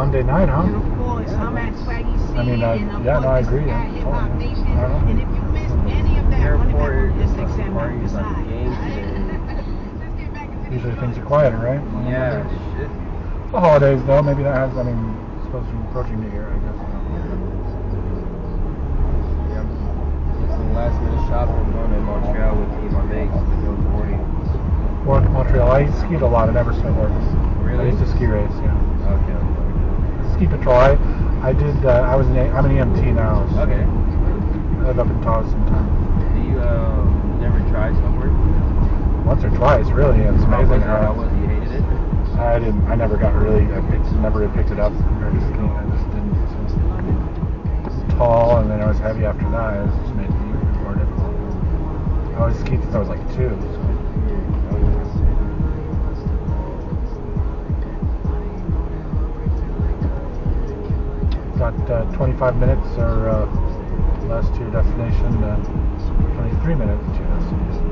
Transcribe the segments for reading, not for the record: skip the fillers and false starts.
Monday night, huh? And of course, I'm at Swaggy C. I mean, yeah, no, I agree. Yeah, Hip Hop Nation. I don't know. And if you missed any of that, run it back on the SXM on the side. Usually things are quieter, right? Yeah, shit. The holidays, though, maybe that has, I mean, supposed to be approaching New Year, I guess. Yeah, just some last minute shopping, going to Montreal with me and my mates to go boarding. Montreal, I skied a lot, I never snowboarded. Really? I used to ski race, yeah. Okay. Ski patrol, I did, I'm an EMT now. So Okay. I lived up in Taos sometime. Do you, never try snowboard? Once or twice, really. It's amazing. How was it? You hated it? I never got really, never picked it up. I just didn't. It was tall, and then I was heavy after that. It just made it even more difficult. I always skied since I was like 2. So. Got 25 minutes or less to your destination. 23 minutes to your destination.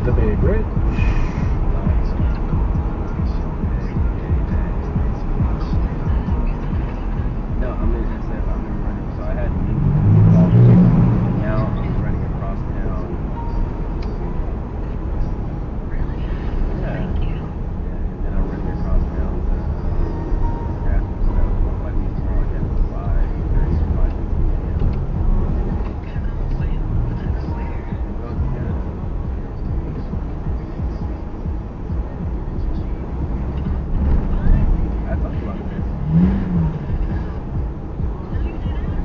The Bay Bridge. No, I'm in SF. I'm in running. So I had now I'm running across town. Yeah. Yeah, and then I'm running across town to grab some stuff. Most likely tomorrow I have 5:30 to 5:15 a.m. It goes good. I talked about this.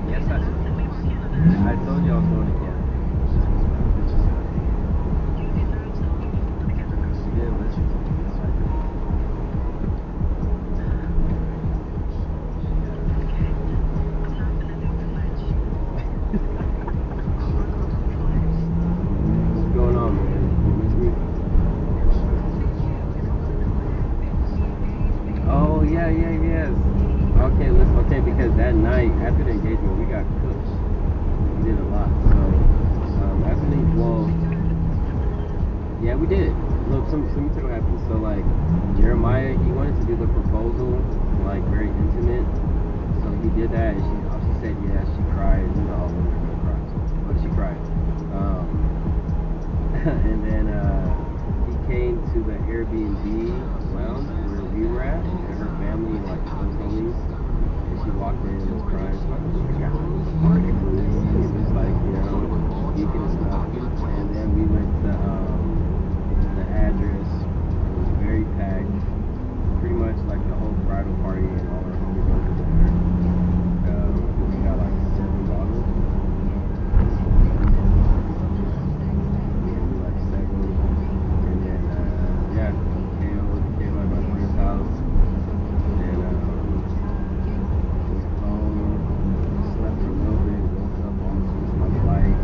Yes, I told you I was going again. You did listen to me. What's going on, man? You miss me? Oh, yeah, yes. Okay, because that night, after the engagement, we got cooked. We did a lot. So, after the, yeah, we did. Look, let me tell you what happened. So, like, Jeremiah, he wanted to do the proposal, like, very intimate. So he did that, and she said, yeah, she cried. You know, all women are gonna cry. But she cried. And then, he came to the Airbnb lounge where we were at, and her family, like, close homies. And she walked in and was crying. She's like, oh my God. It was like, you know, speaking and stuff. And then we went to the address. It was very packed. Pretty much like the whole bridal party and all our homies over there. We got like 7 bottles. We like 7. And then, yeah, came at my friend's house. And, went home, slept for a little bit, woke up, almost missed my flight,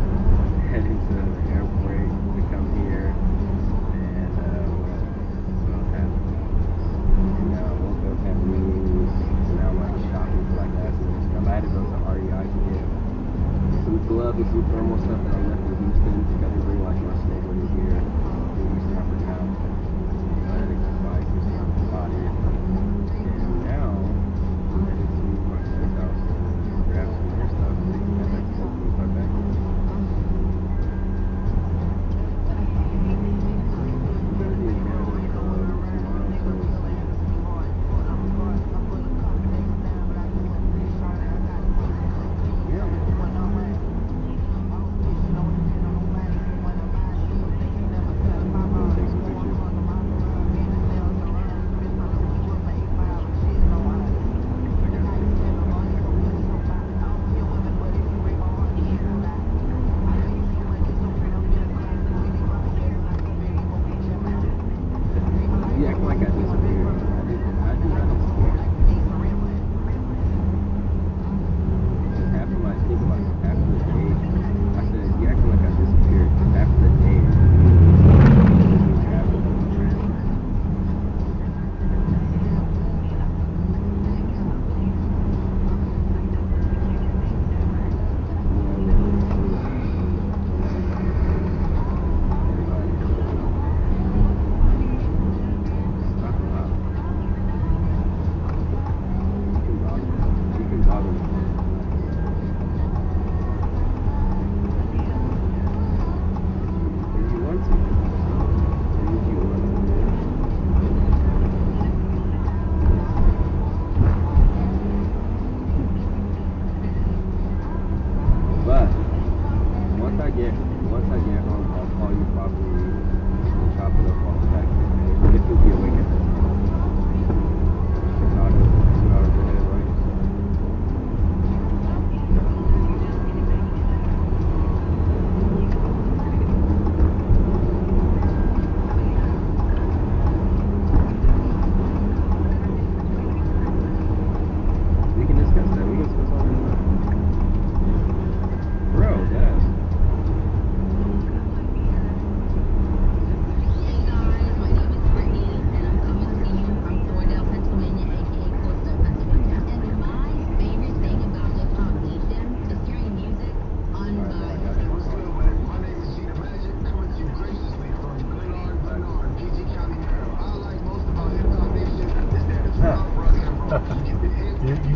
heading to the airport to come here, and what else happened? And now I woke up, had meetings, and now I'm like shopping for like last minute stuff. I had to go to REI to get some gloves and some thermal stuff that I left in Houston. I didn't bring like my snowboarding gear in Houston, I forgot. So I had to go buy some stuff, bought it, and now I'm headed to my friend's house to grab some more stuff so we can head back to Oakland and start back here. I'm gonna be in Canada tomorrow, so we'll see. Yeah.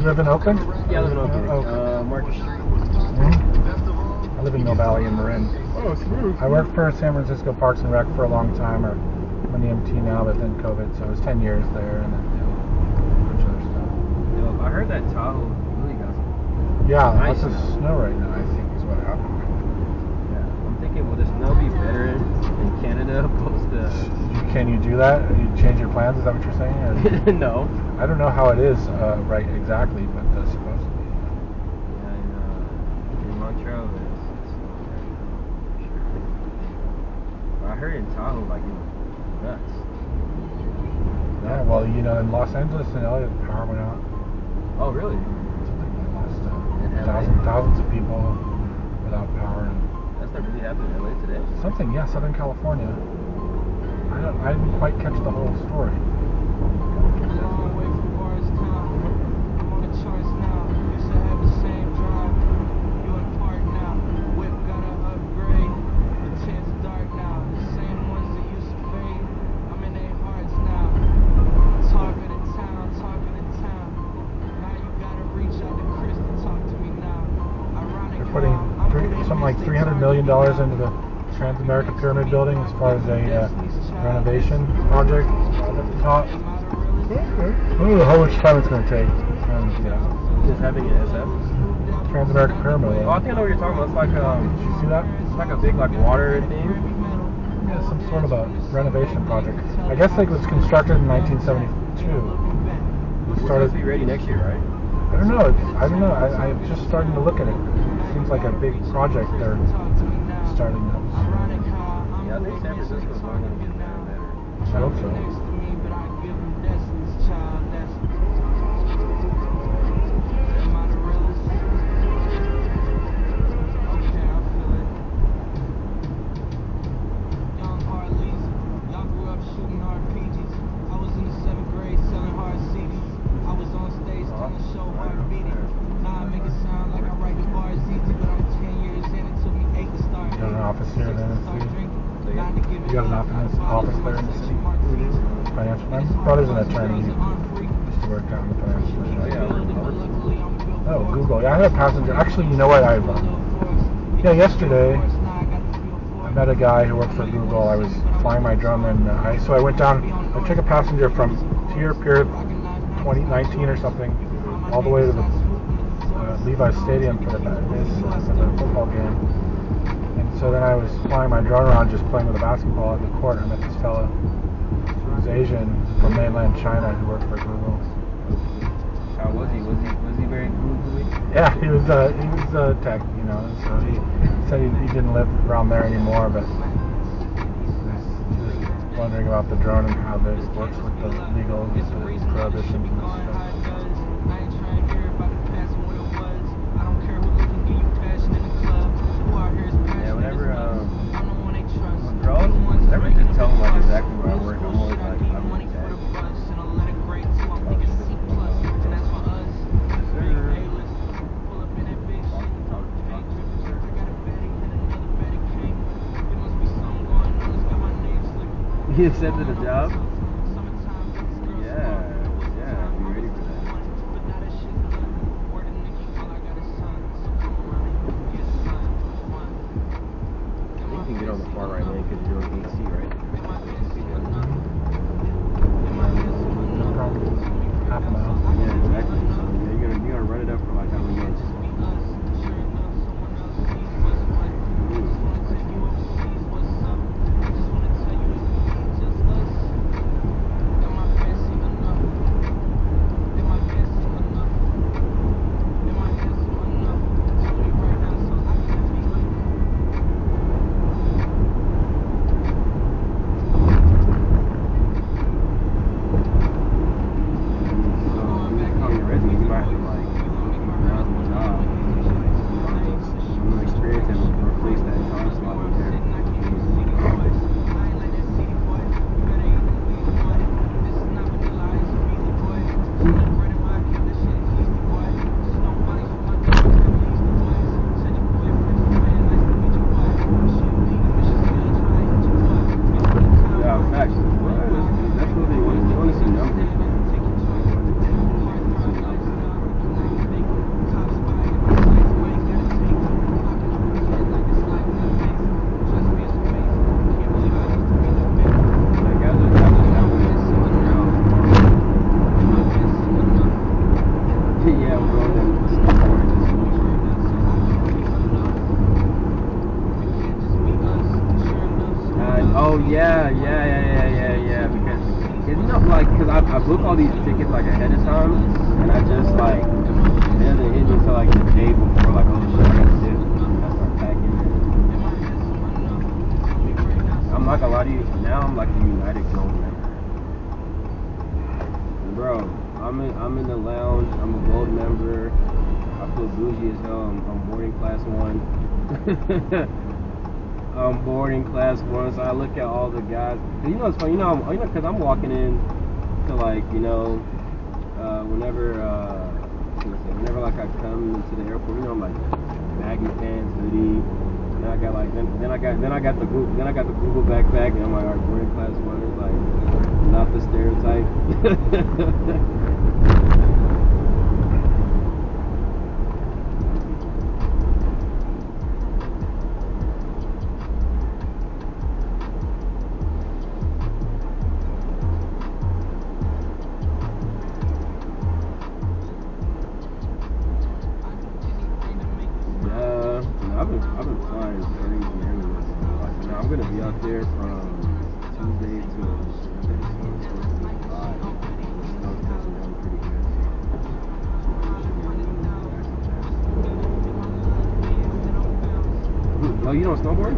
You live in Oakland? Yeah, I live in Oakland. Oh. Market Street. I live in Mill Valley in Marin. Oh, smooth. I worked for San Francisco Parks and Rec for a long time. I'm an EMT now, but then COVID, so it was 10 years there, and then a bunch of other stuff. Yo, I heard that Tahoe really got some. Yeah, Nice lots of snow right now, I think, is what happened. Yeah, I'm thinking, will the snow be better in Canada opposed to? Can you do that? You change your plans? Is that what you're saying? Or? No. I don't know how it is right exactly, but supposed to be. Yeah, in Montreal, it's sure. But I heard in Tahoe, like, it was nuts. Yeah, well, you know, in Los Angeles and LA, the power went out. Oh, really? Something like lost In LA? thousands of people without power. And That's not really happening in LA today. something, yeah, Southern California. I didn't quite catch the whole story. Something like $300 million into the Trans-America Pyramid Building as far as a renovation project at the top. I don't know how much time it's going to take. Just having an SF? Trans-America Pyramid. Oh, I think I know what you're talking about. It's like Did you see that? it's like a big like water thing. Yeah, some sort of a renovation project. I guess it was constructed in 1972. It's supposed to be ready next year, right? I don't know. I'm just starting to look at it. It seems like a big project they're starting up. Yeah, I think San Francisco's not going to get better and better. I hope so. You got an office there in the city? Financial. My brother's an attorney. He used to work down in the financial district. Oh, Google. Yeah, I had a passenger. Actually, you know what? Yesterday I met a guy who worked for Google. I was flying my drone, and I went down. I took a passenger from Pier 2019 or something, all the way to the Levi's Stadium for the football game. So then I was flying my drone around, just playing with a basketball at the court. I met this fella who was Asian from mainland China who worked for Google. How was he? Was he very Google-y? Yeah, he was tech, you know. So he said he didn't live around there anymore, but he was wondering about the drone and how this works with the legal prohibitions and stuff. Never just tell them like exactly where I work. I'm always like, I'm really sad. He accepted a job? Yeah, be ready for that. I think you can get on the far right lane because you're doing AC, right? Half a mile. Yeah, exactly. So you're gonna run it up for like how many minutes? ahead of time, and I just like it doesn't hit me until like the day before, like oh shit, I gotta dip. I start packing. I'm not gonna lie to you. Now I'm like a United Gold member, bro. I'm in the lounge. I'm a gold member. I feel bougie as hell. I'm boarding class 1. I'm boarding class 1, so I look at all the guys. You know, it's funny. You know, because I'm walking in to like, you know, whenever like I come into the airport, you know, I'm like baggy pants, hoodie. Then I got like then I got the Google backpack, and I'm like, alright, boarding class 1 is like not the stereotype. I've been flying crazy anyway. Like, you know, I'm gonna be out there from Tuesday to Sunday, so it's supposed to be hot. The snow's touching down pretty good, so. Oh, you don't snowboard?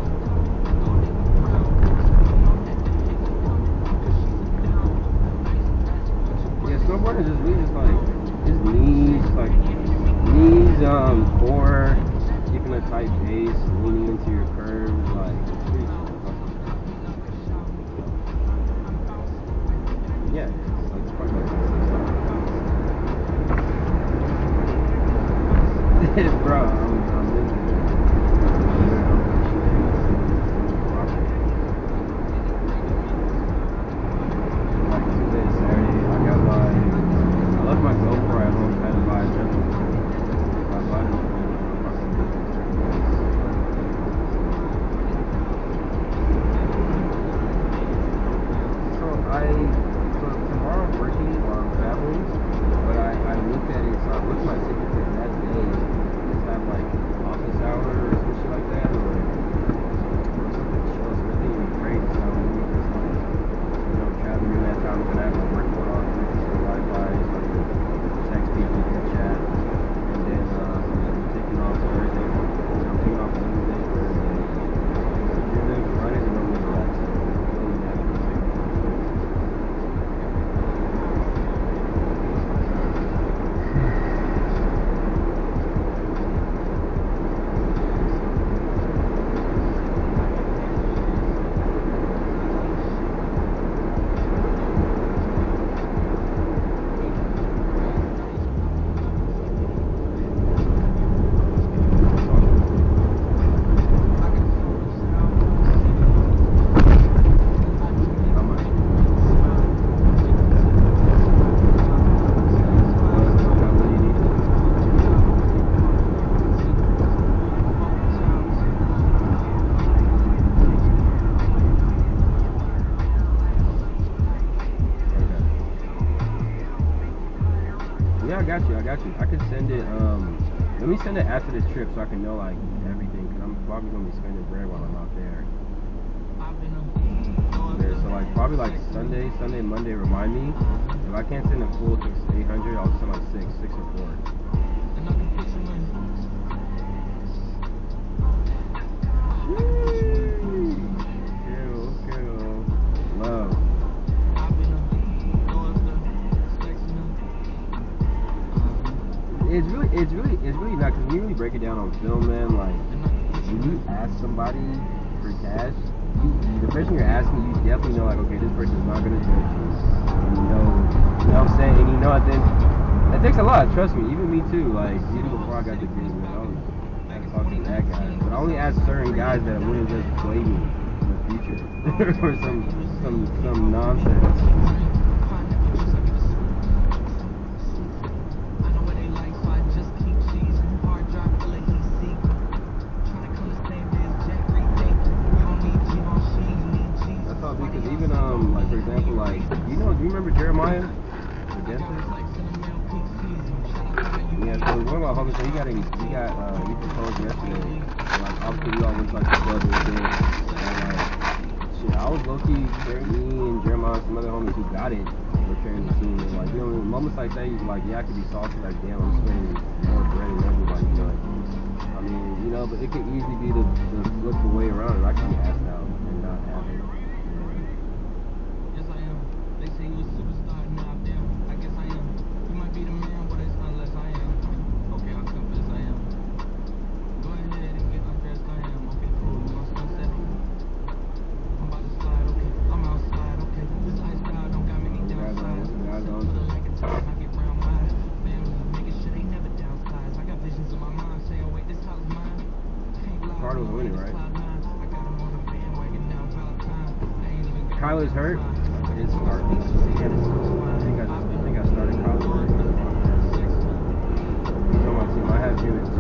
Yeah, snowboarding is just really just like core. Keeping a tight base, leaning into your curves, like yeah, it's like probably like bro, I'm in like Tuesday, Saturday, I left my GoPro at home, had to buy another one. So tomorrow I'm working or I'm traveling, but I looked at it, so I looked at my ticket for that day, just have like office hours or some shit like that, or something chill, so nothing even crazy, so I'm just like, you know, traveling during that time, and I have my work going on, some Wi-Fi, so I can text people, can chat, and then I'm taking off Thursday, I'm taking off Wednesday, Thursday, and then Friday is normally relaxing. Yeah, I got you. I could send it, let me send it after this trip so I can know, like, everything, because I'm probably going to be spending bread while I'm out there. Yeah, so, like, probably, like, Sunday, Monday, remind me. If I can't send it full to 800, I'll send, like, 6 or 4. Love. It's really not, because when you really break it down on film, man, like, when you ask somebody for cash, the person you're asking, you definitely know, like, okay, this person's not gonna judge you. And you know what I'm saying? And you know, I think it takes a lot, trust me, even me too, like, even before I got the gig, man, I had to talk to that guy. But I only ask certain guys that wouldn't just play me in the future or some nonsense. Because even like for example, like do you remember Jeremiah, the dentist? Yeah, so one of my homies, he proposed yesterday. And, like obviously we all went to like the club and shit. And shit, I was low-key, me and Jeremiah and some other homies who got it were carrying the team. And like, you know, in moments like that, you like, yeah, I could be salty, like, damn, I'm spending more bread than everybody. But I mean, you know, but it could easily be the flip the way around, and I could be asked out and not have it. Yes, I am. They say you a superstar, now I'm down. I guess I am. You might be the man, but it's unless I am. Okay, I'll confess I am. Go ahead and get undressed, I am. Okay, cool. You want sunset? I'm about to slide, okay. I'm outside, okay. This lifestyle don't got many downsides. Put it like a time, I get round my family, making sure they never downsize. I got visions in my mind saying, wait, this house mine. Can't lie, Cardinals winning, right? I got him on the bandwagon now, about time. I ain't even got Kyler's hurt. It's starting. I think I started Kyler. He's on my team. I have him at 2.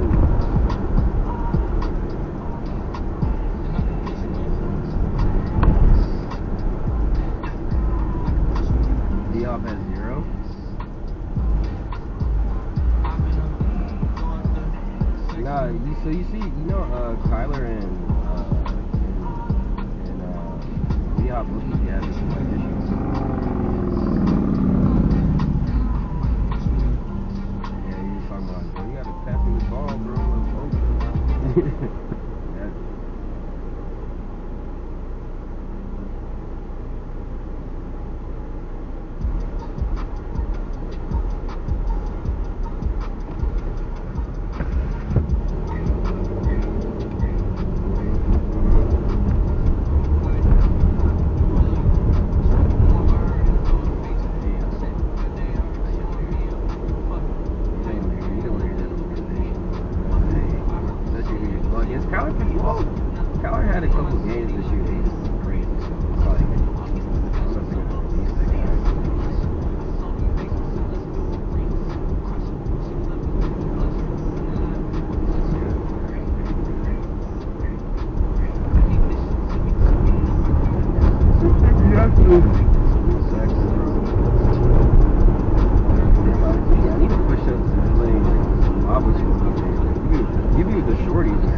Diop at 0. Nah, you see, Kyler and Diop both be having some like issues. Yeah, he was talking about, bro, you gotta pass me the ball, bro. Kyler had a couple games this year. He's crazy. So it's like, I'm not thinking about these guys. You have to. I need to push up to play mob with you. Give you the shorties, man.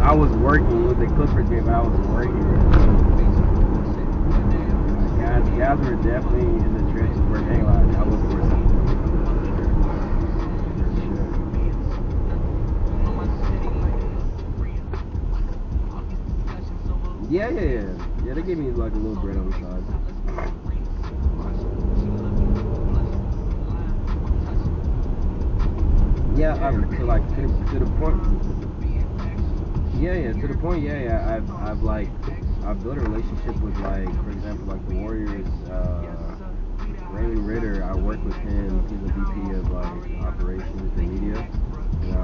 I was working with the Clippers game. I was working. Guys were definitely in the trenches working. I was working. Yeah. They gave me like a little bread on the side. Yeah, so like to the point. Yeah, to the point. I've built a relationship with, like, for example, like the Warriors. Raymond Ritter, I work with him. He's a VP of like operations and media, and I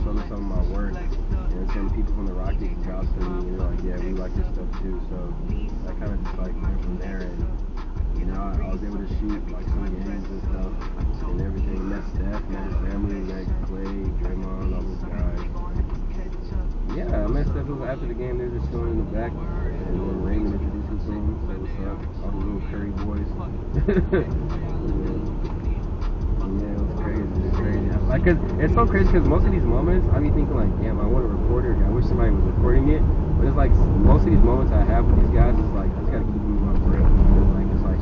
showed him some of my work. And some people from the Rockies reached out to me, and they're like, yeah, we like this stuff too. So I kind of just like went from there, and you know, I was able to shoot like some games and stuff and everything. Met Steph, met his family, met Clay, Draymond, all those guys. Yeah, I met Steph after the game. They were just chilling in the back, and then Raymond introduced me to him, said what's up, all the little Curry boys. Yeah, it was crazy. It's crazy. Like, cause it's so crazy because most of these moments, I be thinking like, damn, I want a recorder. I wish somebody was recording it. But it's like most of these moments I have with these guys is like, I just gotta keep them in my brain. Like, it's like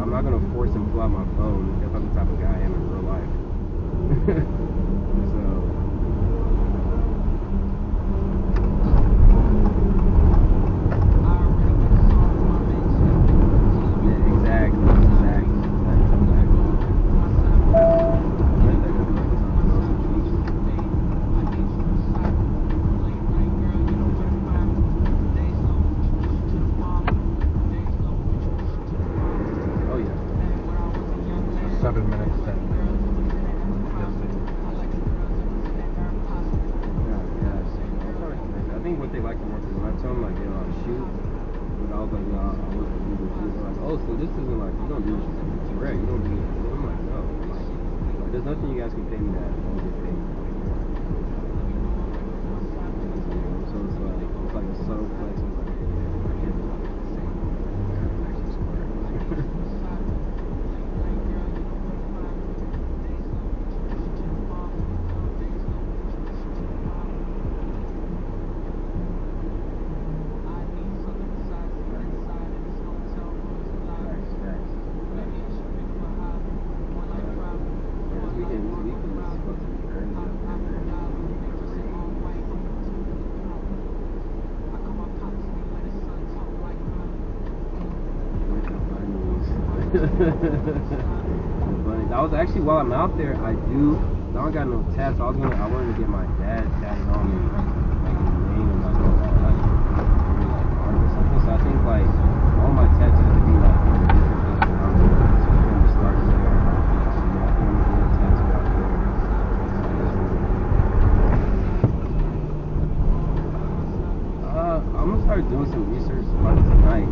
I'm not gonna force them to pull out my phone because I'm the type of guy I am in real life. So. But I was actually, while I'm out there, I don't got no tats. I wanted to get my dad tatted on me, like his name and like all that, like art or something. So I think like all my tats have to be like different things around there. So I'm gonna start there. I think I'm gonna get a tattoo out there. I'm gonna start doing some research about it tonight,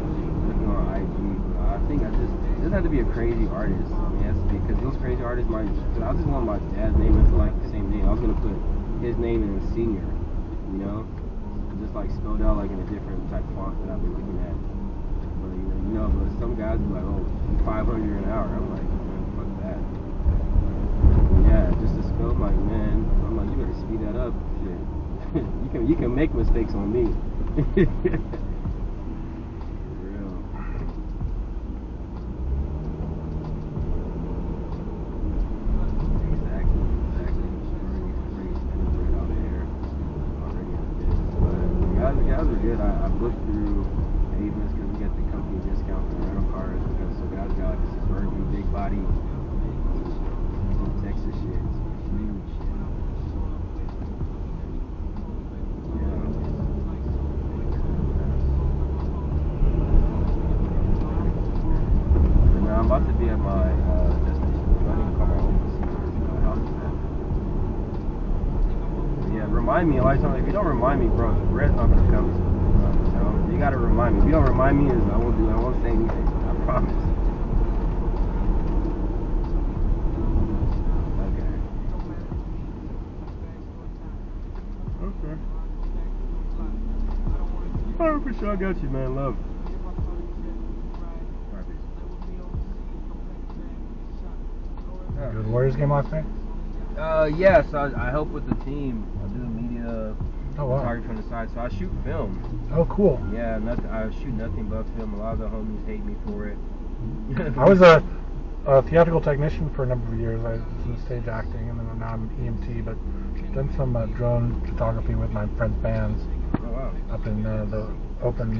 looking on IG. I think it doesn't have to be a crazy artist. I mean, it has to be, because those crazy artists might. Cause I just want my dad's name to like the same name. I was gonna put his name in senior, you know, just like spelled out like in a different type font that I've been looking at. But but some guys be like, oh, 500 an hour. I'm like, man, fuck that. Yeah, just to spell, like, man, I'm like, you better speed that up. Shit. you can make mistakes on me. For real. Exactly. Already spending bread out here. Already in the business. But the guys are good. I booked through Avis because we get the company discount for rental cars. Because so guys got like a Suburban, big body, Texas shit. It's huge shit. I'm about to be at my destination. I need to come home and see where my house is at. But yeah, remind me. If you don't remind me, bro, the bread's not gonna come. You know, you gotta remind me. If you don't remind me, I won't say anything. I promise. Okay. 100%, I got you, man. Love. Did the Warriors game last night? Yes, I help with the team. I do media photography Wow. on the side, so I shoot film. Oh, cool. Yeah, I shoot nothing but film. A lot of the homies hate me for it. I was a theatrical technician for a number of years. I was in stage acting, and then now I'm EMT, but done some drone photography with my friends' bands up in the open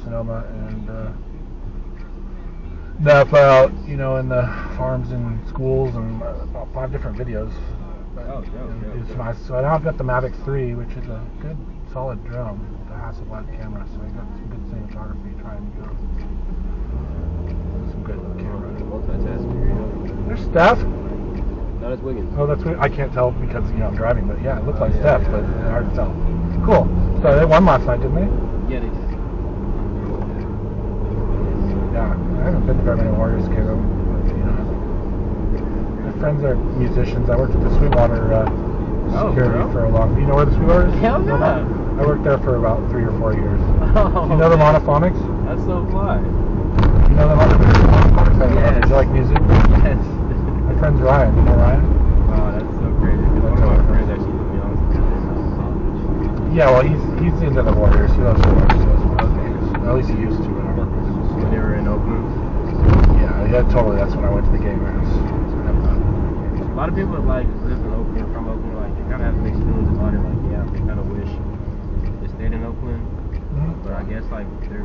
Sonoma and out, in the farms and schools, and about 5 different videos. So now I've got the Mavic 3, which is a good, solid drone with a Hasselblad camera. So I got some good cinematography trying to go. Some good camera. Multitasking. There's Steph. Not as Wiggins. Oh, that's weird. I can't tell because I'm driving, but yeah, it looked like Steph, but it's hard to tell. Cool. So they won last night, didn't they? Yeah, they did. Yeah, I haven't been to very many Warriors games. My friends are musicians. I worked at the Sweetwater security for a long. You know where the Sweetwater is? Hell yeah. I worked there for about 3 or 4 years. Oh, You know the Monophonics? That's so fly. You know the Monophonics? Yes. Do you like music? Yes. My friend's Ryan. You know Ryan? Wow, that's so crazy. One of my friends actually put me on to Yeah, well, he's into the Warriors. He loves the Warriors. At least he used to when I worked with him. when they were in Oakland. Yeah, totally. That's when I went to the game. A lot of people that live in Oakland, from Oakland, they kind of have mixed feelings about it. They kind of wish they stayed in Oakland. But I guess their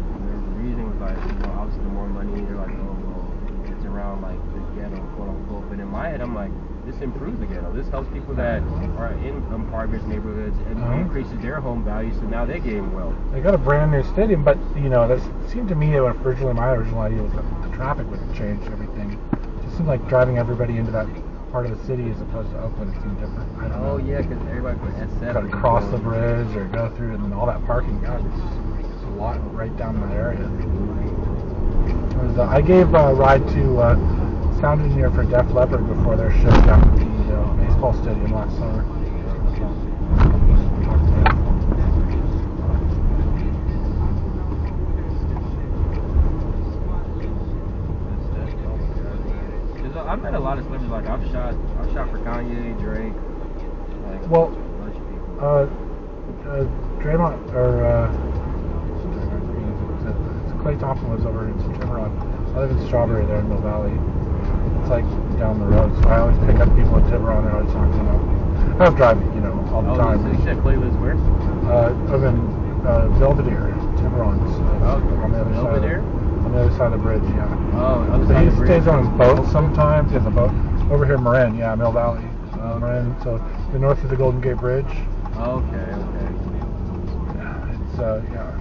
reason was obviously the more money. They're like, oh well, it's around the ghetto, quote unquote. But in my head, I'm like, this improves the ghetto. This helps people that are in apartments, neighborhoods, and increases their home value. So now they're getting well. They got a brand new stadium, but that seemed to me originally my original idea was that the traffic would change everything. It just seemed like driving everybody into that part of the city as opposed to Oakland. It seemed different. I don't know. Oh yeah, because everybody put S7. Got to cross the bridge or go through, and then all that parking. God, it's a lot right down in that area. I gave a ride to sound engineer for Def Leppard before their show down at the baseball stadium last summer. I've met a lot of celebrities. I've shot for Kanye, Drake, a bunch of people. Draymond Klay Thompson lives over in Cimarron. I live in Strawberry there in Mill Valley. It's down the road, so I always pick up people in Cimarron and I always talk to them. I don't drive, all the time. So you said Klay lives where? I'm in Belvedere, Cimarron. On the other side. Belvedere? On On the other side of the bridge, yeah. Oh, other So side he of the stays bridge. on his boat sometimes. He has a boat over here in Marin, yeah, Mill Valley, Okay. Marin. So the north of the Golden Gate Bridge. Okay. It's yeah,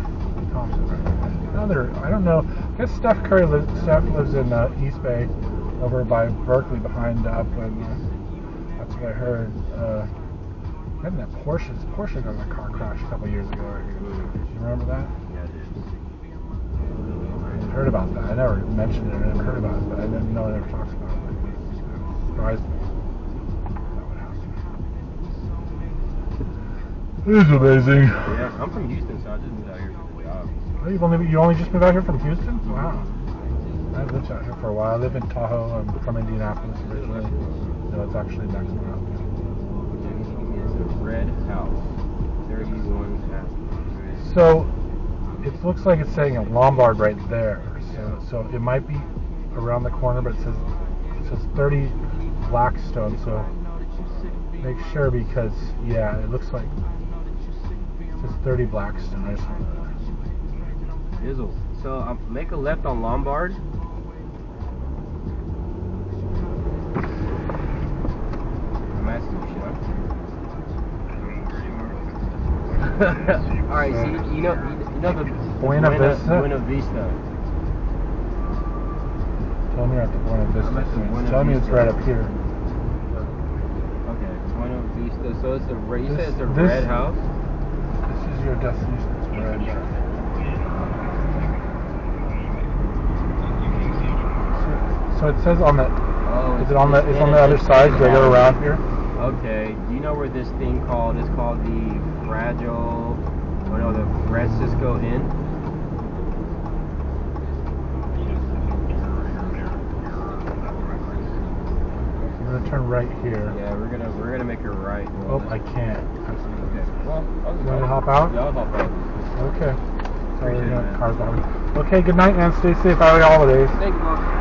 Thompson. Right? Another, I don't know. I guess Steph lives in East Bay, over by Berkeley, behind Upland. That's what I heard. Having that Porsche got in a car crash a couple years ago. Right here. Do you remember that? Yeah, I did. I heard about that. I never mentioned it. I never heard about it, but I didn't know it ever talks about it. It surprised me. That would happen. It is amazing. Yeah, I'm from Houston, so I just moved out here for the job. Oh, you only just moved out here from Houston? Wow. I've lived out here for a while. I live in Tahoe. I'm from Indianapolis originally. No, it's actually next month. It's a red house. 31 Avenue. So it looks like it's saying a Lombard right there. So it might be around the corner, but it says 30 Blackstone. So make sure, because yeah, it looks like it says 30 Blackstone. I just want to. Dizzle. So make a left on Lombard. I'm asking you, shit. All right. See, you know the Buena Vista? Buena Vista. Tell me you're at the Buena Vista. I'm at the Buena Tell me it's Vista. right up here. Okay, Buena Vista. So it's you This- said it's a this- red house. This is your destination. It's red. So it says on the. Oh, Is it on the? It's on the other side. Do I go around here? Okay. Do you know where this thing called? It's called the Fragile. Oh no, the Francisco Inn. I'm gonna turn right here. Yeah, we're gonna make a right. Oh, I can't. Okay. Well, I'll just You want to hop out? Yeah, I'll hop out. Okay. Sorry, Appreciate it, man. cars behind me. Okay, good night, man. Stay safe. Happy holidays. Thank you, boss.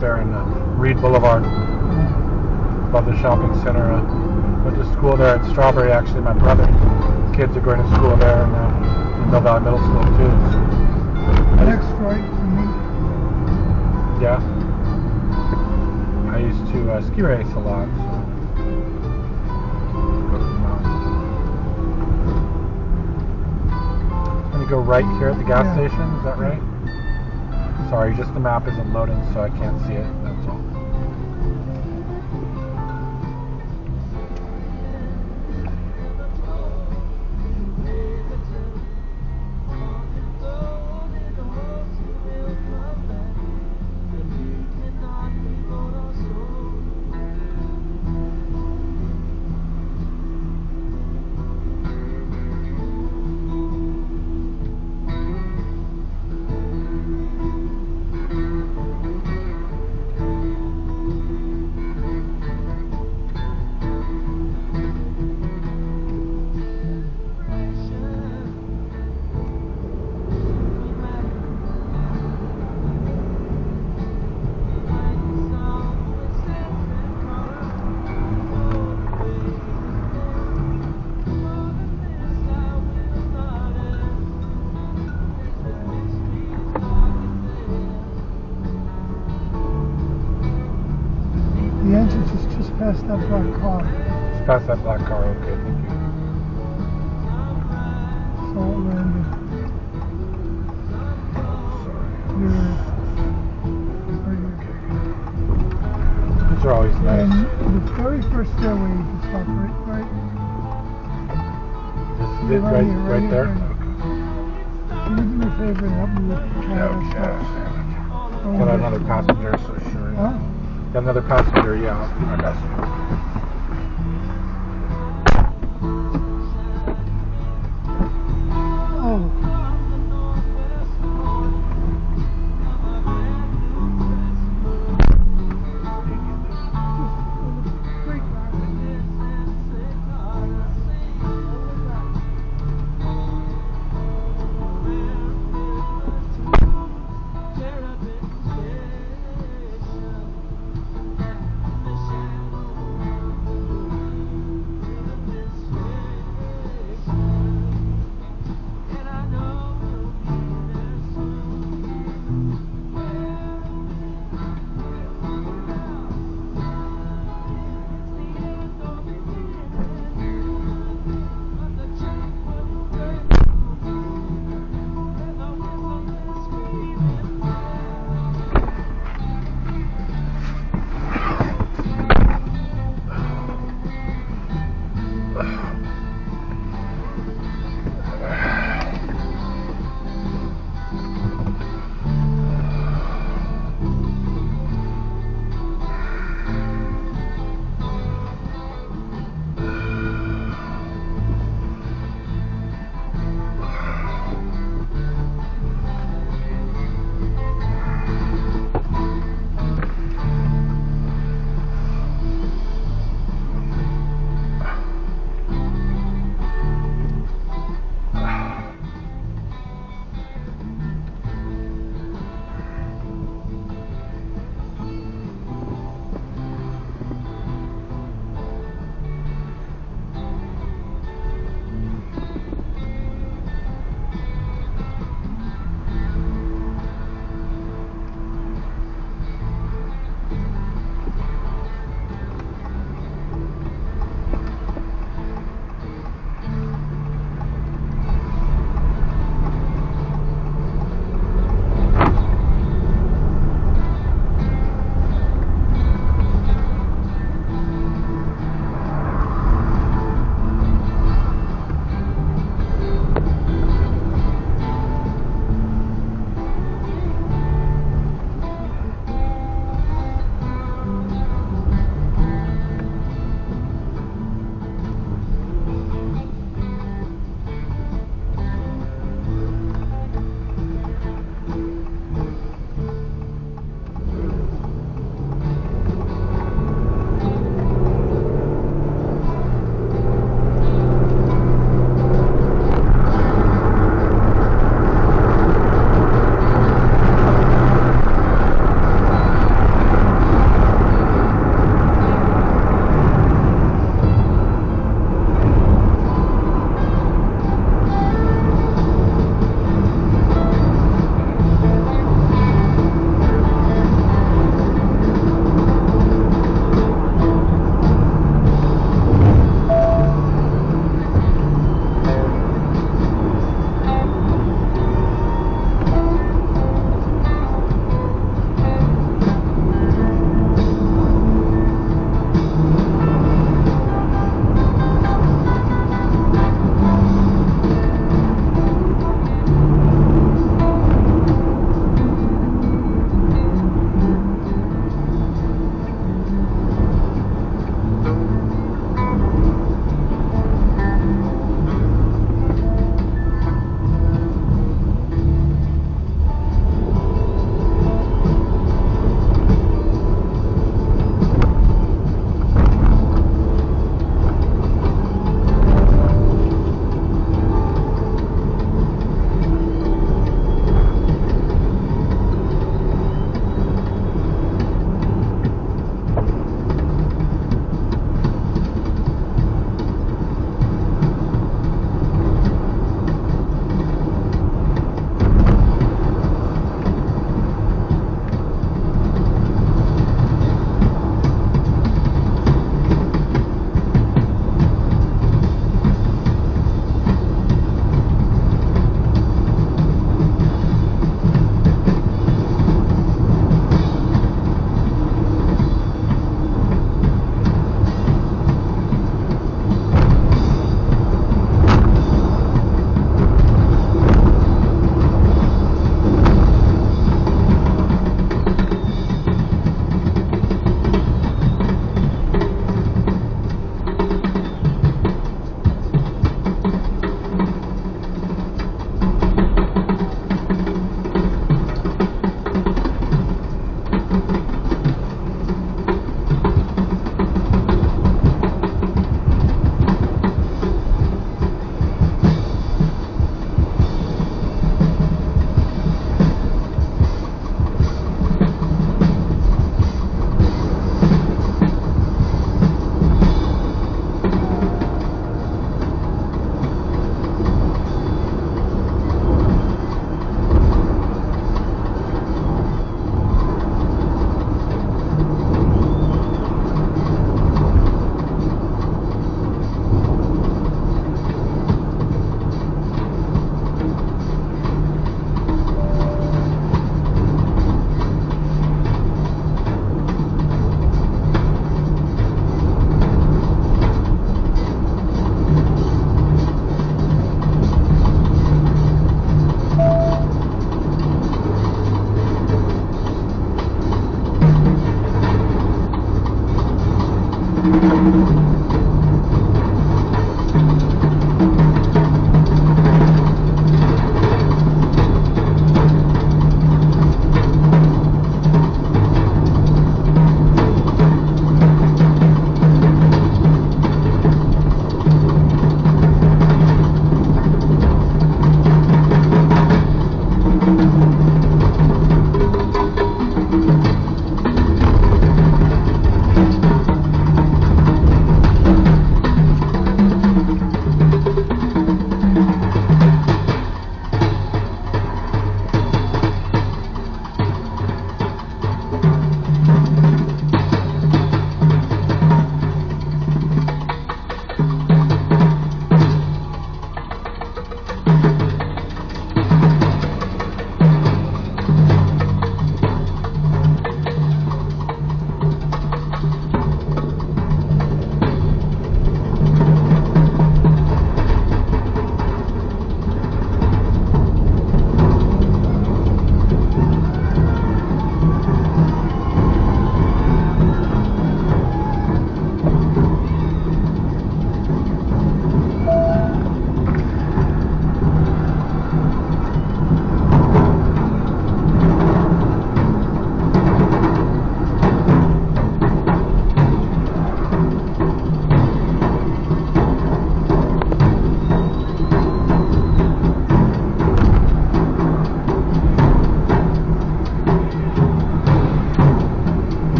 There in Reed Boulevard, above the shopping center. Went to school there at Strawberry. Actually, my brother's kids are going to school there, and in Mill Valley Middle School too. Next right for me. Yeah. I used to ski race a lot. So. me go right here at the gas Yeah. station, is that right? Sorry, just the map isn't loading, so I can't see it, that's all. The entrance is just past that black car. Just past that black car, okay, thank you. So it landed. Here. Right here. These are always nice. And the very first stairway you can stop right. This is Yeah, it, right right, here, right there? right here. Can you do me a favor and help me with Canada stuff? Got another passenger, so sure. Huh? Got another passenger, yeah, I'll do my best. Oh.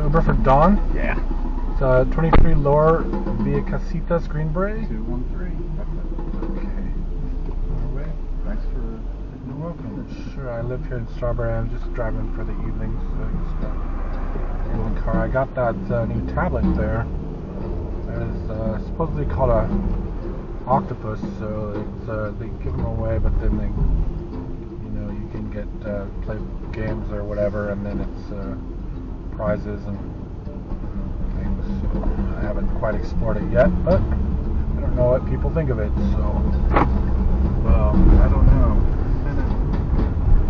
Uber for Dawn. Yeah. It's 23 Lower Via Casitas, Greenbrae. 213. That's it. Okay. All right. Thanks for. You're welcome. Sure, I live here in Strawberry. I'm just driving for the evenings. So I just in the car. I got that new tablet there. It's supposedly called a Octopus. So it's they give them away, but then they, you can get play games or whatever, and then it's prizes and things. So I haven't quite explored it yet, but I don't know what people think of it. So, Well, I don't know.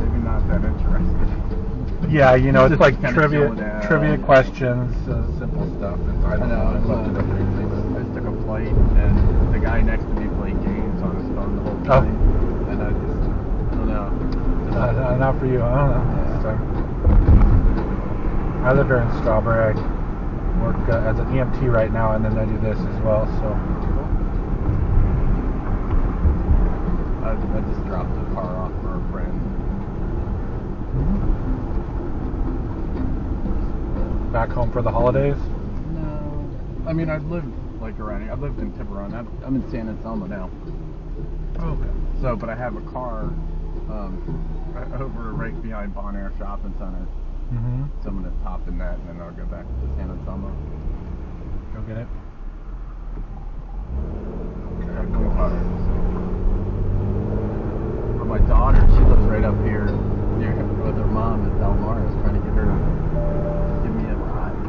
Maybe not that interested. yeah, it's Just like kinda trivia chilling out. trivia questions, simple stuff. I don't know. I love to go through things. I just took a flight and the guy next to me played games on his phone the whole time. And I don't know. Not for you, huh? Yeah. So, I live here in Strawberry. I work as an EMT right now, and then I do this as well. So, I just dropped the car off for a friend. back home for the holidays. No. I mean, I've lived around here. I've lived in Tiburon. I'm in San Anselmo now. Okay. So, but I have a car over right behind Bon Air Shopping Center. Mm-hmm. So I'm gonna top in that, and then I'll go back to San Anselmo. Go get it. Got cool cars. But my daughter, she lives right up here near with her mom at Del Mar. I was trying to get her to give me a ride.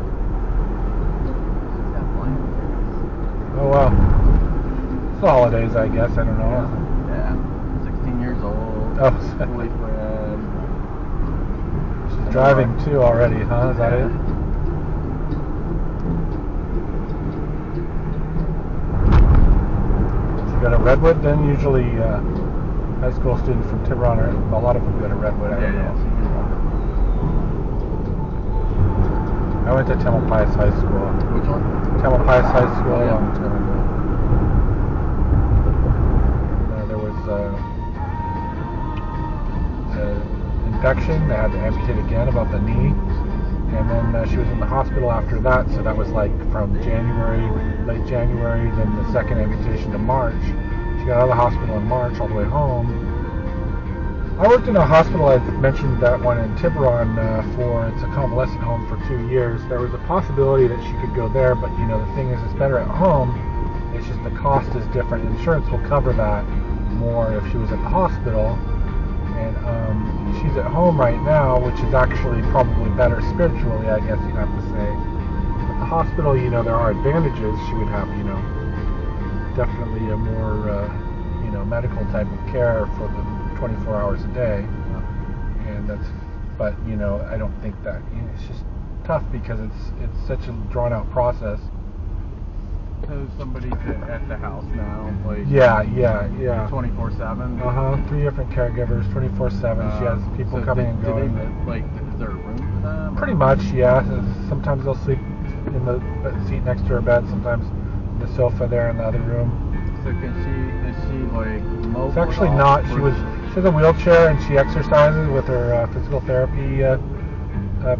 She's got plans. Oh wow. It's the holidays, I guess. I don't know. Yeah. 16 years old. Oh. Boyfriend. She's Driving too already, huh? Is that it? So you go to Redwood then? Usually high school students from Tiburon, a lot of them go to Redwood. I don't know. I went to Tamalpais High School. Which one? Tamalpais High School Oh, yeah. a long time ago. There was infection. They had to amputate again about the knee. And then she was in the hospital after that. So that was like from January, late January, then the second amputation to March. She got out of the hospital in March all the way home. I worked in a hospital, I've mentioned that one in Tiburon it's a convalescent home for 2 years. There was a possibility that she could go there, but you know, the thing is, it's better at home. It's just the cost is different. Insurance will cover that more if she was at the hospital. And she's at home right now, which is actually probably better spiritually, I guess you'd have to say. But the hospital, you know, there are advantages. She would have, you know, definitely a more, you know, medical type of care for the 24 hours a day, and but you know, I don't think that, you know, it's just tough because it's such a drawn out process. So somebody's at the house now, like 24/7. 3 different caregivers, 24/7. She has people so coming and going. Like, is there a room for them? Pretty much, yeah. Sometimes they'll sleep in the seat next to her bed. Sometimes the sofa there in the other room. So is she like mobile? It's actually not. She has a wheelchair and she exercises with her physical therapy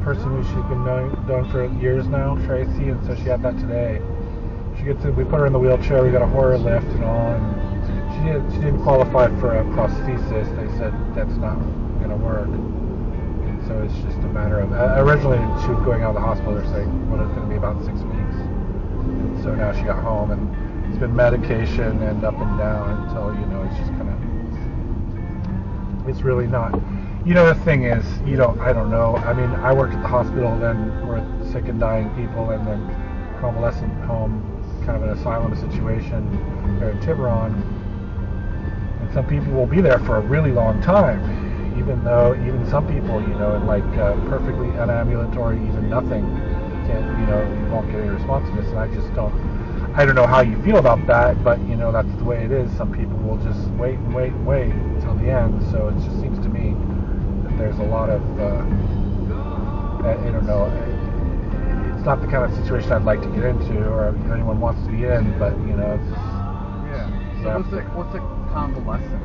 person who she's been known for years now, Tracy, and so she had that today. We put her in the wheelchair. We got a horror lift and all, and she didn't qualify for a prosthesis. They said that's not going to work. And so it's just a matter of. Originally, she was going out of the hospital. They're saying, well, it's going to be about 6 weeks. And so now she got home and. It's been medication and up and down until, you know, it's just kind of, it's really not, you know, the thing is, I don't know. I mean, I worked at the hospital then with sick and dying people, and then convalescent home, kind of an asylum situation there in Tiburon. And some people will be there for a really long time, even some people, you know, in like perfectly unambulatory, even nothing, you won't get any responsiveness, and I don't know how you feel about that, but you know, that's the way it is. Some people will just wait until the end. So it just seems to me that there's a lot of I don't know. It's not the kind of situation I'd like to get into, or anyone wants to be in. But you know, it's So what's a convalescent?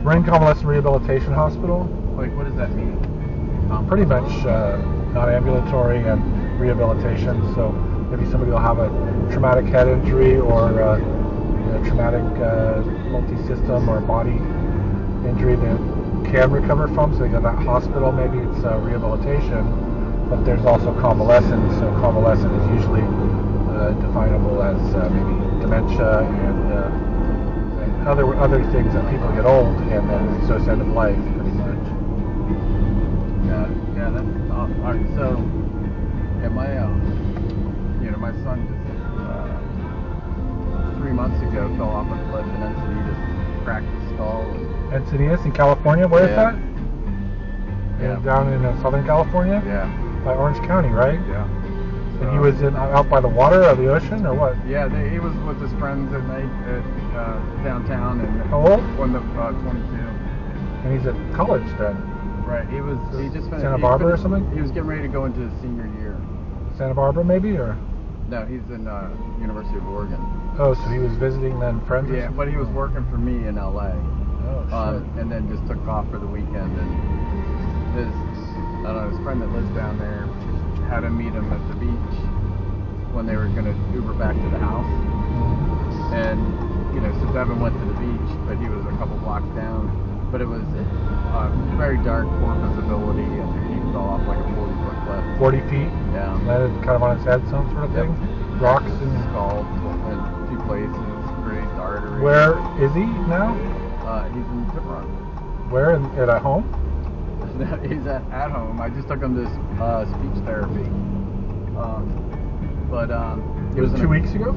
We're in convalescent rehabilitation hospital. Like, what does that mean? Pretty much non-ambulatory and rehabilitation. So. Maybe somebody will have a traumatic head injury or traumatic multi-system or body injury they can recover from. So they go to that hospital. Maybe it's rehabilitation, but there's also convalescence. So convalescent is usually definable as maybe dementia and other things that people get old and then so it's end of life, pretty much. Yeah, that's all right. So, my son just 3 months ago fell off a cliff in Encinitas, cracked his skull. Encinitas in California? Where is that? Yeah. Down in Southern California? Yeah. By Orange County, right? Yeah. And he was out by the water or the ocean or what? Yeah, he was with his friends at night downtown. And how old? 22. And he's at college then? Right. He just finished Santa Barbara or something? He was getting ready to go into his senior year. Santa Barbara maybe, or? No, he's in University of Oregon. Oh, so he was visiting then friends? Yeah, but he was working for me in LA. Oh, shit. And then just took off for the weekend, and his friend that lives down there had to meet him at the beach when they were going to Uber back to the house. And, so Devin went to the beach, but he was a couple blocks down. But it was very dark, poor visibility, and he fell off like a 40-foot cliff. 40 feet? Yeah. Landed kind of on his head, some sort of thing? Rocks and... skull in 2 places, raised artery. Where is he now? He's in Tiburon. Where? At home? He's at home. I just took him to speech therapy. It was 2 weeks ago?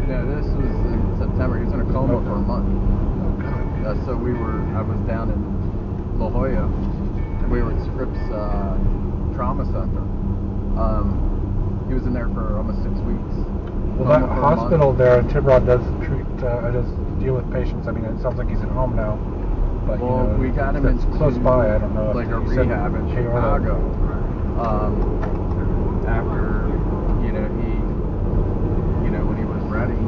This was in September. He was in a coma for a month. Oh, God. So I was down in La Jolla we were at Scripps Trauma Center. He was in there for almost 6 weeks. Well, that hospital there in Tiburon does treat, does deal with patients. I mean, it sounds like he's at home now. But, well, you know, we got him it's into close by. I don't know if like a you said rehab in Chicago. Chicago. After, you know, when he was ready,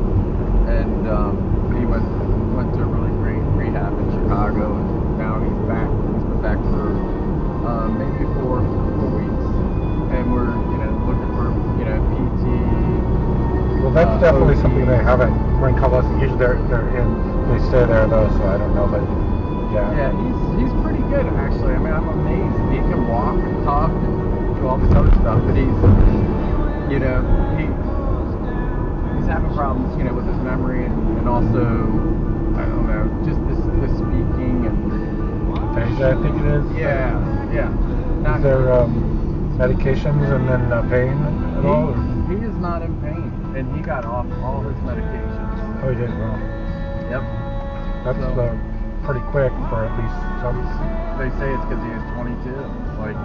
and he went to a really great rehab in Chicago, and now he's back. He's been back for maybe 4 weeks, and we're looking for PT. Well, that's definitely OT. something they haven't. When convalescent, usually they stay there though, so I don't know, but yeah. Yeah, he's pretty good actually. I mean, I'm amazed. He can walk and talk and do all this other stuff, but he's having problems, with his memory and also, I don't know, just the speaking and. Aphasia, I think it is. Yeah. Is there medications and then pain at all? He is not in pain, and he got off all his medications. Oh, he did. Well, Yep. that's So- pretty quick for at least some. They say it's because he is 22. Like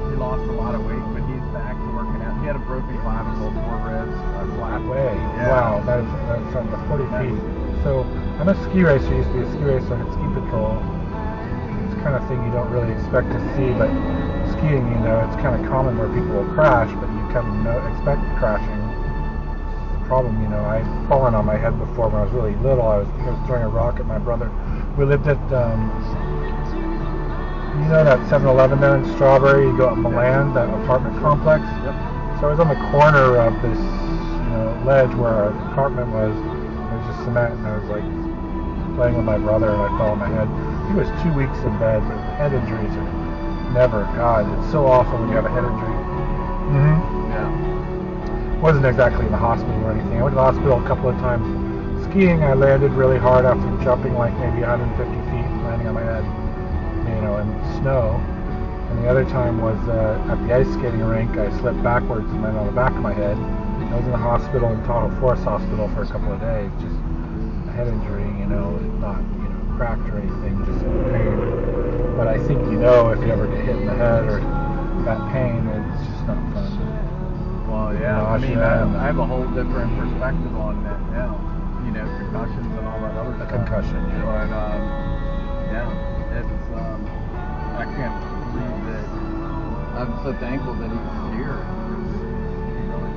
he lost a lot of weight, but he's back to working out. He had a broken clavicle, 4 ribs, flat. Way. Yeah. Wow, that's from the 40 feet. So I'm a ski racer. Used to be a ski racer and ski patrol. It's the kind of thing you don't really expect to see, but skiing, it's kind of common where people will crash, but you kind of expect crashing. The problem, I'd fallen on my head before when I was really little. I was throwing a rock at my brother. We lived at that 7-Eleven there in Strawberry. You go up Milan, that apartment complex. Yep. So I was on the corner of this, ledge where our apartment was. It was just cement, and I was like playing with my brother, and I fell on my head. He was 2 weeks in bed. Head injuries are never. God, it's so awful when you have a head injury. Yeah. Wasn't exactly in the hospital or anything. I went to the hospital a couple of times. Skiing, I landed really hard after jumping like maybe 150 feet, landing on my head, in snow. And the other time was at the ice skating rink. I slipped backwards and landed on the back of my head. I was in the hospital in Tahoe Forest Hospital for a couple of days. Just a head injury, not cracked or anything, just pain. But I think if you ever get hit in the head or that pain, it's just not fun. Well, yeah. I mean, I have a whole different perspective on that now. Concussions and all that other stuff. Concussion, yeah. But it's I can't believe that. I'm so thankful that he's here. He really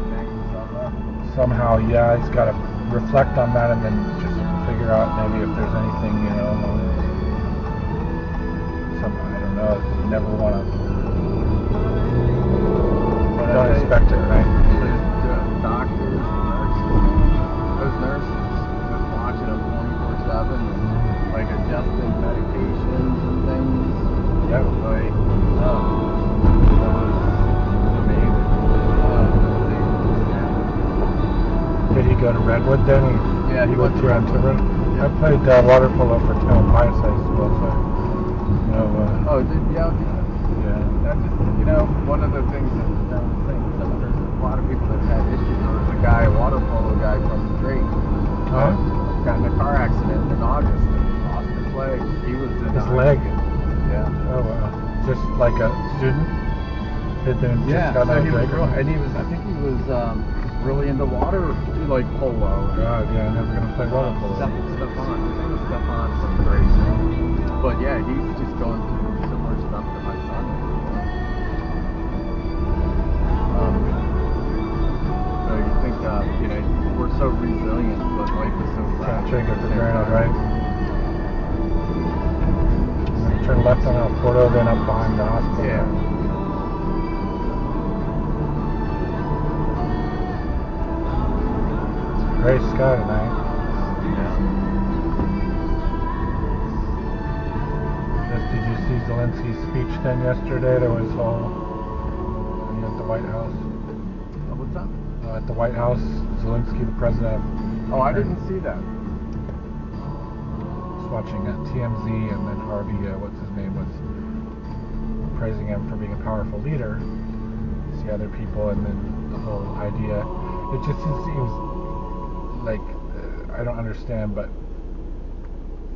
backed himself up. Somehow, yeah, he's got to reflect on that and then just figure out maybe if there's anything, I don't know, you never want to, don't expect it, right? The doctors, those nurses just watching him 24/7 and like adjusting medications and things. Yep. Like, that was amazing. Did he go to Redwood then? Yeah, he went to Tiburon. Yeah. I played water polo for Town Pius High School, so, yeah. yeah. That's just, one of the things that there's a lot of people that have had issues. There was a guy, a water polo guy from Drake, got in a car accident in August and lost his leg. He was in His leg? Yeah. Oh, wow. Just like a student? Had been just got so out of he was Drake? and he was, I think he was really into water, like polo. God, yeah, I'm never going to play water polo. Stefan, his name was Stefan from Drake. But yeah, he's just going through similar stuff to my son. So you think, we're so resilient, but life is so Can't fragile. take it for granted, right? Turn left on El Porto, then up behind the hospital. Yeah. Gray sky tonight. Yeah. Did you see Zelensky's speech then yesterday? There was all at the White House. What's up? At the White House, Zelensky, the president. Oh, I didn't see that. Was watching TMZ, and then Harvey, what's his name, was praising him for being a powerful leader. See other people, and then the whole idea. It just seems like I don't understand, but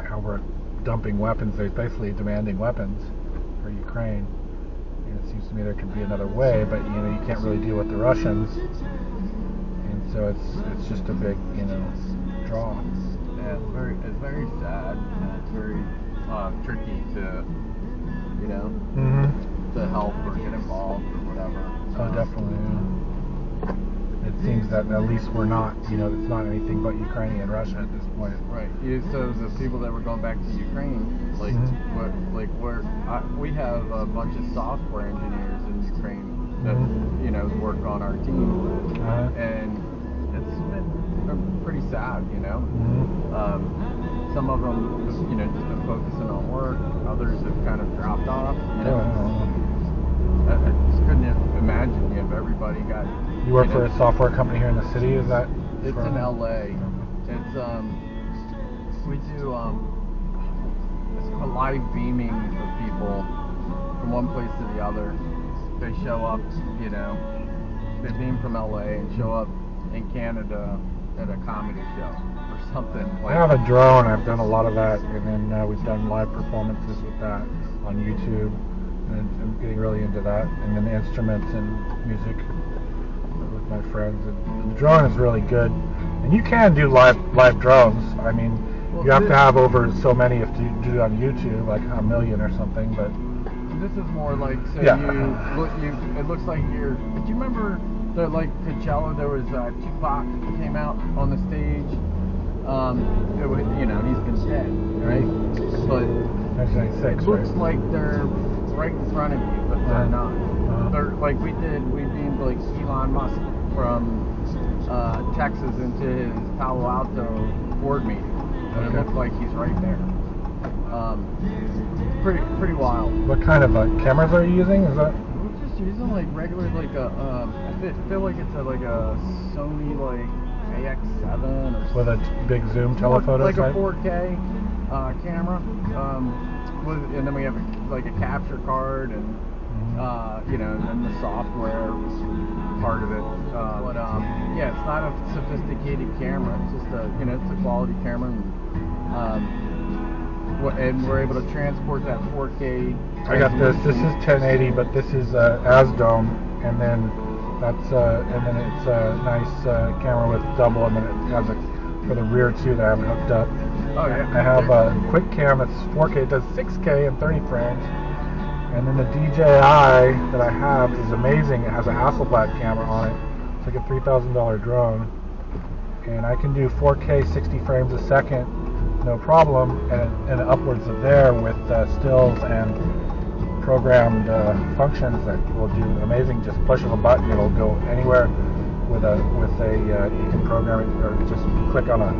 how we're dumping weapons. They're basically demanding weapons for Ukraine. And it seems to me there could be another way, but you know, you can't really deal with the Russians, and so it's just a big, you know, draw. Yeah, it's very sad, and it's very tricky to, you know, to help or get involved or whatever. Oh, definitely. Yeah. It seems that at least we're not, you know, it's not anything but Ukraine and Russia at this point. Right. So the people that were going back to Ukraine, like, we have a bunch of software engineers in Ukraine that, you know, work on our team, and it's been pretty sad, you know. Some of them, you know, just been focusing on work. Others have kind of dropped off, you know. I just couldn't imagine if everybody got. You work for a software company here in the city, is that? It's in LA. It's we do it's a live beaming of people from one place to the other. They show up, you know, they beam from LA and show up in Canada at a comedy show or something. I have a drone. I've done a lot of that, and then we've done live performances with that on YouTube, and I'm getting really into that. And then instruments and music with my friends. And the drone is really good, and you can do live drones. I mean, you have to have over so many if you do it on YouTube, like 1 million or something. But this is more like, so it looks like you're. Do you remember? Like Coachella, there was Tupac came out on the stage. It was, you know, he's been dead, right? But 1996, it looks like they're right in front of you, but they're not. They're like we beamed like Elon Musk from Texas into his Palo Alto board meeting, and it looks like he's right there. Pretty wild. What kind of cameras are you using? Is that? We're just using like regular, like I feel like it's like a Sony like AX7 or something. With a big zoom telephoto like type? a 4K camera. And then we have like a capture card and you know, and then the software part of it. But yeah, it's not a sophisticated camera. It's just a, you know, it's a quality camera. And we're able to transport that 4K. I got this. This is 1080, but this is AZDOME, and then that's and then it's a nice camera with double, and then it has a for the rear too that I haven't hooked up. Oh yeah. I have a quick cam that's 4K. It does 6K and 30 frames, and then the DJI that I have is amazing. It has a Hasselblad camera on it. It's like a $3,000 drone, and I can do 4K 60 frames a second. No problem, and upwards of there with stills and programmed functions that will do amazing. Just push of a button, it'll go anywhere with a you can program it, or just click on a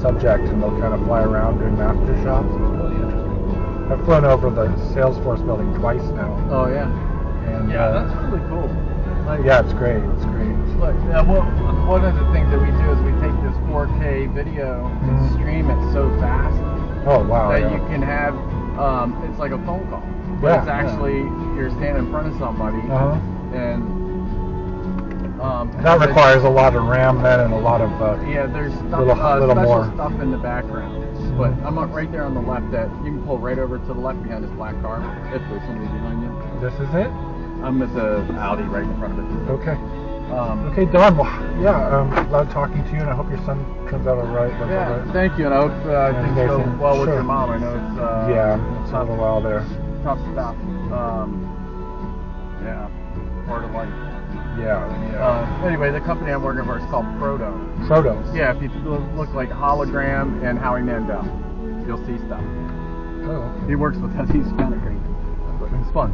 subject and they'll kind of fly around doing master shots. It's really interesting. I've flown over the Salesforce building twice now. Oh yeah. And yeah, that's really cool. Like, yeah, it's great. It's great. Look, one of the things that we do is we take this 4K video and stream it so fast that you can have it's like a phone call, but it's actually you're standing in front of somebody, and that requires a lot of RAM then and a lot of there's stuff, little special more stuff in the background. But I'm up right there on the left. That you can pull right over to the left behind this black car if there's somebody behind you. This is it. I'm at the Audi right in front of it. Okay. Okay, Don. Well, yeah, glad talking to you, and I hope your son comes out all right. Yeah, thank you, and I hope things go well with your mom. I know it's it's a little while there. Tough stuff. Yeah, part of life. Yeah. Anyway, the company I'm working for is called Proto. Proto. Yeah, if you look like Hologram and Howie Mandel, you'll see stuff. Oh. He works with us. He's kind of crazy, but it's fun.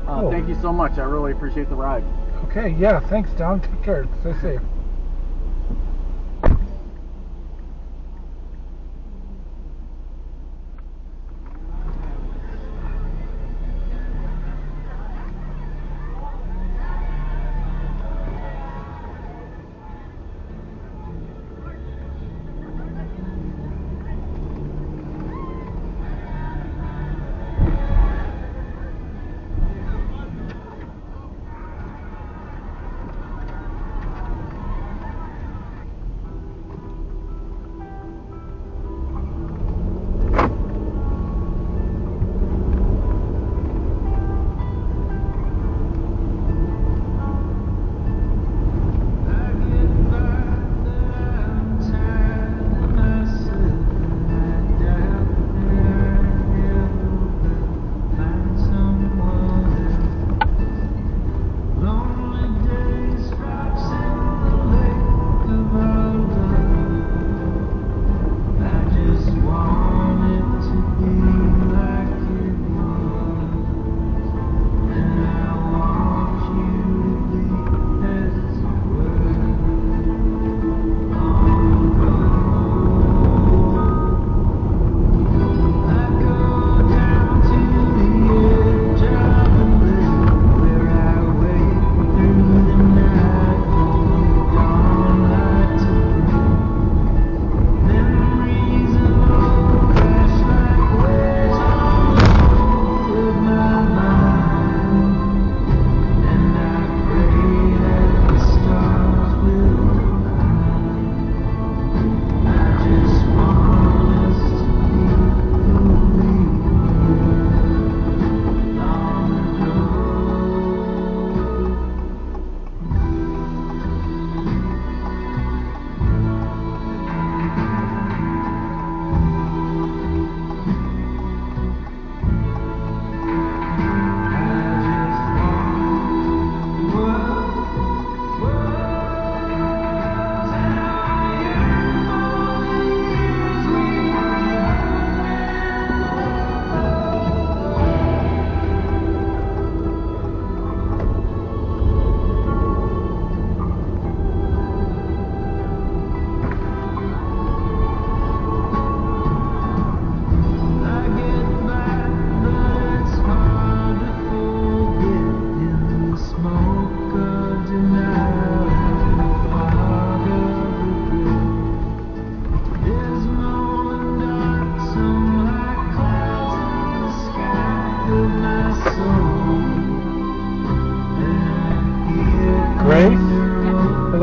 Cool. Thank you so much. I really appreciate the ride. Okay, yeah, thanks, Don. Take care. Stay safe.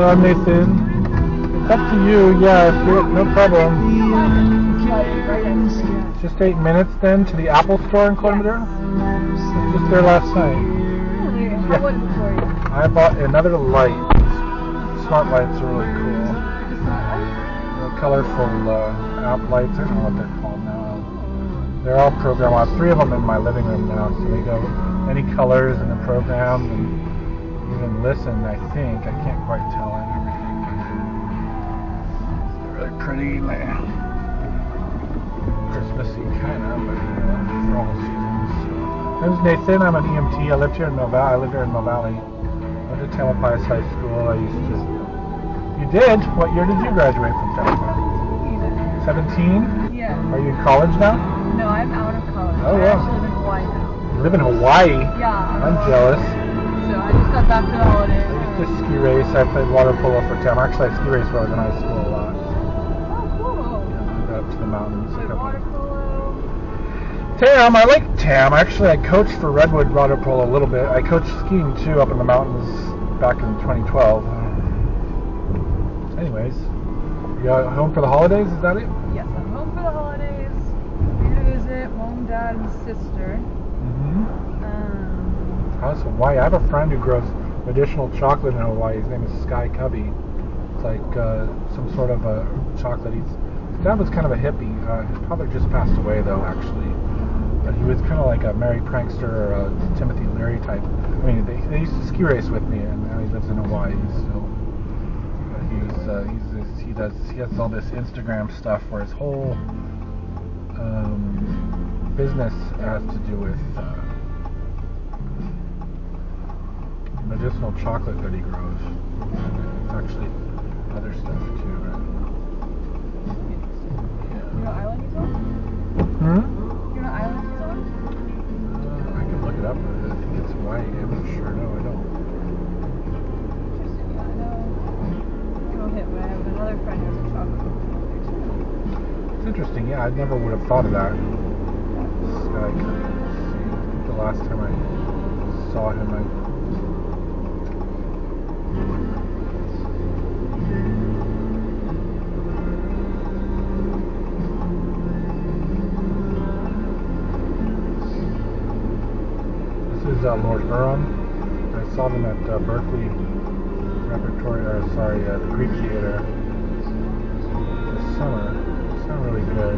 Hello, I'm Nathan. It's up to you, yeah, no problem. Just 8 minutes then to the Apple store in Columbia. Just there last night. Really? How was it for you? I bought another light. Smart lights are really cool. The colorful app lights, I don't know what they're called now. They're all programmed. I have 3 of them in my living room now, so they go any colors in the program and even listen, I think. I can't quite tell and everything. They're really pretty, man. Christmassy kind of, but for all seasons. My name's Nathan. I'm an EMT. I live here in Mill Valley. I live here in Mill Valley. I went to Tamalpais High School. I used to. You did? What year did you graduate from Tamalpais? 17? Yeah. Are you in college now? No, I'm out of college. Oh, I wow. actually live in Hawaii now. You live in Hawaii? Yeah. I'm jealous. So I just got back for the holidays. I used to ski race. I played water polo for Tam. Actually, I ski raced when I was in high school a lot. Oh, cool. Yeah, I got up to the mountains. Like water polo. Tam, I like Tam. Actually, I coached for Redwood water polo a little bit. I coached skiing too up in the mountains back in 2012. Anyways, you home for the holidays? Is that it? Yes, I'm home for the holidays. Here to visit mom, dad, and sister. Mm-hmm. How's Hawaii? I have a friend who grows medicinal chocolate in Hawaii. His name is Sky Cubby. It's like some sort of a chocolate. His dad was kind of a hippie. His father just passed away though, actually. But he was kind of like a Merry Prankster or a Timothy Leary type. I mean, they used to ski race with me, and now he lives in Hawaii. So he has all this Instagram stuff where his whole business has to do with medicinal chocolate that he grows. It's actually other stuff too, right? You know what island he's on? Hmm? You know what island he's on? I can look it up. I think it's Hawaii. I'm not sure. No, I don't. Interesting. Yeah, I know. You don't hit, but I have another friend who has a chocolate company there too. It's interesting. Yeah, I never would have thought of that. This guy, let's see. I think the last time I saw him, This is Lord Huron. I saw them at Berkeley Repertory, the Greek Theater this summer. They sound really good.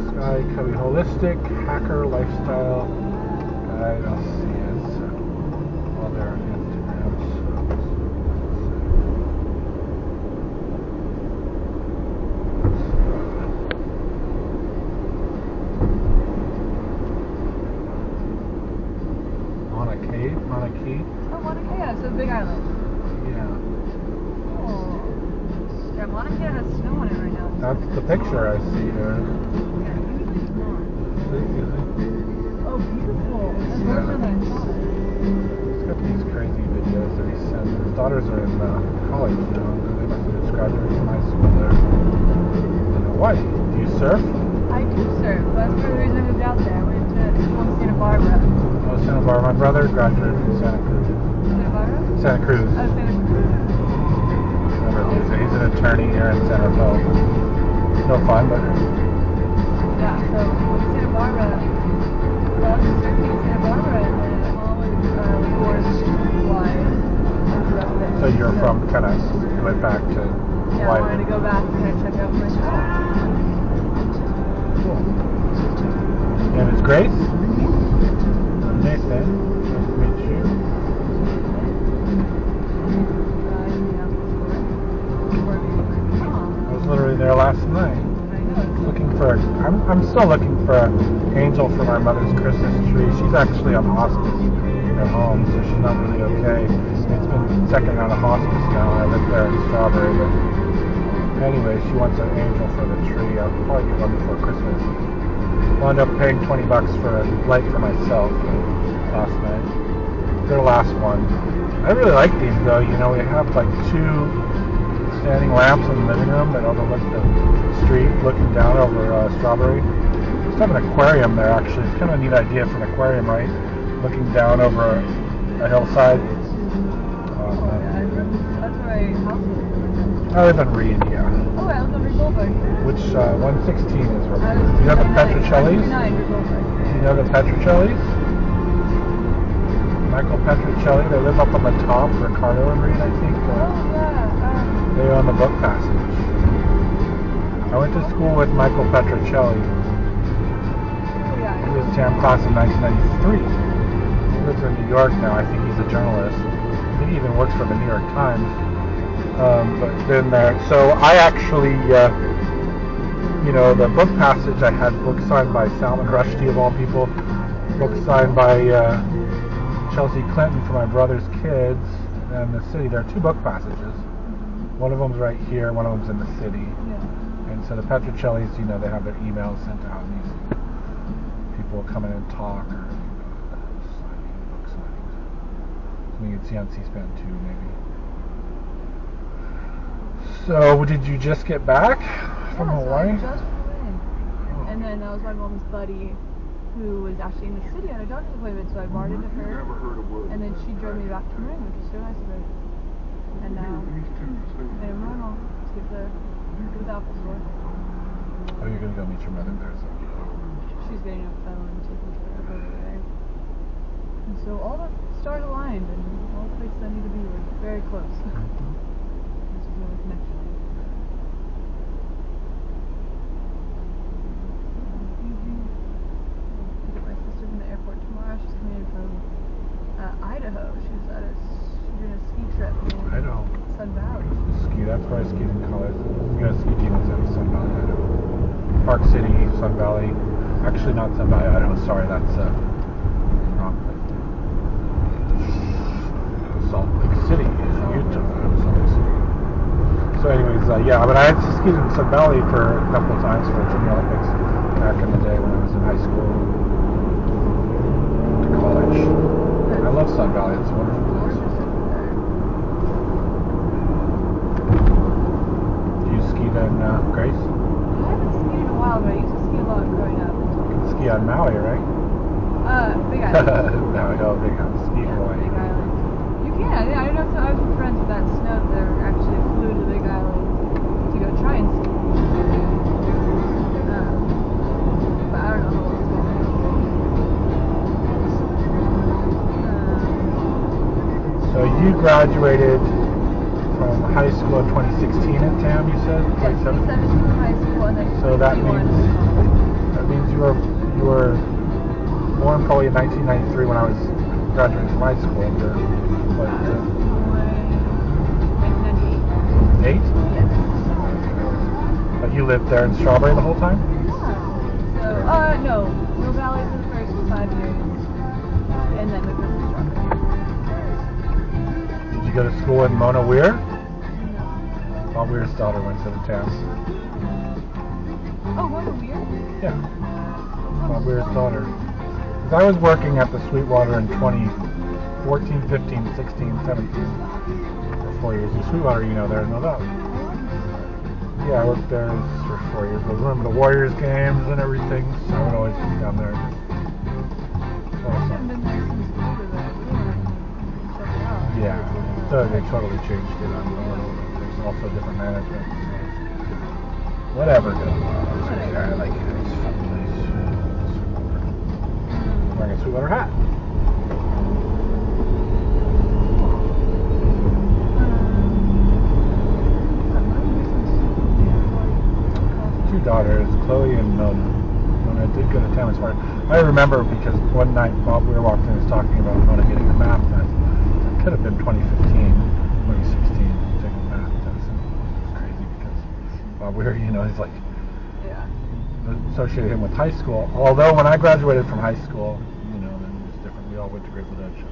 Sky Cubby Holistic Hacker Lifestyle Guide. I'll see it's all their Instagrams. Mauna Kea. Oh, Mauna Kea. So Big Island. Yeah. Oh. Yeah, Mauna Kea has snow on it right now. That's the picture I see here. Yeah, usually it's not. Oh, beautiful. That's Yeah. worse than I thought. He's got these crazy videos that he sends. His daughters are in college now. They must have just graduated from high school there in Hawaii. Do you surf? I do surf. That's part of the reason I moved out there. I went to Santa Barbara. Oh, Santa Barbara. My brother graduated from Santa Cruz. Santa Barbara? Santa Cruz. Oh, Santa Cruz. He's an attorney here in Santa Fe. No fun, but Yeah, so Santa Barbara. I was surfing in Santa Barbara and then mom was divorced wife and grew up there. so you're from kind of went back to Yeah, I Hawaii. wanted to go back and kind of check out places. Cool. And it's Grace? Nathan. Nice to meet you. I was literally there last night. Looking for I'm still looking for an angel for my mother's Christmas tree. She's actually on hospice at home, so she's not really okay. It's been second round of hospice now. I live there in Strawberry, but anyway, she wants an angel for the tree. I'll probably get one before Christmas. Wound up paying $20 for a light for myself last night. Their last one. I really like these though. You know, we have like 2 standing lamps in the living room that overlook the street, looking down over Strawberry. Just have an aquarium there actually. It's kind of a neat idea for an aquarium, right? Looking down over a hillside. That's where my house is. I live in Reed, yeah. Oh, I live on Reed Boulevard. Which 116 is where? I was Do you know the 299, Petrocellis? 299 Reed Boulevard. Do you know the Petrocellis? Michael Petrocelli, they live up on the top, Ricardo and Reed, I think. Oh, yeah. They own the Book Passage. I went to school with Michael Petrocelli. Oh, yeah. He was TAM class in 1993. He lives in New York now. I think he's a journalist. I think he even works for the New York Times. But then so I actually, the Book Passage, I had books signed by Salman Rushdie of all people, books signed by Chelsea Clinton for my brother's kids, and the city. There are two Book Passages. One of them's right here, one of them's in the city. Yeah. And so the Petrocellis, they have their emails sent out, and these people come in and talk, or signing, book signings. Something you'd see on C-SPAN 2, maybe. So, did you just get back from Hawaii? So I just flew in. And then that was my mom's buddy, who was actually in the city on a doctor's appointment, so I brought it to her, and then she drove me back to Marin, which was so nice of her. And now, I am normal to get the apple store. Oh, you're gonna go meet your mother there, so. She's getting a phone, taking care of over there. And so all the stars aligned, and all the places I need to be were very close. This was really connection. My sister from the airport tomorrow. She's coming in from Idaho. She's doing a ski trip in Idaho. Sun Valley. Ski, that's where I skied in college. We got a ski team in Sun Valley, Idaho. Park City, Sun Valley. Actually, not Sun Valley, Idaho. Sorry, that's wrong. Salt Lake City, Utah. Salt Lake City. So, anyways, but I had skied in Sun Valley for a couple of times for Junior Olympics back in the day when I was in high school. To college. I love Sun Valley. It's a wonderful place. Do you ski then, Grace? I haven't skied in a while, but I used to ski a lot growing up. You can ski on Maui, right? Big Island. Maui, oh, Big Island. Ski Hawaii. Big Island. You can. Yeah, I know. So I was with friends with that snow that actually flew to Big Island to go try and ski. But I don't know how long it's going to be. So you graduated from high school in 2016 at TAM, you said? Yeah, 2017 from high school, and then So that 2021 means you were born probably in 1993 when I was graduating from high school. What? 1998. 8? Yes. But you lived there in Strawberry the whole time? Yeah. So, no. Mill Valley for the first 5 years, and then moved to Strawberry. Did you go to school in Mona Weir? No. Bob Weir's daughter went to the TAM. Oh, Mona Weir? Yeah. Bob Weir's daughter. Because I was working at the Sweetwater in 2014, 15, 16, 17. For 4 years. The Sweetwater, there's no doubt. Yeah, I worked there for 4 years. I remember the Warriors games and everything, so I would always be down there. I haven't been there since COVID, but I really want to check it out. Yeah, so they totally changed it. There's also different management. So whatever goes on. I like it. It's fun place. I'm wearing a Sweetwater hat. Two daughters, Chloe and Mona. Mona did go to TAM as far. I remember because one night Bob Weir walked in and was talking about Mona getting a math test. It could have been 2015, 2016, taking a math test. It's crazy because Bob Weir, he's like, associated him with high school. Although when I graduated from high school, then it was different. We all went to Grateful Dead shows.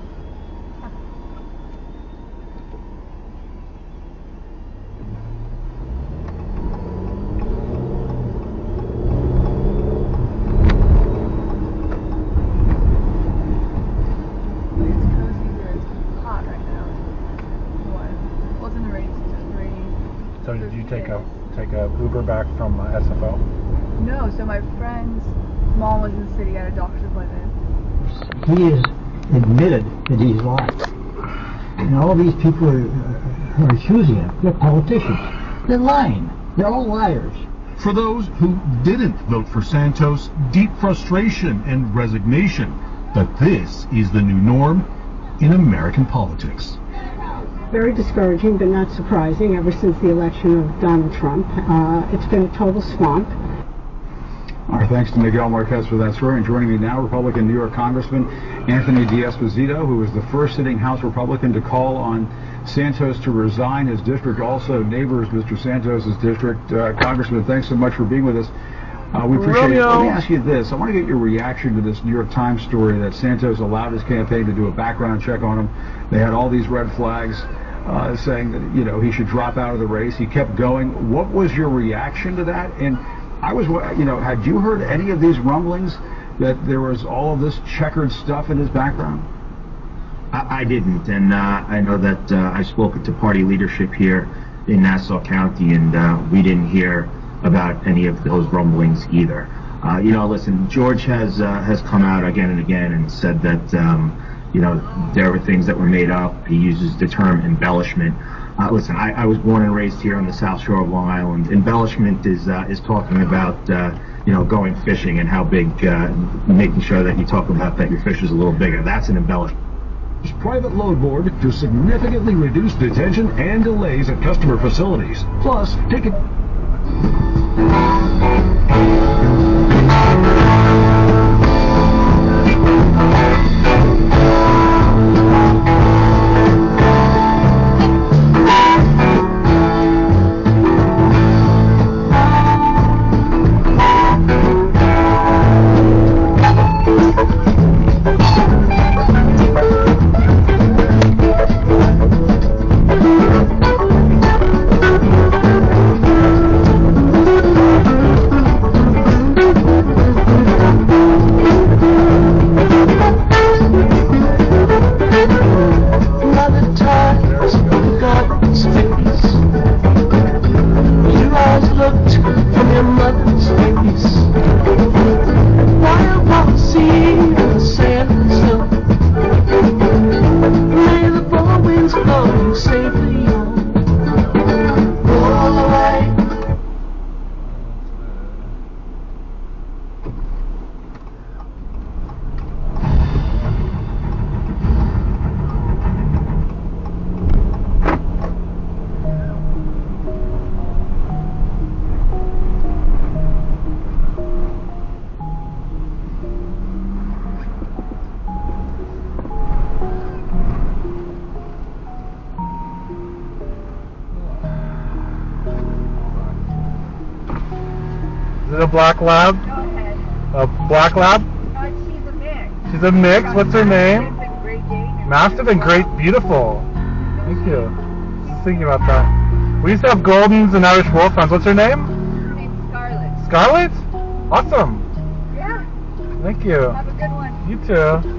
So did you take a Uber back from SFO? No, so my friend's mom was in the city at a doctor's appointment. He has admitted that he's lied. And all these people who are accusing him, they're politicians. They're lying. They're all liars. For those who didn't vote for Santos, deep frustration and resignation that this is the new norm in American politics. Very discouraging, but not surprising. Ever since the election of Donald Trump, it's been a total swamp. Our thanks to Miguel Marquez for that story. And joining me now, Republican New York Congressman Anthony D'Esposito, who was the first sitting House Republican to call on Santos to resign. His district also neighbors Mr. Santos' district. Congressman, thanks so much for being with us. We appreciate it. Let me ask you this. I want to get your reaction to this New York Times story that Santos allowed his campaign to do a background check on him. They had all these red flags saying that, you know, he should drop out of the race. He kept going. What was your reaction to that? And I was, you know, had you heard any of these rumblings that there was all of this checkered stuff in his background? I didn't, and I know that I spoke to party leadership here in Nassau County, and we didn't hear about any of those rumblings either. You know, listen, George has come out again and again and said that you know, there were things that were made up. He uses the term embellishment. Listen, I was born and raised here on the South Shore of Long Island. Embellishment is talking about you know, going fishing and how big, making sure that you talk about that your fish is a little bigger. That's an embellishment. Private load board to significantly reduce detention and delays at customer facilities. Plus, take it. Is it a black lab? Go ahead. A black lab? She's a mix. She's a mix. What's her name? Great Mastiff and Great Beautiful. Thank you. Just thinking about that. We used to have Goldens and Irish Wolfhounds. What's her name? Her name's Scarlett. Scarlett? Awesome. Yeah. Thank you. Have a good one. You too.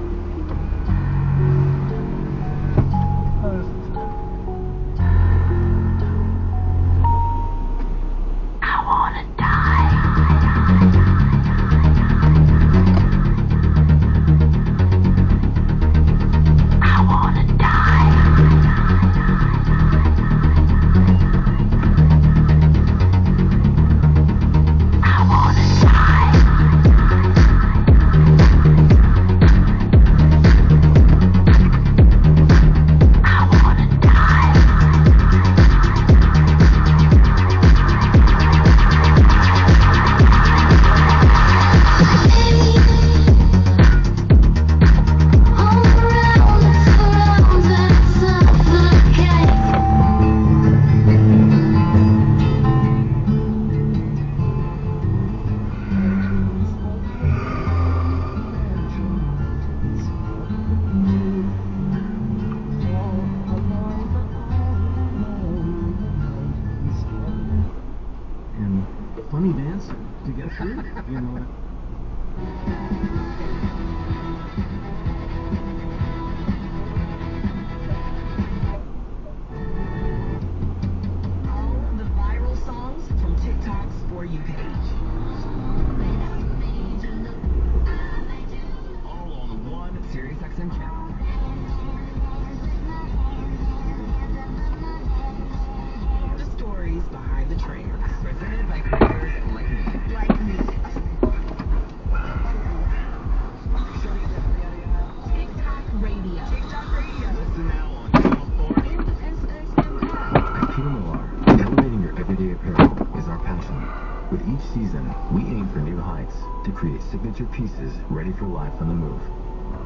signature pieces ready for life on the move.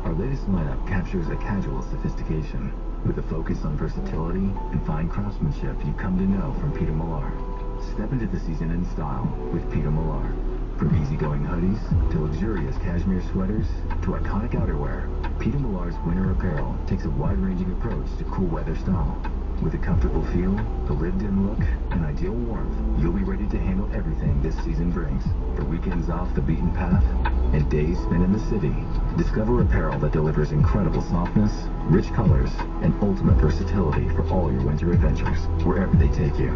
Our latest lineup captures a casual sophistication with a focus on versatility and fine craftsmanship you've come to know from Peter Millar. Step into the season in style with Peter Millar. From easygoing hoodies to luxurious cashmere sweaters to iconic outerwear, Peter Millar's winter apparel takes a wide-ranging approach to cool weather style. With a comfortable feel, a lived-in look, and ideal warmth, you'll be ready to handle everything this season brings. For weekends off the beaten path and days spent in the city, discover apparel that delivers incredible softness, rich colors, and ultimate versatility for all your winter adventures, wherever they take you.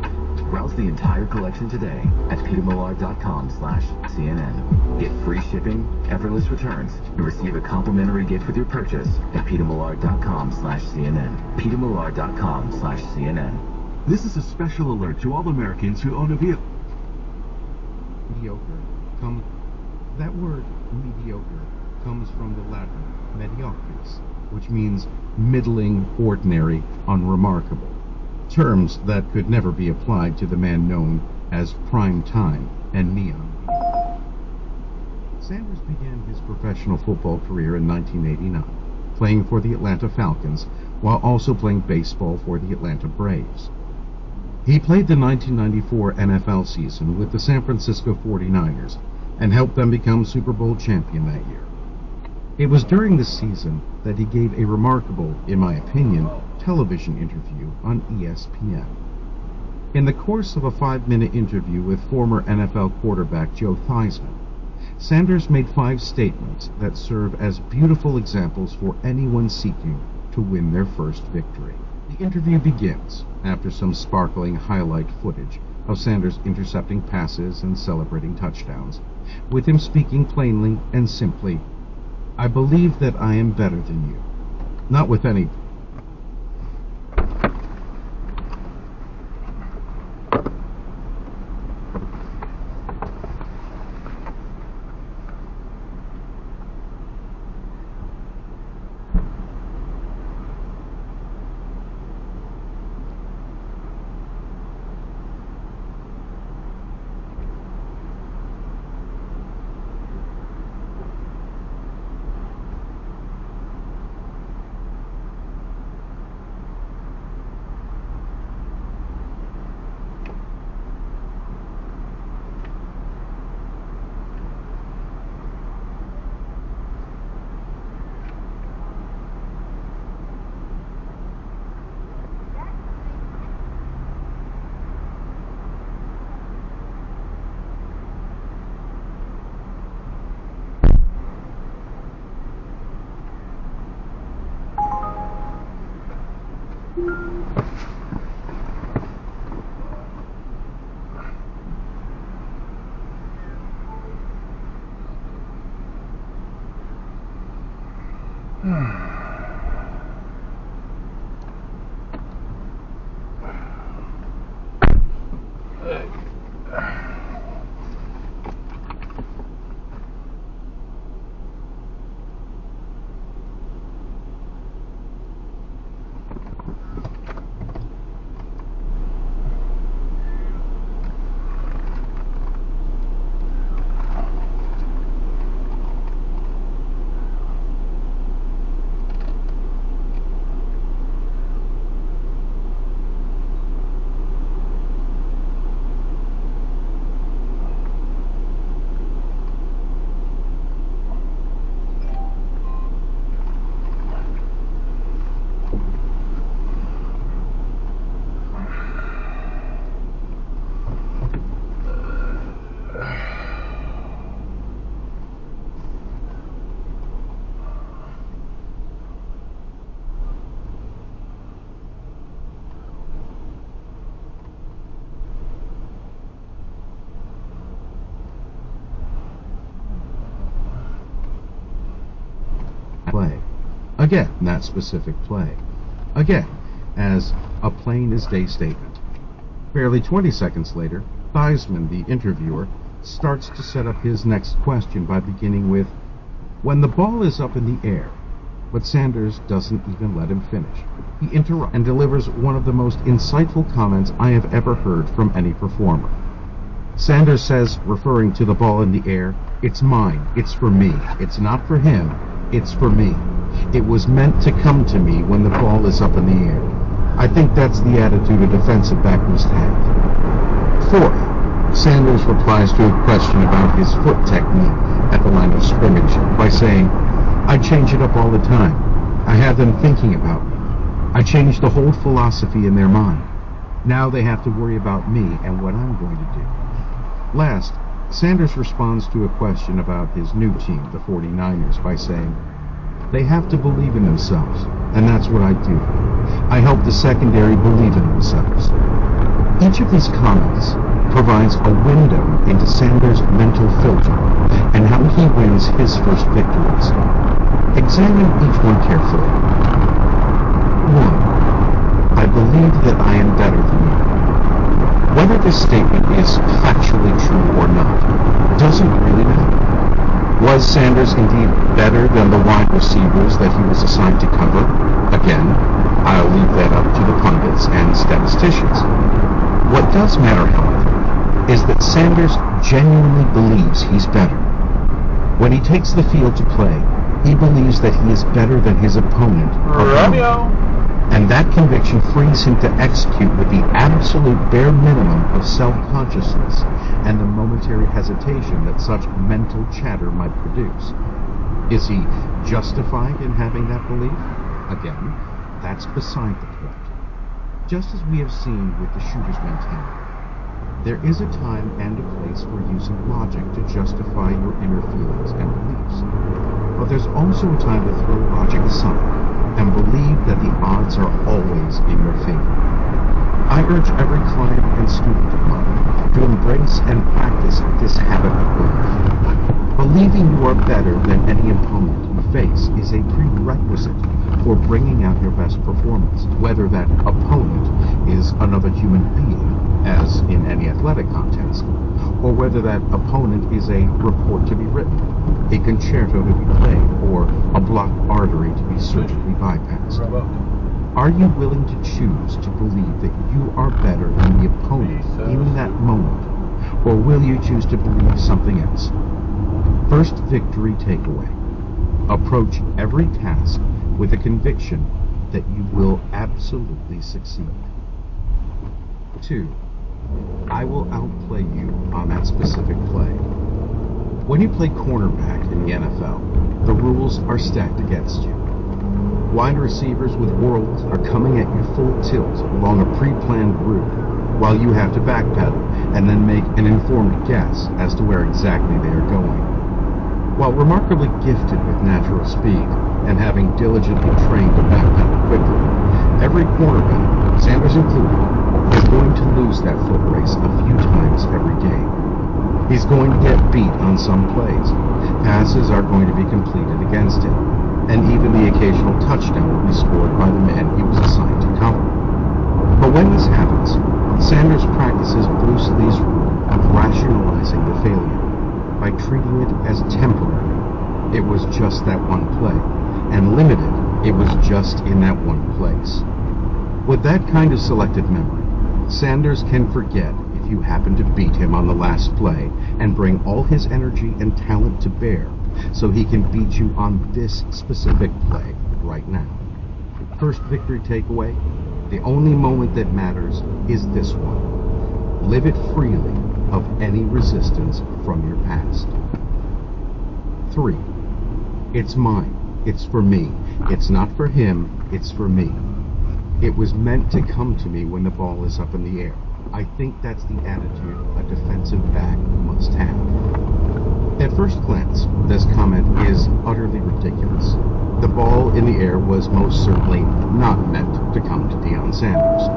Browse the entire collection today at petermillar.com/CNN. Get free shipping, effortless returns, and receive a complimentary gift with your purchase at petermillar.com/CNN. petermillar.com/CNN. This is a special alert to all Americans who own a vehicle. Mediocre. That word, mediocre, comes from the Latin mediocris, which means middling, ordinary, unremarkable. Terms that could never be applied to the man known as Prime Time and Neon. Sanders began his professional football career in 1989, playing for the Atlanta Falcons while also playing baseball for the Atlanta Braves. He played the 1994 NFL season with the San Francisco 49ers and helped them become Super Bowl champion that year. It was during this season that he gave a remarkable, in my opinion, television interview on ESPN. In the course of a 5-minute interview with former NFL quarterback Joe Theismann, Sanders made 5 statements that serve as beautiful examples for anyone seeking to win their first victory. The interview begins after some sparkling highlight footage of Sanders intercepting passes and celebrating touchdowns, with him speaking plainly and simply, "I believe that I am better than you." Not with any play. Again, that specific play. Again, as a plain as day statement. Barely 20 seconds later, Theismann, the interviewer, starts to set up his next question by beginning with, "When the ball is up in the air," but Sanders doesn't even let him finish. He interrupts and delivers one of the most insightful comments I have ever heard from any performer. Sanders says, referring to the ball in the air, It's mine. It's for me. It's not for him. It's for me. It was meant to come to me when the ball is up in the air. I think that's the attitude a defensive back must have. Fourth, Sanders replies to a question about his foot technique at the line of scrimmage by saying, I change it up all the time. I have them thinking about me. I change the whole philosophy in their mind. Now they have to worry about me and what I'm going to do. Last, Sanders responds to a question about his new team, the 49ers, by saying, they have to believe in themselves, and that's what I do. I help the secondary believe in themselves. Each of these comments provides a window into Sanders' mental filter and how he wins his first victories. Examine each one carefully. 1. I believe that I am better than you. Whether this statement is factually true or not doesn't really matter. Was Sanders indeed better than the wide receivers that he was assigned to cover? Again, I'll leave that up to the pundits and statisticians. What does matter, however, is that Sanders genuinely believes he's better. When he takes the field to play, he believes that he is better than his opponent. And that conviction frees him to execute with the absolute bare minimum of self-consciousness and the momentary hesitation that such mental chatter might produce. Is he justified in having that belief? Again, that's beside the point. Just as we have seen with the shooter's mentality, there is a time and a place for using logic to justify your inner feelings and beliefs. But there's also a time to throw logic aside and believe that the odds are always in your favor. I urge every client and student of mine to embrace and practice this habit of belief. Believing you are better than any opponent you face is a prerequisite for bringing out your best performance, whether that opponent is another human being, as in any athletic contest, or whether that opponent is a report to be written, a concerto to be played, or a blocked artery to be surgically bypassed. Are you willing to choose to believe that you are better than the opponent in that moment, or will you choose to believe something else? First victory takeaway. Approach every task with a conviction that you will absolutely succeed. 2. I will outplay you on that specific play. When you play cornerback in the NFL, the rules are stacked against you. Wide receivers with whirls are coming at you full tilt along a pre-planned route, while you have to backpedal and then make an informed guess as to where exactly they are going. While remarkably gifted with natural speed and having diligently trained to backpedal quickly, every cornerback, Sanders included, is going to lose that foot race a few times every game. He's going to get beat on some plays. Passes are going to be completed against him, and even the occasional touchdown will be scored by the man he was assigned to cover. But when this happens, Sanders practices Bruce Lee's rule of rationalizing the failure by treating it as temporary. It was just that one play, and limited, it was just in that one place. With that kind of selective memory, Sanders can forget if you happen to beat him on the last play and bring all his energy and talent to bear so he can beat you on this specific play right now. First victory takeaway, the only moment that matters is this one. Live it freely of any resistance from your past. 3. It's mine. It's for me. It's not for him. It's for me. It was meant to come to me when the ball is up in the air. I think that's the attitude a defensive back must have. At first glance, this comment is utterly ridiculous. The ball in the air was most certainly not meant to come to Deion Sanders.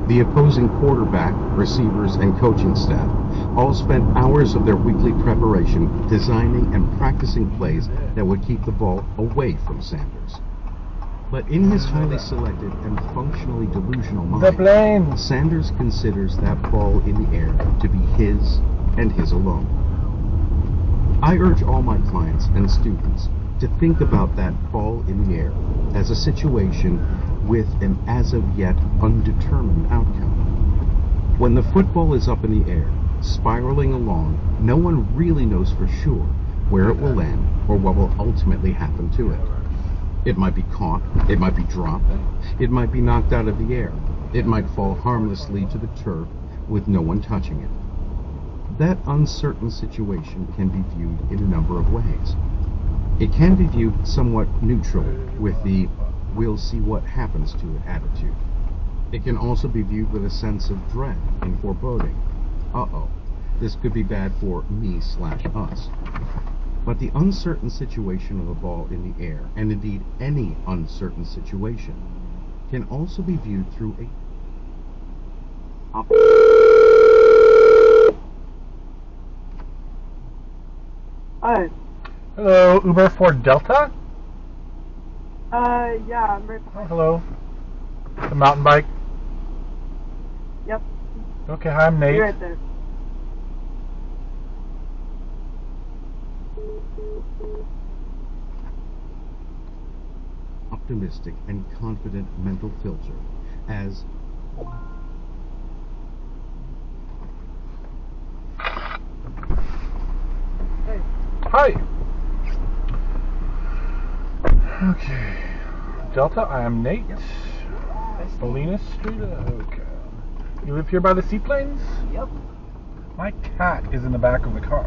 The opposing quarterback, receivers, and coaching staff all spent hours of their weekly preparation designing and practicing plays that would keep the ball away from Sanders. But in his highly selective and functionally delusional mind, Sanders considers that ball in the air to be his and his alone. I urge all my clients and students to think about that ball in the air as a situation with an as of yet undetermined outcome. When the football is up in the air, spiraling along, no one really knows for sure where it will land or what will ultimately happen to it. It might be caught, it might be dropped, it might be knocked out of the air, it might fall harmlessly to the turf with no one touching it. That uncertain situation can be viewed in a number of ways. It can be viewed somewhat neutral with the "we'll see what happens to it" attitude. It can also be viewed with a sense of dread and foreboding. Uh-oh, this could be bad for me/us. But the uncertain situation of a ball in the air, and indeed any uncertain situation, can also be viewed through a... Hi. Hello, Uber for Delta? Yeah, I'm right Oh, behind. hello. The mountain bike? Yep. Okay, hi, I'm Nate. You're right there. Optimistic and confident mental filter as Hey. Hi. Okay. Delta, I am Nate. Salinas Street. Okay. You live here by the seaplanes? Yep. My cat is in the back of the car.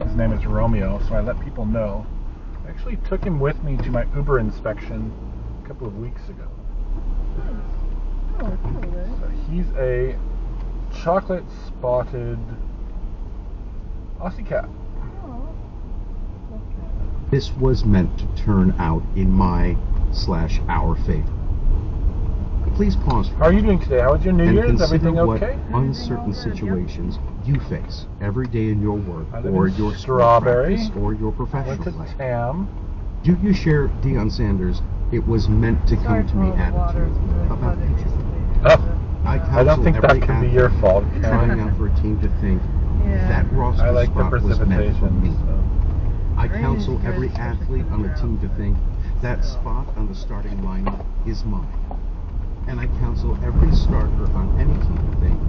His name is Romeo, so I let people know. I actually took him with me to my Uber inspection a couple of weeks ago. Oh, cool, right? So he's a chocolate spotted Aussie cat. Oh. Okay. this was meant to turn out in my/our favor. Please pause. How are you doing today? How was your New and Year's? consider Everything what okay? uncertain situations you face every day in your work I live or in your Strawberry. practice or your I went professional to life. TAM. Do you share Deion Sanders' "it was meant to Sorry come to for me" all the water. attitude It's been really about flooded future? recently. I I don't think every that could be your athlete fault. trying out for a team to think Yeah. that roster I like the spot was meant for me. precipitation. So. I Rain counsel is good, every especially athlete for on the the team to ground. think that spot on the starting lineup is mine. And I counsel every starter on any team to think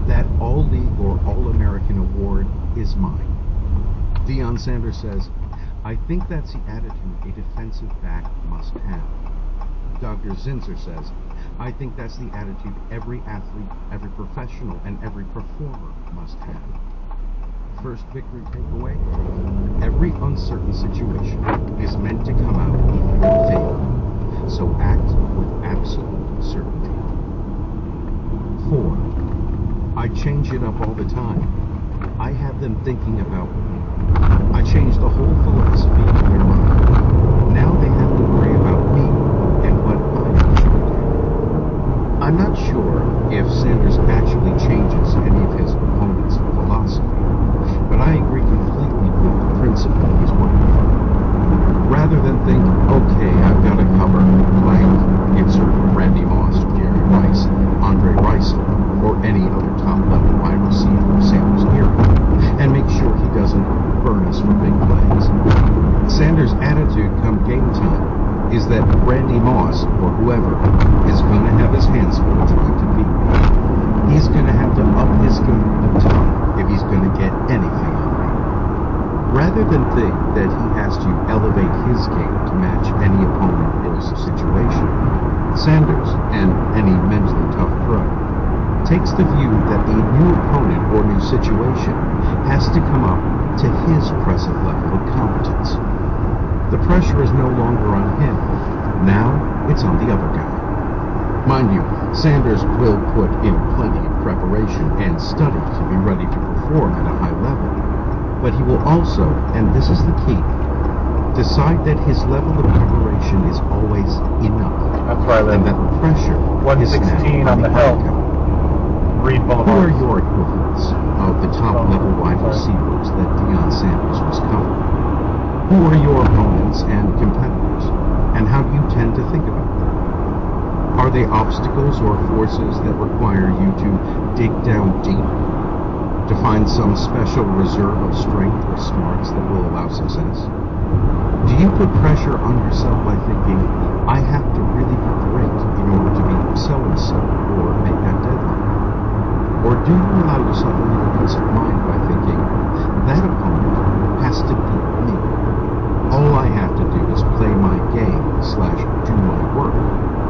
that All-League or All-American award is mine. Deion Sanders says, "I think that's the attitude a defensive back must have." Dr. Zinser says, "I think that's the attitude every athlete, every professional, and every performer must have." First victory takeaway: every uncertain situation is meant to come out in your favor, so act with absolute certainty. 4. I change it up all the time. I have them thinking about me. I change the whole philosophy in their mind. Now they have to worry about me and what I should do. I'm not sure if Sanders actually changes any of his opponents' philosophy, but I agree completely with the principle he's working from. Rather than think, okay, I've got to cover blank, insert Randy Moss, Jerry Rice, Andre Ricin, or any other top-level wide receiver of Sanders' era, and make sure he doesn't burn us for big plays. Sanders' attitude come game time is that Randy Moss, or whoever, is going to have his hands full trying to beat me. He's going to have to up his game a ton if he's going to get anything on me. Rather than think that he has to elevate his game to match any opponent or situation, Sanders, and any mentally tough pro, takes the view that a new opponent or new situation has to come up to his present level of competence. The pressure is no longer on him. Now it's on the other guy. Mind you, Sanders will put in plenty of preparation and study to be ready to perform at a high level. But he will also, and this is the key, decide that his level of preparation is always enough. That's where I live. And that the pressure is 116 now on the hill. outcome. Reed Who are Boulevard. your equivalents of the top-level wide receivers that Deion Sanders was covering? Who are your opponents and competitors, and how do you tend to think about them? Are they obstacles or forces that require you to dig down deep to find some special reserve of strength or smarts that will allow success? Do you put pressure on yourself by thinking, I have to really be great in order to be so-and-so or make that deadline? Or do you allow yourself a little peace of mind by thinking, that opponent has to beat me. All I have to do is play my game / do my work,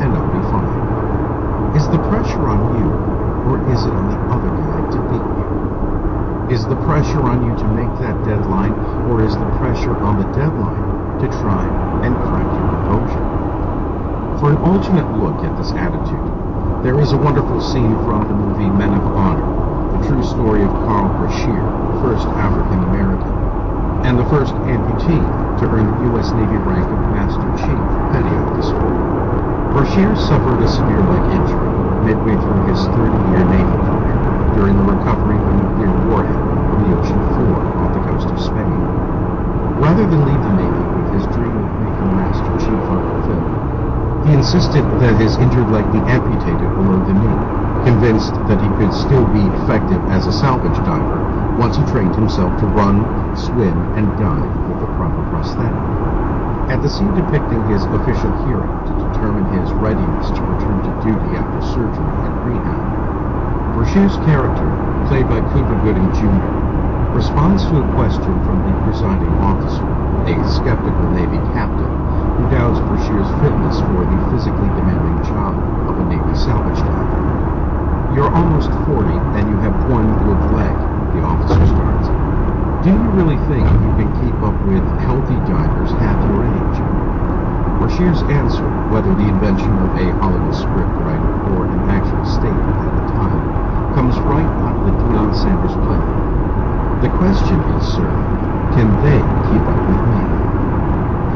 and I'll be fine. Is the pressure on you, or is it on the other guy to beat you? Is the pressure on you to make that deadline, or is the pressure on the deadline to try and crack your composure? For an alternate look at this attitude, there is a wonderful scene from the movie Men of Honor, the true story of Carl Brashear, the first African-American, and the first amputee to earn the U.S. Navy rank of Master Chief, Petty Officer. Brashear suffered a severe leg injury midway through his 30-year Navy career during the recovery of a nuclear warhead from the ocean floor off the coast of Spain. Rather than leave the Navy with his dream of making Master Chief unfulfilled, he insisted that his injured leg be amputated below the knee, convinced that he could still be effective as a salvage diver once he trained himself to run, swim, and dive with the proper prosthetic. At the scene depicting his official hearing to determine his readiness to return to duty after surgery and rehab, Brashear's character, played by Cuba Gooding Jr., responds to a question from the presiding officer, a skeptical Navy captain, who doubts Brashear's fitness for the physically demanding job of a Navy salvage diver. You're almost 40 and you have one good leg, the officer starts. Do you really think you can keep up with healthy divers half your age? Brashear's answer, whether the invention of a Hollywood scriptwriter or an actual statement at the time, comes right out of the Deion Sanders playbook. The question is, sir, can they keep up with me?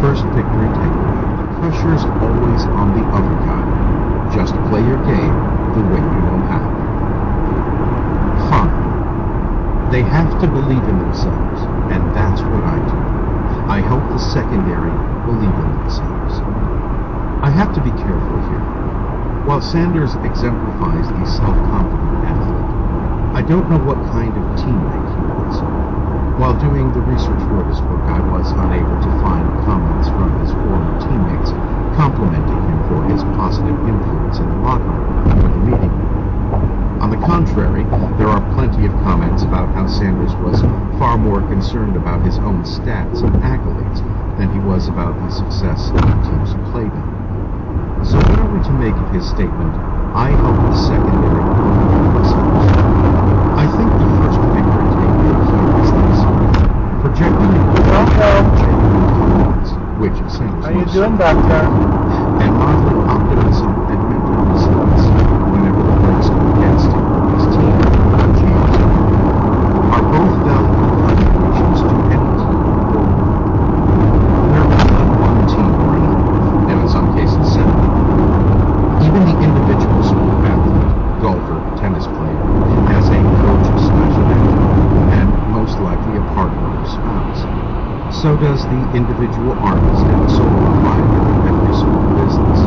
First victory takeaway. The pressure's always on the other guy. Just play your game the way you know how. Fine. They have to believe in themselves, and that's what I do. I help the secondary believe in themselves. I have to be careful here. While Sanders exemplifies the self-confident athlete, I don't know what kind of teammate he was. While doing the research for this book, I was unable to find comments from his former teammates complimenting him for his positive influence in the locker room or the meeting room. On the contrary, there are plenty of comments about how Sanders was far more concerned about his own stats and accolades than he was about the success of the teams he played in. So what are we to make of his statement, I help the secondary believe in themselves? I think the first victory takeaway here is this. Projecting genuine confidence, which Sanders How you doing back there? and modeling optimism and mental resilience whenever the breaks go against him or his team or James are both valuable contributions to any team or we're all on one team or another, and in some cases several. Even the individual sport athlete, golfer, tennis player, has a coach / mentor, and most likely a partner or spouse. So does the individual artist and solo proprietor of every small business.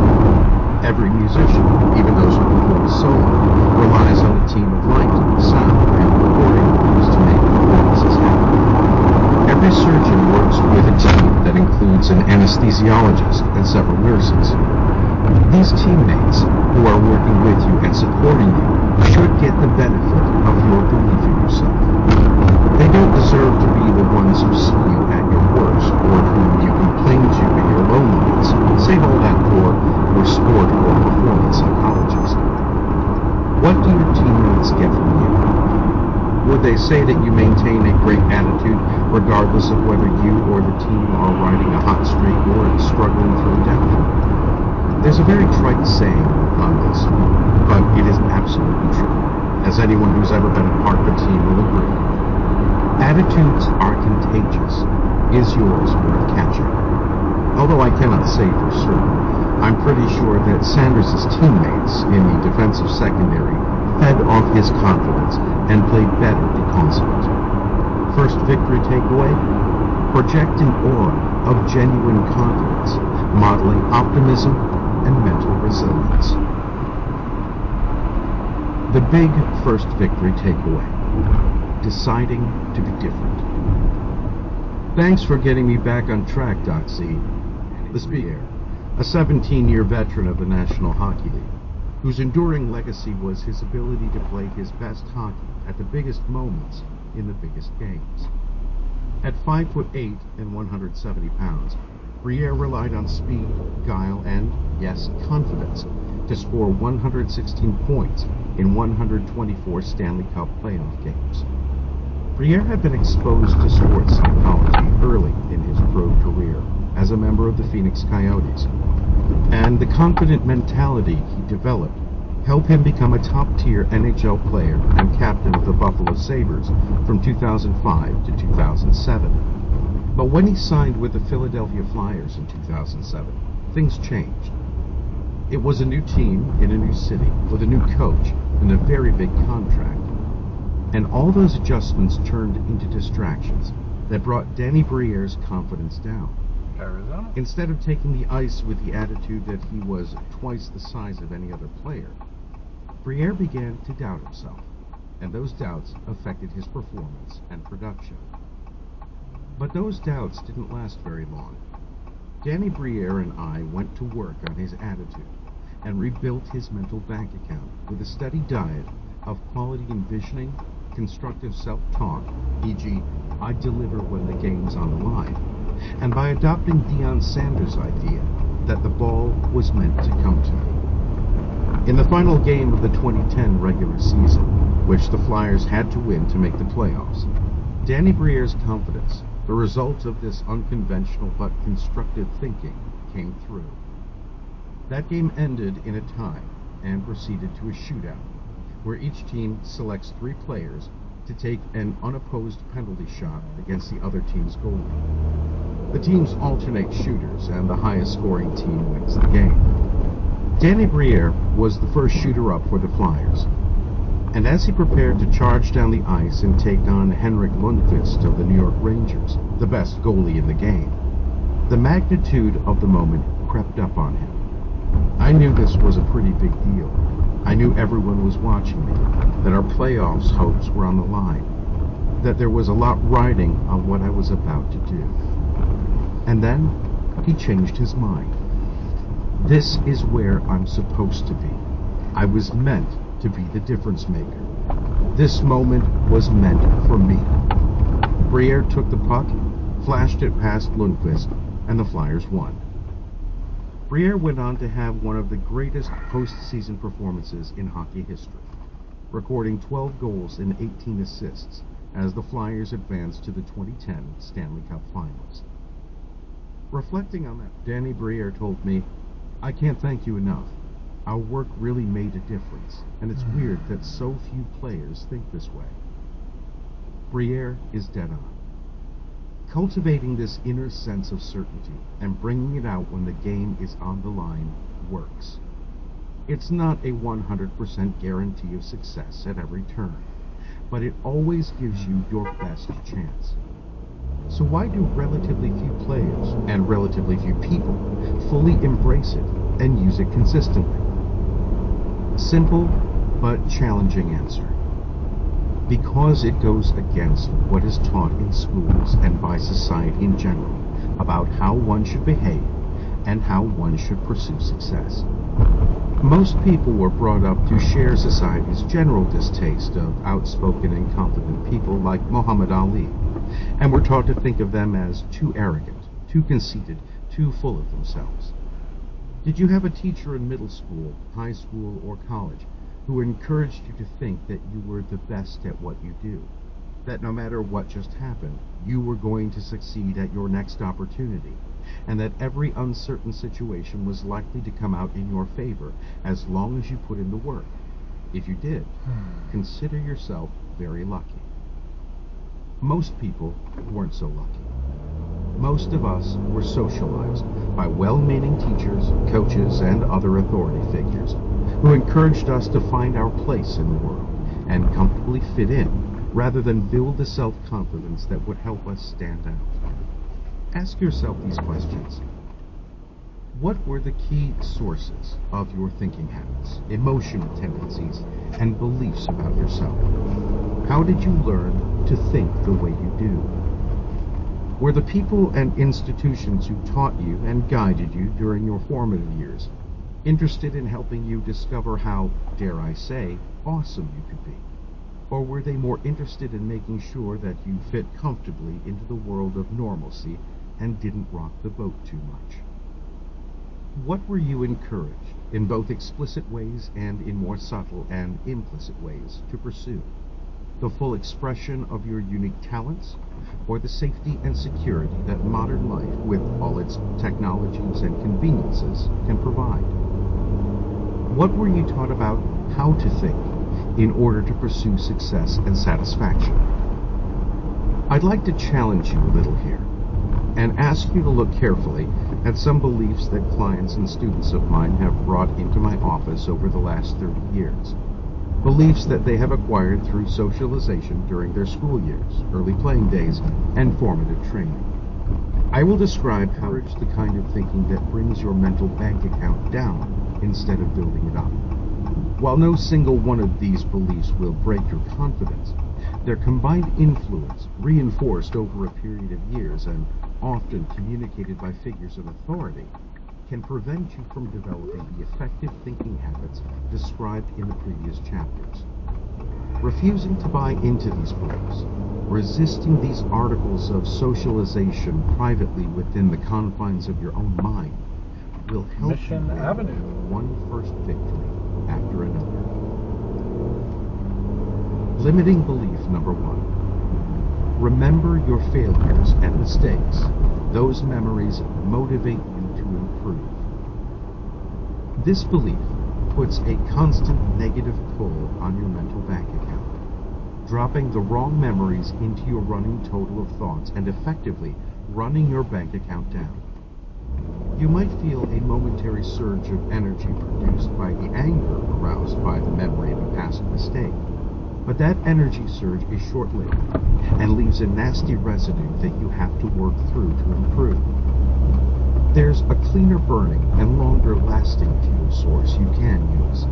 Every musician, even those who perform solo, relies on a team of lighting, sound, and recording crews to make performances happen. Every surgeon works with a team that includes an anesthesiologist and several nurses. These teammates who are working with you and supporting you should get the benefit of your belief in yourself. They don't deserve to be the ones who see you at your worst or whom you complain to in your loneliness. Save all that for your sport or performance psychologist. What do your teammates get from you? Would they say that you maintain a great attitude regardless of whether you or the team are riding a hot streak or struggling through a downfall? There's a very trite saying on this, but it is absolutely true, as anyone who's ever been a part of a team will agree. Attitudes are contagious. Is yours worth catching? Although I cannot say for certain, I'm pretty sure that Sanders' teammates in the defensive secondary fed off his confidence and played better because of it. First victory takeaway? Project an aura of genuine confidence, modeling optimism and mental resilience. The big first victory takeaway: deciding to be different. Thanks for getting me back on track, Doc Z. The speaker, a 17-year veteran of the National Hockey League. whose enduring legacy was his ability to play his best hockey at the biggest moments in the biggest games. At 5'8" and 170 pounds, Briere relied on speed, guile, and, yes, confidence to score 116 points in 124 Stanley Cup playoff games. Briere had been exposed to sports psychology early in his pro career as a member of the Phoenix Coyotes, and the confident mentality he developed helped him become a top-tier NHL player and captain of the Buffalo Sabres from 2005 to 2007. But when he signed with the Philadelphia Flyers in 2007, things changed. It was a new team in a new city with a new coach and a very big contract. And all those adjustments turned into distractions that brought Danny Briere's confidence down. Arizona? Instead of taking the ice with the attitude that he was twice the size of any other player, Briere began to doubt himself, and those doubts affected his performance and production. But those doubts didn't last very long. Danny Briere and I went to work on his attitude and rebuilt his mental bank account with a steady diet of quality envisioning, constructive self-talk, e.g., I deliver when the game's on the line, and by adopting Deion Sanders' idea that the ball was meant to come to me. In the final game of the 2010 regular season, which the Flyers had to win to make the playoffs, Danny Briere's confidence, the result of this unconventional but constructive thinking, came through. That game ended in a tie and proceeded to a shootout, where each team selects 3 players to take an unopposed penalty shot against the other team's goalie. The teams alternate shooters, and the highest scoring team wins the game. Danny Briere was the first shooter up for the Flyers, and as he prepared to charge down the ice and take on Henrik Lundqvist of the New York Rangers, the best goalie in the game, the magnitude of the moment crept up on him. I knew this was a pretty big deal. I knew everyone was watching me, that our playoffs hopes were on the line, that there was a lot riding on what I was about to do. And then he changed his mind. This is where I'm supposed to be. I was meant to be the difference maker. This moment was meant for me. Briere took the puck, flashed it past Lundqvist, and the Flyers won. Briere went on to have one of the greatest postseason performances in hockey history, recording 12 goals and 18 assists as the Flyers advanced to the 2010 Stanley Cup Finals. Reflecting on that, Danny Briere told me, I can't thank you enough. Our work really made a difference, and it's weird that so few players think this way. Briere is dead on. Cultivating this inner sense of certainty and bringing it out when the game is on the line works. It's not a 100% guarantee of success at every turn, but it always gives you your best chance. So why do relatively few players and relatively few people fully embrace it and use it consistently? Simple but challenging answer. Because it goes against what is taught in schools and by society in general about how one should behave and how one should pursue success. Most people were brought up to share society's general distaste of outspoken and confident people like Muhammad Ali, and were taught to think of them as too arrogant, too conceited, too full of themselves. Did you have a teacher in middle school, high school, or college who encouraged you to think that you were the best at what you do? That no matter what just happened, you were going to succeed at your next opportunity, and that every uncertain situation was likely to come out in your favor as long as you put in the work? If you did, consider yourself very lucky. Most people weren't so lucky. Most of us were socialized by well-meaning teachers, coaches, and other authority figures who encouraged us to find our place in the world and comfortably fit in, rather than build the self-confidence that would help us stand out. Ask yourself these questions. What were the key sources of your thinking habits, emotional tendencies, and beliefs about yourself? How did you learn to think the way you do? Were the people and institutions who taught you and guided you during your formative years Interested in helping you discover how, dare I say, awesome you could be? Or were they more interested in making sure that you fit comfortably into the world of normalcy and didn't rock the boat too much? What were you encouraged, in both explicit ways and in more subtle and implicit ways, to pursue? The full expression of your unique talents, or the safety and security that modern life, with all its technologies and conveniences, can provide? What were you taught about how to think in order to pursue success and satisfaction? I'd like to challenge you a little here and ask you to look carefully at some beliefs that clients and students of mine have brought into my office over the last 30 years. Beliefs that they have acquired through socialization during their school years, early playing days, and formative training. I will describe how it's the kind of thinking that brings your mental bank account down instead of building it up. While no single one of these beliefs will break your confidence, their combined influence, reinforced over a period of years and often communicated by figures of authority, can prevent you from developing the effective thinking habits described in the previous chapters. Refusing to buy into these beliefs, resisting these articles of socialization privately within the confines of your own mind, will help Mission you Avenue. one first victory after another. Limiting belief number 1. Remember your failures and mistakes. Those memories motivate you to improve. This belief puts a constant negative pull on your mental bank account, dropping the wrong memories into your running total of thoughts and effectively running your bank account down. You might feel a momentary surge of energy produced by the anger aroused by the memory of a past mistake, but that energy surge is short-lived and leaves a nasty residue that you have to work through to improve. There's a cleaner burning and longer lasting fuel source you can use.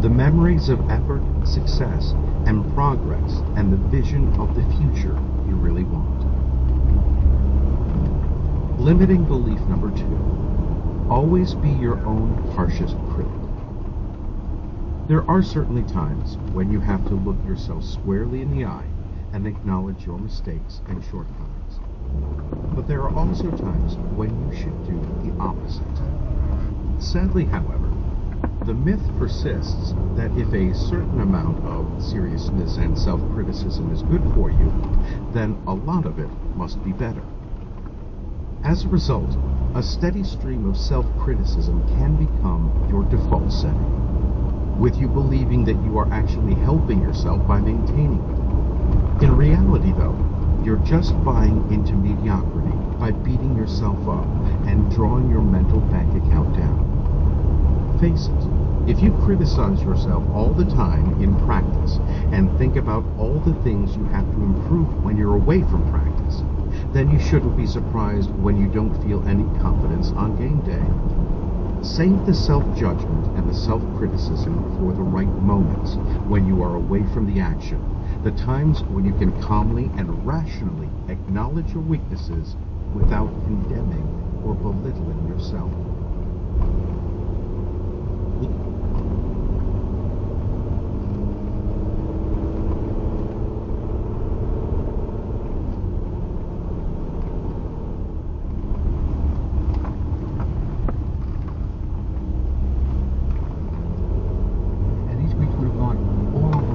The memories of effort, success, and progress, and the vision of the future you really want. Limiting belief number 2. Always be your own harshest critic. There are certainly times when you have to look yourself squarely in the eye and acknowledge your mistakes and shortcomings. But there are also times when you should do the opposite. Sadly, however, the myth persists that if a certain amount of seriousness and self-criticism is good for you, then a lot of it must be better. As a result, a steady stream of self-criticism can become your default setting, with you believing that you are actually helping yourself by maintaining it. In reality, though, you're just buying into mediocrity by beating yourself up and drawing your mental bank account down. Face it, if you criticize yourself all the time in practice and think about all the things you have to improve when you're away from practice, then you shouldn't be surprised when you don't feel any confidence on game day. Save the self-judgment and the self-criticism for the right moments when you are away from the action, the times when you can calmly and rationally acknowledge your weaknesses without condemning or belittling yourself.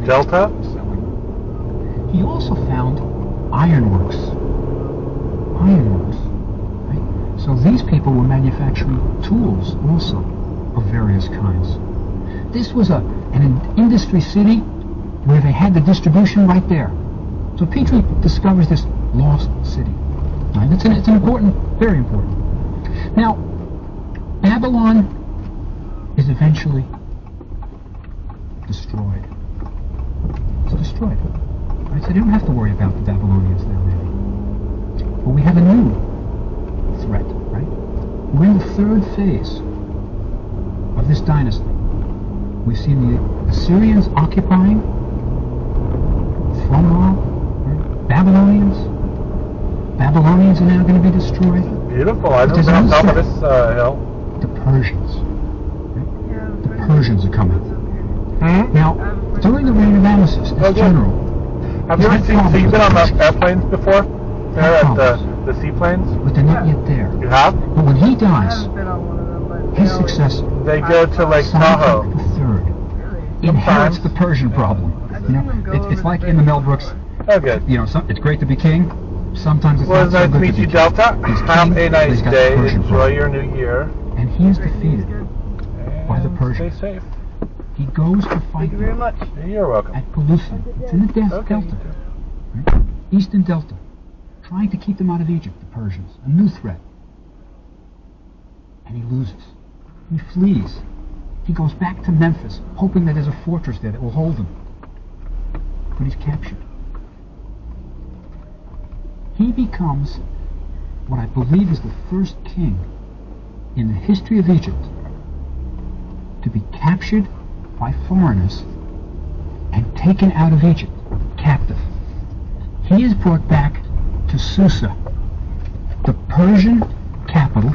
Delta? He also found ironworks. Ironworks. Right? So these people were manufacturing tools also of various kinds. This was an industry city where they had the distribution right there. So Petrie discovers this lost city. Right? It's an important, very important. Now, Babylon is eventually destroyed. It's destroyed. Right? So they don't have to worry about the Babylonians now, maybe. But we have a new threat, right? We're in the third phase of this dynasty. We've seen the Assyrians occupying, Thrumwell, right? Babylonians. Babylonians are now going to be destroyed. Beautiful. I live on top of this hill. The Persians. Persians. Right? So this is a new threat. Right? So we have a new threat. Right? We're in the third phase of this dynasty. We've seen the Assyrians occupying, Thrumwell, Babylonians. Babylonians are now going to be destroyed. Beautiful. I live on top of this hill. The Persians are coming. Now, during the reign of Amasis, as general, have you ever seen? So you've been on the airplanes before? There at the seaplanes? But they're not yet there. You have? But when he dies, his successor, they go to Lake Tahoe. III, inherits the Persian problem. You know, it's like in the Mel Brooks. Oh, good. You know, it's great to be king. Sometimes it's well, not so nice good to meet you, Delta. Have a nice day. Enjoy your new year. And he is defeated by the Persians. Stay safe. He goes to fight them very much. You're welcome. at Pelusium. It's in the Delta, right? Eastern Delta, trying to keep them out of Egypt, the Persians. A new threat. And he loses. He flees. He goes back to Memphis, hoping that there's a fortress there that will hold him. But he's captured. He becomes what I believe is the first king in the history of Egypt to be captured by foreigners and taken out of Egypt, captive. He is brought back to Susa, the Persian capital,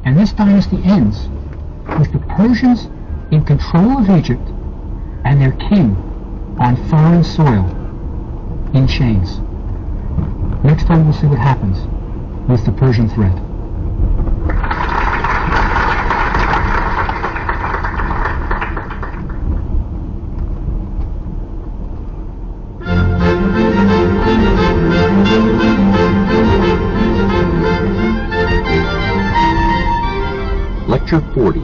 and this dynasty ends with the Persians in control of Egypt and their king on foreign soil in chains. Next time we'll see what happens with the Persian threat. Lecture 40,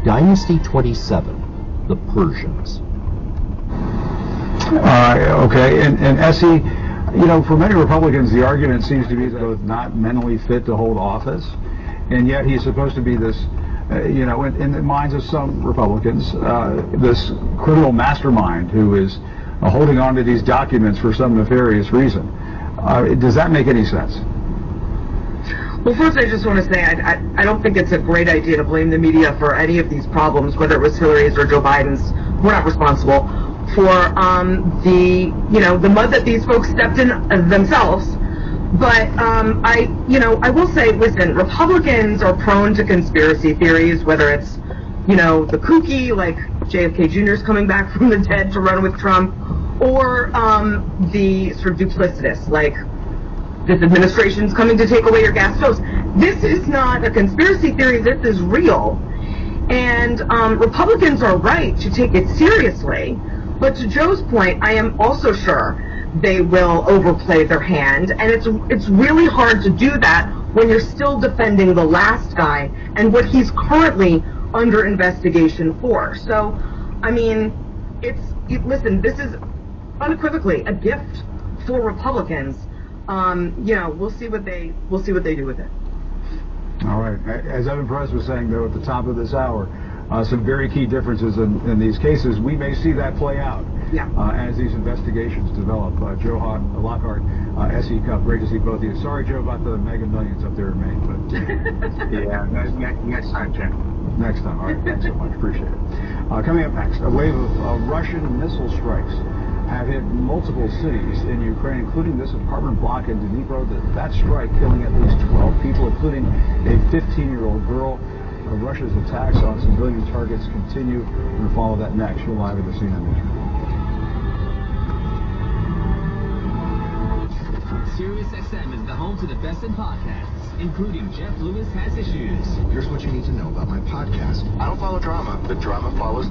Dynasty 27, The Persians. Okay, and Essie, you know, for many Republicans, the argument seems to be that he's not mentally fit to hold office, and yet he's supposed to be this, you know, in the minds of some Republicans, this criminal mastermind who is holding on to these documents for some nefarious reason. Does that make any sense? Well, first I just want to say I don't think it's a great idea to blame the media for any of these problems, whether it was Hillary's or Joe Biden's. We're not responsible for the mud that these folks stepped in themselves. But I will say, listen, Republicans are prone to conspiracy theories, whether it's, the kooky, like JFK Jr.'s coming back from the dead to run with Trump, or the sort of duplicitous, like this administration's coming to take away your gas stoves. This is not a conspiracy theory. This is real. And Republicans are right to take it seriously. But to Joe's point, I am also sure they will overplay their hand. And it's really hard to do that when you're still defending the last guy and what he's currently under investigation for. So, I mean, listen, this is unequivocally a gift for Republicans. We'll see what they do with it. All right. As Evan Perez was saying, though, at the top of this hour, some very key differences in these cases. We may see that play out as these investigations develop. Joe Lockhart, SE Cup, great to see both of you. Sorry, Joe, about the Mega Millions up there in Maine, but yeah, next time, Jack. Next time. All right. Thanks so much. Appreciate it. Coming up next, a wave of Russian missile strikes have hit multiple cities in Ukraine, including this apartment block in Dnipro. That strike killing at least 12 people, including a 15-year-old girl. Russia's attacks on civilian targets continue. We're going to follow that next. You're live at the CNN Newsroom. SiriusXM is the home to the best in podcasts, including Jeff Lewis Has Issues. Here's what you need to know about my podcast. I don't follow drama. The drama follows...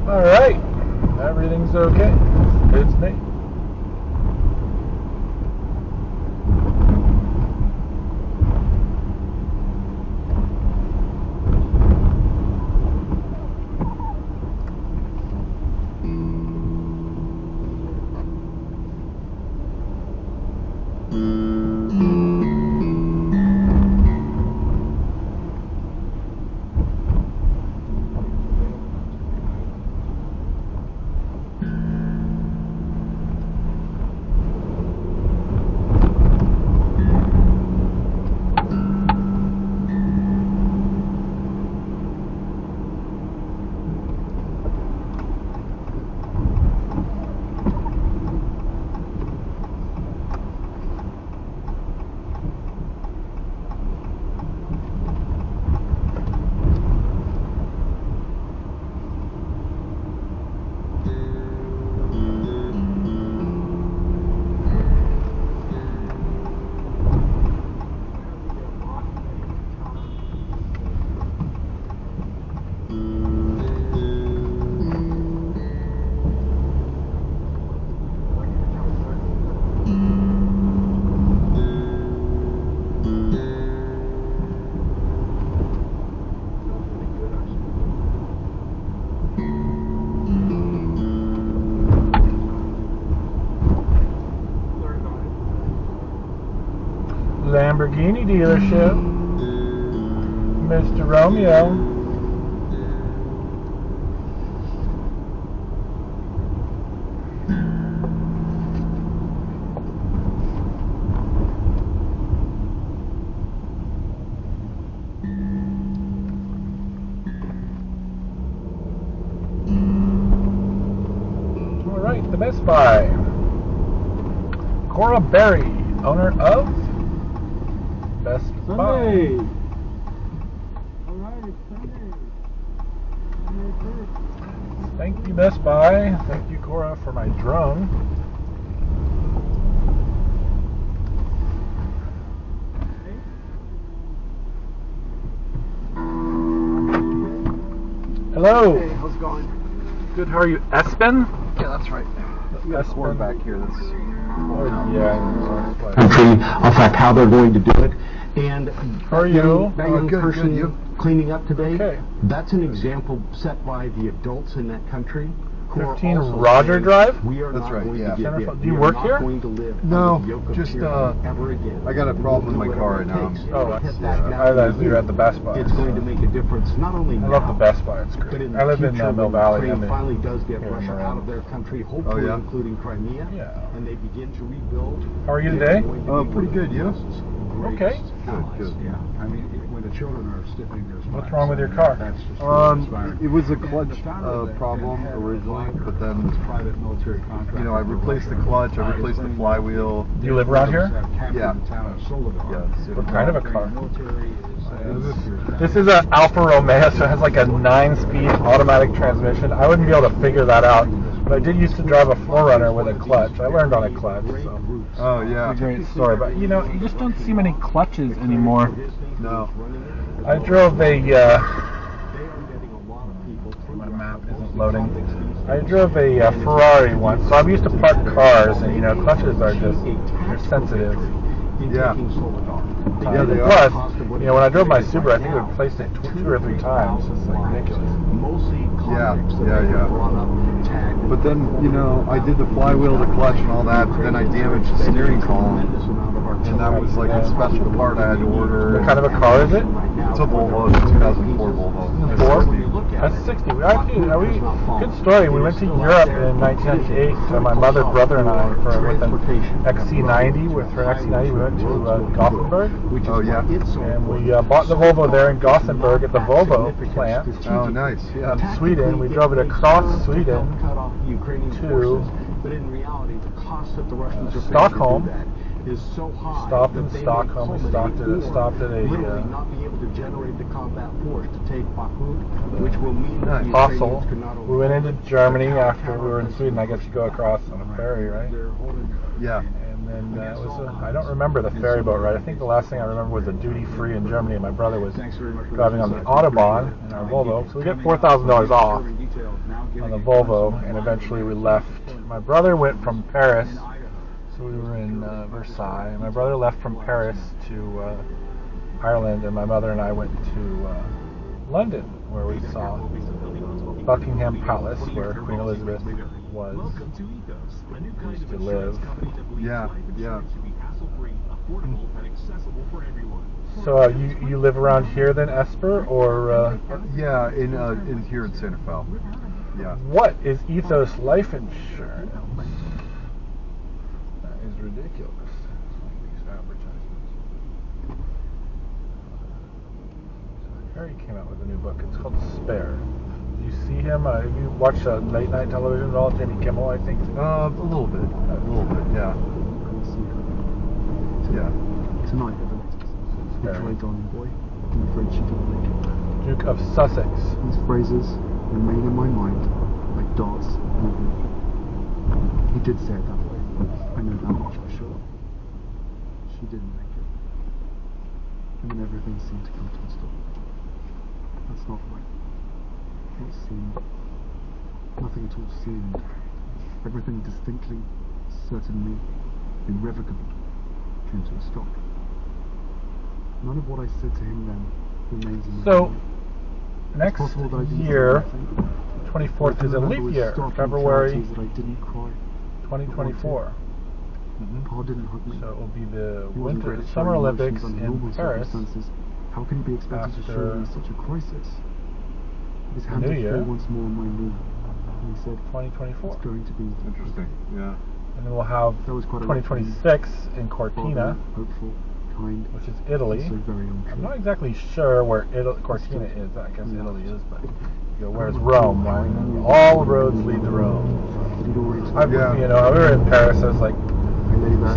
Alright, everything's okay. It's Nate. Lamborghini dealership, Mr. Romeo. All right, the Best Buy. Cora Berry, owner of Best Buy. Alright, it's Sunday. Thank you, Best Buy. Thank you, Cora, for my drone. Hello. Hey, how's it going? Good, how are you? Espen? Yeah, that's right. We got a cord back here that's... country of fact how they're going to do it, and how are you? That young person good, you? cleaning up today, okay. That's an example set by the adults in that country. 15 Roger Drive? We are that's not right, going yeah. to give in. Do you work here? Going to live no, just ever again. I got a problem with my car right now. Oh, I thought you were at the Best Buy. It's going to make a difference not only now, I love the Best Buy, it's great. But in I live in future, Mill Valley. Ukraine finally does get Russia out of their country, hopefully including Crimea, and they begin to rebuild. How are you today? Pretty good, you? Okay. Good. Yeah. I mean, when the children are stiffening their spines. What's wrong with your car? It was a clutch problem originally, but then private military contract. You know, I replaced the clutch, I replaced the flywheel. Do you live around here? Yeah. What kind of a car? This is an Alfa Romeo, so it has like a 9-speed automatic transmission. I wouldn't be able to figure that out, but I did used to drive a 4Runner with a clutch. I learned on a clutch, so. Oh yeah. It's a great story, but you know, you just don't see many clutches anymore. No. I drove a, my map isn't loading. I drove a Ferrari once, so I'm used to park cars, and you know, clutches are just, they're sensitive. Yeah. Yeah, they are. Plus, you know, when I drove my Subaru, I think we replaced it 2 or 3 times. It's like ridiculous. Yeah. But then, you know, I did the flywheel, the clutch, and all that. But then I damaged the steering column, and that was like a special part I had to order. What kind of a car is it? It's a Volvo, it's a 2004 Volvo. 4? That's 60. Good story. We went to Europe in 1998. My mother, brother, and I with an XC90. With her XC90, we went to Gothenburg. Oh yeah. And we bought the Volvo there in Gothenburg at the Volvo plant. Oh nice. Yeah. In Sweden. We drove it across Sweden to Stockholm. Is so high. Stopped in Stockholm. We stopped at a literally not be able to generate the combat force to take Bakhmut, which will mean that Fossil. We went into Germany after we were in Sweden. I guess you go across on a ferry, right? Yeah. And And then I don't remember the ferry boat ride. I think the last thing I remember was a duty-free in Germany, and my brother was driving on the Autobahn in our Volvo. So we get $4,000 off on the Volvo, and eventually we left. My brother went from Paris, so we were in Versailles. My brother left from Paris to Ireland, and my mother and I went to London, where we saw Buckingham Palace, where Queen Elizabeth used to live. Yeah. So you live around here then, Esper, or? Yeah, in here in Santa Fe. Yeah. What is Ethos Life Insurance? That is ridiculous. These advertisements. Harry came out with a new book. It's called Spare. Do you see him? Have you watched late night television at all? Jimmy Kimmel, I think. A little bit. Yeah. Yeah. Tonight, Detroit, darling boy. I'm afraid she didn't make it. Duke of Sussex. These phrases remain in my mind like darts moving. He did say it that way. I know that much for sure. She didn't make it. And then everything seemed to come to a stop. That's not right. Not seemed. Nothing at all seemed. Everything distinctly, certainly, irrevocably came to a stop. None of what I said to him then remains in my mind. Next year, 24th is a leap year, February 2024. Paul didn't hug me. So it will be the Summer Olympics in Paris. How can he be expected to show me such a crisis? His hand fell once more on my knee, and he said, 2024. It's going to be interesting. Yeah. And then we'll have 2026 in Cortina, which is Italy. I'm not exactly sure where Cortina is. I guess Italy is, but where's Rome? Right? All roads lead to Rome. We were in Paris. I was like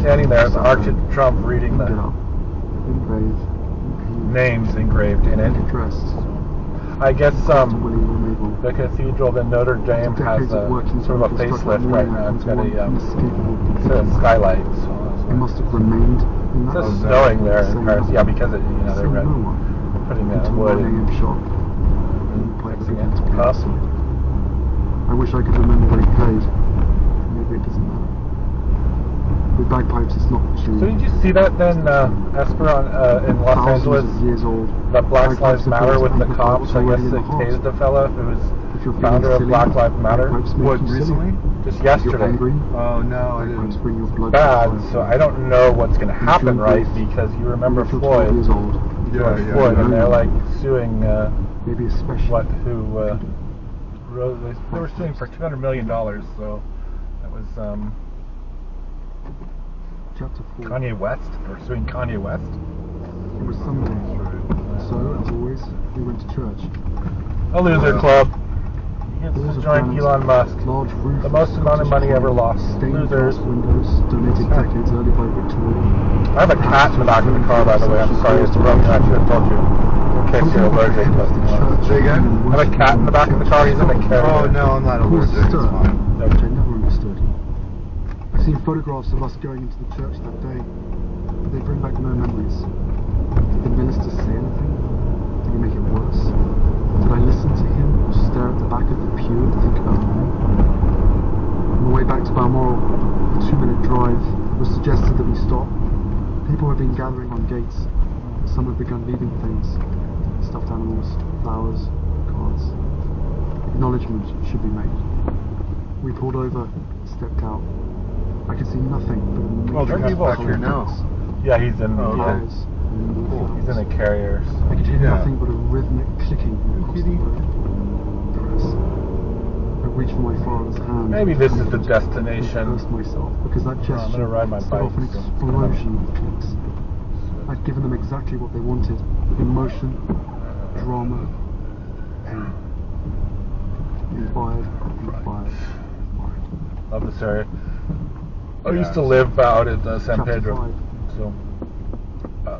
standing there at the Arc de Triomphe, reading the names engraved in it. I guess the cathedral in Notre Dame has sort of a facelift right now. It's got a skylight. So it must have remained. It's just snowing there in Paris. Yeah, because they're putting wood in. I wish I could remember what he played. Maybe it doesn't matter. With bagpipes, it's not true. So did you see that then, Esper, in Los Angeles? That Black Lives Matter with the cops, I guess, that tased the fella who was founder of Black Lives Matter? What, recently? Just yesterday. Oh, no, I didn't. It's bad, so I don't know what's going to happen, right? Because you remember Floyd. Floyd, and they're like suing, they were suing for $200 million, so that was, Kanye West, or suing Kanye West. It was Sunday, so as always, we went to church. A loser club. He gets to join Elon Musk. The most amount of money ever lost. Losers. Donated decades early by Victoria. I have a cat in the back of the car, by the way. I'm sorry, it's broken. I should have told you. In case you're allergic. Say again? I have a cat in the back of the car. He's in the carrier. Oh, no, I'm not allergic. It's fine. Which I never understood. I've seen photographs of us going into the church that day, but they bring back no memories. Did the minister say anything? Did he make it worse? Did I listen to him or stare at the back of the pew and think about him? On the way back to Balmoral, a 2-minute drive, it was suggested that we stop. People had been gathering on gates. Some had begun leaving things. Stuffed animals, flowers, cards. Acknowledgement should be made. We pulled over, stepped out. I could see nothing but the back here now. Yeah, he's in the he's in the carriers. I could hear nothing but a rhythmic clicking across the road. I reached for my father's hand. Maybe this is the destination. I cursed myself because that gesture I'm gonna ride my set bike. off an explosion of clicks. I'd given them exactly what they wanted: emotion, drama, pain. Inspired. Love this area. I used to live out at San Pedro, so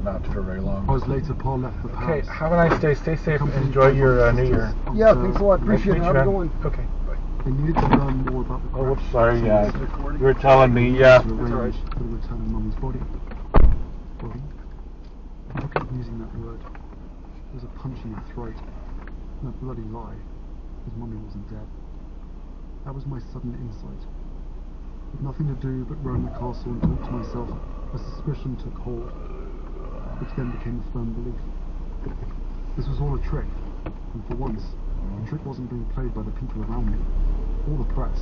not for very long. I was later, Paul left the Okay, have a nice day. Stay safe and enjoy your New Year. Yeah, thanks a lot. Appreciate it. Have a good one. Okay, bye. They needed to learn more about the Oh, crash. whoops, sorry, So yeah. they said You were telling me, yeah. to arrange for the return of Mummy's body. Body? I kept using that word. It was a punch in the throat. No bloody lie, because Mummy wasn't dead. That was my sudden insight. With nothing to do but roam the castle and talk to myself, a suspicion took hold, which then became a firm belief. This was all a trick, and for once, the trick wasn't being played by the people around me, or the press,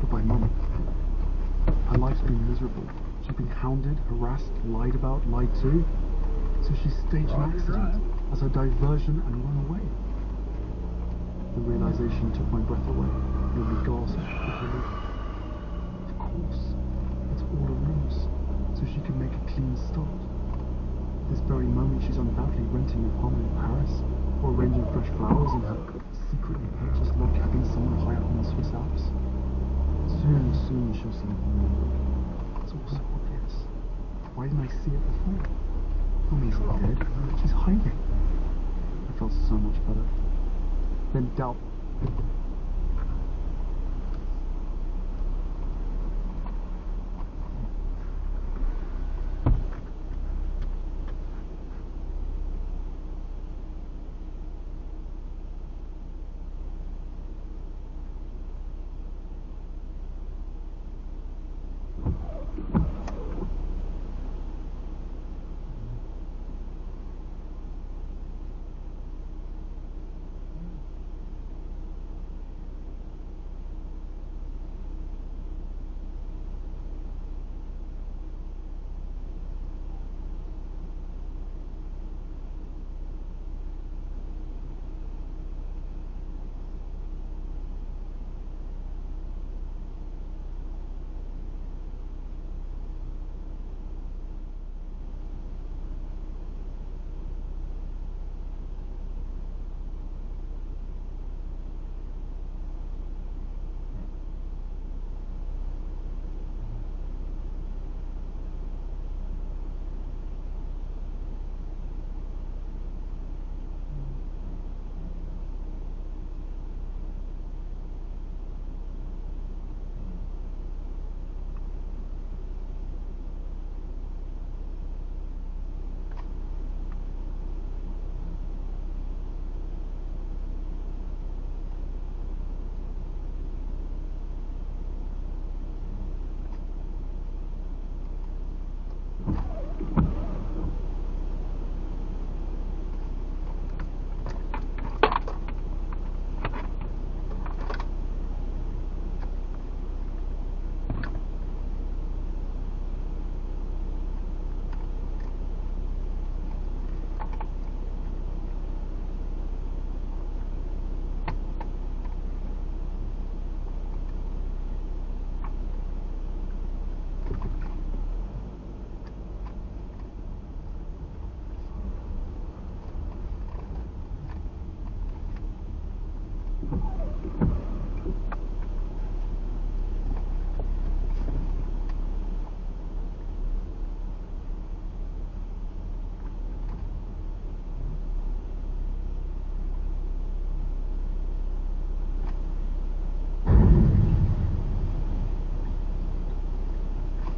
but by Mummy. Her life's been miserable. She'd been hounded, harassed, lied about, lied to, so she staged an accident as a diversion and run away. The realization took my breath away, made me gasp with relief. Of course, it's all a ruse, so she can make a clean start. This very moment she's undoubtedly renting an apartment in Paris, or arranging fresh flowers in her secretly purchased log cabin somewhere high up in the Swiss Alps. Soon she'll send home on road. It's all so obvious. Why didn't I see it before? Mummy's not dead, she's hiding. I felt so much better. Then doubt.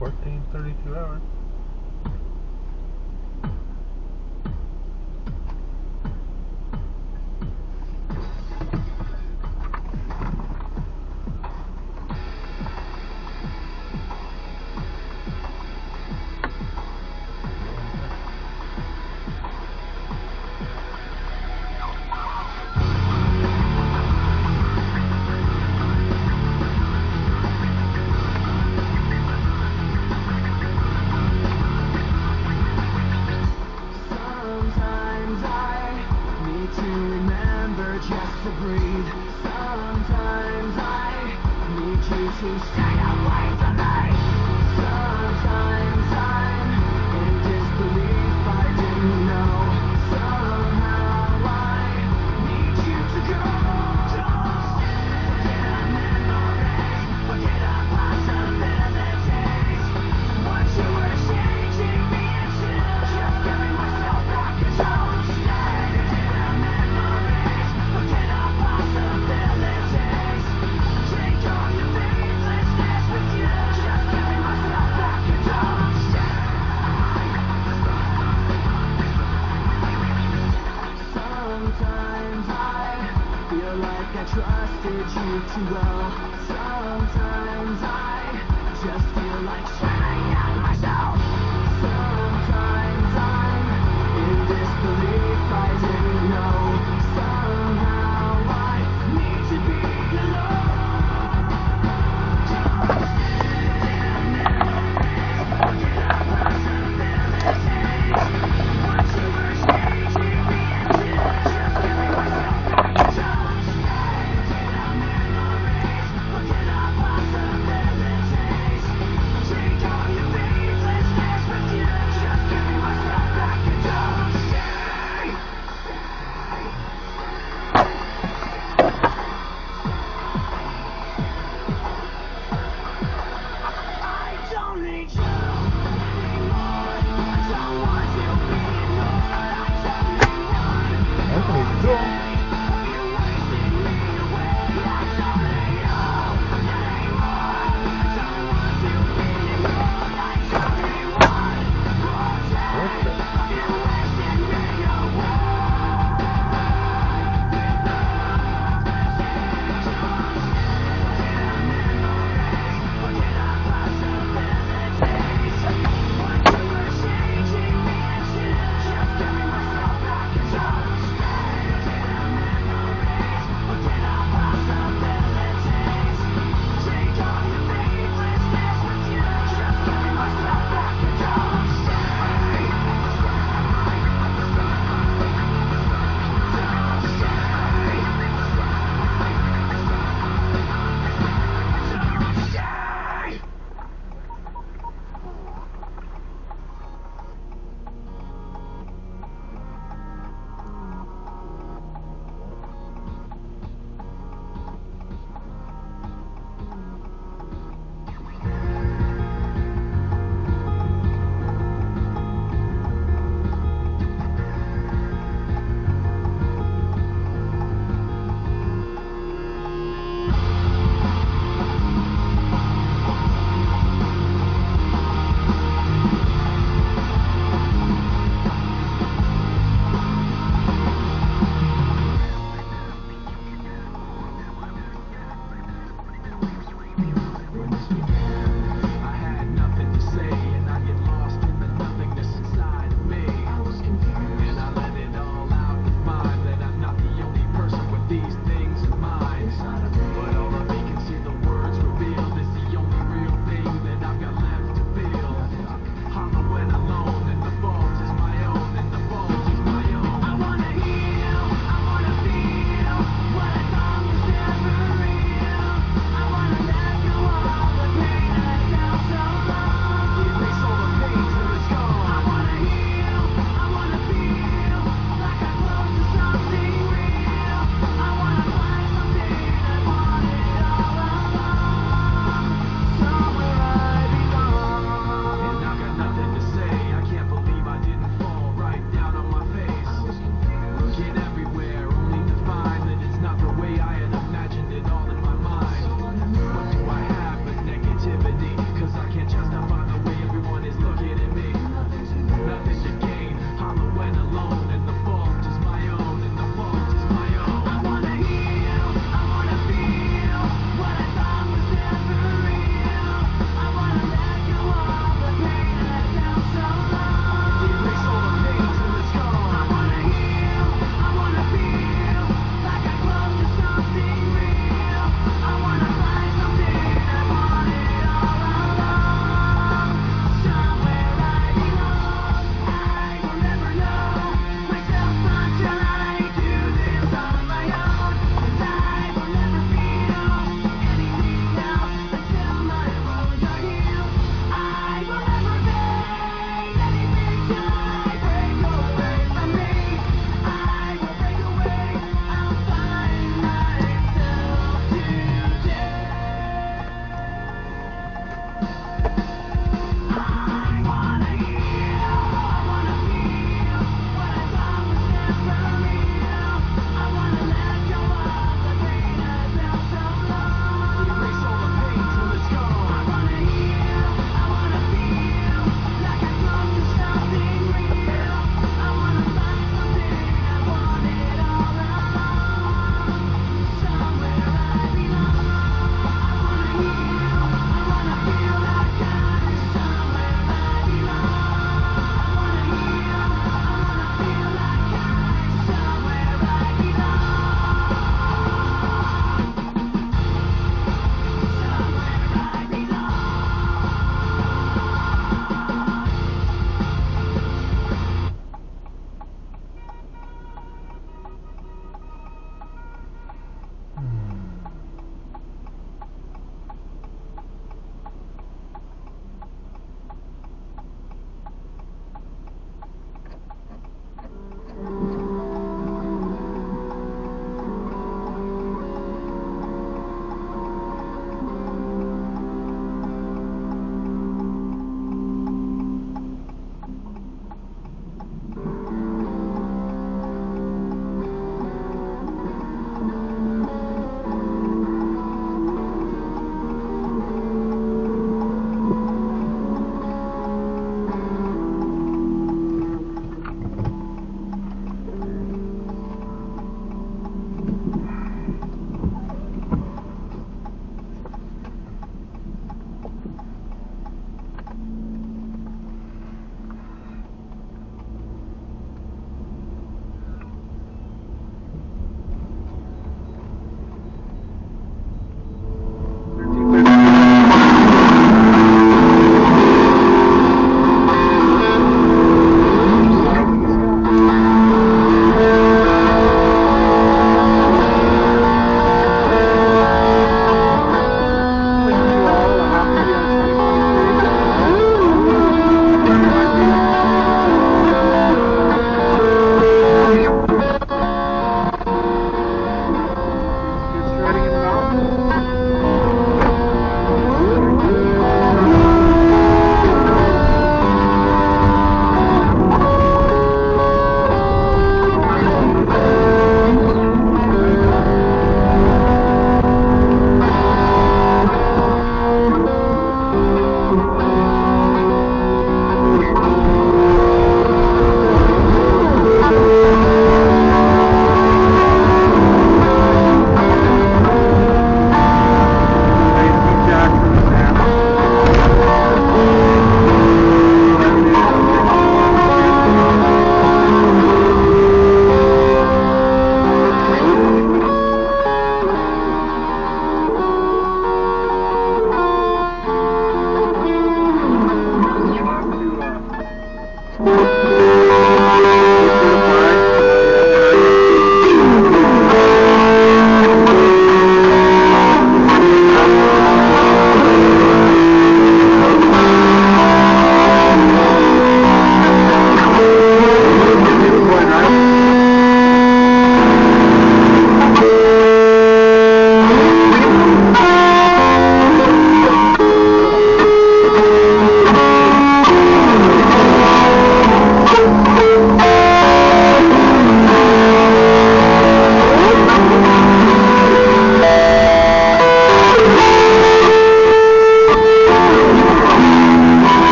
$14.32. Sometimes I just feel like shutting out myself. Sometimes I'm in disbelief, I didn't know. Somehow I need to be alone.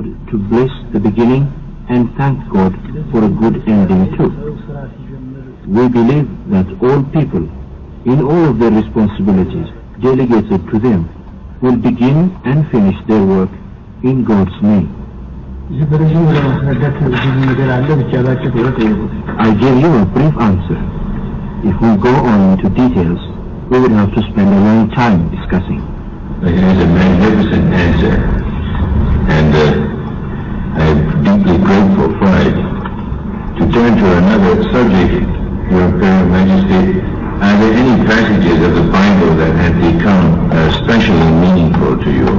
to bless the beginning and thank God for a good ending too. We believe that all people, in all of their responsibilities delegated to them, will begin and finish their work in God's name. I give you a brief answer. If we go on into details, we would have to spend a long time discussing. It is a magnificent answer, and I'm deeply grateful for it. To turn to another subject, Your Imperial Majesty, are there any passages of the Bible that have become especially meaningful to you?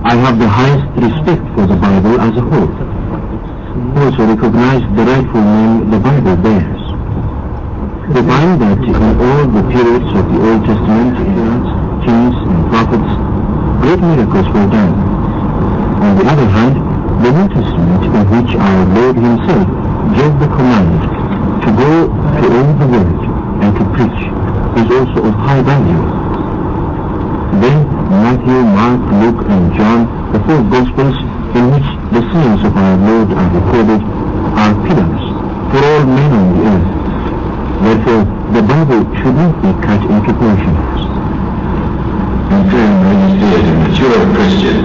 I have the highest respect for the Bible as a whole. I also recognize the rightful name the Bible bears. We find that in all the periods of the Old Testament, kings and prophets, great miracles were done. On the other hand, the New Testament, in which our Lord Himself gave the command to go to all the world and to preach, is also of high value. Then Matthew, Mark, Luke, and John, the four Gospels in which the sayings of our Lord are recorded, are pillars for all men on the earth. Therefore, the Bible should not be cut into portions. Imperial Majesty, as a mature Christian,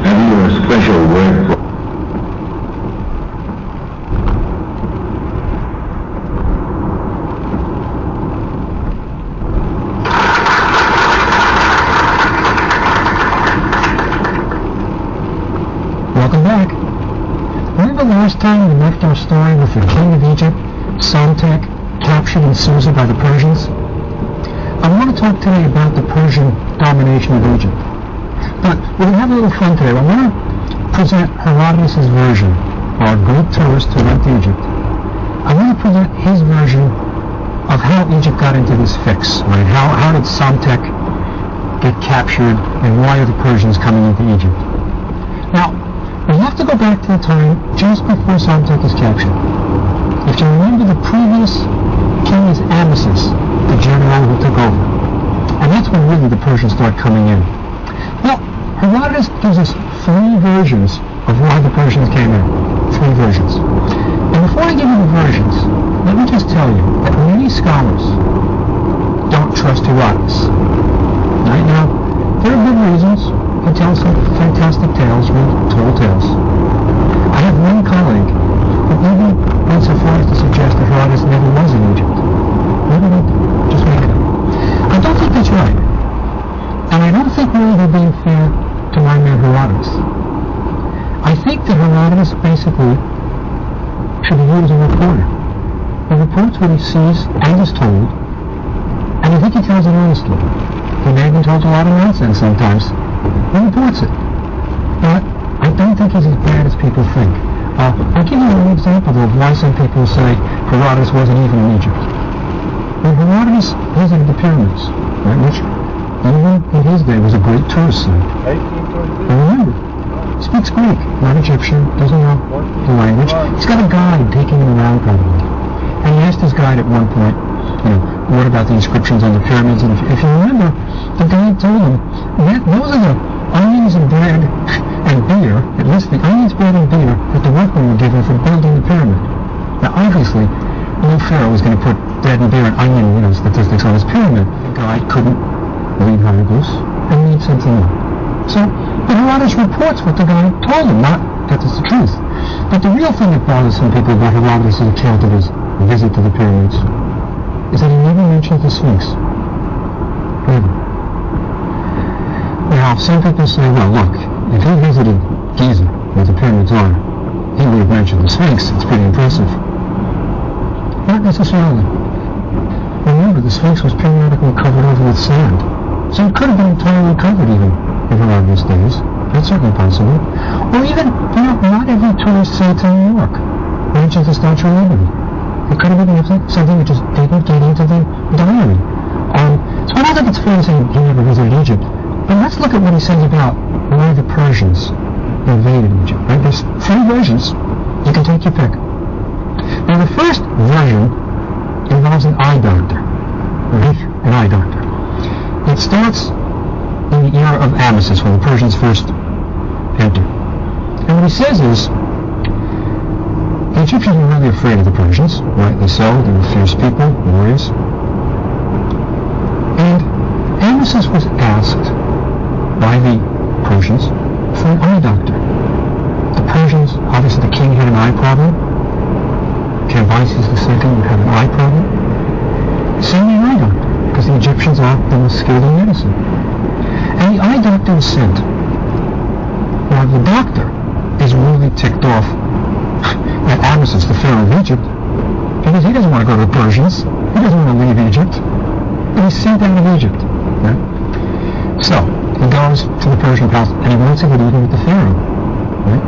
have you a special word for Welcome back. Remember last time we left our story with the king of Egypt, Psamtik, captured in Susa by the Persians? I want to talk today about the Persian domination of Egypt. But we'll have a little fun today. I want to present Herodotus' version, our Greek tourist who went to Egypt. I want to present his version of how Egypt got into this fix, right? How did Psamtik get captured, and why are the Persians coming into Egypt? Now, we have to go back to the time just before Psamtik is captured. If you remember, the previous king is Amasis, the general who took over. And that's when really the Persians start coming in. Well, Herodotus gives us three versions of why the Persians came in. Three versions. And before I give you the versions, let me just tell you that many scholars don't trust Herodotus. Right now, there are good reasons. He tells some fantastic tales, real tall tales. I have one colleague who even went so far as to suggest that Herodotus never was in Egypt. Maybe just make it up. I don't think that's right. And I don't think really they're being fair to my man Herodotus. I think that Herodotus basically should be viewed as a reporter. He reports what he sees and is told, and I think he tells it honestly. He may have been told a lot of nonsense sometimes. He reports it. But I don't think he's as bad as people think. I'll give you an example of why some people say Herodotus wasn't even in Egypt. When Herodotus visited the pyramids, right, which even in his day was a great tourist site. And remember, he speaks Greek, not Egyptian, doesn't know the language. He's got a guide taking him around probably. And he asked his guide at one point, what about the inscriptions on the pyramids? And if you remember, the guide told him that those are the onions and bread and beer, at least the onions, bread, and beer that the workmen were given for building the pyramid. Now obviously, no pharaoh was going to put bread and beer and onion, statistics on his pyramid. The guide couldn't read hieroglyphs and made something up. So, but Herodotus reports what the guy told him, not that it's the truth. But the real thing that bothers some people about Herodotus' account of his visit to the pyramids is that he never mentions the Sphinx. Never. Now, some people say, well, look, if he visited Giza, where the pyramids are, he would have mentioned the Sphinx. It's pretty impressive. Not necessarily. Remember, the Sphinx was periodically covered over with sand, so it could have been entirely covered even in Herodotus' days. That's certainly possible. Or even, not every tourist site in New York mentions the Statue of Liberty. It could have been something that just didn't get into the diary. So I don't think it's fair to say he never visited Egypt. But let's look at what he says about why the Persians invaded Egypt. Right? There's three versions. You can take your pick. Now the first version involves an eye doctor. Right? An eye doctor. It starts in the era of Amasis, when the Persians first entered. And what he says is, the Egyptians were really afraid of the Persians, rightly so. They were fierce people, warriors. And Amasis was asked by the Persians for an eye doctor. The Persians, obviously the king had an eye problem. Cambyses II would have an eye problem. Send me an eye doctor, because the Egyptians are the most skilled in medicine. And the eye doctor was sent. Now the doctor is really ticked off at Amasis, the pharaoh of Egypt, because he doesn't want to go to the Persians. He doesn't want to leave Egypt. And he's sent out of Egypt. Right? So he goes to the Persian palace and he wants to get even with the pharaoh. Right?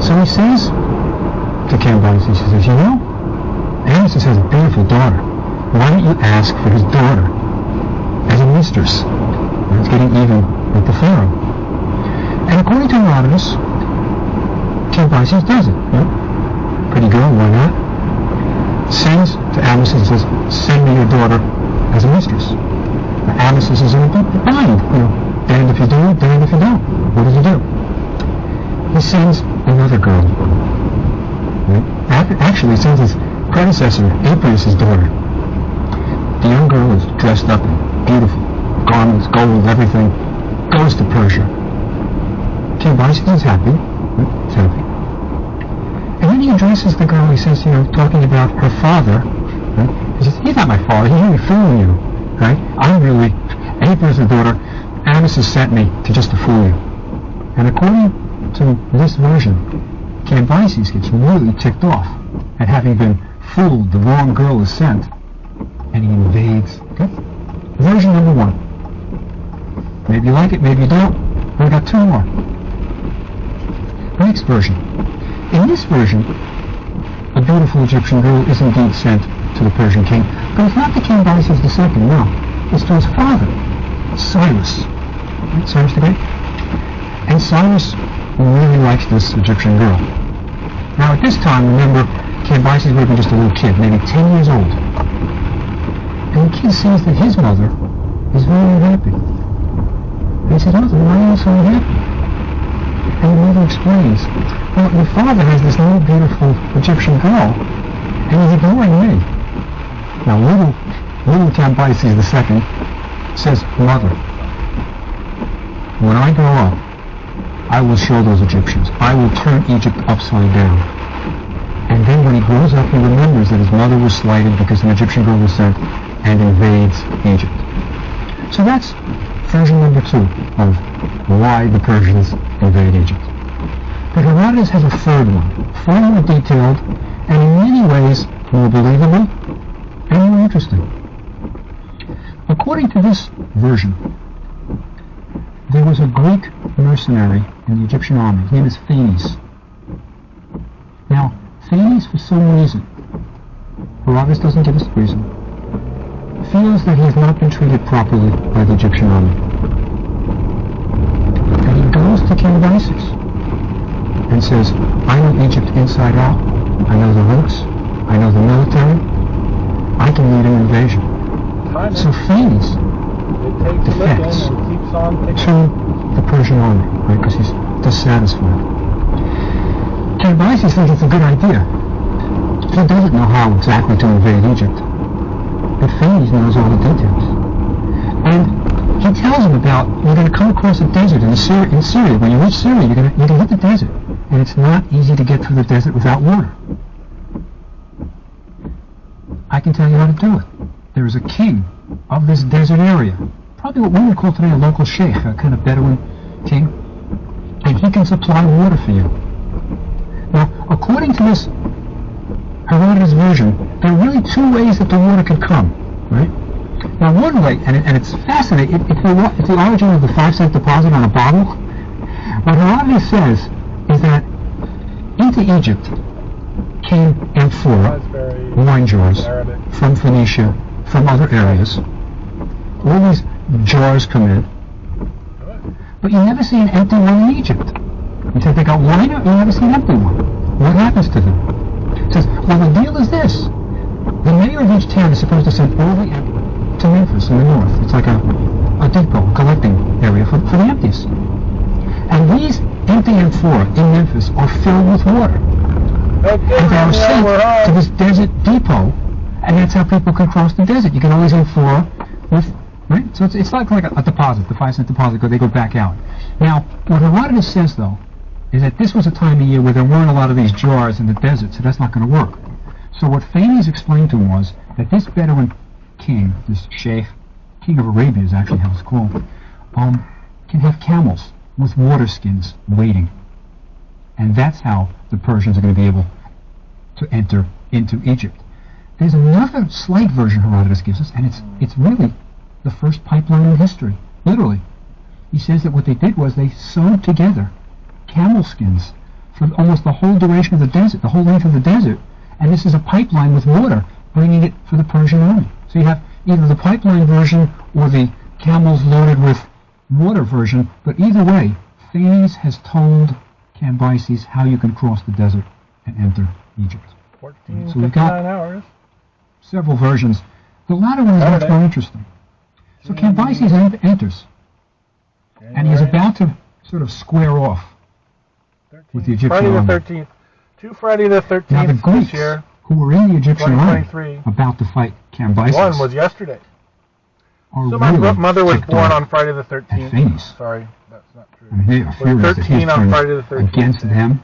So he says to Cambyses, he says, you know, Amasis has a beautiful daughter. Why don't you ask for his daughter as a mistress? And it's getting even with the pharaoh. And according to Herodotus, Cambyses does it. Right? Pretty good, why not? Sends to Amasis and says, send me your daughter as a mistress. Now, Amasis is in a bind, damned if you do, damned if you don't. What does he do? He sends another girl. Right? Actually, he sends his predecessor, Apius' daughter. The young girl is dressed up in beautiful garments, gold, everything, goes to Persia. Cambyses is happy. He's happy. And then he addresses the girl, he says, talking about her father. Right? He says, he's not my father, he's really fooling you. Right? I'm really, Apius' daughter, Amasis sent me to just to fool you. And according to this version, Cambyses gets really ticked off at having been fooled. The wrong girl is sent, and he invades. Okay? Version number 1. Maybe you like it, maybe you don't. We got 2 more. Next version. In this version, a beautiful Egyptian girl is indeed sent to the Persian king, but it's not to Cambyses II, no. It's to his father, Cyrus. Right? Cyrus the Great? And Cyrus really likes this Egyptian girl. Now at this time, remember, Cambyses would have been just a little kid, maybe 10 years old. And the kid sees that his mother is very unhappy. And he says, Mother, why are you so unhappy? And the mother explains, well, your father has this new beautiful Egyptian girl, and he's ignoring me. Now little Cambyses II says, Mother, when I grow up, I will show those Egyptians. I will turn Egypt upside down. And then when he grows up, he remembers that his mother was slighted because an Egyptian girl was sent and invades Egypt. So that's version number 2 of why the Persians invade Egypt. But Herodotus has a third one, far more detailed, and in many ways more believable and more interesting. According to this version, there was a Greek mercenary in the Egyptian army. His name is Phanes. Now, Phanes, for some reason, Herodotus doesn't give us the reason, feels that he has not been treated properly by the Egyptian army. And he goes to Cambyses and says, I know Egypt inside out. I know the routes. I know the military. I can lead an invasion. So Phanes defects to the Persian army, right, because he's dissatisfied. Cambyses thinks it's a good idea. He doesn't know how exactly to invade Egypt, but Phanes knows all the details. And he tells him about, you're going to come across a desert in Syria. When you reach Syria, you're going to hit the desert. And it's not easy to get through the desert without water. I can tell you how to do it. There is a king of this desert area, probably what we would call today a local sheikh, a kind of Bedouin king, and he can supply water for you. Now, according to this Herodotus version, there are really 2 ways that the water could come, right? Now, one way, and it's fascinating, it's the origin of the 5-cent deposit on a bottle. What Herodotus says is that into Egypt came amphora, wine jars, from Phoenicia, from other areas. All these jars come in, but you never see an empty one in Egypt. You think they got wine, you never see an empty one. What happens to them? It says, well, the deal is this. The mayor of each town is supposed to send all the empty to Memphis in the north. It's like a a depot, collecting area for the empties. And these empty amphora in Memphis are filled with water. And they are sent to this desert depot, and that's how people can cross the desert. You can always amphora with, right? So it's like a deposit, the 5-cent deposit, they go back out. Now, what Herodotus says, though, is that this was a time of year where there weren't a lot of these jars in the desert, so that's not going to work. So what Phanes explained to him was that this Bedouin king, this sheikh, king of Arabia is actually how it's called, can have camels with water skins waiting. And that's how the Persians are going to be able to enter into Egypt. There's another slight version Herodotus gives us, and it's really the first pipeline in history, literally. He says that what they did was they sewed together camel skins for almost the whole duration of the desert, the whole length of the desert, and this is a pipeline with water bringing it for the Persian army. So you have either the pipeline version or the camels loaded with water version, but either way, Phanes has told Cambyses how you can cross the desert and enter Egypt. 14, so we've got 59 hours. Several versions. The latter one is much more interesting. So Cambyses enters, and he's about to sort of square off with the Egyptian Friday the army. 13th. To Friday the 13th Now the Greeks, this year, who were in the Egyptian army 2023. about to fight Cambyses, One was yesterday. are So my really mother was ticked born off on Friday the at 13th. Phanes. Sorry, that's not true. I mean, they are Was furious that 13 he's on turned Friday the 13th. against them.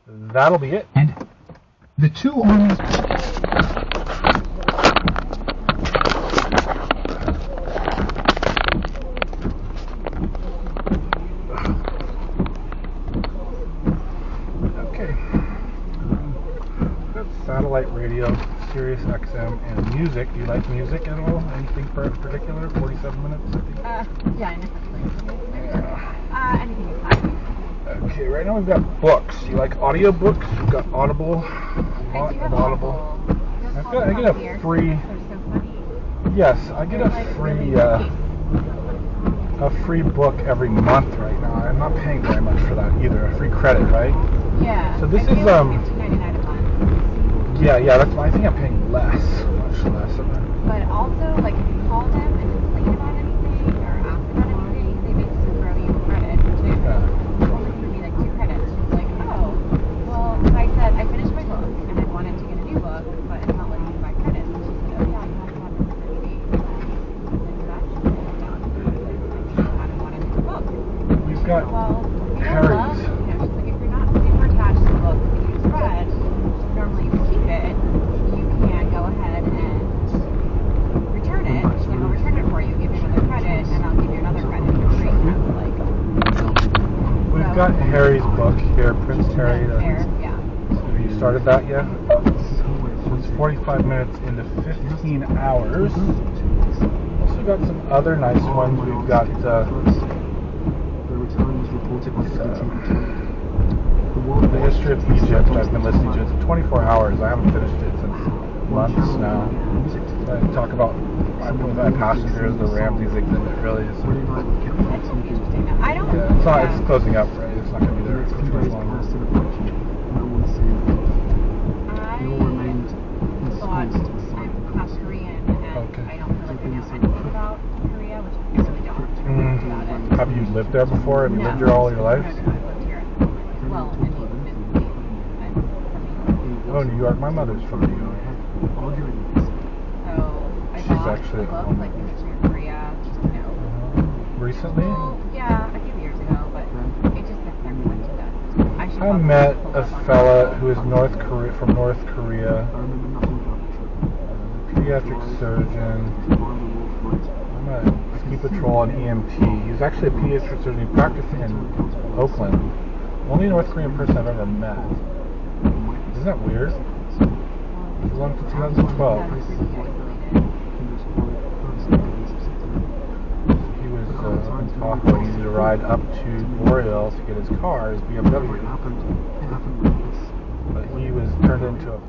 That'll be it. And the two armies... Okay. That's satellite radio, Sirius XM, and music. Do you like music at all? Anything particular? 47 minutes, I think? Yeah, anything is fine. Okay, right now we've got books. You like audio books? We've got Audible. I do have Audible. I get a free. They're so funny. Yes, I get a free book every month right now. I'm not paying very much for that either. A free credit, right? Yeah. So this I is feel like $15.99 a month. Yeah, that's why I think I'm paying less, much less. But also, like, if you call them and complain about anything or ask about anything, they basically throw you a credit too. Only give me like 2 credits. It's like, oh, well, I said I finished my book and I wanted to get a new book, but it's not letting me buy credits. And she said, oh yeah, you have to have this for 30 days. And that's down. I don't want a new book. We've got Harry's. She's like, if you're not super attached to the book that you just read, normally you would keep it. You can go ahead and return it. She's like, I'll return it for you, give you another credit, and I'll give you another credit for free. And I was like, We've got Harry's book here, Prince Harry. yeah. Have you started that yet? It's 45 minutes into 15 hours. Also got some other nice ones. We've got the history of Egypt. I've been listening to it. It's 24 hours. I haven't finished it since months now. I talk about my passengers, the Ramses exhibit, really. I don't. Yeah, it's closing up, right? It's not going to be there for too much longer. I thought I'm half Korean, and I don't feel like I know anything about Korea, which I really don't about it. Have you lived there before? Have you lived here all your life? No, I've lived here. Well, I mean, Oh, New York. My mother's from New York. So I She's bought actually a book, like the history of Korea, just to know. Recently? Well, yeah, a few years ago, but it just never went to that. I met a fella who is from North Korea, a pediatric surgeon. I'm a ski patrol and EMT. He was actually a pediatric surgeon. He practiced in Oakland. Only North Korean person I've ever met. Isn't that weird? It was on to 2012. He was talking when he needed a ride up to Boreal to get his car, his BMW. But he was turned into a...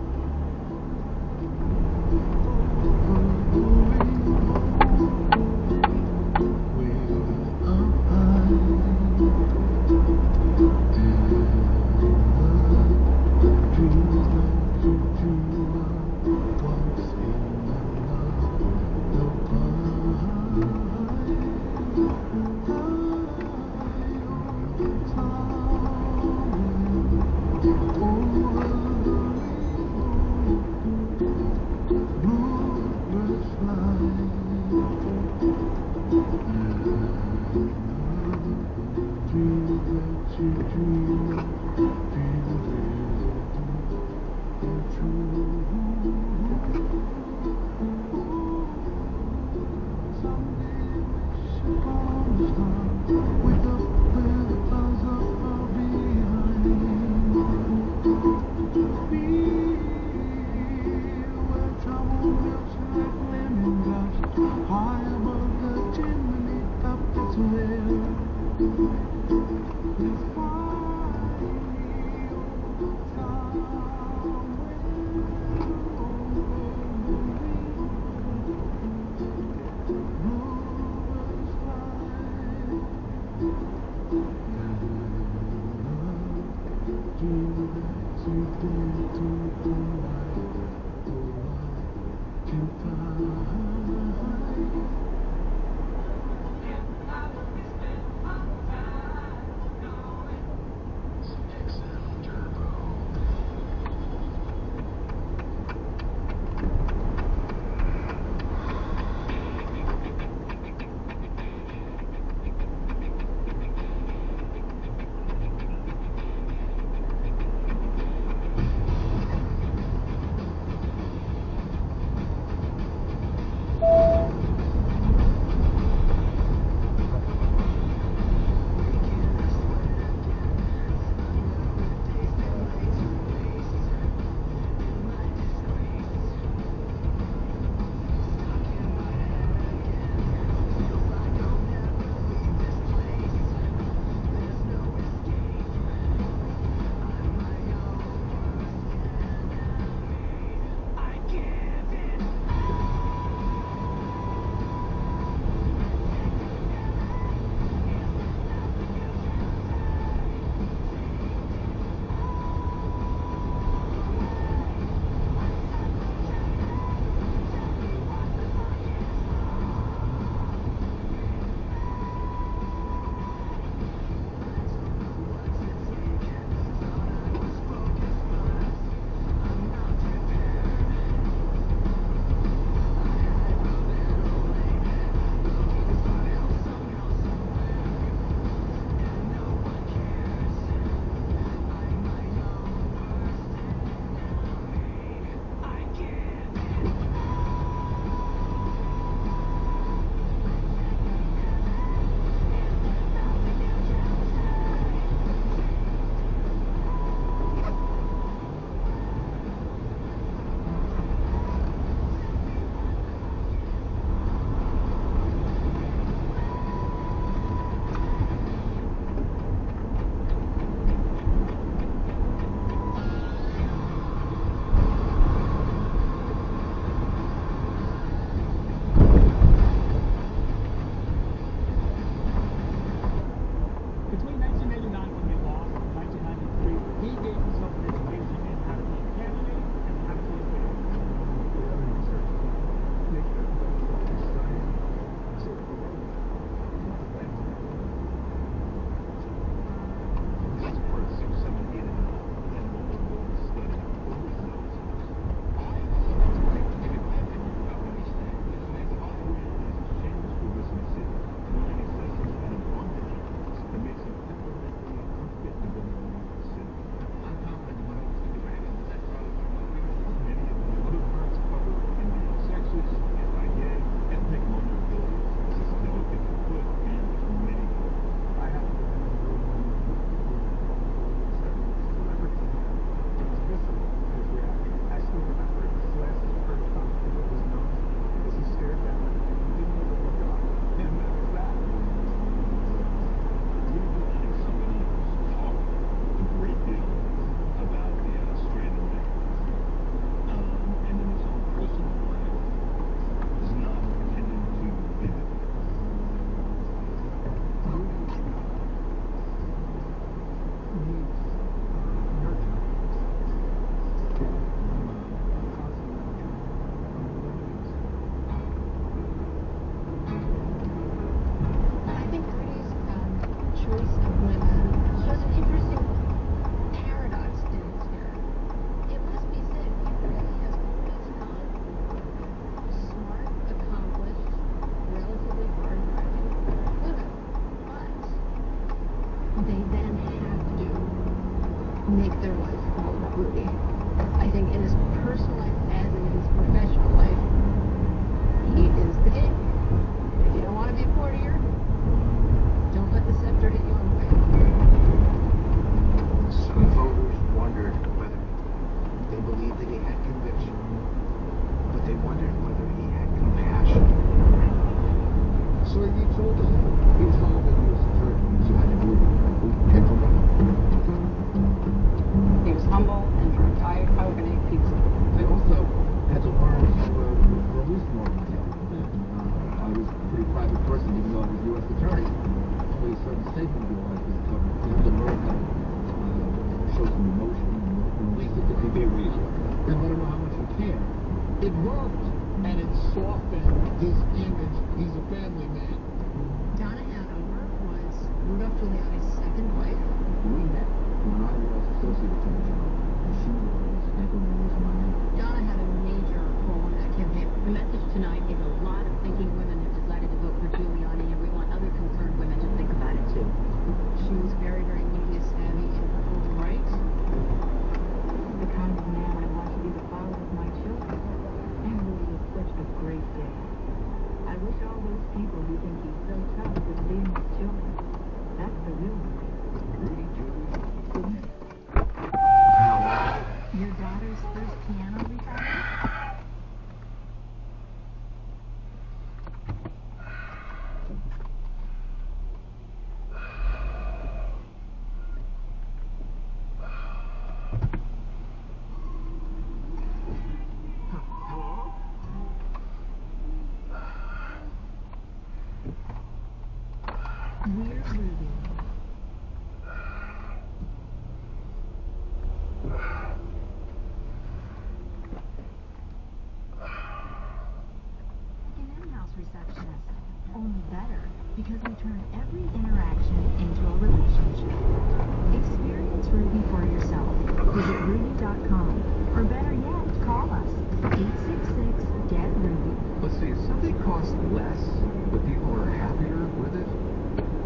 Rudy. I think in his personal life as in his professional life, he is the king. If you don't want to be a courtier, don't let the scepter hit you on the way. Some voters wondered whether they believed that he had conviction, but they wondered whether he had compassion. So he told us, he told that he was certain you had to do He was humble and drunk diet Coke and ate pizza. I also had to learn to release more of myself. I was a pretty private person, even though I was U.S. attorney. Only a certain segment of your life is covered. You have to learn how to show some emotion and release it to be real. And let him know how much you care. It worked, and it softened his image. He's a family man. Donna Hanover was Rudolph Giuliani's second wife. We met when I was associate attorney general, and she was Echo Money. Donna had a major role in that campaign. The message tonight is a lot of thinking women have decided to vote for Giuliani, and we want other concerned women to think about it too. She was very, very media savvy in her own right. The kind of man I want to be the father of my children. And Rudy was such a great day. I wish all those people who think he's so tough would see him as children. That's the real Rudy. Rudy, Julie, Sydney. Your daughter's first piano recital? Dear Rudy. An in-house receptionist. Only better, because we turn every interaction into a relationship. Experience Ruby for yourself. Visit Ruby.com. Or better yet, call us. 866-GET-RUBY. Let's see, if something costs less, but people are happier with it,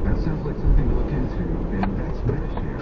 that sounds like something to look into, and that's Medishare.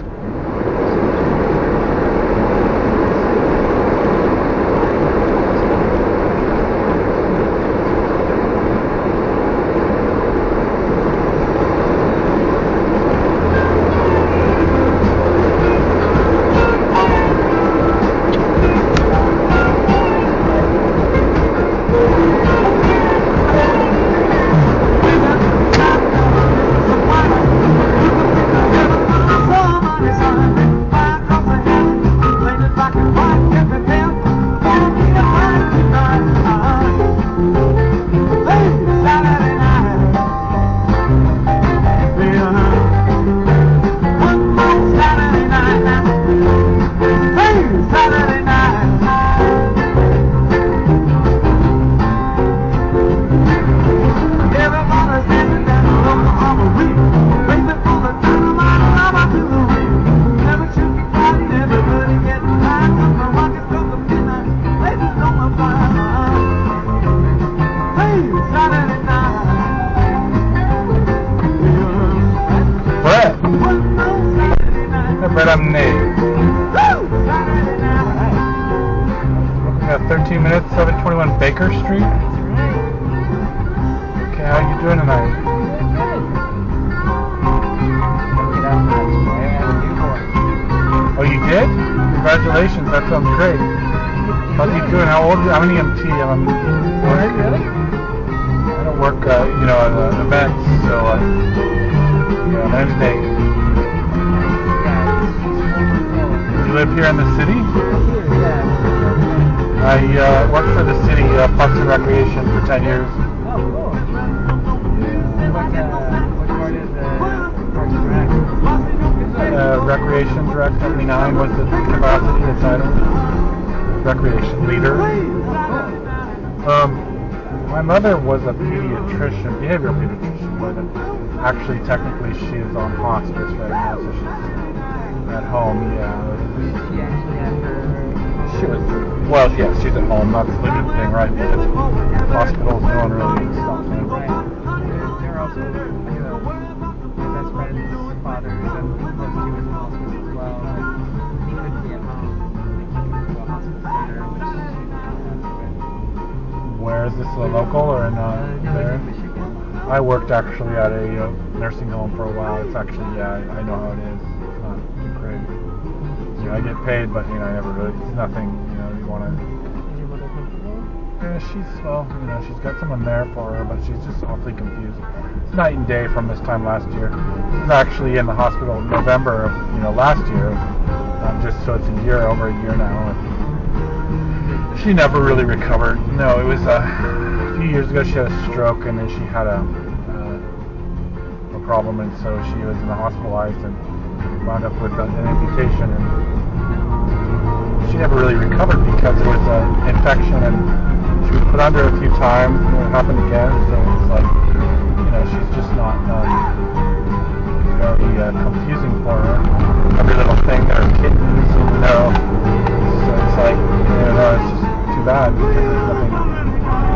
But I'm Nate. We got 13 minutes, 721 Baker Street. Okay, how you doing tonight? Oh, you did? Congratulations, that sounds great. How are you doing? How old are you? I'm an EMT. Really? I don't work, at events, so, yeah, my name's Nate. You live here in the city? I worked for the city, Parks and Recreation, for 10 years. Oh, cool. What part is Parks and Rec? Recreation Direct 79 was the capacity, the title. Recreation leader. My mother was a pediatrician, behavioral pediatrician, but actually, technically, she is on hospice right now, so she's at home, yeah. She actually had her... She was, well, yeah, she's at home, that's the good thing, right? Because hospitals, no one really stops them. Right. They're also, my best friend's fathers and close to his hospice as well. He couldn't be at home. Is this local or in No, there? it's in Michigan. I worked actually at a nursing home for a while. It's actually, yeah, I know how it is. It's not too great. You know, I get paid, but I never really. It's nothing. You want to. Is your mother comfortable? She's got someone there for her, but she's just awfully confused. It's night and day from this time last year. She was actually in the hospital in November of last year. So it's over a year now. And she never really recovered. No, it was a few years ago. She had a stroke, and then she had a problem, and so she was hospitalized and wound up with an amputation. And she never really recovered because it was an infection, and she was put under a few times, and it happened again. So it's like, she's just not very confusing for her. Every little thing, there are kittens, so it's like, it's just too bad because there's nothing.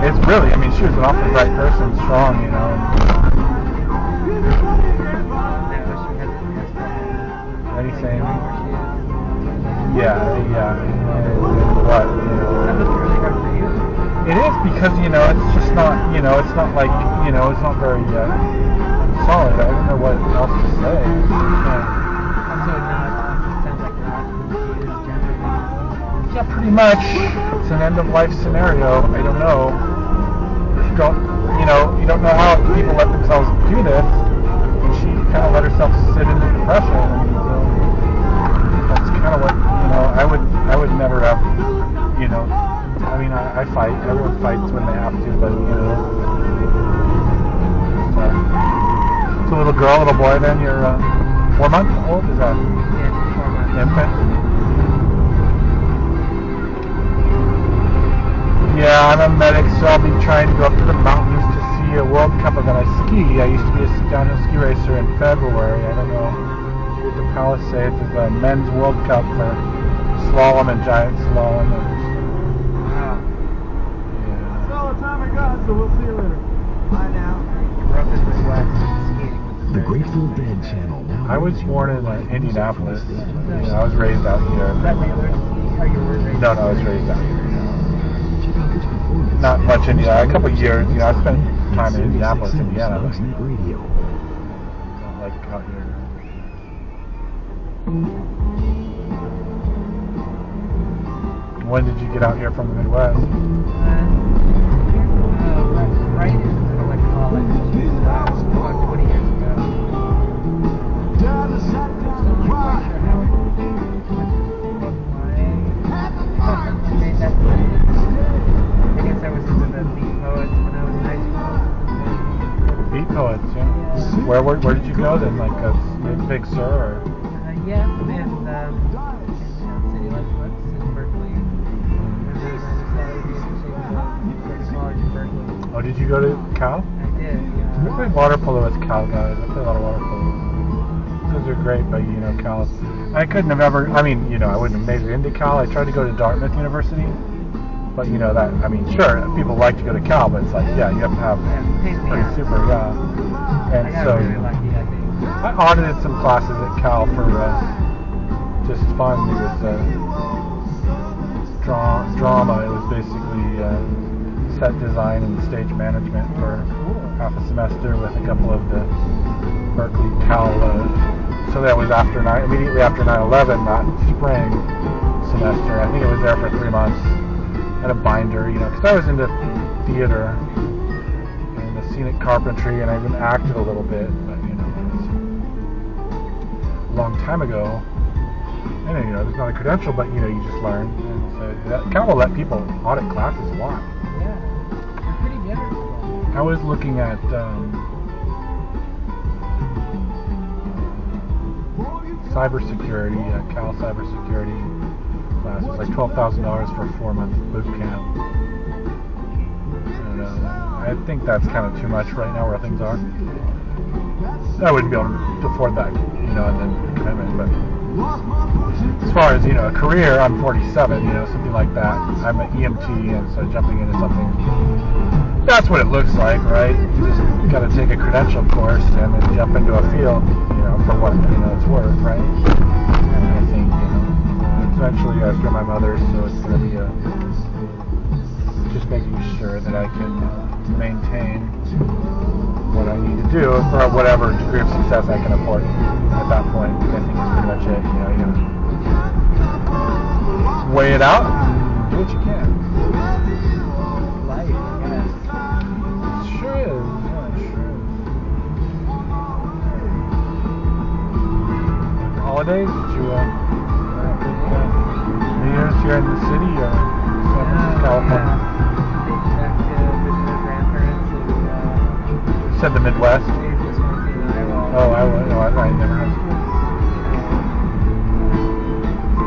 It's really, she was an awfully bright person, strong, and anything. Yeah. What, That must be really hard for you. It is because, it's just not, it's not like, it's not very solid. I don't know what else to say. So it sounds like not confused generally. Yeah, pretty much. It's an end of life scenario. I don't know. You don't know how people let themselves do this. And she kind of let herself sit into depression. And so that's kind of what, I would never have, I fight. Everyone fights when they have to, but, it's a little girl, little boy then. You're 4 months old? Is that? Yeah, 4 months. Infant? Yeah, I'm a medic, so I'll be trying to go up to the mountains to see a World Cup, and then I ski. I used to be a downhill ski racer in February. I don't know. The Palisades is a men's World Cup for slalom and giant slalom. That's all the time I got, so we'll see you later. Bye now. We're up in the Midwest skiing. The Grateful Dead channel now. I was born in Indianapolis. I was raised out here. Is that where you learned to ski? Or you were raised? No, I was raised out here. Not much Indiana. A couple of years. I spent time in Indianapolis, Indiana. But not like out here. When did you get out here from the Midwest? Right in the middle of college. About 20 years ago. I guess I was into the Beat Poets when I was in high school. Beat Poets, yeah. Where did you go then? Like Big Sur or? Yeah, and City Life Books in Berkeley. And then I decided to be interested in college in Berkeley. Oh, did you go to Cal? I did, yeah. I played water polo as Cal guys. I played a lot of water polo. Those are great, but Cal. I couldn't have ever. I wouldn't have made it into Cal. I tried to go to Dartmouth University, but sure, people like to go to Cal, but it's like, you have to have pretty super, And I got so really lucky, I think. I audited some classes at Cal for just fun. It was drama. It was basically set design and stage management for half a semester with a couple of the Berkeley Cal. So that was immediately after 9/11, that spring semester. I think it was there for 3 months. Had a binder, because I was into theater and the scenic carpentry, and I even acted a little bit, but it was a long time ago. And there's not a credential, but you just learn. And so Cal will let people audit classes a lot. Yeah, you're pretty generous. I was looking at cybersecurity, Cal cybersecurity class. It was like $12,000 for a 4-month boot camp. And I think that's kind of too much right now where things are. I wouldn't be able to afford that, and then commitment. But as far as a career, I'm 47, something like that. I'm an EMT, and so jumping into something. That's what it looks like, right? You just got to take a credential course and then jump into a field, for what it's worth, right? And I think, eventually I screw my mother, so it's going to be a just making sure that I can maintain what I need to do for whatever degree of success I can afford at that point. I think it's pretty much it. You know, you gotta weigh it out and do what you can. Life, yes. It sure is. Yeah, it sure is. Holidays? Did you New Year's here in the city or California? Back to visit my grandparents and You said the Midwest? Oh, I never have.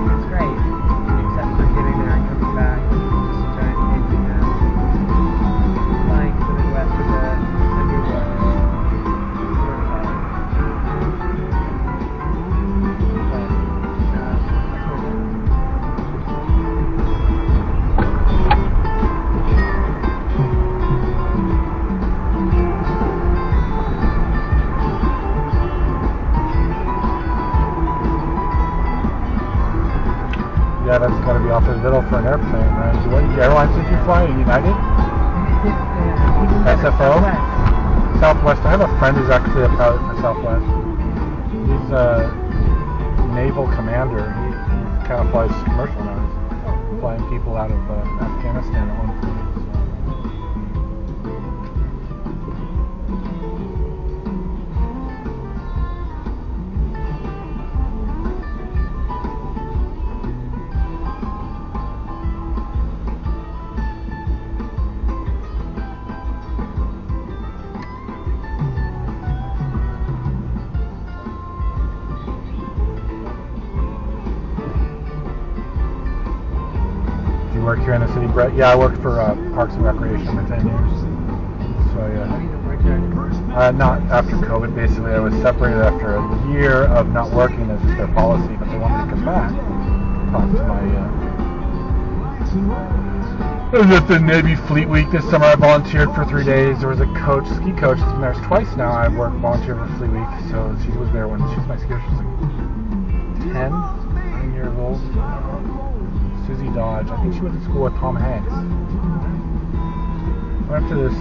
It's great, except for getting there and coming back. Just trying to taking flying to the Midwest with a newborn. Yeah, that's got to be awfully little for an airplane, right? What airlines did you fly? United? SFO? Southwest. I have a friend who's actually a pilot for Southwest. He's a naval commander. He kind of flies commercial now. He's flying people out of Afghanistan at one point. Work here in the city, Brett? Yeah, I worked for Parks and Recreation for 10 years. So yeah. Not after COVID, basically. I was separated after a year of not working as their policy, but they wanted me to come back. Talked to my I was at the Navy Fleet Week this summer. I volunteered for 3 days. There was a coach, ski coach, that's been there twice now. I volunteered for Fleet Week, so she was there when she's my ski coach. She was like 9 years old. Susie Dodge. I think she went to school with Tom Hanks. I went to this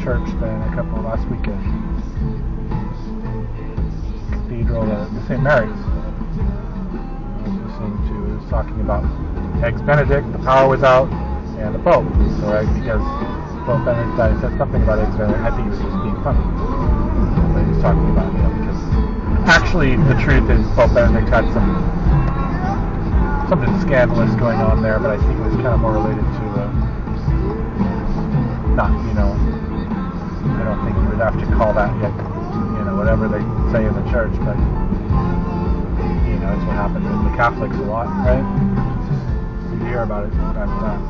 church then last weekend. Cathedral, the St. Mary's. I was listening to, it was talking about Eggs Benedict, the power was out, and the Pope. So because Pope Benedict said something about Eggs Benedict, I think he was just being funny. But he was talking about, because actually the truth is Pope Benedict had something scandalous going on there, but I think it was kind of more related to not, I don't think you would have to call that yet, whatever they say in the church, but it's what happens in the Catholics a lot, right? It's just, you hear about it from time to time.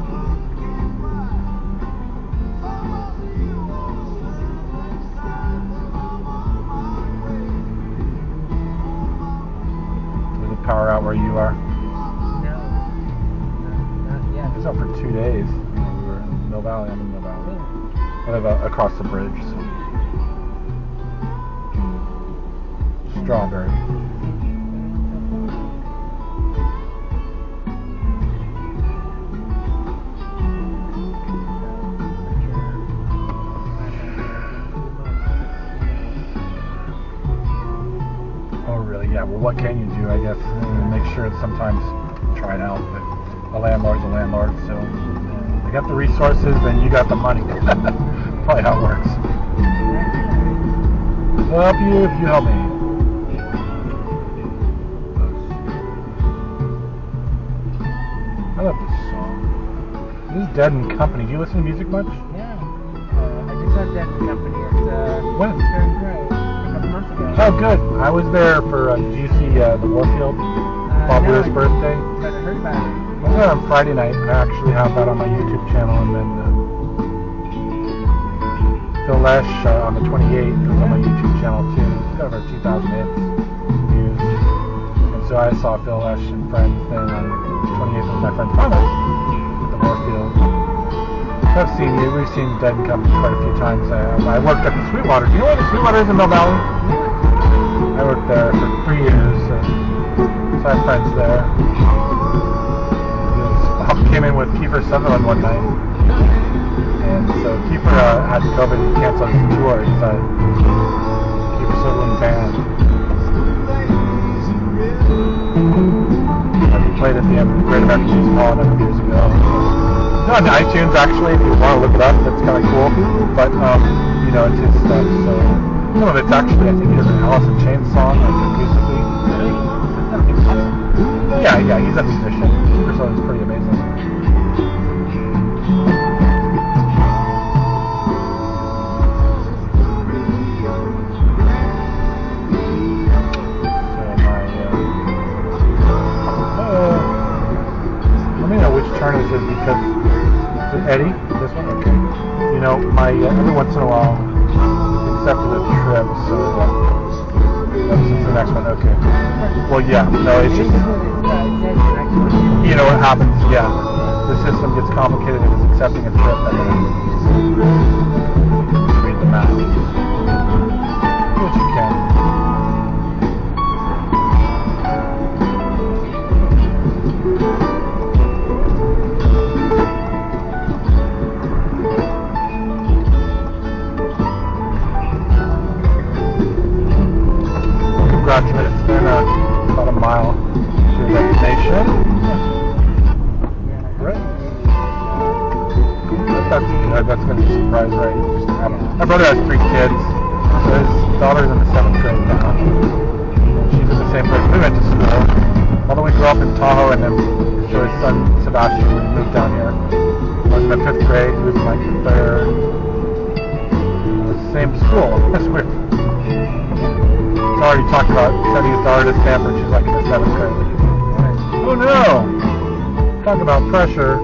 Was the power out where you are? It was out for 2 days. We were in Mill Valley. I'm in Mill Valley. I live across the bridge, so. Strawberry. Oh, really? Yeah, well, what can you do, I guess? Make sure that sometimes try it out, but a landlord's a landlord, so they got the resources, then you got the money. Probably how it works. I'll help you if you help me. I love this song. This is Dead and Company. Do you listen to music much? Yeah. I just saw Dead and Company at when? Stern Grove a couple months ago. Oh, good. I was there for, did you see the Warfield? Bob Weir's birthday? I heard about it. I was there on Friday night. I actually have that on my YouTube channel, and then Phil Lesh on the 28th is on my YouTube channel too. He's got over 2,000 hits, views. And so I saw Phil Lesh and friends then on the 28th with my friend Thomas at the Warfield. So I've seen you. We've seen Dead and Company quite a few times. I worked up in Sweetwater. Do you know where the Sweetwater is in Mill Valley? I worked there for 3 years. So I have friends there. Came in with Kiefer Sutherland one night. And so Kiefer had COVID and canceled his tour. He's a Kiefer Sutherland band. He played at the Great American Music Hall a number of years ago. On iTunes, actually, if you want to look it up, that's kind of cool. But you know, it's his stuff. So some of it's actually, I think, he has an Alice in Chains song, like acoustically. Yeah, he's a musician. So it's pretty amazing. Let me know which turn this is because is it Eddie? This one? Okay. You know, my every once in a while accepted a trip, so this is the next one. Okay. Well, yeah. No, it's just you know what happens. Yeah, the system gets complicated if it's accepting a trip, and then read the map. Do what you can. Congratulations, it's been about a mile to your destination. Right? That's going to be a surprise, right? My brother has 3 kids. So his daughter's in the 7th grade now. She's in the same place we went to school. Although we grew up in Tahoe, and then so his son Sebastian moved down here. I was in the 5th grade, he was in like the 3rd. Same school. That's weird. He's already talked about sending his daughter to Stanford. She's like in the 7th grade. Oh no! Talk about pressure.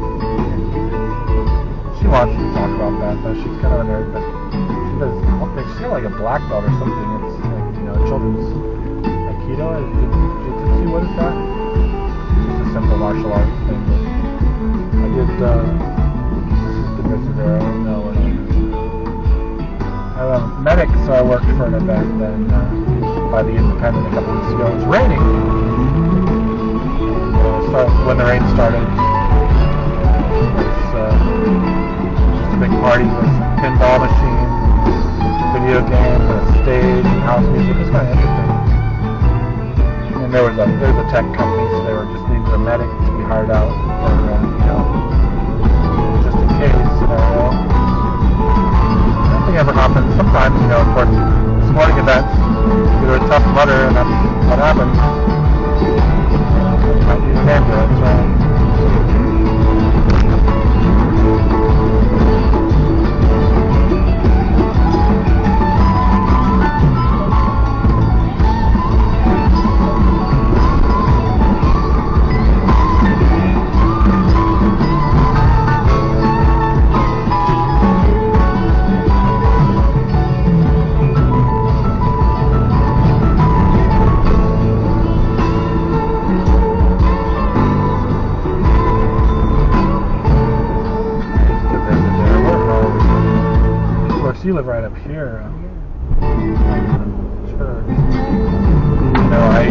She wants to talk about that, though. She's kind of a nerd, but she does. She's got like a black belt or something. It's like, you know, children's Aikido. Jiu-Jitsu, what is that? It's just a simple martial arts thing. I did, this is the visit there. I don't know what I'm medic, so I worked for an event then by the Independent a couple weeks ago. It was raining. So when the rain started, it's just a big party with pinball machines, video games, and a stage, and house music. It was kind of interesting. And there's a tech company, so they were just needing a medic to be hired out for, you know, just in case scenario. Nothing ever happens. Sometimes, you know, of course, sporting events, you know, a tough weather, and that's what happens. You might need an ambulance, right? You live right up here. Sure. You know, I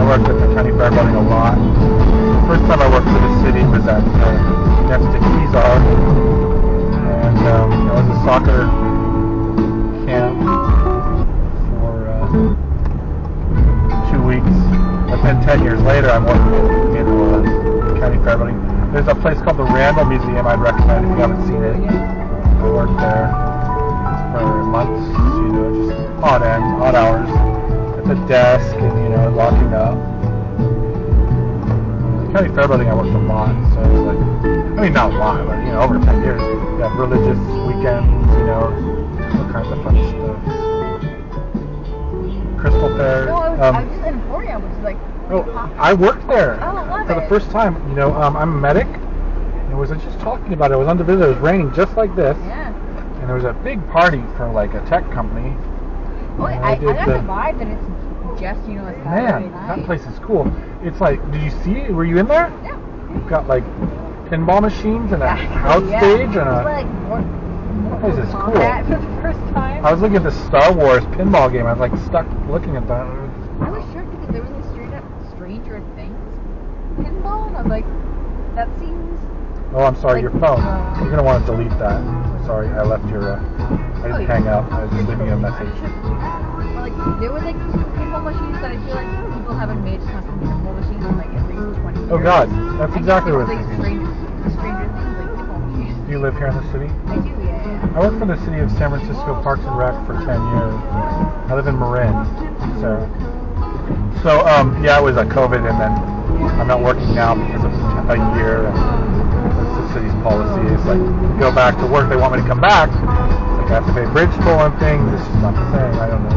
worked at the county fair building a lot. The first time I worked for the city was at next to Kezar, and it was a soccer camp for 2 weeks. But then 10 years later, I'm working in the county fair building. There's a place called the Randall Museum. I'd recommend if you haven't seen it. I worked there for months, you know, just odd hours at the desk and, you know, locking up. The county fair building I worked a lot, so it was like, I mean, not a lot, but, you know, over 10 years. You have religious weekends, you know, all kinds of fun stuff. Crystal Fair. No, I was just in Emporia, which is like... I worked there love for the first time. You know, I'm a medic, and I was just talking about it. I was on the visit. It was raining just like this. Yeah. And there was a big party for like a tech company. Oh, I got the vibe that it's just, you know, a Saturday night. That place is cool. It's like, did you see it? Were you in there? Yeah. You've got like pinball machines and a outstage and a... That place is cool. For the first time. I was looking at the Star Wars pinball game. I was like stuck looking at that. I was shocked because there was a straight up Stranger Things pinball, and I was like, that seems... Oh, I'm sorry, your phone. You're going to want to delete that. Sorry, I left your, I didn't hang up. I was just leaving you a message. Like, there was like pinball machines that I feel like people haven't made custom pinball machines in like at least 20 years. Oh God, that's exactly what like it's Stranger Things, like pinball machines. Do you live here in the city? I do, yeah. I worked for the city of San Francisco Parks and Rec for 10 years. I live in Marin, Sarah. So, yeah, it was a COVID, and then I'm not working now because of a year. And it's the city's policy. It's like, go back to work. They want me to come back. Like, I have to pay bridge toll and things. It's just not the thing. I don't know.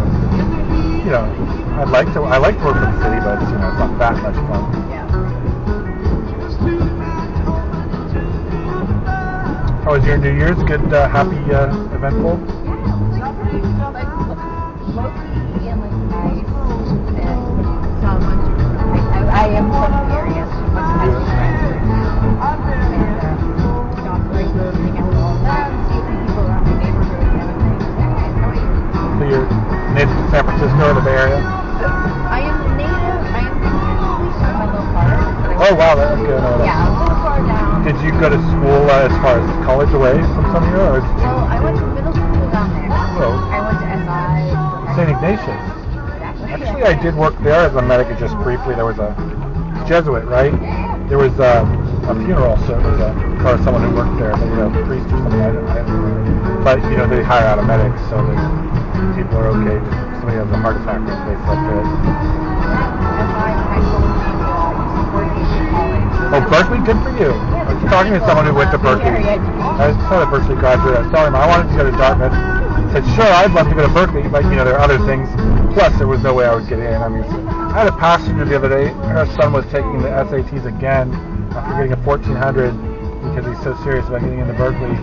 You know, I like to work for the city, but it's, you know, it's not that much fun. How was your New Year's? Good, happy, eventful? I am from the area, so I have friends and got like hang out with all of them, see a few people around the neighborhood and everything. How are you? So you're native to San Francisco or the Bay Area? I am completely from my little park. Oh wow, that's good. Yeah, a little far down. Did you go to school as far as college away from some here, or did you? Well, I went to middle school down there. Oh. I went to SI. St. Ignatius. Actually, I did work there as a medic, just briefly. There was a Jesuit, right? There was a funeral, so it was for someone who worked there, maybe a priest or something. I don't know. But you know, they hire out a medic, so the people are okay. Just if somebody has a heart attack, they feel good. Oh, Berkeley, good for you. I was talking to someone who went to Berkeley. I saw a Berkeley graduate. I was telling him I wanted to go to Dartmouth. He said, sure, I'd love to go to Berkeley, but you know, there are other things. Plus, there was no way I would get in. I mean, I had a passenger the other day. Her son was taking the SATs again after getting a 1400 because he's so serious about getting into Berkeley.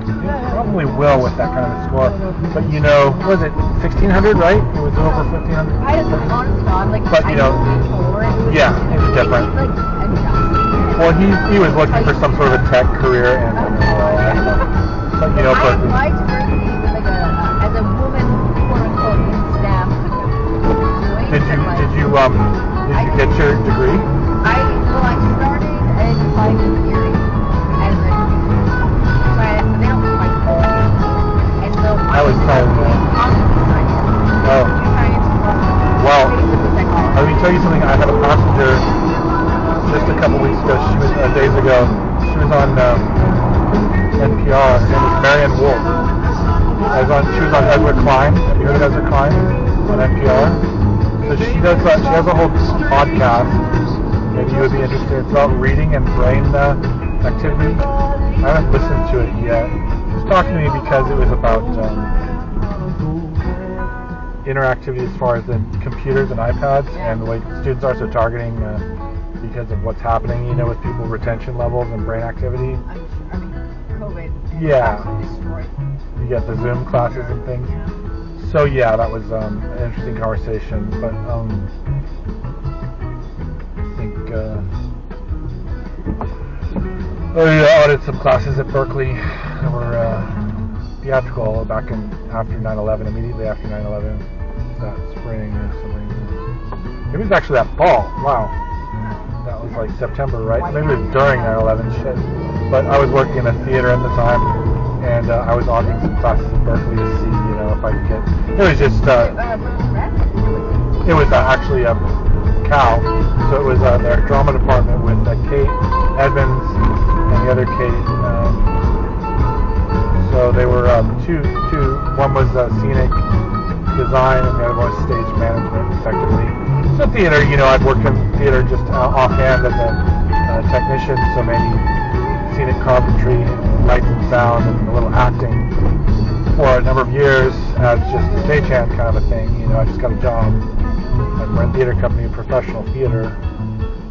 He probably will with that kind of a score. But you know, was it 1600, right? It was over 1500. I don't know, honestly, I'm like, but you know, yeah, it's different. Well, he was looking for some sort of a tech career, and I don't know. But you know, Berkeley. I applied to Berkeley with like as a woman, quote unquote, in STEM. Did you get your degree? I started and applied to theory as a but they don't like and so I was told oh. Well, let me tell you something. I had a passenger just a couple weeks ago. She was days ago. She was on NPR. Her name was Marianne Wolf. She was on Ezra Klein. Have you heard of Ezra Klein on NPR? So she does. She has a whole podcast. Maybe you would be interested. It's about reading and brain activity. I haven't listened to it yet. She was talking to me because it was about interactivity as far as the computers and iPads and the way students are so targeting because of what's happening, you know, with people retention levels and brain activity. I mean, COVID. Yeah. You get the Zoom classes and things. So yeah, that was an interesting conversation. But I think I audited some classes at Berkeley that were theatrical back in after 9/11, immediately after 9/11, that spring or something. It was actually that fall. Wow, that was like September, right? Maybe it was during 9/11. Shit. But I was working in a theater at the time, and I was auditing some classes at Berkeley to see, you know, if I could get. It was just. It was actually a Cal, so it was their drama department with Kate Edmonds and the other Kate. So they were two. One was scenic design, and the other one was stage management, effectively. So theater, you know, I'd worked in theater just offhand as a technician, so maybe scenic carpentry, lights and sound, and a little acting for a number of years as just a stagehand kind of a thing. You know, I just got a job at a theater company, professional theater.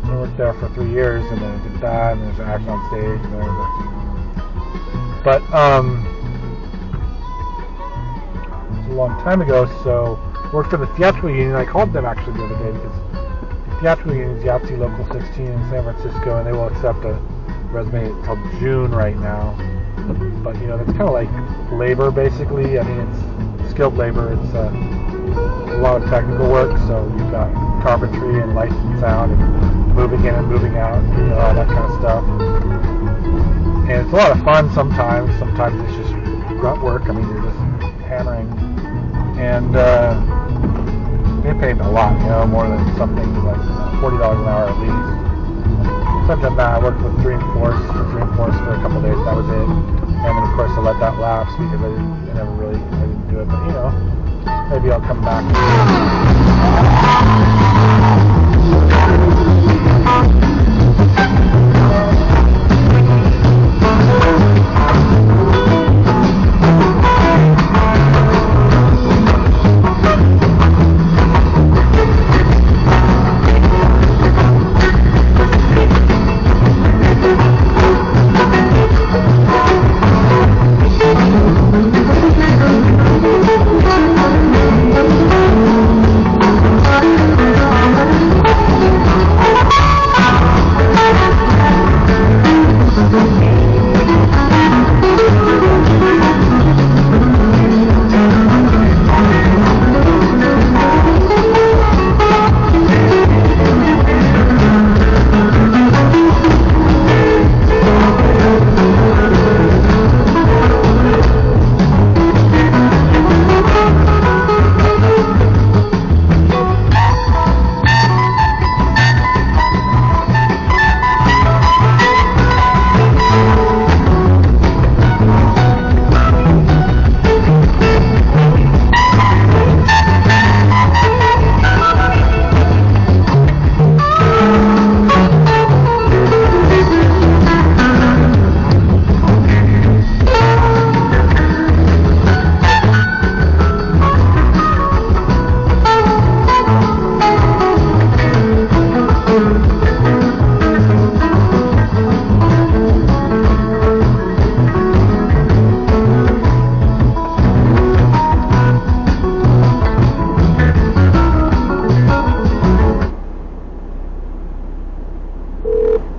I worked there for 3 years, and then I did that, and there's an act on stage, and everything. But it was a long time ago, so I worked for the theatrical union. I called them actually the other day because the theatrical union is Yahtzee Local 16 in San Francisco, and they will accept a resume until June right now. But you know, that's kind of like labor basically. I mean, it's skilled labor. It's a lot of technical work. So you've got carpentry and lights and sound and moving in and moving out, you know, all that kind of stuff. And it's a lot of fun sometimes. Sometimes it's just grunt work. I mean, you're just hammering. And they paid a lot, you know, more than something like $40 an hour at least. Something that I worked with Dreamforce for a couple of days. That was it. And then of course I let that lapse because I didn't do it. But you know, maybe I'll come back.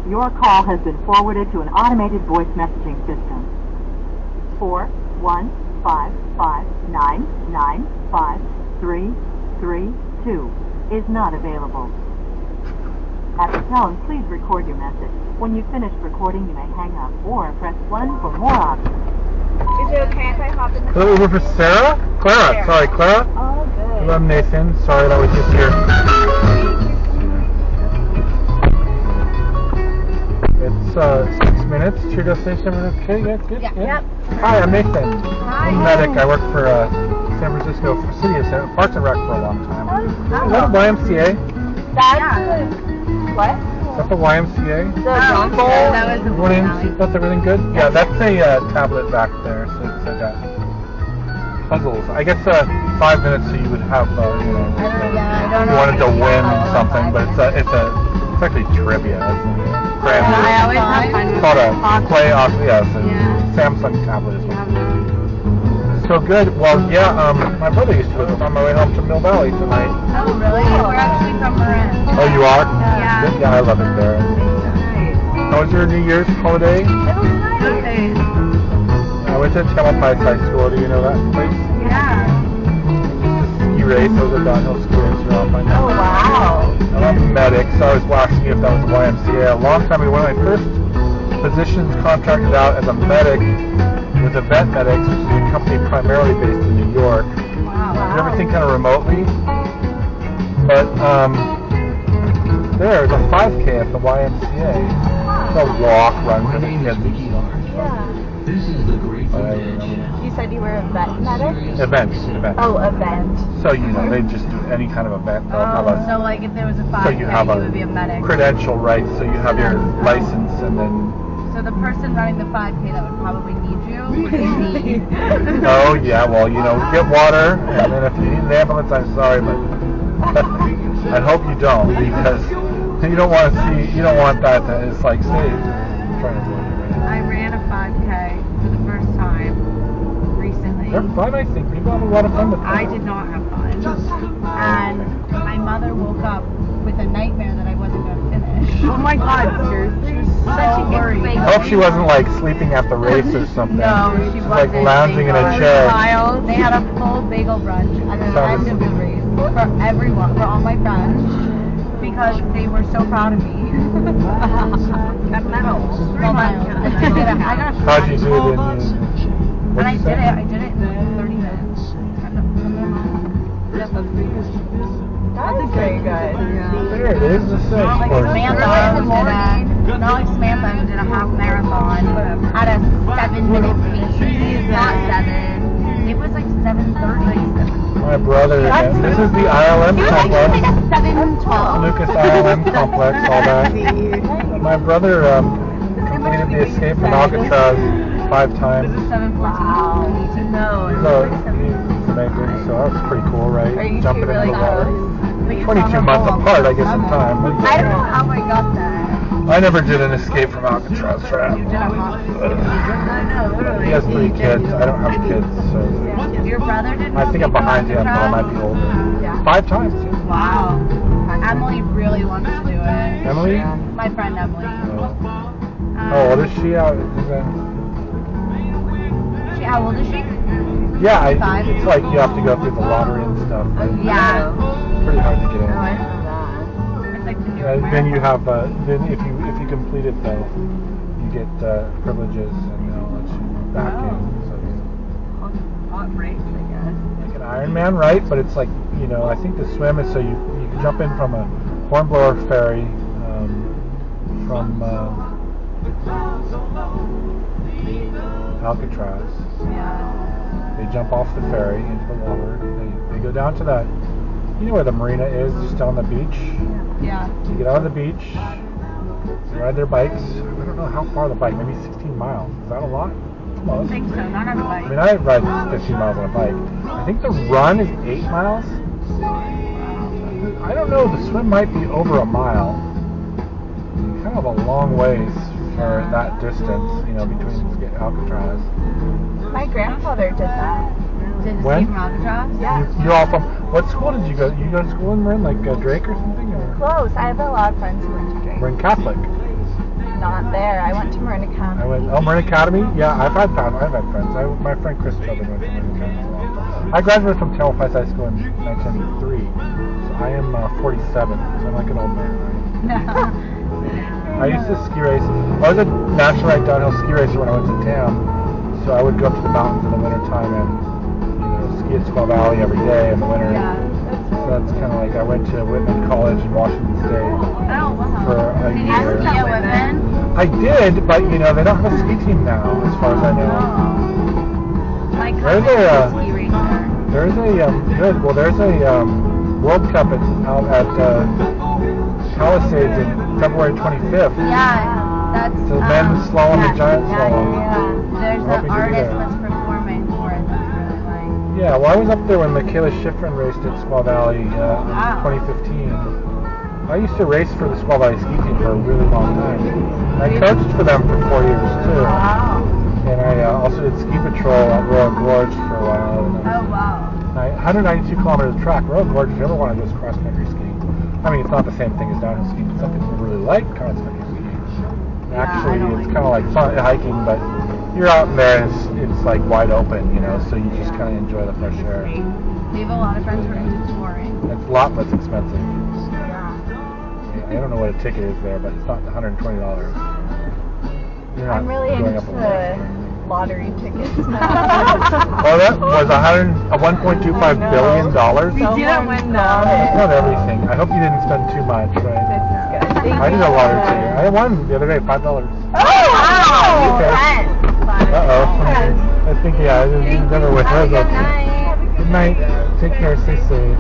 Your call has been forwarded to an automated voice messaging system. 41559953332 is not available. At the tone, please record your message. When you've finished recording, you may hang up or press 1 for more options. Is it okay if I hop in the Hello, Uber for Sarah? Clara, sorry, Clara. Oh, good. Hello, I'm Nathan. Sorry that was just here. It's 6 minutes to your destination. Okay, yeah, it's good. Yeah. Yeah. Yep. Hi, I'm Nathan. Hi. I'm a medic. I work for San Francisco City of Parks and Rec for a long time. Is that a YMCA? That's what? Is that the YMCA? The John Bowl. That was the Morning. That's everything good? Yeah, that's a tablet back there. So it's got puzzles. I guess 5 minutes so you would have, you know, if you wanted to win something, but it's actually trivia. It's brand new. I always have fun with It's called a play off. Yeah, it's a Samsung tablet. Is what it is. So good. Well, yeah. My brother used to live on my way home from Mill Valley tonight. Oh, really? We're actually from Marin. Oh, you are? Yeah. Yeah, I love it there. How was your New Year's holiday? It was nice. I went to Tamalpais High School. Do you know that place? Yeah. Ski race. I was a downhill ski racer off my Oh, wow. I'm a medic, so I was asking if that was the YMCA. A long time ago, one of my first positions contracted out as a medic with Event Medics, which is a company primarily based in New York. Wow. Did everything kind of remotely. But there's a 5K at the YMCA. It's a walk, run for the kids. This is the great You said you were a vet medic? Event. Oh, event. So, you know, they just do any kind of event. They'll have a, So, like, if there was a 5K, so you have you would be a medic. credential, right? So you have your license and then... So the person running the 5K that would probably need you would be me. Oh, yeah, well, you know, get water, and then if you need an ambulance, I'm sorry, but I hope you don't, because you don't want that to, it's like, say, I'm trying to do it. I ran a 5K for the first time recently. They're fun, I think. People have a lot of fun with them. I did not have fun. And my mother woke up with a nightmare that I wasn't going to finish. Oh my god, seriously? Such a worry. I hope she wasn't, like, sleeping at the race or something. No, she She's, wasn't. like, lounging in a chair. They had a full bagel brunch at the end of the race for everyone, for all my friends. because they were so proud of me. Got medals. 3 miles. I got a How'd you do it and I did it in 30 minutes. That's very good. Yeah. There it is, the search Not like Samantha who did a half marathon at a 7-minute pace. Not 7. It was like 7:30. My brother, this is the ILM complex. Like a 7:12. Lucas ILM complex, all that. My brother completed the escape from Alcatraz 5 times. Wow. No. So he's amazing. So that's pretty cool, right? Are you Jumping two into really the water. close? 22 months apart, I guess, in time. I don't know how I got that. I never did an escape from Alcatraz trap. You did a hot I know, literally. He has 3 kids. I don't have kids, so Your brother did I think I'm behind him, but I might be older. Yeah. 5 times. Yeah. Wow. Emily really wants to do it. Emily? My friend Emily. How old is she? How old is she? Yeah, 5. it's like you have to go through the lottery and stuff. Yeah. It's pretty hard to get in. Oh, I know that. It's like the new Then you have then if you complete it though, you get privileges and they'll let you back in. So Hot race, I guess. like an Ironman, right? But it's like I think the swim is so you can jump in from a Hornblower ferry from Alcatraz. Yeah. They jump off the ferry into the water. They go down to that. You know where the marina is, just on the beach. Yeah. You get out of the beach, they ride their bikes. I don't know how far the bike, maybe 16 miles. Is that a lot? I don't think so, not on a bike. I mean, I ride 15 miles on a bike. I think the run is 8 miles. I don't know, the swim might be over a mile. Kind of a long ways for that distance, between Alcatraz. My grandfather did that. Did the When? Steve Alcatraz? Yeah. You're all from, what school did you go? You go to school in Marin, like Drake or something? Or? Close. I have a lot of friends who went to Drake. Marin Catholic. Not there. I went to Marin Academy. Marin Academy? Yeah, I've had friends. My friend Chris Children went to Marin Academy as well. I graduated from Tamil Price High School in 1993, so I am 47, so I'm like an old man, right? I used to ski race. I was a national rank downhill ski racer when I went to TAM, so I would go up to the mountains in the wintertime and ski at Squaw Valley every day in the winter. Yeah, so that's kind of like I went to Whitman College in Washington State for a Did year. you ski at Whitman? I did, but they don't have a ski team now, as far as I know. My cousin is a ski racer. There's a World Cup out at Palisades in February 25th. Yeah, that's So men's slalom and giant slalom. There's Hoping to an be artist there. that's performing for it that's really like. Yeah, well, I was up there when Michaela Schifrin raced at Squaw Valley in 2015. I used to race for the Squaw Valley ski team for a really long time. I coached for them for 4 years too. Wow. And I also did ski patrol at Royal Gorge for a while. Oh wow. 192 kilometers of track. Royal Gorge, if you ever want to go cross country skiing. I mean, it's not the same thing as downhill skiing, but some people really like cross country skiing. Actually, it's kind of like fun hiking, but you're out in there and it's like wide open, so you just kind of enjoy the fresh air. We have a lot of friends who are into touring. It's a lot less expensive. I don't know what a ticket is there, but it's not $120. You're not I'm really going into up a ladder. lottery tickets now. Well, that was $1.25 billion. We didn't win though. That's not everything. I hope you didn't spend too much, right? This is good. I did a lottery ticket. I won the other day, $5. Oh, wow! Okay. Uh-oh. I think, I didn't never win. That was okay. Good night. Take care. Stay safe.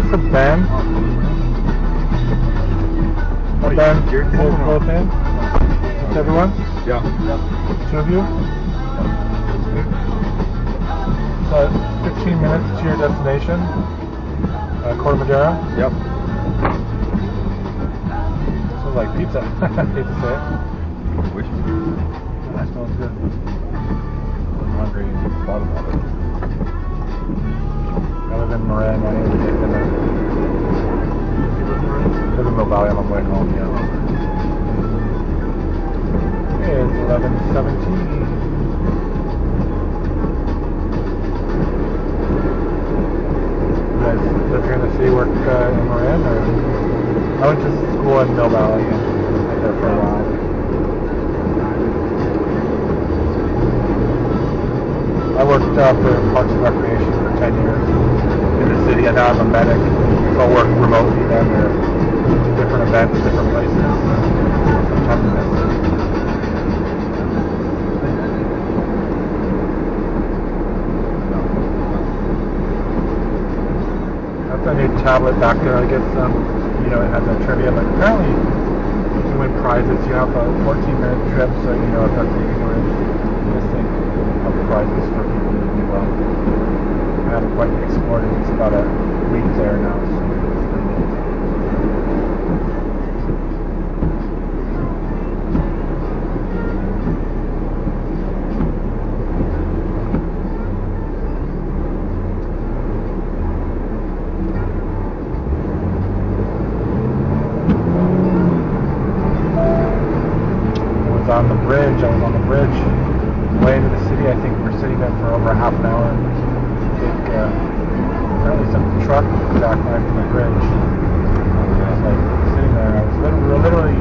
this for Ben? Ben, both in? With everyone? Yeah. 2 of you? So 15 minutes to your destination, Corte Madera. Yep. So like pizza. I hate to say it. Wish. That smells good. I'm hungry and thought about it. I live in Marin. I need to get dinner. I live in Mill Valley on my way home. Yeah. It's 11:17. You guys live here in the city, work in Marin, or? I went to school in Mill Valley and lived there for a while. I worked for Parks and Recreation for 10 years in the city, and now I'm a medic, so I work remotely then, or different events, different places, sometimes in the city. That's a new tablet back there. I guess you know, it has a trivia, but apparently you win prizes. You have a 14-minute trip, so you know if that's what you're missing of prizes for people who do well. I haven't quite explored it. It's about a week there now. So. I was on the bridge, way into the city. I think we were sitting there for over half an hour. Apparently some truck jackknifed the bridge. I was like sitting there. We were literally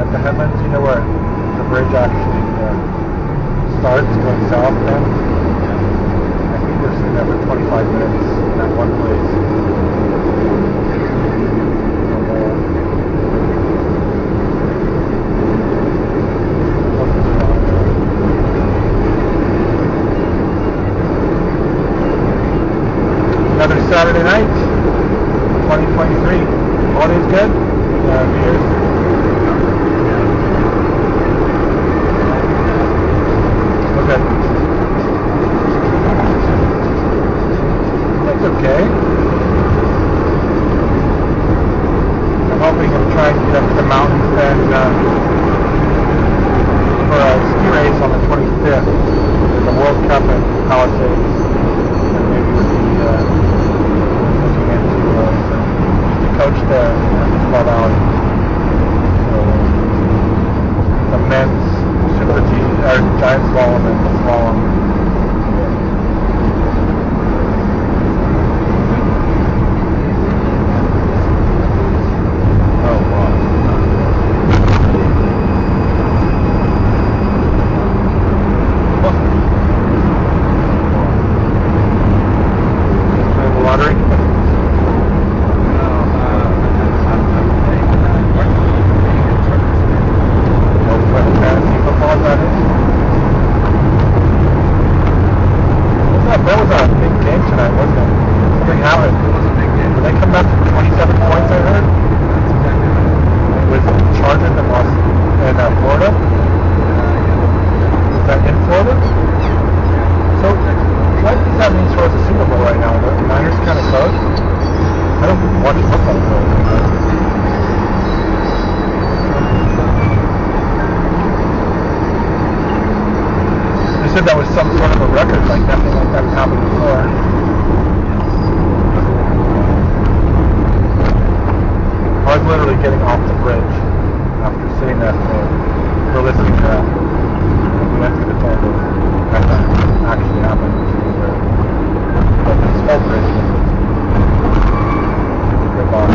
at the headlands, you know, where the bridge actually starts going south then. I think we were sitting there for 25 minutes in that one place. Another Saturday night, 2023. Holidays good? New Year's. Okay. That's okay. I'm hoping I'm trying to get up to the mountains then for a ski race on the 25th. There's a World Cup in Palisades. And maybe with the coach there in Small Valley. So the men's Super G or giant slalom and the slalom. Oh wow. Lottery. That was a big game tonight, wasn't it? Something happened. Did they come back to 27 points, I heard? It was Chargers that lost in Florida? Is that in Florida? So, what does that mean towards the Super Bowl right now? The Niners kind of close? I don't watch football really. They said that was some sort of a record, like nothing like that happened before. I was literally getting off the bridge after sitting there for listening to that. We went through the tunnel that actually happened, which was weird. But this whole bridge was good box.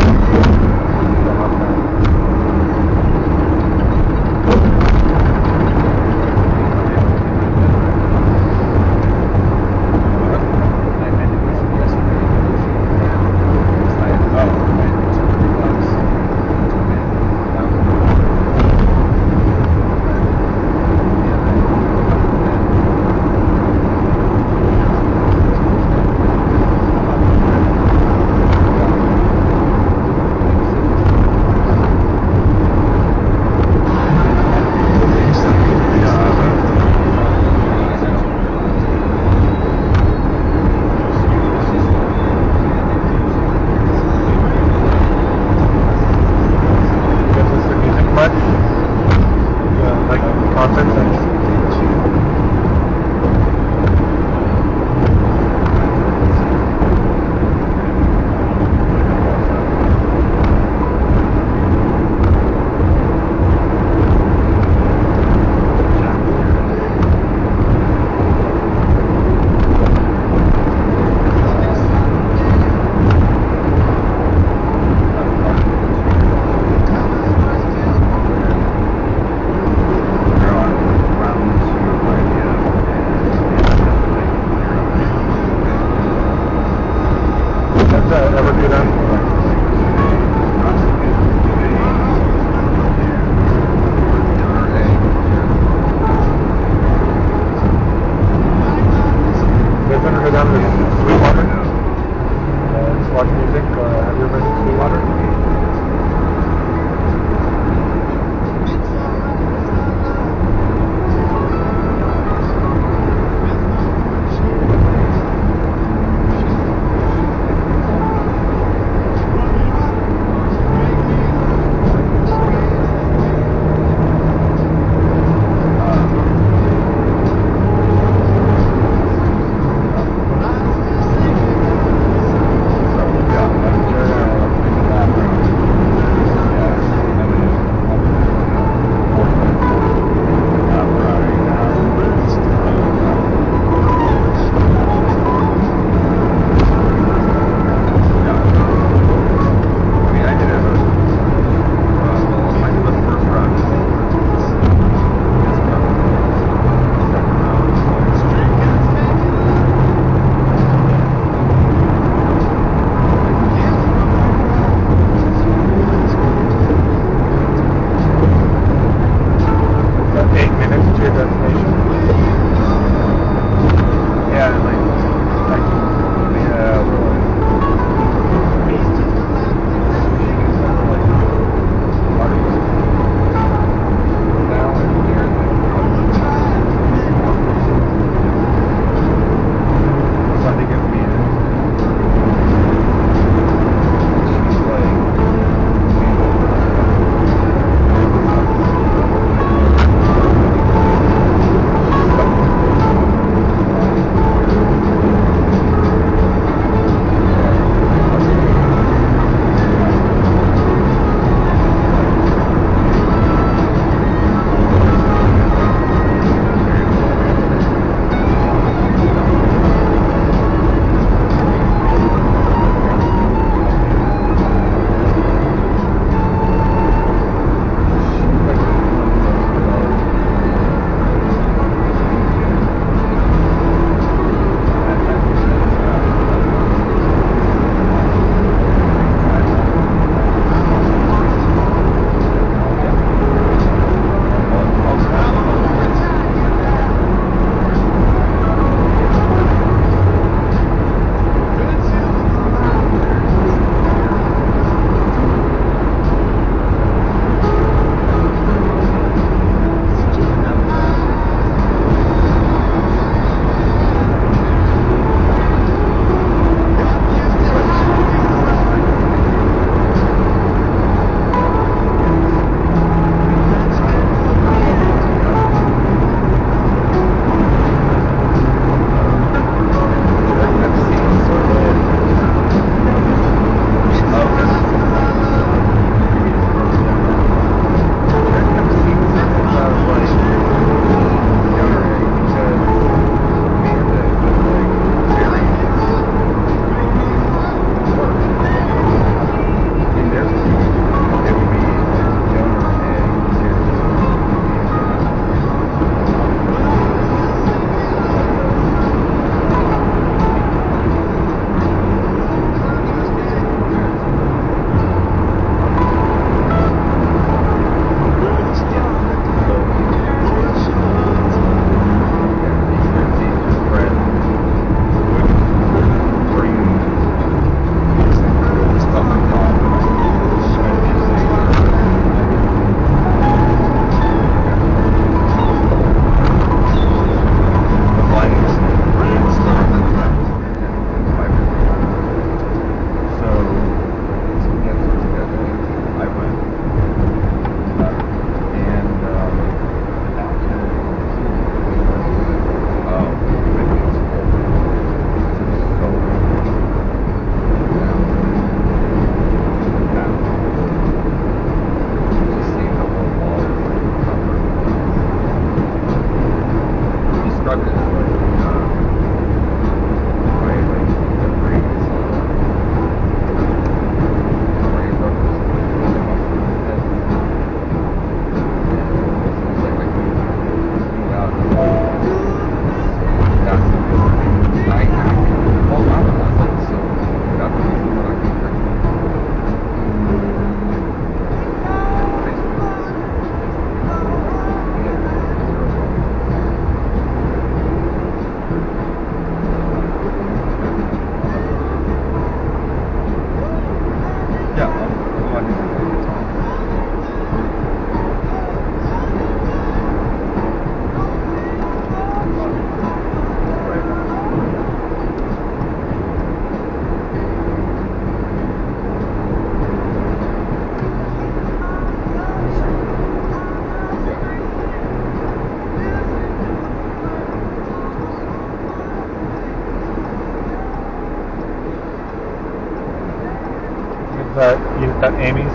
Amy's,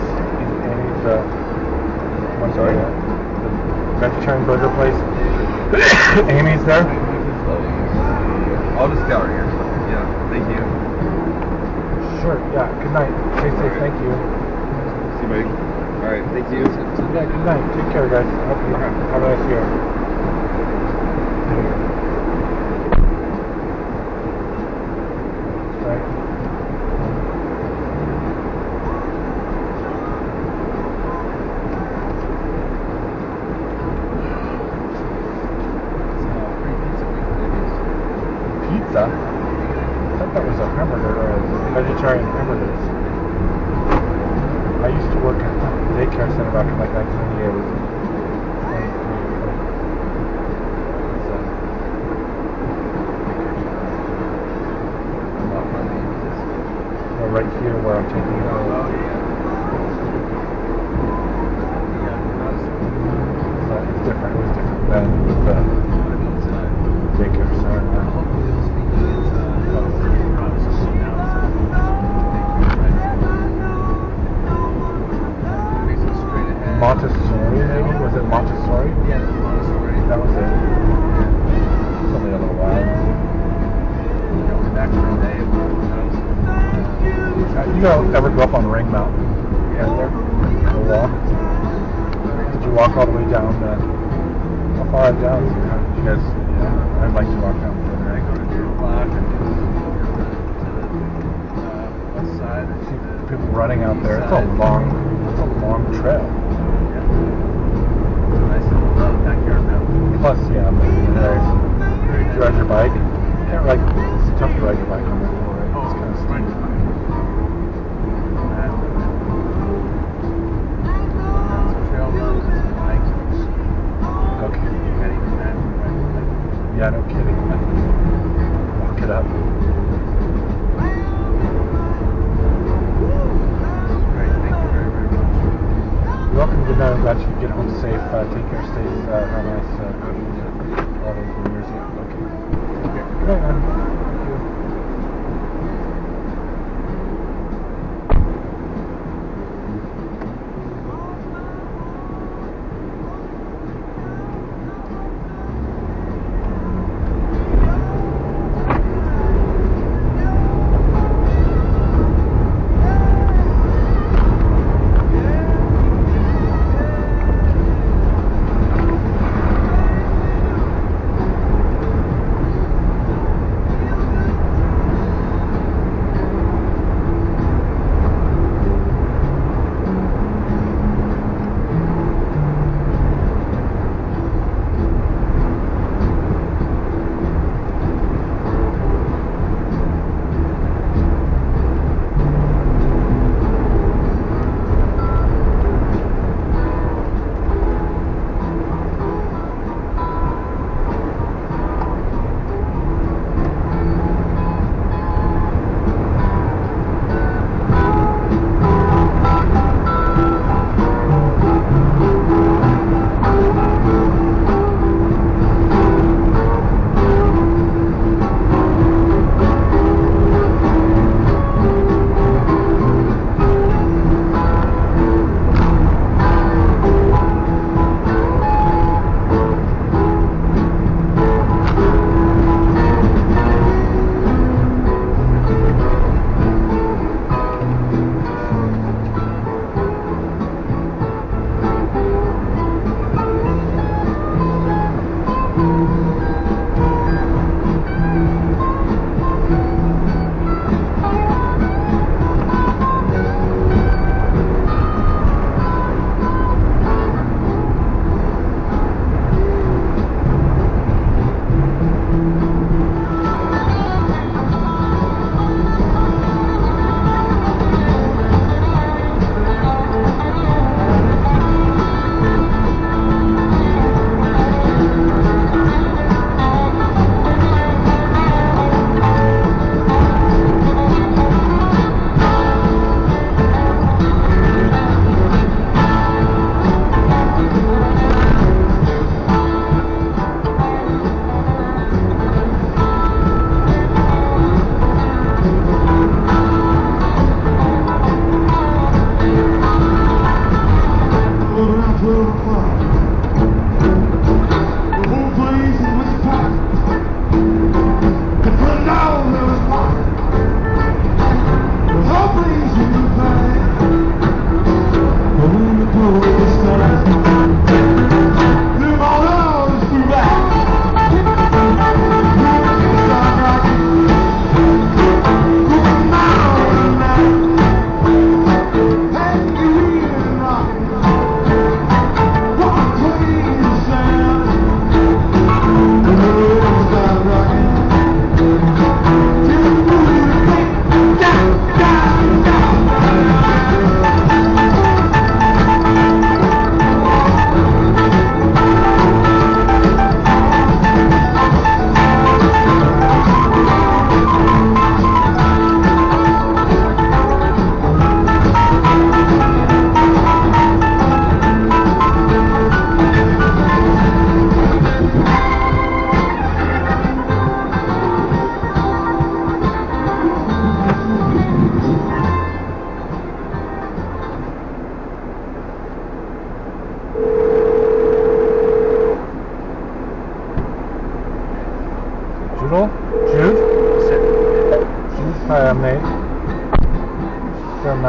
I'm sorry, the vegetarian burger place. Amy's there. I'll just go here. Yeah, thank you. Sure. Yeah. Good night. Stay safe. Thank you. See you, buddy. All right. Thank you. Yeah. Good night. Take care, guys. I hope you have a nice year. Pizza? I thought that was a hamburger, vegetarian hamburgers. I used to work at a daycare center back in like 1998. Right here where I'm taking it out. So it's different. It was different then with the daycare center. Montessori, maybe? Was it Montessori? Yeah, Montessori. That was it. It's only a little while. Back in the day, you ever go up on Ring Mountain? Yeah, there. The walk. Did you walk all the way down? How far down? Did you guys? Yeah, I'd like to walk down further. I go to Deer Block and to the west side. I see people running out there. It's a long trail. Nice little backyard mountain. Plus, yeah, you ride your bike. It's tough to ride your bike on that hill, right? It's kind of steep. Yeah, no kidding. Walk it up. Great, thank you very, very much. You're welcome. Good night. I'm glad you could get home safe. Take care. Stay. Have a nice all those New Year's Eve. Okay. Take care. Good night, man. Thank you.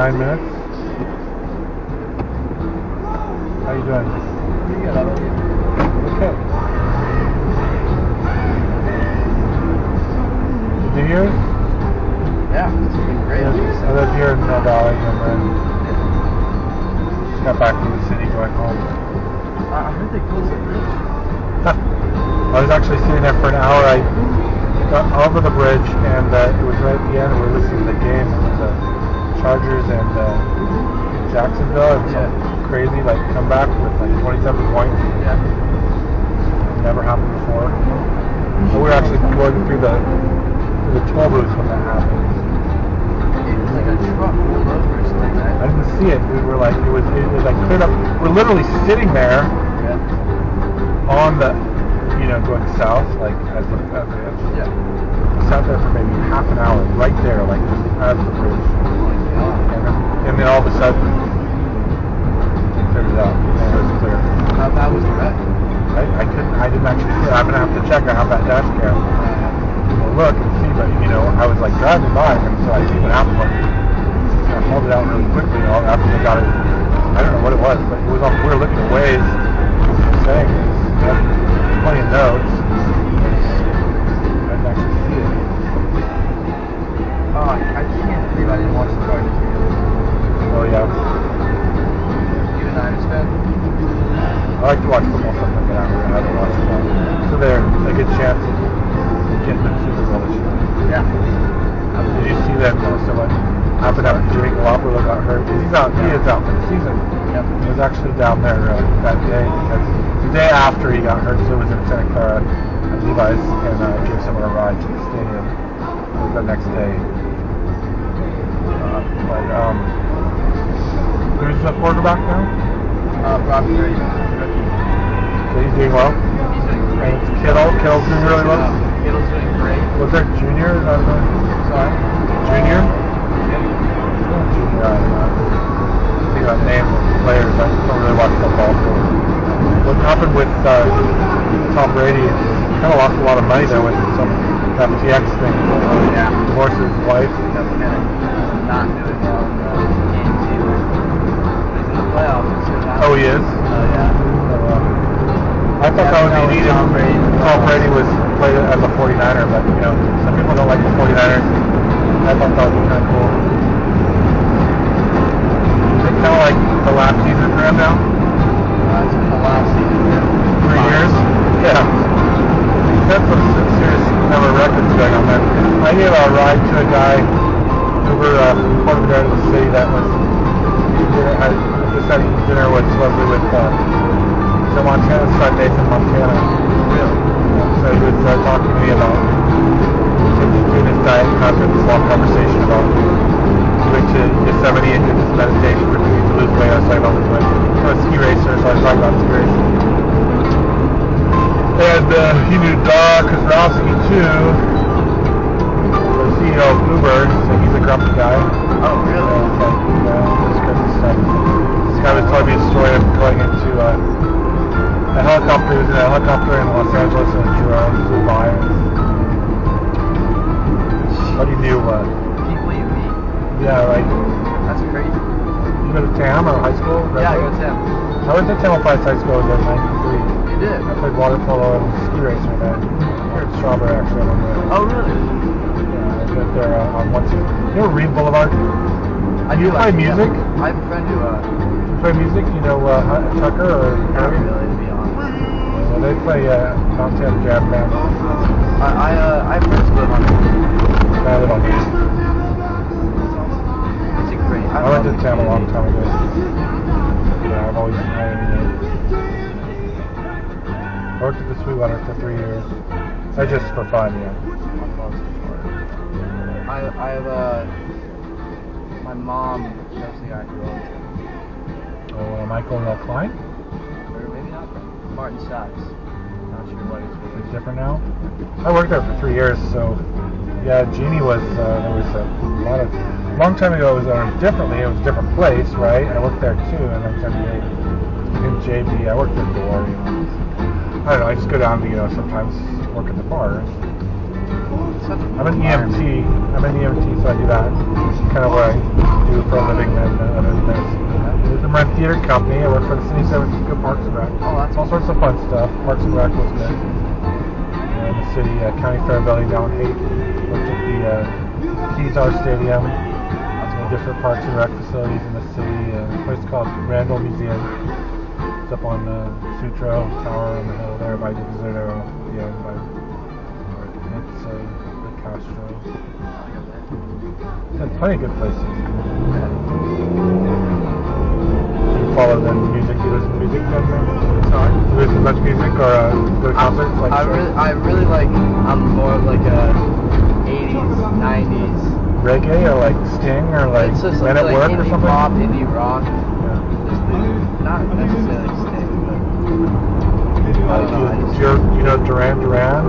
9 minutes. How you doing? Pretty good, how about you? Okay. New Year's? Yeah, it's been great. I lived here in Mill Valley and then just got back from the city going home. I heard they closed the bridge. I was actually sitting there for an hour. I got over the bridge and it was right at the end. We were listening to the game. It was Chargers and Jacksonville. It was some crazy comeback with 27 points. Yeah. Never happened before. So we were actually going through the toll booths when that happened. It was like a truck rolled over or something like that. I didn't see it. We were it was cleared up. We're literally sitting there on the, going south, as the yeah. Sat there for maybe half an hour, right there, just at the bridge. And then all of a sudden, they cleared it out. And it was clear. How bad was the wreck? I didn't actually see it. I'm gonna have to check. I have that dash cam. We'll look and see, but I was driving by, and so I see what happened. I hauled it out really quickly after they got it. I don't know what it was, but it was on. We were looking at Waze, saying we had plenty of notes. I didn't actually see it. Oh, I can't believe I didn't watch the Chargers game. Oh yeah. You a Niners fan? I like to watch football stuff like that. I haven't watched it. So they're a good chance of getting the Super Bowl this year. Yeah. Did you see that? So what happened after Jimmy Garoppolo got hurt? He is out for the season. Yep. He was actually down there that day because the day after he got hurt, so it was in Santa Clara at Levi's, and gave someone a ride to the stadium. It was the next day. Who's the quarterback now? Robbie Ray. So he's doing well. He's doing great. And Kittle's doing really well. Kittle's doing great. Was there Junior? Sorry? Junior? Junior, I don't know. I think about names of players. I don't really watch football. So what happened with Tom Brady? He kind of lost a lot of money there with some FTX thing. Divorced his wife. Not doing well in the games either. He's in the playoffs. Oh, he is? Yeah. I thought that would be needed. Tom Brady was played as a 49er, but some people don't like the 49ers. I thought that would be kind of cool. Is it kind of like the last season for him now? It's been the last season for him. 3 years? Yeah. He's got some serious number of records going on there. I gave a ride to a guy over part of the city that was just having dinner with supposedly with the Montana Sunday from Montana. Really? So he was talking to me about doing his diet and after this long conversation about going to Yosemite and doing this meditation for me to lose weight. I was talking about losing weight. I'm a ski racer, so I was talking about ski racing. And he knew Kozrowski too, the CEO of Uber, so he's a grumpy guy. Oh, really? This crazy stuff. This guy was telling me a story of going into a helicopter. He was in a helicopter in Los Angeles and a drone flew by. But he knew People you meet. Yeah, right. That's crazy. You go to TAM or high school? Yeah, I go to TAM. I went to Tamalpais High School in '93. You did? I played water polo and ski racer there. Here at Strawberry, actually. Oh, really? Yeah, I went there on one season. You know Reed Boulevard? I do play music? Yeah. I have a friend who You play music? You know Tucker or not Harry? really, to be honest. Well, they play Montana Jazz Band. I have friends who live on it. I live on East. It's a great. I went to TAM a long time ago. Yeah, I've always I worked at the Sweetwater for 3 years. That's just for fun, I have my mom knows the guy who owns it. Oh, Michael Klein? Or maybe not. Martin Sachs. Not sure what it's for. It's different now. I worked there for 3 years, so yeah, Jeannie was, there was a lot of, a long time ago it was owned differently, it was a different place, right? I worked there too, and then in JB, I worked at the door, I don't know, I just go down to, sometimes work at the bar. I'm an EMT, so I do that. Kind of what I do do for a living than other than this. I'm in theater company. I work for the City of San Francisco Parks and Rec. Oh, that's all sorts of fun stuff. Parks and Rec was good. In the city, County Fair building down Haight. Looked at the Keysar Stadium. Different Parks and Rec facilities in the city. A place called Randall Museum. It's up on Sutro Tower on the hill there by the Zero. Yeah, by it's the Castro. Yeah, plenty of good places. Do you follow the music? Do you listen to music then? Sorry? Do you listen to much music or go to concerts? I really like, I'm more of like a 80s, 90s. Reggae or like Sting or like Men at Work or something? Pop, indie rock. Yeah. Not necessarily Sting, but I don't know. You know Duran Duran?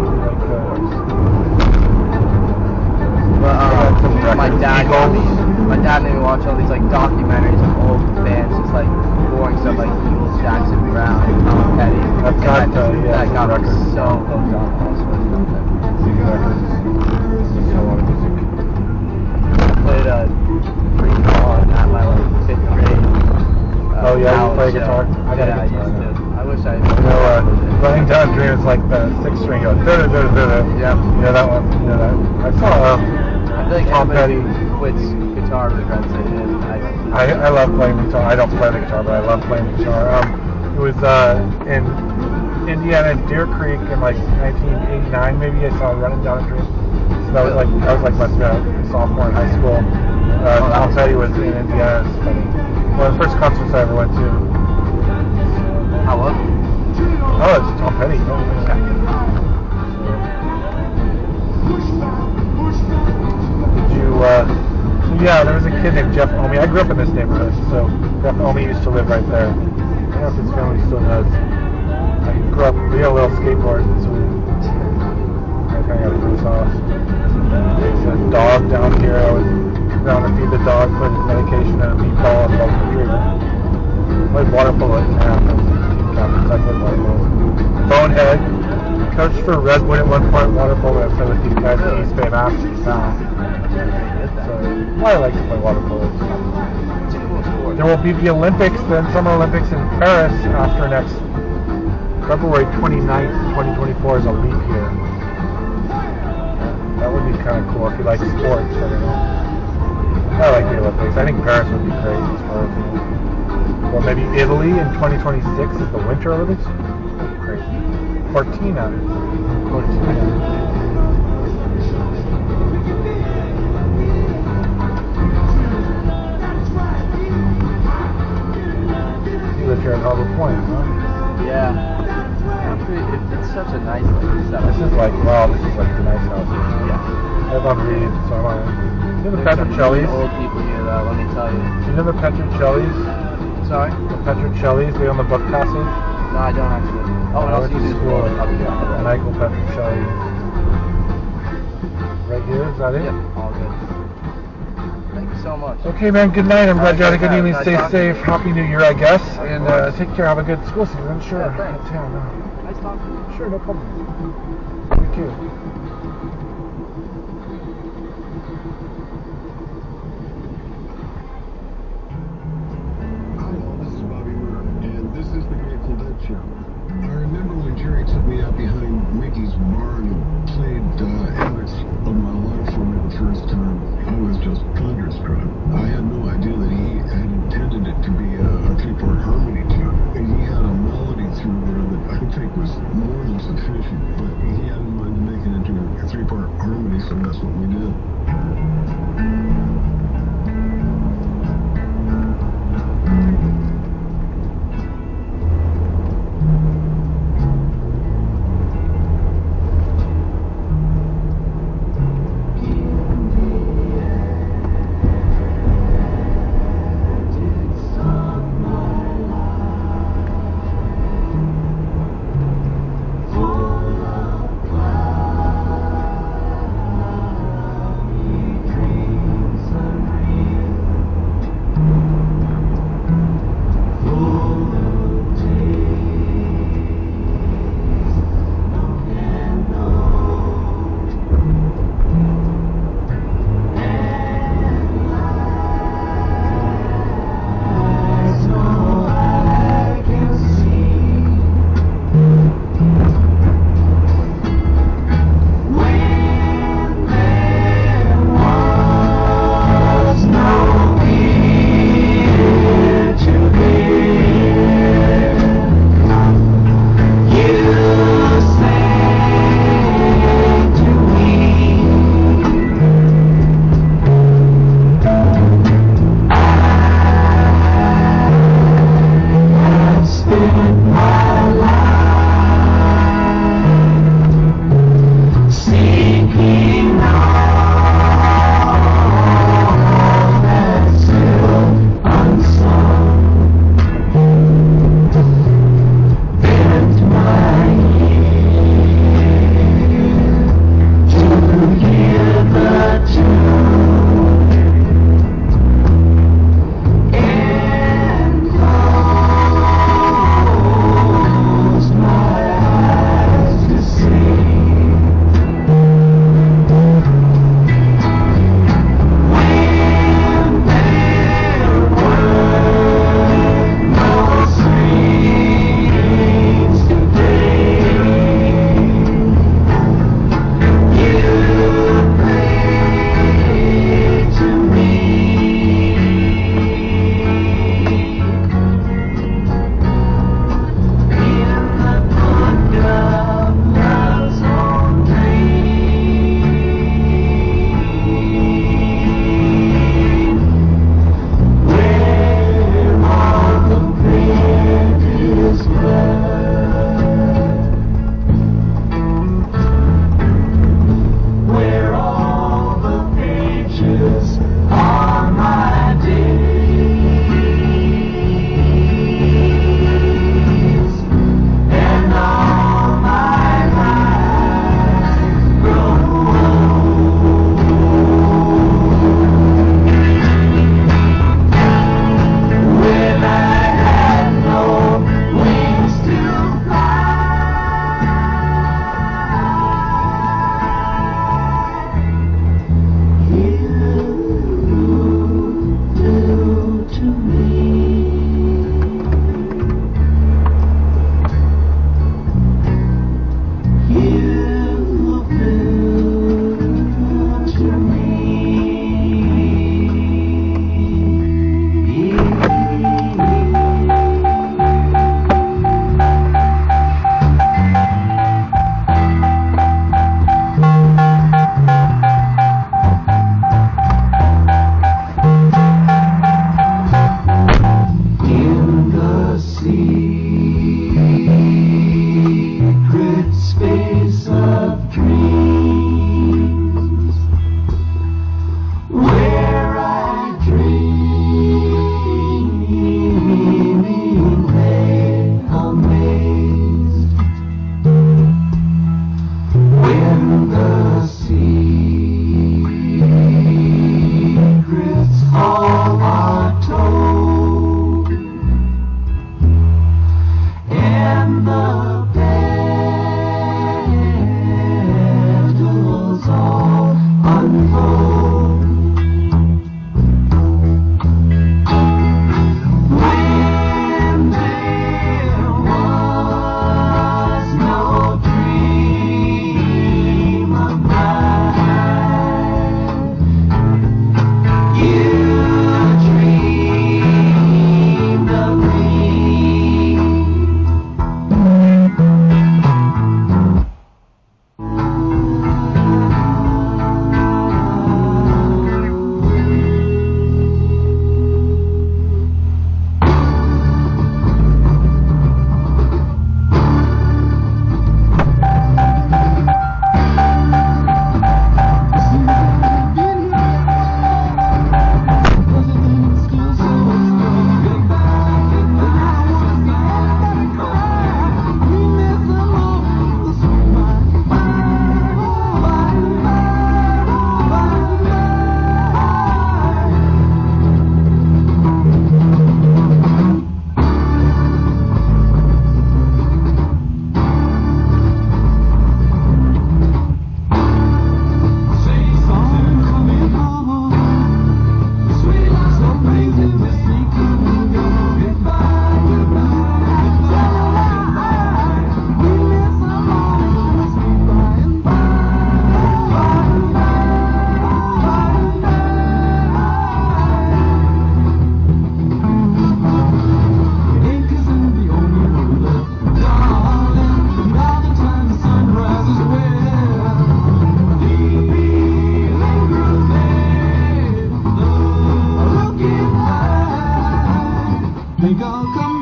Like my dad made me watch all these like documentaries of old bands, just like boring stuff like Eagles, Jackson Brown, Tom Petty. That got me so hooked on all sorts of played free guitar at my like 5th grade. Oh yeah, you play guitar? I got a guitar. I wish I. Running Down Dream is like the 6th string goes. Yeah. You know that one? You know that? I saw I feel like Tom Petty. Quits guitar regrets it. I love playing guitar. I don't play the guitar, but I love playing guitar. It was in Indiana, Deer Creek in like 1989 maybe. I saw Running Down a Dream. So that was like must have been a sophomore in high school. Tom Petty was in Indiana. One of the first concerts I ever went to. How was it? Oh, it's Tom Petty. So yeah, there was a kid named Jeff Omi. I grew up in this neighborhood, so Jeff Omi used to live right there. I don't know if his family still does. I grew up, we had a little skateboard, so I kind of got to off. There's a dog down here. I was down to feed the dog, put his medication and a meatball and a golden retriever. Played water polo at camp and team captains. I played water polo. Bonehead, coached for Redwood at one point, water polo. I played with these guys in East Bay Mass now. I like to play water polo. There will be the Olympics, then Summer Olympics in Paris after next February 29th, 2024 is a leap year. That would be kind of cool if you like sports. I don't know. I like the Olympics. I think Paris would be great as far as, or maybe Italy in 2026 is the Winter Olympics. Great. Cortina. You live here at Harbor Point, huh? Yeah. It's such a nice setup. This is like the nice house. Yeah. I have on read, so I'm on. You know the Petrocellis? Old people here, though, let me tell you. Do you know the Petrocellis? Sorry? The Petrocellis, they own the book passage? No, I don't actually. Oh, what else do you do? School. Michael Petrocelli. Right here, is that it? Yep, all good. Thank you so much. Okay, man, good night. I'm glad you had a good evening. Stay safe. Happy New Year, I guess. And take care. Have a good school season, I'm sure. Yeah, thanks. Nice talking to you. Sure, no problem. Thank you. I remember when Jerry took me out behind Mickey's barn and played Alex of My Life for me the first time. I was just thunderstruck. I had no idea that he had intended it to be a 3-part harmony tune. And he had a melody through there that I think was more than sufficient, but he had in mind to make it into a 3-part harmony, so that's what we did.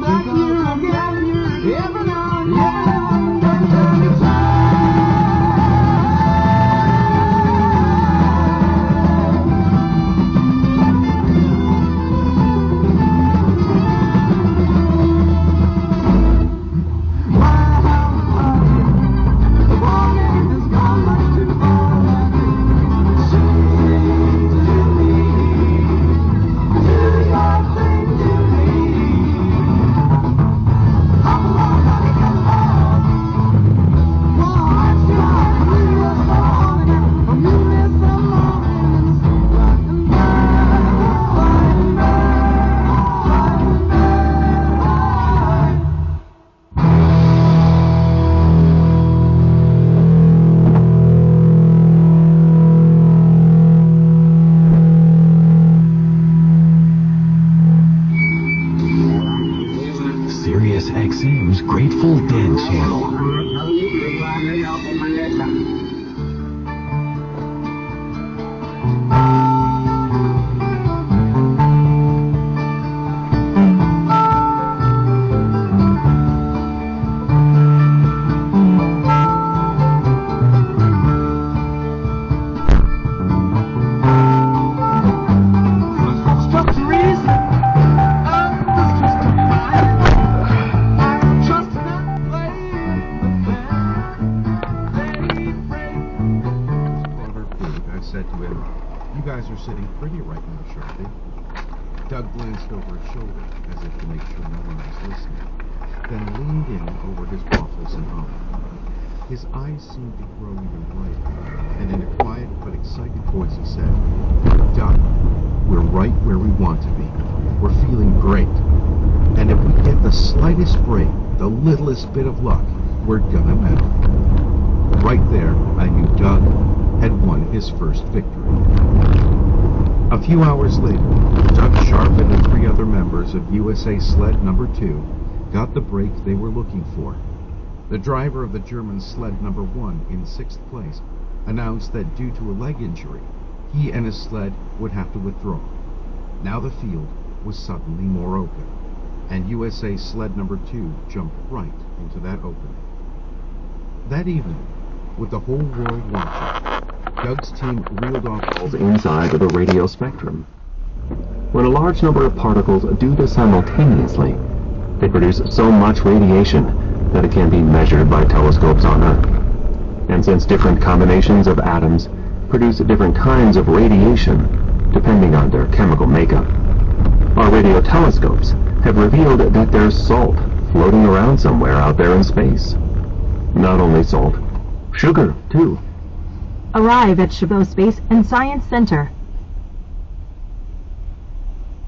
back here again. Every now and then, every time. XM's Grateful Dead channel. Sitting pretty right now, Sharpie. Doug glanced over his shoulder as if to make sure no one was listening, then leaned in over his waffles and hummed. His eyes seemed to grow even brighter, and in a quiet but excited voice he said, Doug, we're right where we want to be. We're feeling great. And if we get the slightest break, the littlest bit of luck, we're gonna medal. Right there, I knew Doug had won his first victory. A few hours later, Doug Sharp and the 3 other members of USA Sled Number 2 got the break they were looking for. The driver of the German Sled Number 1 in 6th place announced that due to a leg injury, he and his sled would have to withdraw. Now the field was suddenly more open, and USA Sled Number 2 jumped right into that opening. That evening, with the whole world watching, Doug's team reeled off inside of the radio spectrum. When a large number of particles do this simultaneously, they produce so much radiation that it can be measured by telescopes on Earth. And since different combinations of atoms produce different kinds of radiation, depending on their chemical makeup, our radio telescopes have revealed that there's salt floating around somewhere out there in space. Not only salt, sugar, too. Arrive at Chabot Space and Science Center.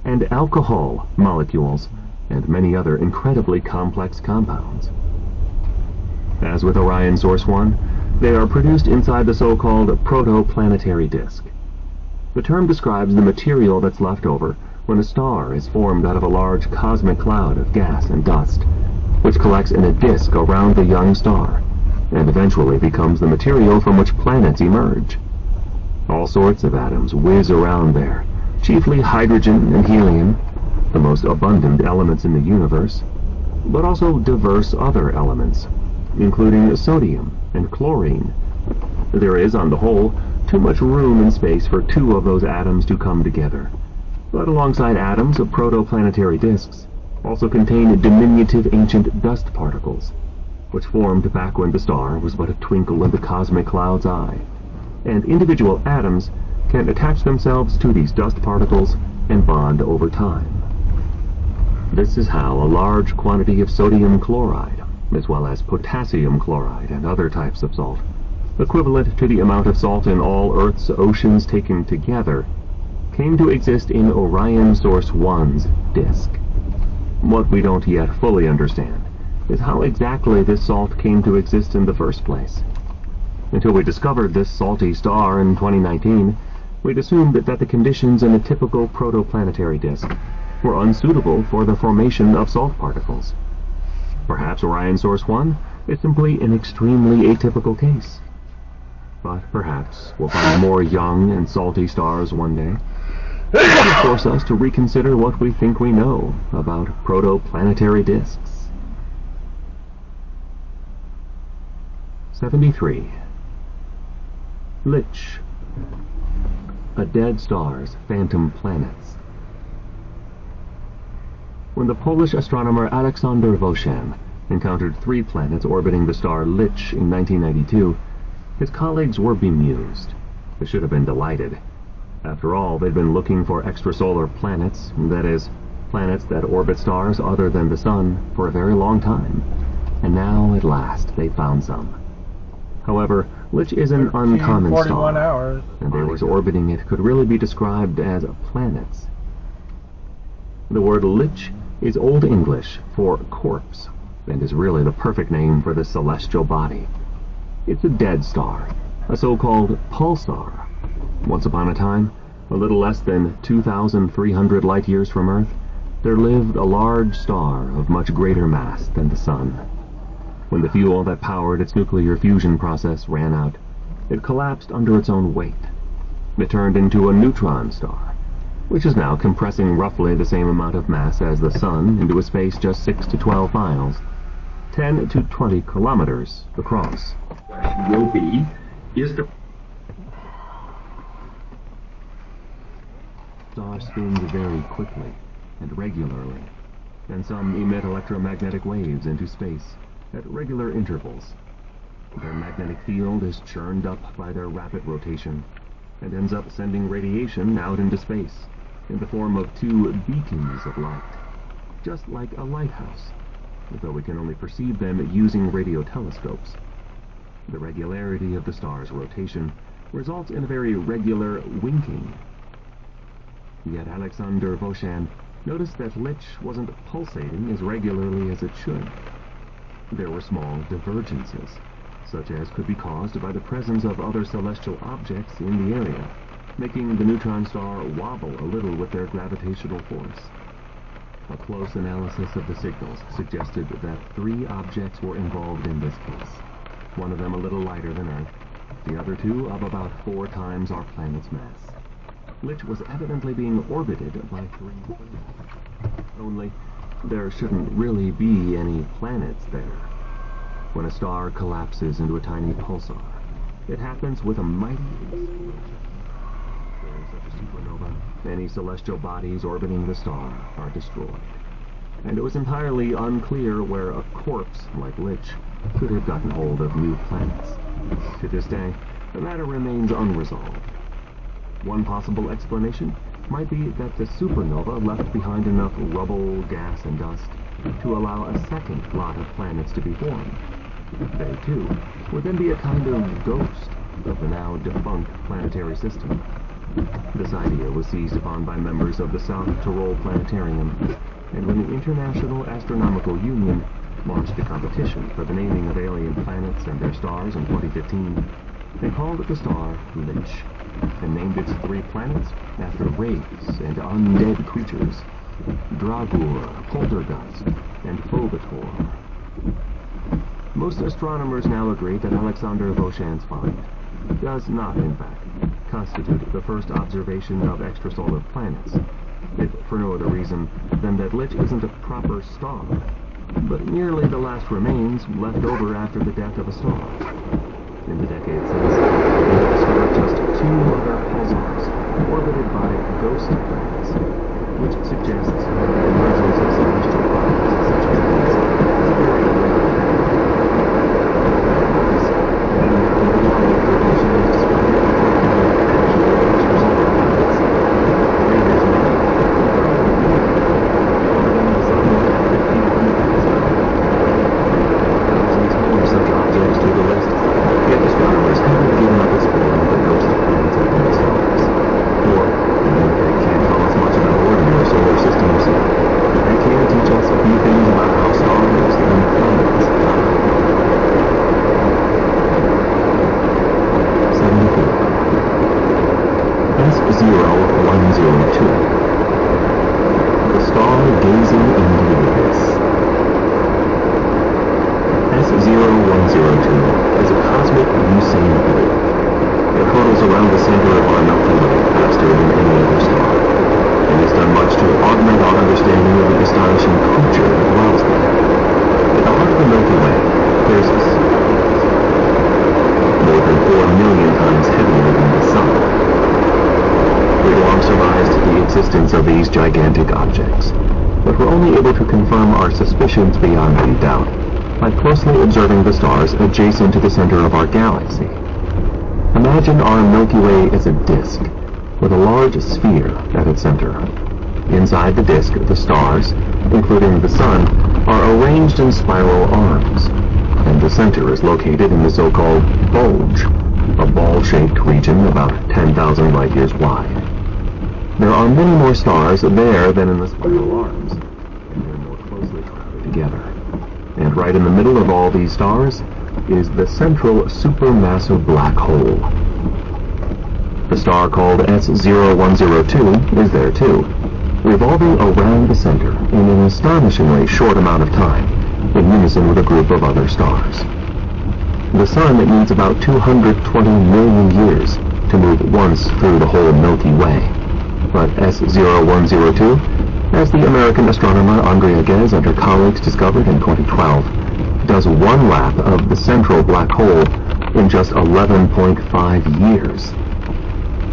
And alcohol molecules, and many other incredibly complex compounds. As with Orion Source 1, they are produced inside the so-called protoplanetary disk. The term describes the material that's left over when a star is formed out of a large cosmic cloud of gas and dust, which collects in a disk around the young star, and eventually becomes the material from which planets emerge. All sorts of atoms whiz around there, chiefly hydrogen and helium, the most abundant elements in the universe, but also diverse other elements, including sodium and chlorine. There is, on the whole, too much room in space for 2 of those atoms to come together. But alongside atoms of protoplanetary disks also contain diminutive ancient dust particles, which formed back when the star was but a twinkle in the cosmic cloud's eye, and individual atoms can attach themselves to these dust particles and bond over time. This is how a large quantity of sodium chloride, as well as potassium chloride and other types of salt, equivalent to the amount of salt in all Earth's oceans taken together, came to exist in Orion Source 1's disk. What we don't yet fully understand is how exactly this salt came to exist in the first place. Until we discovered this salty star in 2019, we'd assumed that the conditions in a typical protoplanetary disk were unsuitable for the formation of salt particles. Perhaps Orion Source 1 is simply an extremely atypical case. But perhaps we'll find more young and salty stars one day. It would force us to reconsider what we think we know about protoplanetary disks. 73. Lich. A dead star's phantom planets. When the Polish astronomer Alexander Voshan encountered 3 planets orbiting the star Lich in 1992, his colleagues were bemused. They should have been delighted. After all, they'd been looking for extrasolar planets, that is, planets that orbit stars other than the Sun, for a very long time. And now, at last, they found some. However, Lich is an uncommon 41 star, hours. and those orbiting it could really be described as planets. The word Lich is Old English for corpse, and is really the perfect name for this celestial body. It's a dead star, a so-called pulsar. Once upon a time, a little less than 2,300 light-years from Earth, there lived a large star of much greater mass than the Sun. When the fuel that powered its nuclear fusion process ran out, it collapsed under its own weight. It turned into a neutron star, which is now compressing roughly the same amount of mass as the Sun into a space just 6 to 12 miles, 10 to 20 kilometers across. Will be, is the star spins very quickly and regularly, and some emit electromagnetic waves into space at regular intervals. Their magnetic field is churned up by their rapid rotation and ends up sending radiation out into space in the form of 2 beacons of light, just like a lighthouse, though we can only perceive them using radio telescopes. The regularity of the star's rotation results in a very regular winking. Yet Alexander Voshan noticed that Lich wasn't pulsating as regularly as it should. There were small divergences, such as could be caused by the presence of other celestial objects in the area, making the neutron star wobble a little with their gravitational force. A close analysis of the signals suggested that 3 objects were involved in this case, one of them a little lighter than Earth, the other 2 of about 4 times our planet's mass. Lich was evidently being orbited by 3 planets. Only, there shouldn't really be any planets there. When a star collapses into a tiny pulsar, it happens with a mighty explosion. During such a supernova, any celestial bodies orbiting the star are destroyed. And it was entirely unclear where a corpse like Lich could have gotten hold of new planets. To this day, the matter remains unresolved. One possible explanation might be that the supernova left behind enough rubble, gas, and dust to allow a second lot of planets to be formed. They, too, would then be a kind of ghost of the now defunct planetary system. This idea was seized upon by members of the South Tyrol Planetarium, and when the International Astronomical Union launched a competition for the naming of alien planets and their stars in 2015, they called the star Lich, and named its 3 planets after wraiths and undead creatures, Dragur, Poltergeist, and Fogator. Most astronomers now agree that Alexander Voshan's find does not, in fact, constitute the first observation of extrasolar planets, if for no other reason than that Lich isn't a proper star, but merely the last remains left over after the death of a star. In the decades since, we have discovered just 2 other pulsars orbited by ghost planets, which suggests that the emergence of celestial bodies such as these is a very irregular process, and the model of propulsion is described as extrasolar planets. Great as many, there are only 3 orbiting the Sun at 1,500 miles an hour. Thousands more such objects to the list. Yet astronomers haven't given up exploring the ghost planets of the stars. For, even if they can't tell us much about ordinary solar systems, they can teach us a few things about how stars and planets operate. 74. S0102. The star gazing into the abyss. S0102 is a cosmic Usain Bolt. It hurtles around the center of our Milky Way faster than any other star. done much to augment our understanding of the astonishing creature that dwells there. At the heart of the Milky Way, there's a more than 4 million times heavier than the Sun. We long surmised the existence of these gigantic objects, but we're only able to confirm our suspicions beyond any doubt by closely observing the stars adjacent to the center of our galaxy. Imagine our Milky Way as a disk, with a large sphere at its center. Inside the disk, the stars, including the Sun, are arranged in spiral arms, and the center is located in the so-called bulge, a ball-shaped region about 10,000 light-years wide. There are many more stars there than in the spiral arms, and they're more closely crowded together. And right in the middle of all these stars is the central supermassive black hole. The star called S0102 is there too, revolving around the center in an astonishingly short amount of time, in unison with a group of other stars. The Sun needs about 220 million years to move once through the whole Milky Way, but S0102, as the American astronomer Andrea Ghez and her colleagues discovered in 2012, does one lap of the central black hole in just 11.5 years.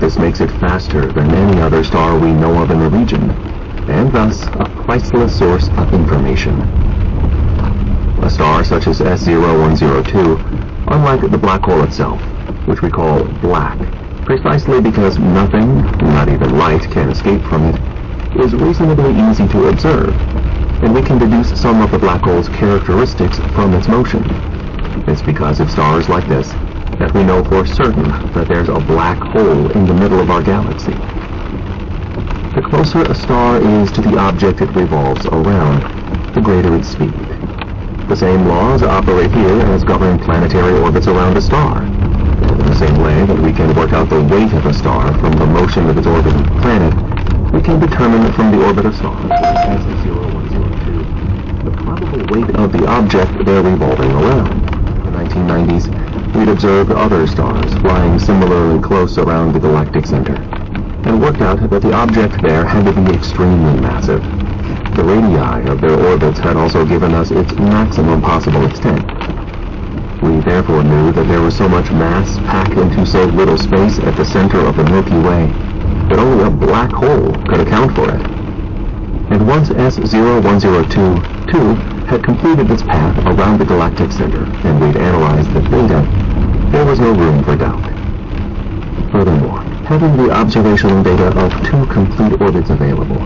This makes it faster than any other star we know of in the region, and thus a priceless source of information. A star such as S0102, unlike the black hole itself, which we call black, precisely because nothing, not even light, can escape from it, is reasonably easy to observe, and we can deduce some of the black hole's characteristics from its motion. It's because of stars like this that we know for certain that there's a black hole in the middle of our galaxy. The closer a star is to the object it revolves around, the greater its speed. The same laws operate here as govern planetary orbits around a star. In the same way that we can work out the weight of a star from the motion of its orbiting planet, we can determine from the orbit of stars, like S0102, the probable weight of the object they're revolving around. In the 1990s, we'd observed other stars flying similarly close around the galactic center, and worked out that the object there had to be extremely massive. The radii of their orbits had also given us its maximum possible extent. We therefore knew that there was so much mass packed into so little space at the center of the Milky Way that only a black hole could account for it. And once S0102 too had completed its path around the galactic center and we'd analyzed the data, there was no room for doubt. Furthermore, having the observational data of 2 complete orbits available,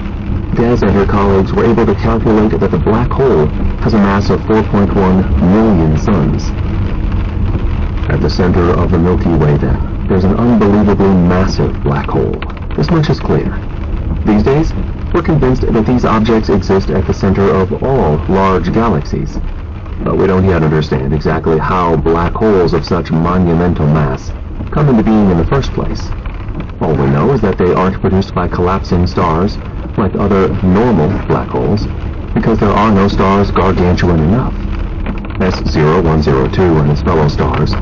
Ghez and her colleagues were able to calculate that the black hole has a mass of 4.1 million suns. At the center of the Milky Way, then, there's an unbelievably massive black hole. This much is clear. These days, we're convinced that these objects exist at the center of all large galaxies, but we don't yet understand exactly how black holes of such monumental mass come into being in the first place. All we know is that they aren't produced by collapsing stars like other normal black holes, because there are no stars gargantuan enough. S0102 and its fellow stars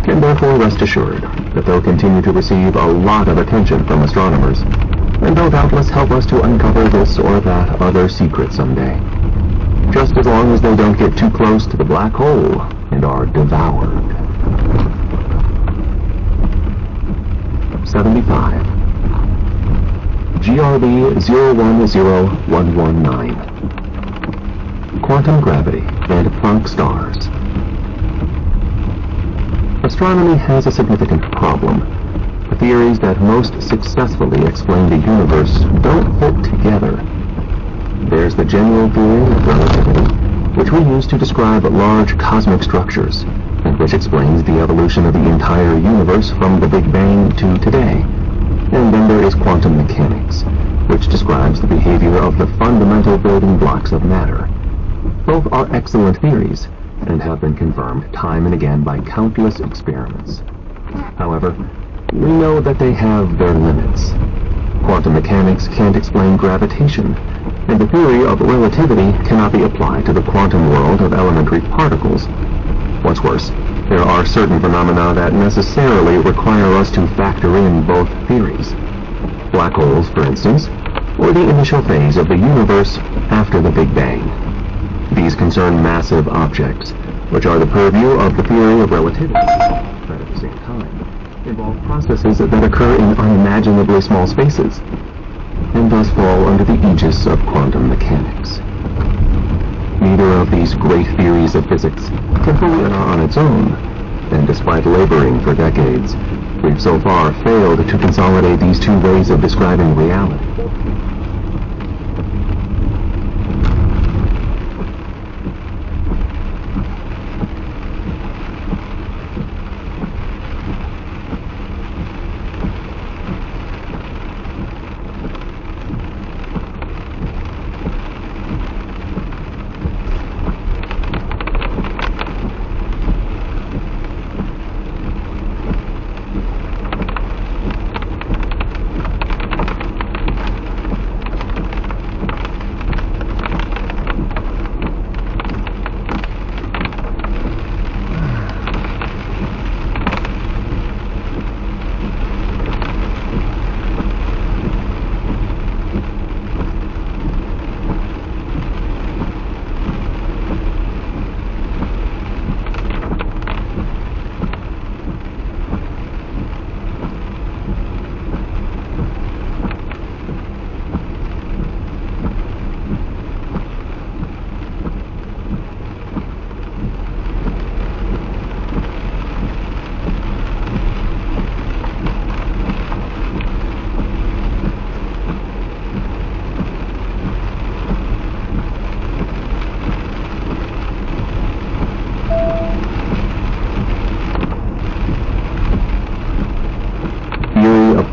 can therefore rest assured that they'll continue to receive a lot of attention from astronomers, and they'll doubtless help us to uncover this or that other secret someday, just as long as they don't get too close to the black hole and are devoured. 75. GRB 010119. Quantum gravity and Planck stars. Astronomy has a significant problem. The theories that most successfully explain the universe don't fit together. There's the general theory of relativity, which we use to describe large cosmic structures, and which explains the evolution of the entire universe from the Big Bang to today. And then there is quantum mechanics, which describes the behavior of the fundamental building blocks of matter. Both are excellent theories, and have been confirmed time and again by countless experiments. However, we know that they have their limits. Quantum mechanics can't explain gravitation, and the theory of relativity cannot be applied to the quantum world of elementary particles. What's worse, there are certain phenomena that necessarily require us to factor in both theories. Black holes, for instance, or the initial phase of the universe after the Big Bang. These concern massive objects, which are the purview of the theory of relativity, but at the same time involve processes that occur in unimaginably small spaces, and thus fall under the aegis of quantum mechanics. Neither of these great theories of physics can fully enter on its own, and despite laboring for decades, we've so far failed to consolidate these two ways of describing reality.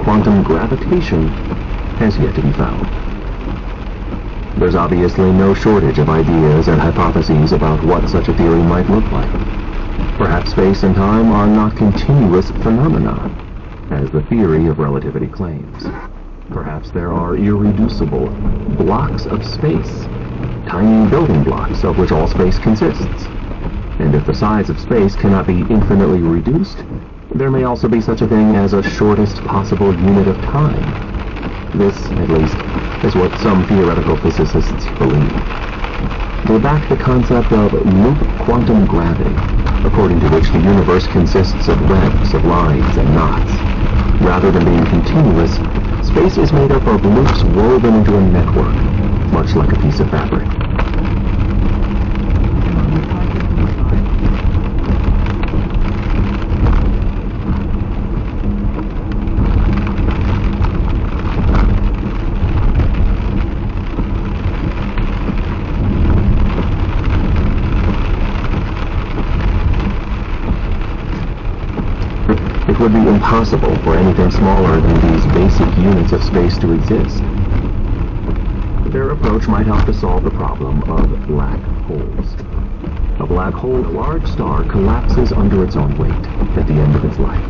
Quantum gravitation has yet to be found. There's obviously no shortage of ideas and hypotheses about what such a theory might look like. Perhaps space and time are not continuous phenomena, as the theory of relativity claims. Perhaps there are irreducible blocks of space, tiny building blocks of which all space consists. And if the size of space cannot be infinitely reduced, there may also be such a thing as a shortest possible unit of time. This, at least, is what some theoretical physicists believe. They back the concept of loop quantum gravity, according to which the universe consists of webs of lines and knots. Rather than being continuous, space is made up of loops woven into a network, much like a piece of fabric. It would be impossible for anything smaller than these basic units of space to exist. Their approach might help to solve the problem of black holes. A black hole, a large star, collapses under its own weight at the end of its life.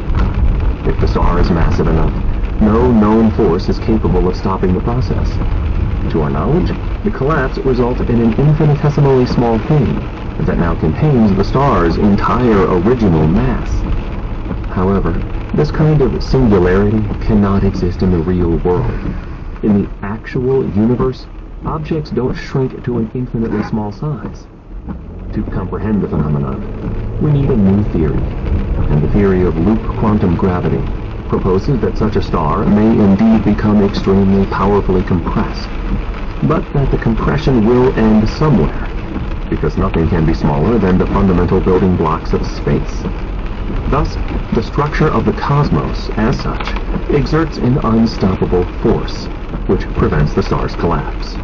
If the star is massive enough, no known force is capable of stopping the process. To our knowledge, the collapse resulted in an infinitesimally small thing that now contains the star's entire original mass. However, this kind of singularity cannot exist in the real world. In the actual universe, objects don't shrink to an infinitely small size. To comprehend the phenomenon, we need a new theory, and the theory of loop quantum gravity proposes that such a star may indeed become extremely powerfully compressed, but that the compression will end somewhere, because nothing can be smaller than the fundamental building blocks of space. Thus, the structure of the cosmos, as such, exerts an unstoppable force, which prevents the star's collapse.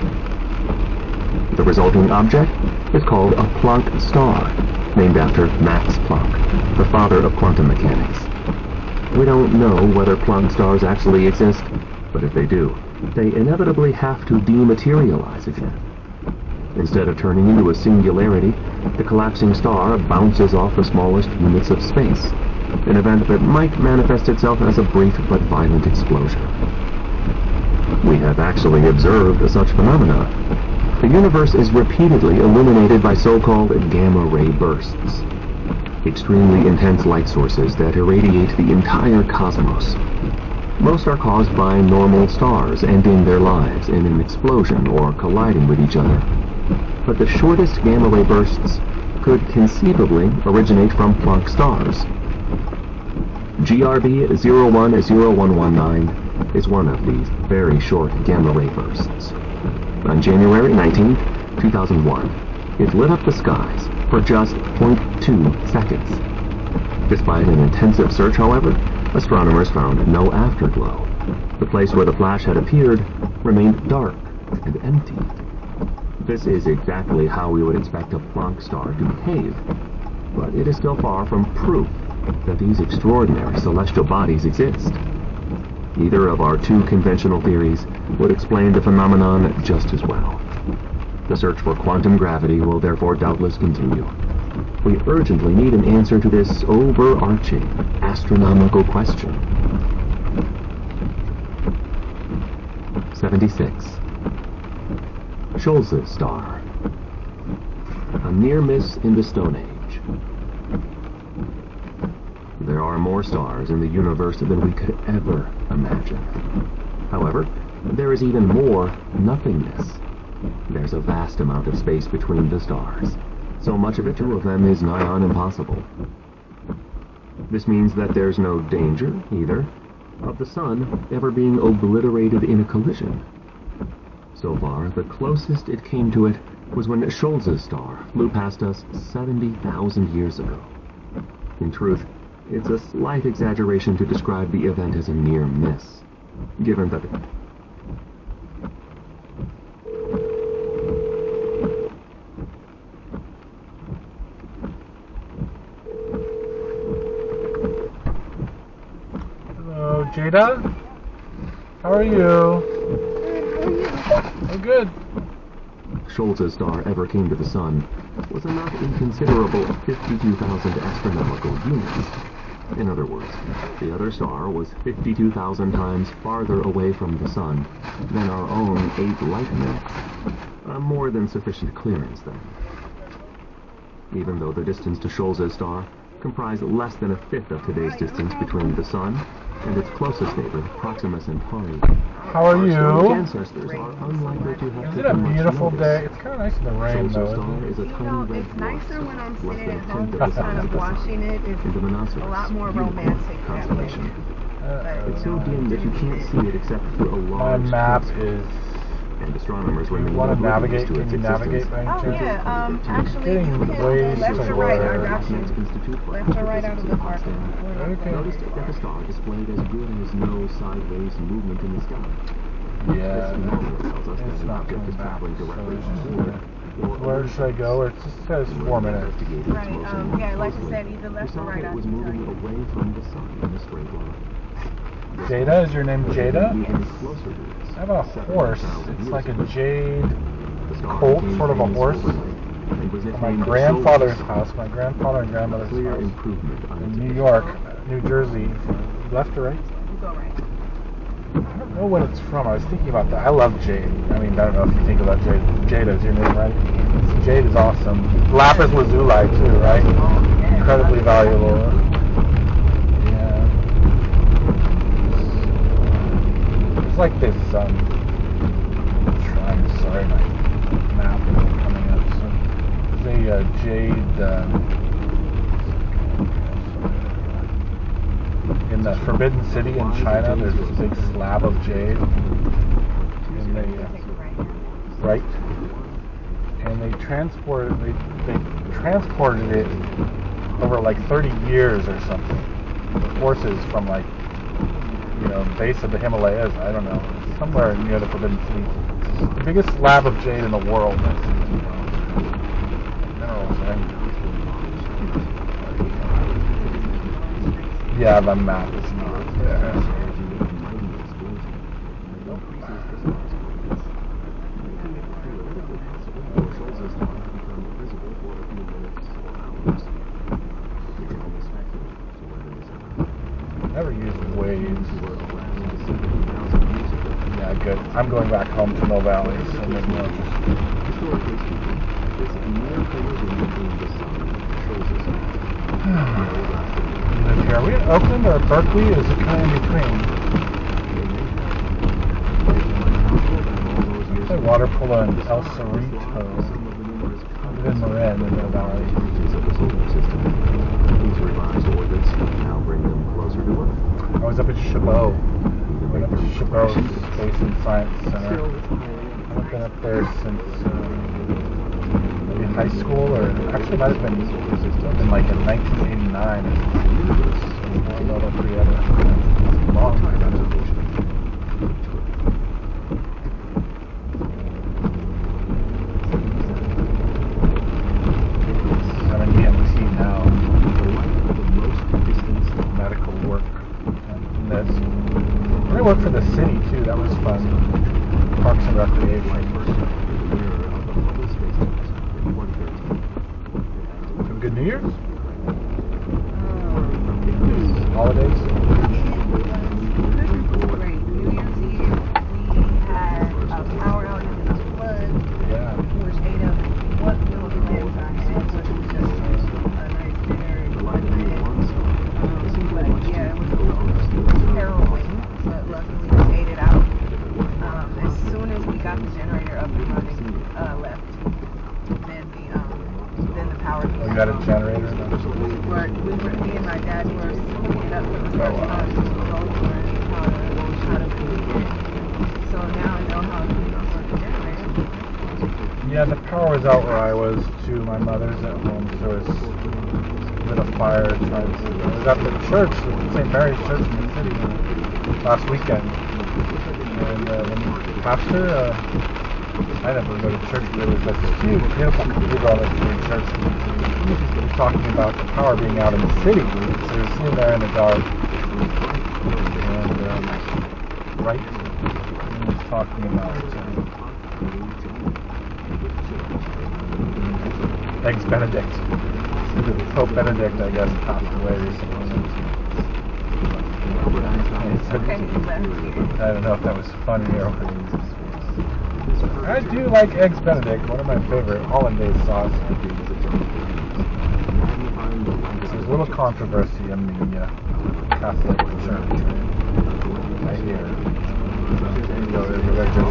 The resulting object is called a Planck star, named after Max Planck, the father of quantum mechanics. We don't know whether Planck stars actually exist, but if they do, they inevitably have to dematerialize again. Instead of turning into a singularity, the collapsing star bounces off the smallest units of space, an event that might manifest itself as a brief but violent explosion. We have actually observed such phenomena. The universe is repeatedly illuminated by so-called gamma-ray bursts, extremely intense light sources that irradiate the entire cosmos. Most are caused by normal stars ending their lives in an explosion or colliding with each other. But the shortest gamma ray bursts could conceivably originate from Planck stars. GRB 010119 is one of these very short gamma ray bursts. On January 19, 2001, it lit up the skies for just 0.2 seconds. Despite an intensive search, however, astronomers found no afterglow. The place where the flash had appeared remained dark and empty. This is exactly how we would expect a Planck star to behave, but it is still far from proof that these extraordinary celestial bodies exist. Either of our two conventional theories would explain the phenomenon just as well. The search for quantum gravity will therefore doubtless continue. We urgently need an answer to this overarching astronomical question. 76. Scholz's star. A near miss in the Stone Age. There are more stars in the universe than we could ever imagine. However, there is even more nothingness. There's a vast amount of space between the stars. So much of it, two of them, is nigh on impossible. This means that there's no danger, either, of the sun ever being obliterated in a collision. So far, the closest it came to it was when Scholz's star flew past us 70,000 years ago. In truth, it's a slight exaggeration to describe the event as a near miss, given that Jada? How are you? Oh, good. Scholz's star ever came to the sun was a not inconsiderable 52,000 astronomical units. In other words, the other star was 52,000 times farther away from the sun than our own 8 light minutes. A more than sufficient clearance, then. Even though the distance to Scholz's star comprised less than a fifth of today's distance between the sun and its closest neighbor, Proxima Centauri. How are you? Ancestors are unlikely to have Is it a beautiful day? It's kind of nice in the rain, though, isn't it? Is a tiny red it's nicer when I'm less sitting than at a home tenth of just the kind size of the sun. watching it. It's And the Monoceros, a lot more beautiful romantic that way. constellation. It's so dim that you can't see it except through a large my map telescope. is... And astronomers You remain want to oblivious navigate? to Can its you navigate by any Oh chance? yeah, actually Getting you can go ways left to or right. I where- got you. Left or right out of the park. Okay. Noticed that the star displayed as good as no sideways movement in the sky. Yeah, This normally tells us that it's an not object is coming back. traveling directly So it's toward just, or where should I go? It just says 4 minutes. Right, yeah, like I said, either left or right. It was moving away from the sun in a straight line. Jada? Is your name Jada? Even closer to us. I have a horse. It's like a jade colt, sort of a horse. From my grandfather's house, my grandfather and grandmother's house in New York, New Jersey. Left or right? Go right. I don't know what it's from. I was thinking about that. I love jade. I mean, I don't know if you think about jade. Jada is your name, right? Jade is awesome. Lapis lazuli too, right? Incredibly valuable. Yeah. It's like this. I'm sorry, my map is coming up. So there's a jade. In the Forbidden City in China, there's this big slab of jade, and right, and they transported it over like 30 years or something. The horses from like, the base of the Himalayas, I don't know, somewhere near the Forbidden City. It's the biggest slab of jade in the world. Minerals, right? Yeah, the map is not there. Never used Waze. Yeah, good. I'm going back home to Mill Valley, so maybe I'll just... Are we in Oakland or Berkeley? Or is it kind of in between? play water polo in El Cerrito. I live in Marin in the valley. These revised orbits now bring them closer to Earth. I was up at Chabot. Went up to Chabot Space and Science Center. I've been up there since maybe high school, or actually might have been like in 1989 or something. Long time ago. I'm in DMC now. Medical work and this. I worked for the city too, that was fun. Parks and Recreation. Have a good New Year's? Holidays? Great. New Year's Eve, we had a power outage and a flood, which ate up what little plans I had, which was just a nice dinner. But yeah, it was harrowing, but luckily we made it out. As soon as we got the generator up and running, left, then the power came on. Oh, you got a generator? Me and my dad were hooking it up for the first time, so we both learned how to tweak it. So now I know how to work the generator. Yeah, the power was out where I was too. My mother's at home, so it's a bit of fire. I was at the church, St. Mary's Church in the city last weekend. And the pastor, I never go to church, but it was like this huge, beautiful cathedral that's in church. He was talking about the power being out in the city. So he was sitting there in the dark. And right, he was talking about Eggs Benedict. Pope Benedict, I guess, passed away recently. I don't know if that was funny or what. I do like Eggs Benedict, one of my favorite hollandaise sauce. There's a little controversy in the Catholic Church. I hear. Religion.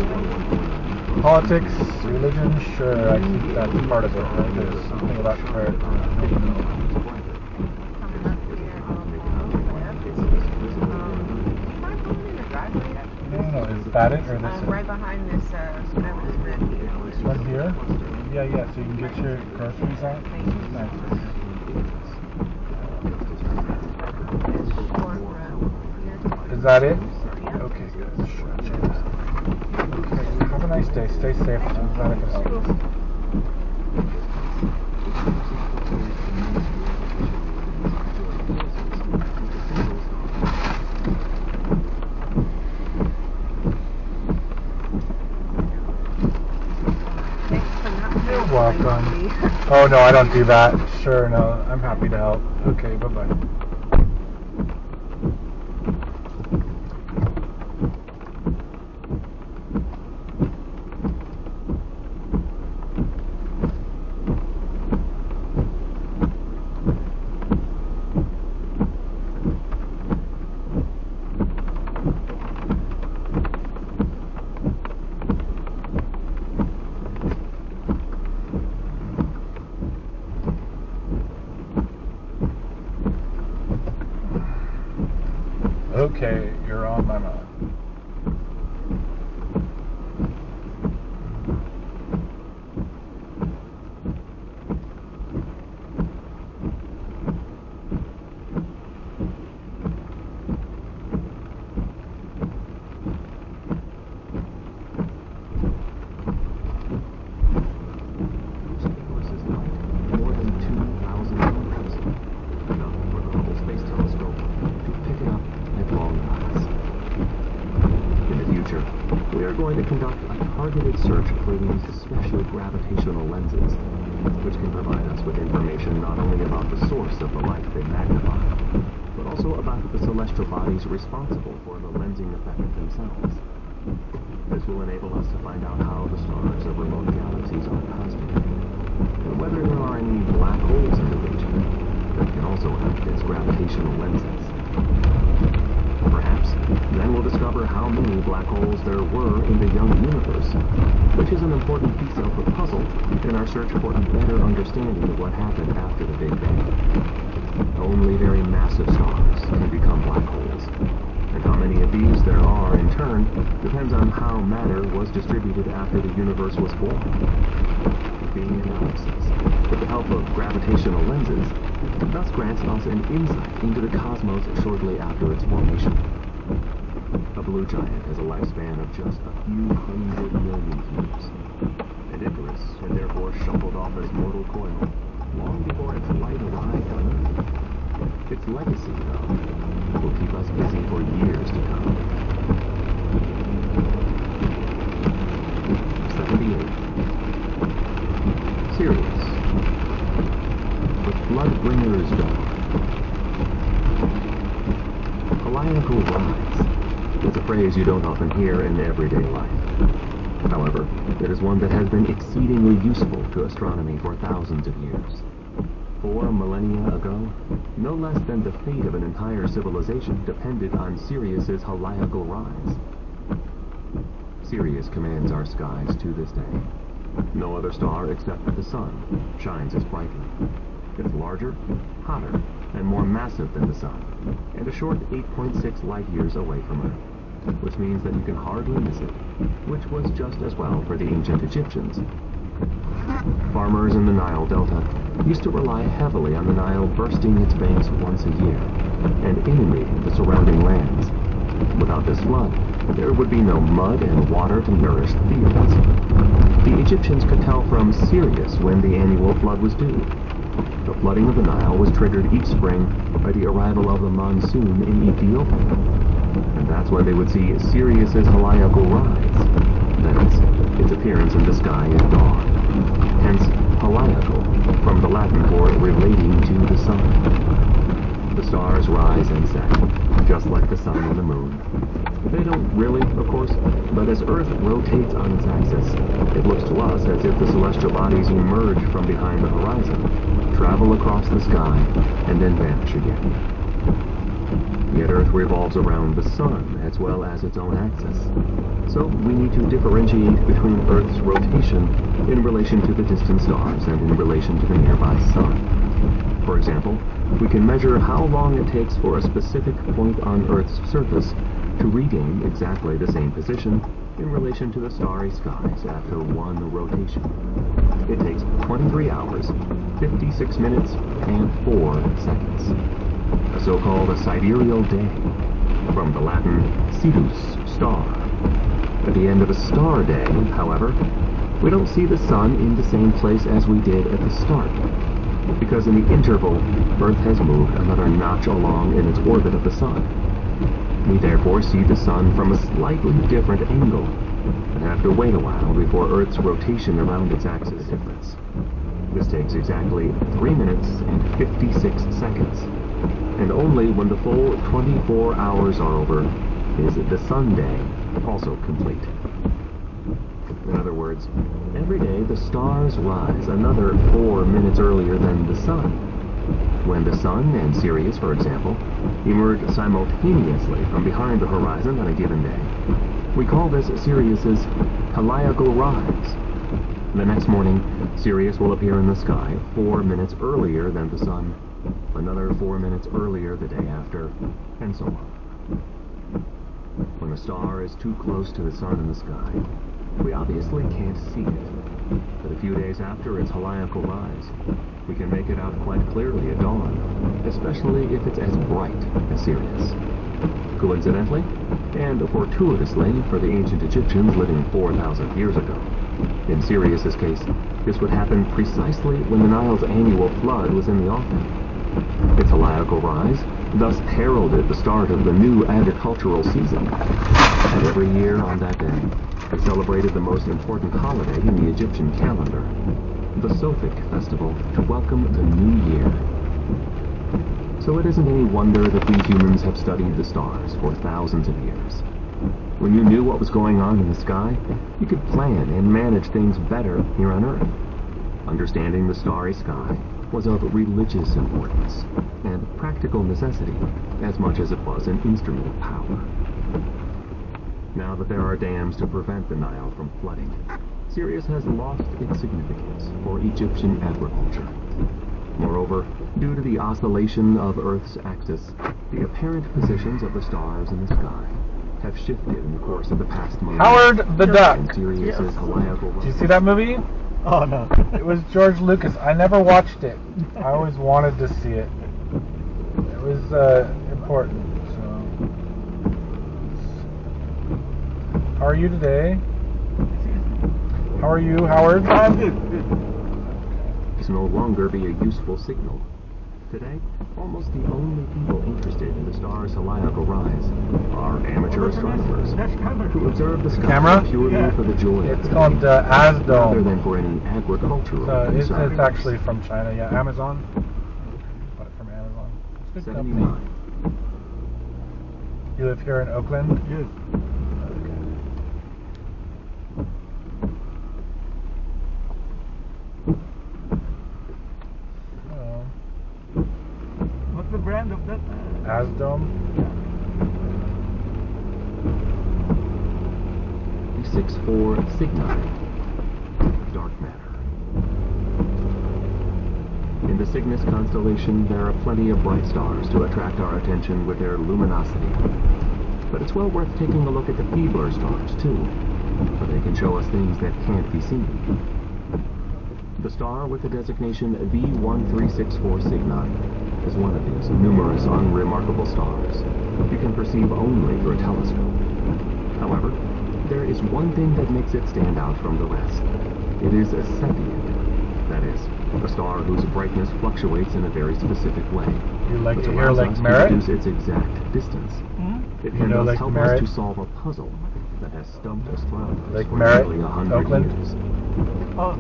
Politics, religion, sure, I think that's part of it, right? There's something about prayer. No, is that it, or this? Right behind this, whatever this red here. This one here? Yeah, so you can get your groceries out? Nice. Is that it? Okay, good. Okay, have a nice day. Stay safe. I'm glad I could help. You're welcome. Oh no, I don't do that. Sure, no, I'm happy to help. Okay, bye-bye. Okay, you're on my mind. Going to conduct a targeted search for these special gravitational lenses, which can provide us with information not only about the source of the light they magnify, but also about the celestial bodies responsible for the lensing effect themselves. This will enable us to find out how the stars of remote galaxies are cosmic, and whether there are any black holes in the region that can also act as gravitational lenses. Perhaps then we'll discover how many black holes there were in the young universe, which is an important piece of the puzzle in our search for a better understanding of what happened after the Big Bang. Only very massive stars can become black holes, and how many of these there are in turn depends on how matter was distributed after the universe was formed. Being analysis, with the help of gravitational lenses, thus grants us an insight into the cosmos shortly after its formation. A blue giant has a lifespan of just a few 100 million years, and Icarus had therefore shuffled off its mortal coil long before its light arrived on Earth. Its legacy, though, will keep us busy for years to come. 78. Sirius. The Floodbringer's Dawn. Heliacal rise. It's a phrase you don't often hear in everyday life. However, it is one that has been exceedingly useful to astronomy for thousands of years. 4 millennia ago, no less than the fate of an entire civilization depended on Sirius's heliacal rise. Sirius commands our skies to this day. No other star except the Sun shines as brightly. It is larger, hotter, and more massive than the Sun, and a short 8.6 light-years away from Earth, which means that you can hardly miss it, which was just as well for the ancient Egyptians. Farmers in the Nile Delta used to rely heavily on the Nile bursting its banks once a year and inundating the surrounding lands. Without this flood, there would be no mud and water to nourish the fields. The Egyptians could tell from Sirius when the annual flood was due. The flooding of the Nile was triggered each spring by the arrival of the monsoon in Ethiopia, and that's when they would see Sirius's heliacal rise, that is, its appearance in the sky at dawn. Hence, heliacal, from the Latin for relating to the sun. The stars rise and set, just like the sun and the moon. They don't really, of course, but as Earth rotates on its axis, it looks to us as if the celestial bodies emerge from behind the horizon, travel across the sky, and then vanish again. Yet Earth revolves around the sun as well as its own axis. So we need to differentiate between Earth's rotation in relation to the distant stars and in relation to the nearby sun. For example, we can measure how long it takes for a specific point on Earth's surface to regain exactly the same position in relation to the starry skies after one rotation. It takes 23 hours, 56 minutes, and 4 seconds. A so-called sidereal day, from the Latin sidus, star. At the end of a star day, however, we don't see the sun in the same place as we did at the start, because in the interval, Earth has moved another notch along in its orbit of the sun. We therefore see the sun from a slightly different angle, and have to wait a while before Earth's rotation around its axis differs. This takes exactly 3 minutes and 56 seconds, and only when the full 24 hours are over is the sun day also complete. In other words, every day the stars rise another 4 minutes earlier than the sun. When the sun and Sirius, for example, emerge simultaneously from behind the horizon on a given day, we call this Sirius's heliacal rise. The next morning, Sirius will appear in the sky 4 minutes earlier than the sun, another 4 minutes earlier the day after, and so on. When a star is too close to the sun in the sky, we obviously can't see it, but a few days after its heliacal rise, we can make it out quite clearly at dawn, especially if it's as bright as Sirius. Coincidentally, and fortuitously for the ancient Egyptians living 4,000 years ago, in Sirius's case, this would happen precisely when the Nile's annual flood was in the offing. Its heliacal rise thus heralded the start of the new agricultural season, and every year on that day, they celebrated the most important holiday in the Egyptian calendar, the Sophic Festival, to welcome the new year. So it isn't any wonder that we humans have studied the stars for thousands of years. When you knew what was going on in the sky, you could plan and manage things better here on Earth. Understanding the starry sky was of religious importance and practical necessity as much as it was an instrument of power. Now that there are dams to prevent the Nile from flooding, Sirius has lost its significance for Egyptian agriculture. Moreover, due to the oscillation of Earth's axis, the apparent positions of the stars in the sky have shifted in the course of the past month. Howard the Duck. Sirius's heliacal. Did you see that movie? Oh, no. It was George Lucas. I never watched it. I always wanted to see it. It was important. So, how are you today? How are you, Howard? I'm good. This no longer be a useful signal. Today, almost the only people interested in the star's heliacal rise are amateur astronomers who observe the sky purely for the joy of It's called AZDOME. rather than for any agricultural It's concerns. actually from China, yeah. Amazon. Bought it from Amazon. It's a good company. 79. You live here in Oakland? Yes. What's the brand of that? AZDOME? 364 Cygni. Dark matter. In the Cygnus constellation, there are plenty of bright stars to attract our attention with their luminosity. But it's well worth taking a look at the feebler stars, too, for they can show us things that can't be seen. The star with the designation V1364 Cygni is one of these numerous unremarkable stars you can perceive only through a telescope. However, there is one thing that makes it stand out from the rest. It is a Cepheid, that is, a star whose brightness fluctuates in a very specific way, You like which to hear allows like us to Merit? deduce its exact distance. It You can know thus Lake help Merritt? us to solve a puzzle that has stumped astronomers Lake for Merritt, nearly 100 Oakland? years. Oh.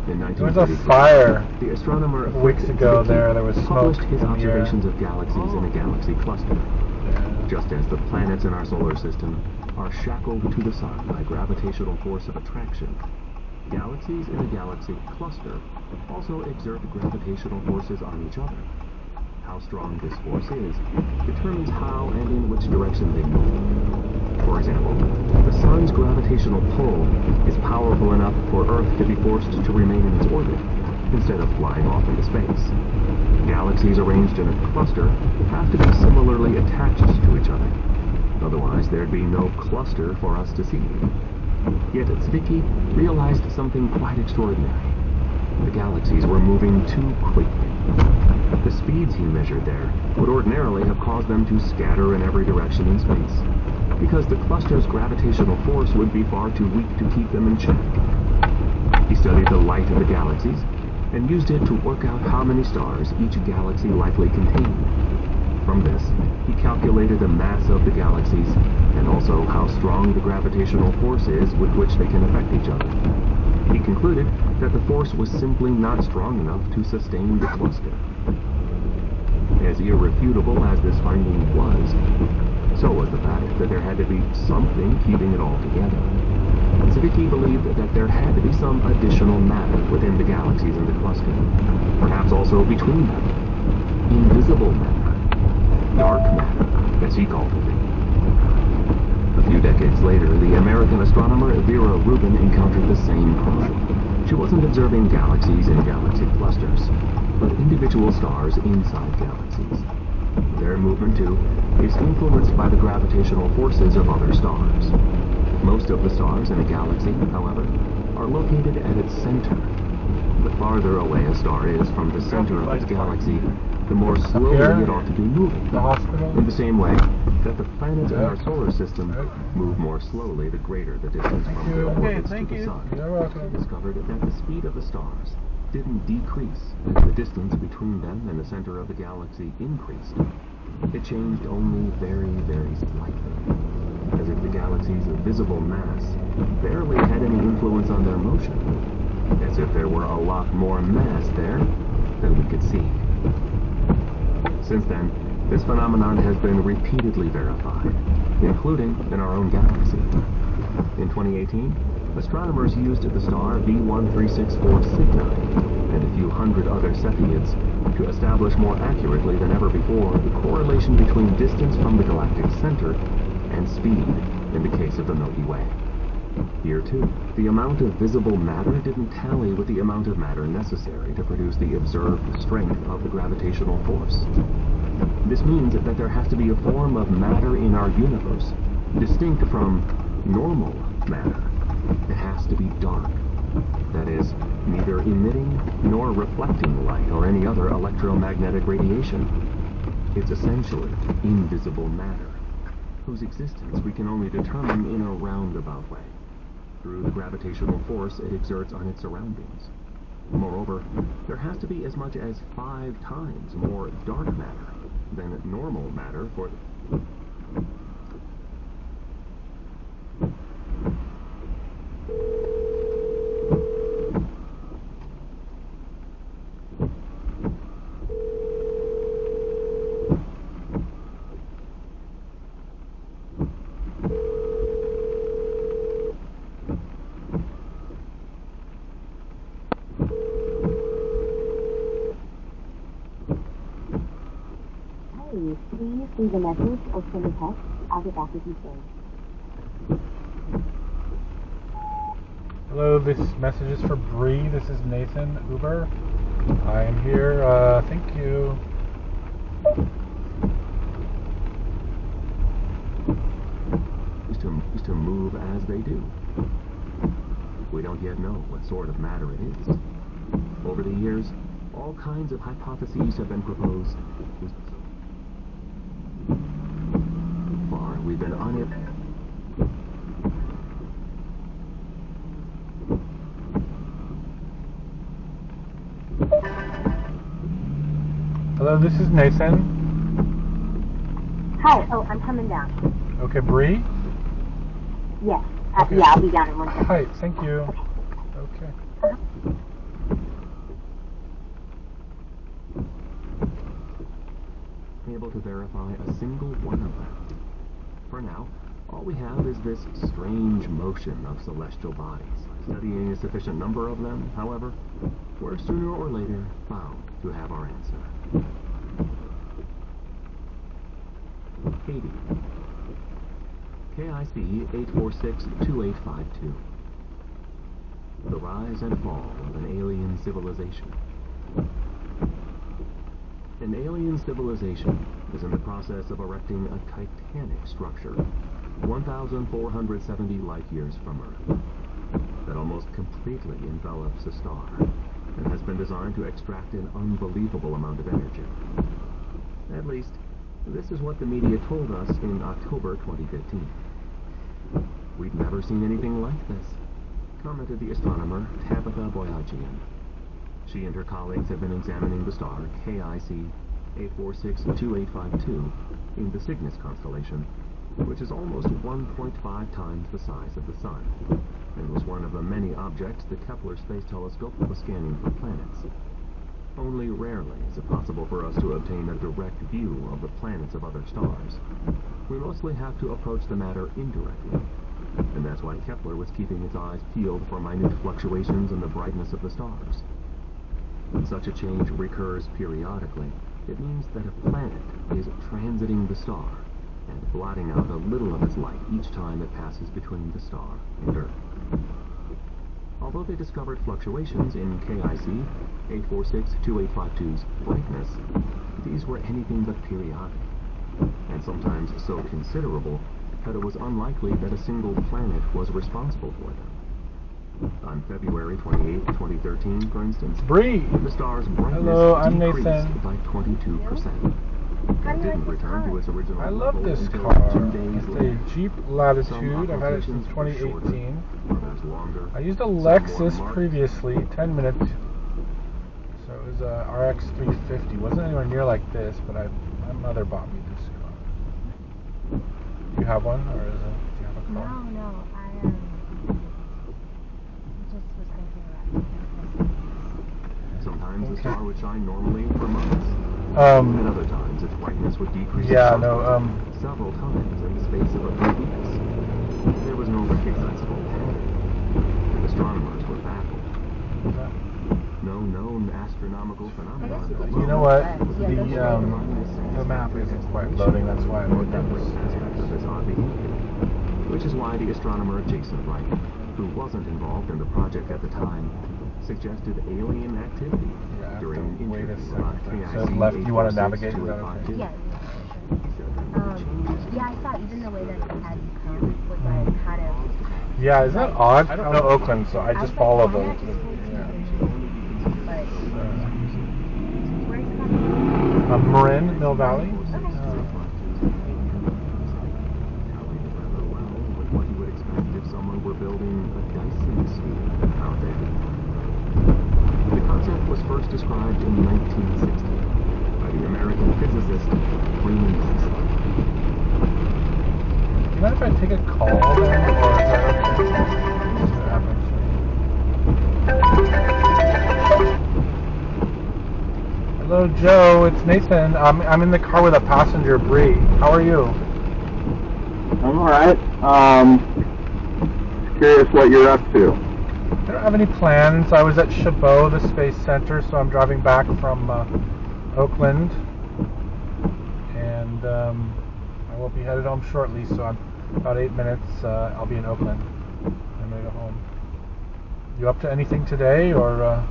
In There was a 1933, fire the astronomer weeks ago there. There was smoke published his in the air. observations of galaxies in a galaxy cluster. Just as the planets in our solar system are shackled to the sun by gravitational force of attraction, galaxies in a galaxy cluster also exert gravitational forces on each other. How strong this force is determines how and in which direction they move. For example, the sun's gravitational pull is powerful enough for Earth to be forced to remain in its orbit instead of flying off into space. Galaxies arranged in a cluster have to be similarly attached to each other. Otherwise, there'd be no cluster for us to see. Yet Zwicky realized something quite extraordinary. The galaxies were moving too quickly. The speeds he measured there would ordinarily have caused them to scatter in every direction in space, because the cluster's gravitational force would be far too weak to keep them in check. He studied the light of the galaxies and used it to work out how many stars each galaxy likely contained. From this, he calculated the mass of the galaxies and also how strong the gravitational force is with which they can affect each other. He concluded that the force was simply not strong enough to sustain the cluster. As irrefutable as this finding was, so was the fact that there had to be something keeping it all together. Zwicky believed that there had to be some additional matter within the galaxies in the cluster, perhaps also between them. Invisible matter. Dark matter, as he called it. A few decades later, the American astronomer Vera Rubin encountered the same problem. She wasn't observing galaxies in galaxy clusters, but individual stars inside galaxies. Their movement, too, is influenced by the gravitational forces of other stars. Most of the stars in a galaxy, however, are located at its center. The farther away a star is from the center of its galaxy, the more slowly it ought to be moving. In the same way that the planets in our solar system move more slowly the greater the distance from their orbits to the sun. He discovered that the speed of the stars didn't decrease as the distance between them and the center of the galaxy increased. It changed only very, very slightly, as if the galaxy's visible mass barely had any influence on their motion, as if there were a lot more mass there than we could see. Since then, this phenomenon has been repeatedly verified, including in our own galaxy. In 2018, astronomers used the star V1364 Cygni and a few hundred other Cepheids to establish more accurately than ever before the correlation between distance from the galactic center and speed. in the case of the Milky Way. Here, too, the amount of visible matter didn't tally with the amount of matter necessary to produce the observed strength of the gravitational force. This means that there has to be a form of matter in our universe, distinct from normal matter. It has to be dark. That is, neither emitting nor reflecting light or any other electromagnetic radiation. It's essentially invisible matter, whose existence we can only determine in a roundabout way, through the gravitational force it exerts on its surroundings. Moreover, there has to be as much as 5 times more dark matter than normal matter for Please leave a message or send a text. I'll get back with you soon. Hello, this message is for Bree. This is Nathan Uber. I am here. Thank you. To move as they do. We don't yet know what sort of matter it is. Over the years, all kinds of hypotheses have been proposed. Far, we've been unable. Hello, this is Nathan. Hi. Oh, I'm coming down. Okay, Bree? Yes. Okay. Yeah, I'll be down in 1 second. Hi, thank you. Okay. Able to verify a single one of them. For now, all we have is this strange motion of celestial bodies. Studying a sufficient number of them, however, we're sooner or later bound to have our answer. 80. KIC 846-2852. The rise and fall of an alien civilization. An alien civilization is in the process of erecting a titanic structure 1,470 light-years from Earth that almost completely envelops a star and has been designed to extract an unbelievable amount of energy. At least, this is what the media told us in October 2015. We'd never seen anything like this, commented the astronomer Tabitha Boyajian. She and her colleagues have been examining the star KIC 846-2852 in the Cygnus constellation, which is almost 1.5 times the size of the Sun, and was one of the many objects the Kepler Space Telescope was scanning for planets. Only rarely is it possible for us to obtain a direct view of the planets of other stars. We mostly have to approach the matter indirectly, and that's why Kepler was keeping its eyes peeled for minute fluctuations in the brightness of the stars. When such a change recurs periodically, it means that a planet is transiting the star and blotting out a little of its light each time it passes between the star and Earth. Although they discovered fluctuations in KIC 846-2852's brightness, these were anything but periodic, and sometimes so considerable that it was unlikely that a single planet was responsible for them. On February 28, 2013, for instance, Bree! The star's brightness decreased by 22%. It didn't return to its original I love level this until car. 2 days It's later. a Jeep Some Latitude. I've had it since operations were shorter, 2018. others longer, I used a some more Lexus marked. previously, 10 minutes. So it was a RX 350. Wasn't anywhere near like this, but my mother bought me this car. Do you have one, or do you have a car? No, I just was thinking about it. Sometimes the star would shine normally for months. Um, At other times, its brightness would decrease yeah, several times in the space of a few weeks. There was no recognizable pattern, and astronomers were baffled. No known astronomical phenomenon. You know what? The map isn't quite loading. That's why I wrote down this. This odd behavior. which is why the astronomer Jason Wright, who wasn't involved in the project at the time, suggested alien activity during an interview about KIC. So left, you want to navigate? Is that okay? Yeah. Yeah, I saw even the way that it had come was like kind of. Yeah, is that odd? I don't know Oakland, so I just follow the. Yeah. Marin, Mill Valley. What you would expect if someone were building a Dyson sphere out there. The concept was first described in 1960 by the American physicist Freeman Dyson. Do you mind if I take a call there, or is that okay? Hello, Joe. It's Nathan. I'm in the car with a passenger, Bree. How are you? I'm alright. Curious what you're up to. I don't have any plans. I was at Chabot, the Space Center, so I'm driving back from Oakland. And I will be headed home shortly, so I'm about 8 minutes. I'll be in Oakland. I'm going to go home. You up to anything today, or?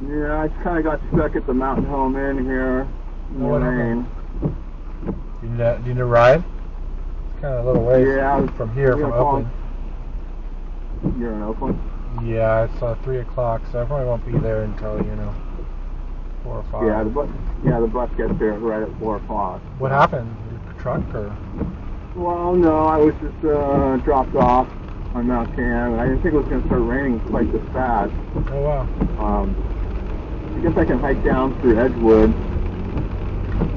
Yeah, I kind of got stuck at the Mountain Home Inn here in the rain. Do you need a ride? It's kind of a little ways from here, from Oakland. You're in Oakland? Yeah, it's 3 o'clock, so I probably won't be there until, 4 or 5. Yeah, the bus gets there right at 4 o'clock. What happened? Your truck, or? Well, no, I was just dropped off on Mount Cam, and I didn't think it was going to start raining quite this fast. Oh, wow. I guess I can hike down through Edgewood.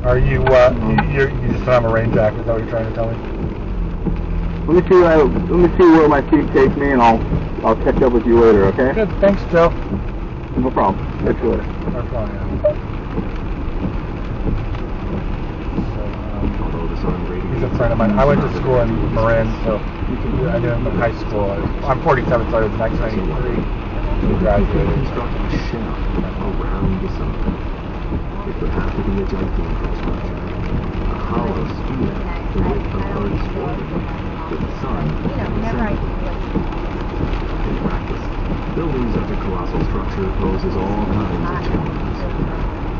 Are you, you just don't have a rain jacket, is that what you're trying to tell me? Let me see where my feet take me, and I'll catch up with you later, okay? Good, thanks, Joe. No problem. Catch you later. No problem, yeah. He's a friend of mine. I went to school in Marin, so I knew him in high school. I'm 47, so it was 1993. He graduated. Construct a shell around the sun. It would have to be a gigantic structure, a hollow sphere the width of Earth's orbit, with the sun in the center. In practice, building such a colossal structure poses all kinds of challenges.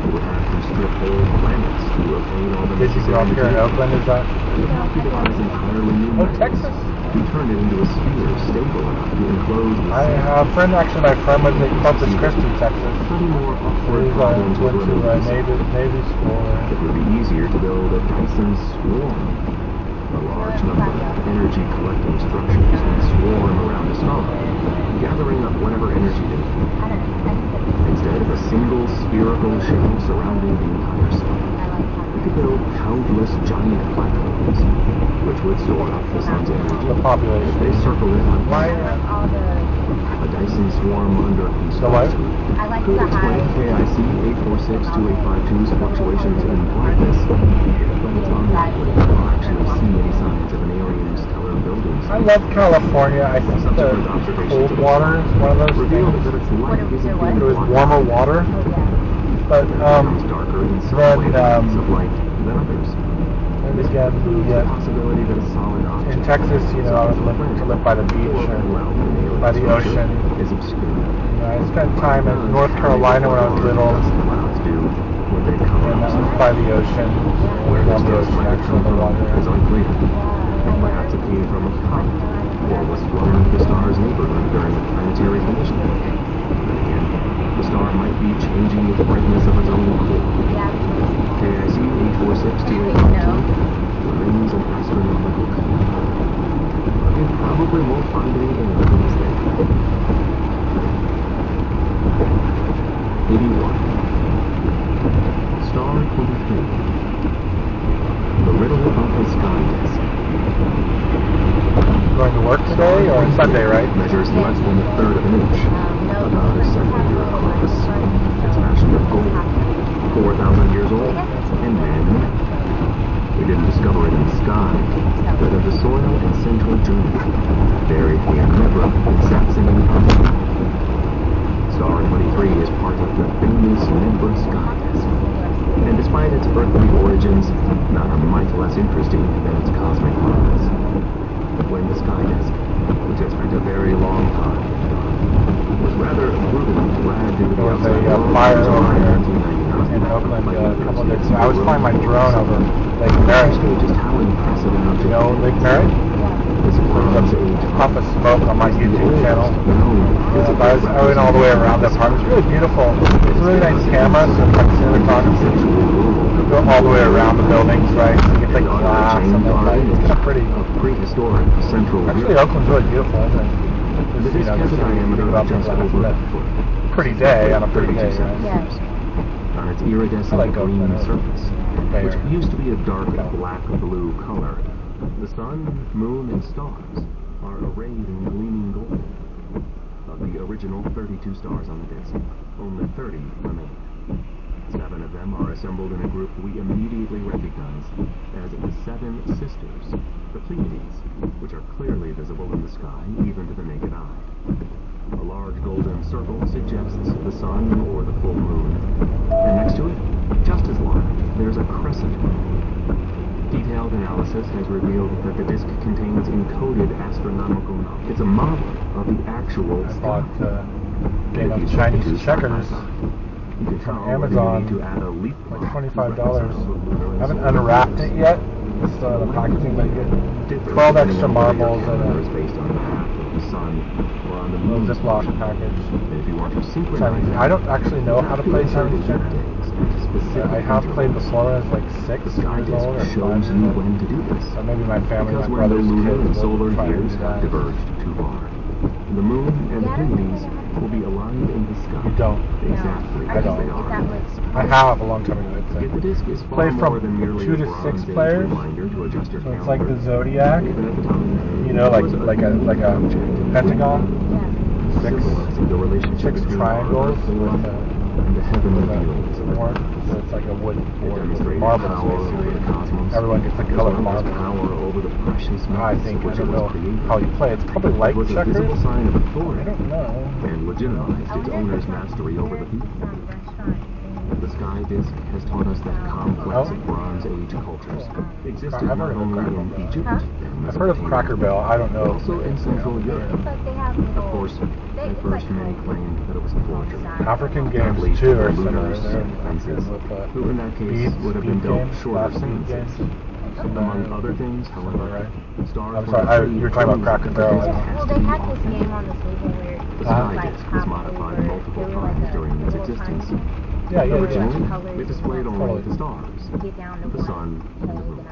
You would have to strip whole planets to obtain all the necessary. Did you grow up here in Oakland, is that? You would have to devise entirely new methods Texas? to turn it into a sphere stable enough to enclose the I have a friend, actually, my friend was in Corpus Christi, Texas. Study more awkward problems went to Navy school. It would be easier to build a Dyson swarm. A large number of energy collecting structures would swarm around a star, gathering up whatever energy they need. Instead of a single spherical shell surrounding the entire sun, we could build countless giant platforms, which would store up the sun's energy. The population. They circle it on a Dyson swarm under construction could explain KIC 846-2852's fluctuations in brightness, but it's unlikely we'll actually see any signs of an alien stellar building. I love California. I think the cold water is one of those things. It was warmer water, but then again, in Texas, I was living to live by the beach or by the ocean. I spent time in North Carolina when I was little, and that was by the ocean. We love the ocean, actually, the water. Perhaps it came from a comet, or was flown into the star's neighborhood during a planetary collision. Then again, the star might be changing the brightness of its own core. KIC 846-2852 remains an astronomical clue. But it probably won't find any aliens there. 81. Star 23. The riddle of the sky disk. Going to work today, or Sunday, right? Measures less than a third of an inch, about a centimeter across. It's fashioned of gold, 4,000 years old, and man-made. We didn't discover it in the sky, but in the soil in central Germany, buried near Nebra in Saxony-Anhalt. Star 23 is part of the famous Nebra sky disk, and despite its earthly origins, not a mite less interesting than its cosmic rise. when the sky disk, which had spent a very long time in the dark, was rather brutally dragged into the There was outside a world fire in over July here 1999. in Oakland By a couple of days witnesses ago. I was who flying my were drone over Lake Merritt. just how impressive an object. You know Lake Merritt? This Bronze There's Age a puff of smoke on my YouTube channel. I went all the way around that part. It's really beautiful. It's a really nice camera, so it's like cinematography. You go all the way around the buildings, right? So you get like glass and then like, it's kind of pretty. Prehistoric Central Actually, Oakland's really beautiful, isn't it? Just, you know, just diameter about the just glass. over But pretty day on a pretty day, right? Yeah. On its iridescent I like green Oakland. surface, There. which used to be a dark black-blue color, the sun, moon, and stars are arrayed in gleaming gold. Of the original 32 stars on the disk, only 30 remain. 7 of them are assembled in a group we immediately recognize as the Seven Sisters, the Pleiades, which are clearly visible in the sky, even to the naked eye. A large golden circle suggests the sun or the full moon, and next to it, just as large, there's a crescent moon. Detailed analysis has revealed that the disk contains encoded astronomical knowledge. It's a model of the actual I sky. bought game of Chinese checkers from Amazon, like $25. I haven't unwrapped it yet. It's still in the packaging, but you get 12 extra marbles and a little Ziploc package. Chinese. I don't actually know how to play Chinese checkers. I have played before when I was like 6 years old or 5 years old. So maybe my family, my brother's kids will try and do that. Too far. The moon and the Pleiades will be aligned in the sky. You don't. Exactly I as don't. they are. I have a long time ago. It's Yet the disk is play far more than from merely 2 a to Bronze 6 Age players. reminder to adjust your So it's calendar. like the Zodiac. Even at the time, You know, like a pentagon. Six triangles with the heavenly beings of board. So it's like a wood board with marbles basically. Everyone gets a colored marble. Power over the precious I think, I don't know how you play. It's probably like was a checkers. visible sign of I authority don't know. and legitimized its owner's mastery over the people. The sky disk has taught us that complex Bronze Age cultures existed I've not heard of only Cracker in Barrel. Egypt and I've heard of Cracker Barrel. I don't know. also in Central Europe. It's like they have Of little, course, at first many claimed that it was a forgery. African games Probably too are lunars similar. and princes, With who in that case beads, would have been bead dealt games, shorter last bead sentences. games. Among other things, however, stars I'm were sorry, free you were talking about Cracker Barrel. well, they had this game on the table where The it sky was like disk was half modified over. multiple They were like times a during its little existence. triangle. Yeah, yeah, Originally, yeah. Colors it displayed and only like the stars, get down to the one sun, and the peg, moon. and I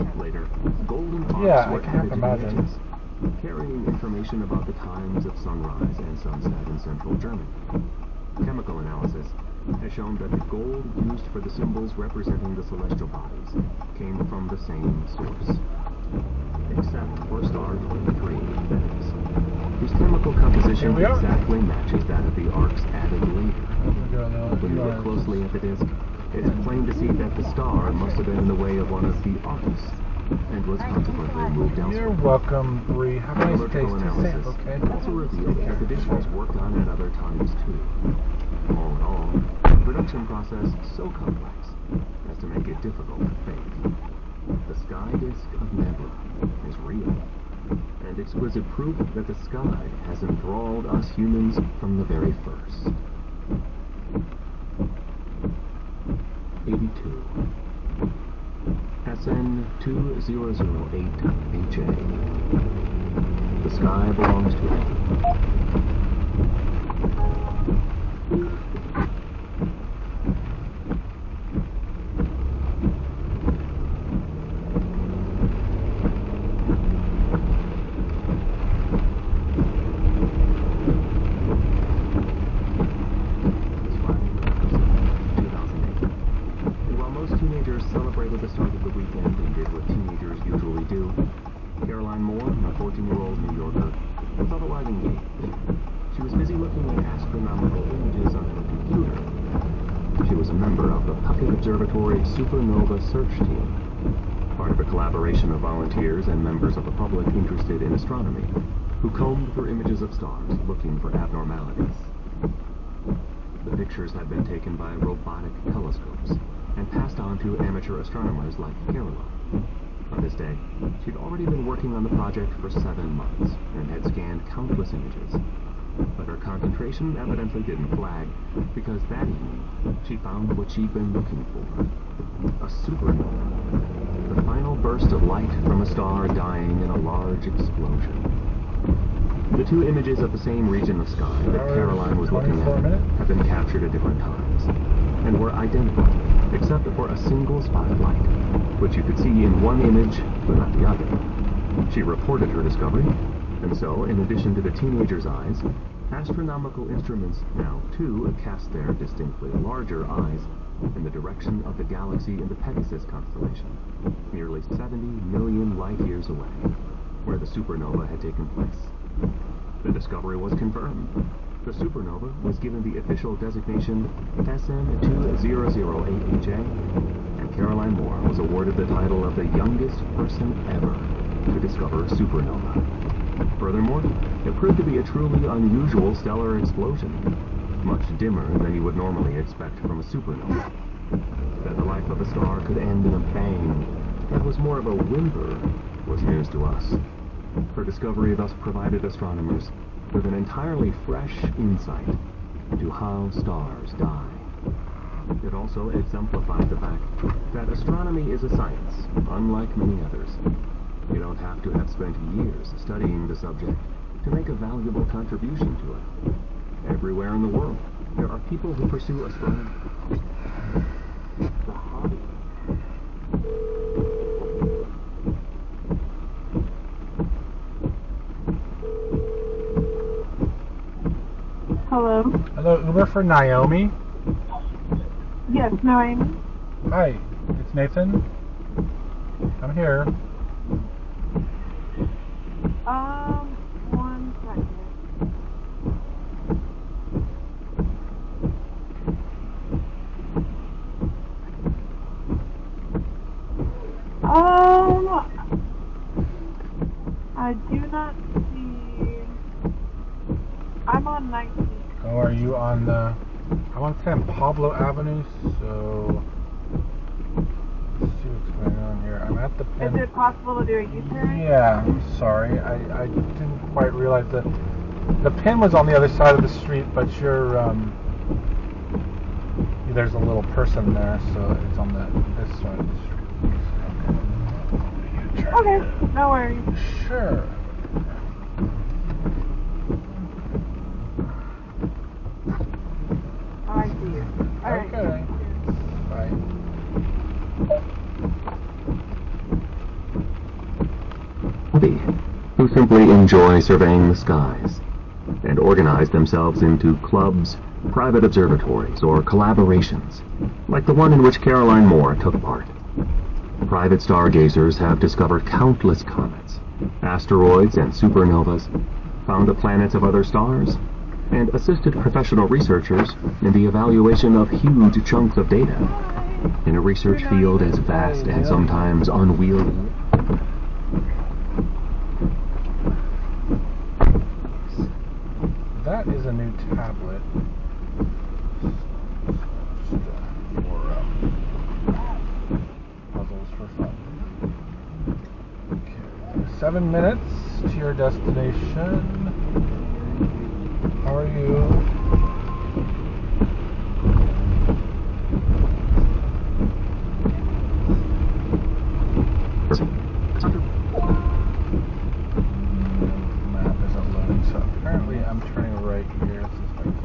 would Later, golden arcs Yeah, I were can't added to the imagine. edges, carrying information about the times of sunrise and sunset in central Germany. Chemical analysis has shown that the gold used for the symbols representing the celestial bodies came from the same source. Except for star 23, that is, whose chemical composition Here we are. exactly matches that of the arcs added later. When you look You're closely at the disk, it's plain to see that the star must have been in the way of one of the arcs, and was consequently moved elsewhere. welcome, Bree. Have a nice day. Analytical Stay safe, analysis okay? also revealed that the disk was worked on at other times too. All in all, the production process so complex as to make it difficult to fake. The sky disk of Nebula is real, and exquisite proof that the sky has enthralled us humans from the very first. 82. SN 2008HA. The sky belongs to Earth. And while most teenagers celebrated the start of the weekend and did what teenagers usually do, Caroline Moore, a 14-year-old New Yorker, was otherwise engaged. She was busy looking at astronomical images on her computer. She was a member of the Puckett Observatory Supernova Search Team, part of a collaboration of volunteers and members of the public interested in astronomy, who combed through images of stars looking for abnormalities. The pictures had been taken by robotic telescopes and passed on to amateur astronomers like Caroline. On this day, she'd already been working on the project for 7 months and had scanned countless images. But her concentration evidently didn't flag, because that evening, she found what she'd been looking for. A supernova. The final burst of light from a star dying in a large explosion. The two images of the same region of sky that Caroline was looking at have been captured at different times, and were identical, except for a single spot of light, which you could see in one image, but not the other. She reported her discovery, and so, in addition to the teenager's eyes, astronomical instruments now, too, cast their distinctly larger eyes in the direction of the galaxy in the Pegasus constellation, nearly 70 million light-years away, where the supernova had taken place. The discovery was confirmed. The supernova was given the official designation SM2008HA, and Caroline Moore was awarded the title of the youngest person ever to discover a supernova. Furthermore, it proved to be a truly unusual stellar explosion, much dimmer than you would normally expect from a supernova. That the life of a star could end in a bang that was more of a whimper was news to us. Her discovery thus provided astronomers with an entirely fresh insight into how stars die. It also exemplified the fact that astronomy is a science, unlike many others. You don't have to have spent years studying the subject to make a valuable contribution to it. Everywhere in the world, there are people who pursue astronomy. The hobby. Hello, Uber for Naomi? Yes, Naomi. Hi, it's Nathan. I'm here. One second. I do not see. I'm on 19. Oh, are you on the... I want to say on Pablo Avenue, so... Let's see what's going on here. I'm at the pin. Is it possible to do a U-turn? Yeah, I'm sorry. I didn't quite realize that the pin was on the other side of the street, but you're, there's a little person there, so it's on this side of the street. Okay, no worries. Sure. Oh, I see you. All right. Okay. Bye. Who simply enjoy surveying the skies and organize themselves into clubs, private observatories, or collaborations, like the one in which Caroline Moore took part. Private stargazers have discovered countless comets, asteroids, and supernovas, found the planets of other stars, and assisted professional researchers in the evaluation of huge chunks of data in a research field as vast and sometimes unwieldy. That is a new tablet. For puzzles for fun. Okay. 7 minutes to your destination. How are you? Map isn't loading, so apparently I'm turning right here. Let's see if I can.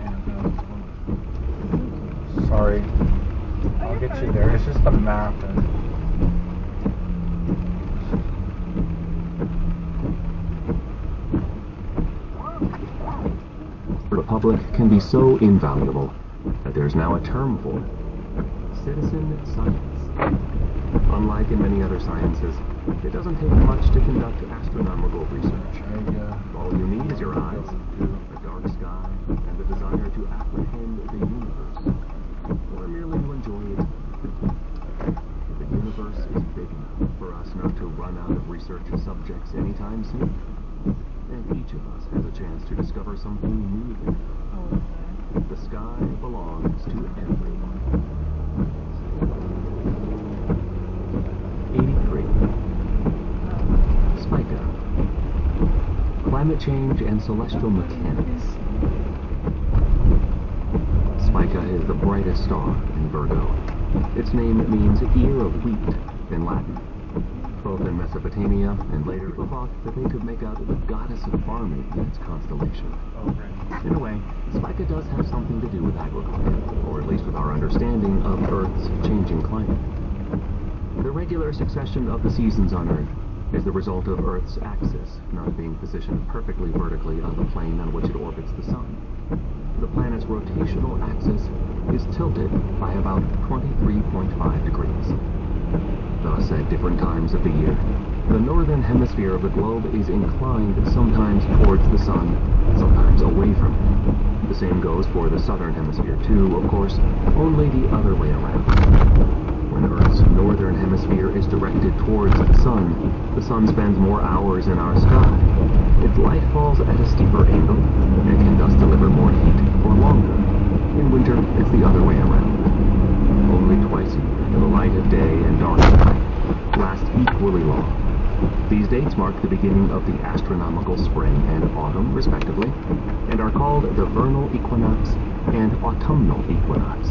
Sorry. I'll get you there. It's just the map. The public can be so invaluable that there's now a term for it: citizen science. Unlike in many other sciences, it doesn't take much to conduct astronomical research. All you need is your eyes, a dark sky, and the desire to apprehend the universe, or merely to enjoy it. The universe is big enough for us not to run out of research subjects anytime soon. And each of us has a chance to discover something new there. The sky belongs to everyone. 83. climate change and celestial mechanics. Spica is the brightest star in Virgo. Its name means ear of wheat in Latin. Both in Mesopotamia and later, people thought that they could make out the goddess of farming in its constellation. In a way, Spica does have something to do with agriculture, or at least with our understanding of Earth's changing climate. The regular succession of the seasons on Earth is the result of Earth's axis not being positioned perfectly vertically on the plane on which it orbits the Sun. The planet's rotational axis is tilted by about 23.5 degrees. Thus, at different times of the year, the northern hemisphere of the globe is inclined sometimes towards the Sun, sometimes away from it. The same goes for the southern hemisphere too, of course, only the other way around. When Earth's northern hemisphere is directed towards the Sun spends more hours in our sky. Its light falls at a steeper angle, and can thus deliver more heat for longer. In winter, it's the other way around. Only twice a year do the light of day and dark of night last equally long. These dates mark the beginning of the astronomical spring and autumn, respectively, and are called the vernal equinox and autumnal equinox.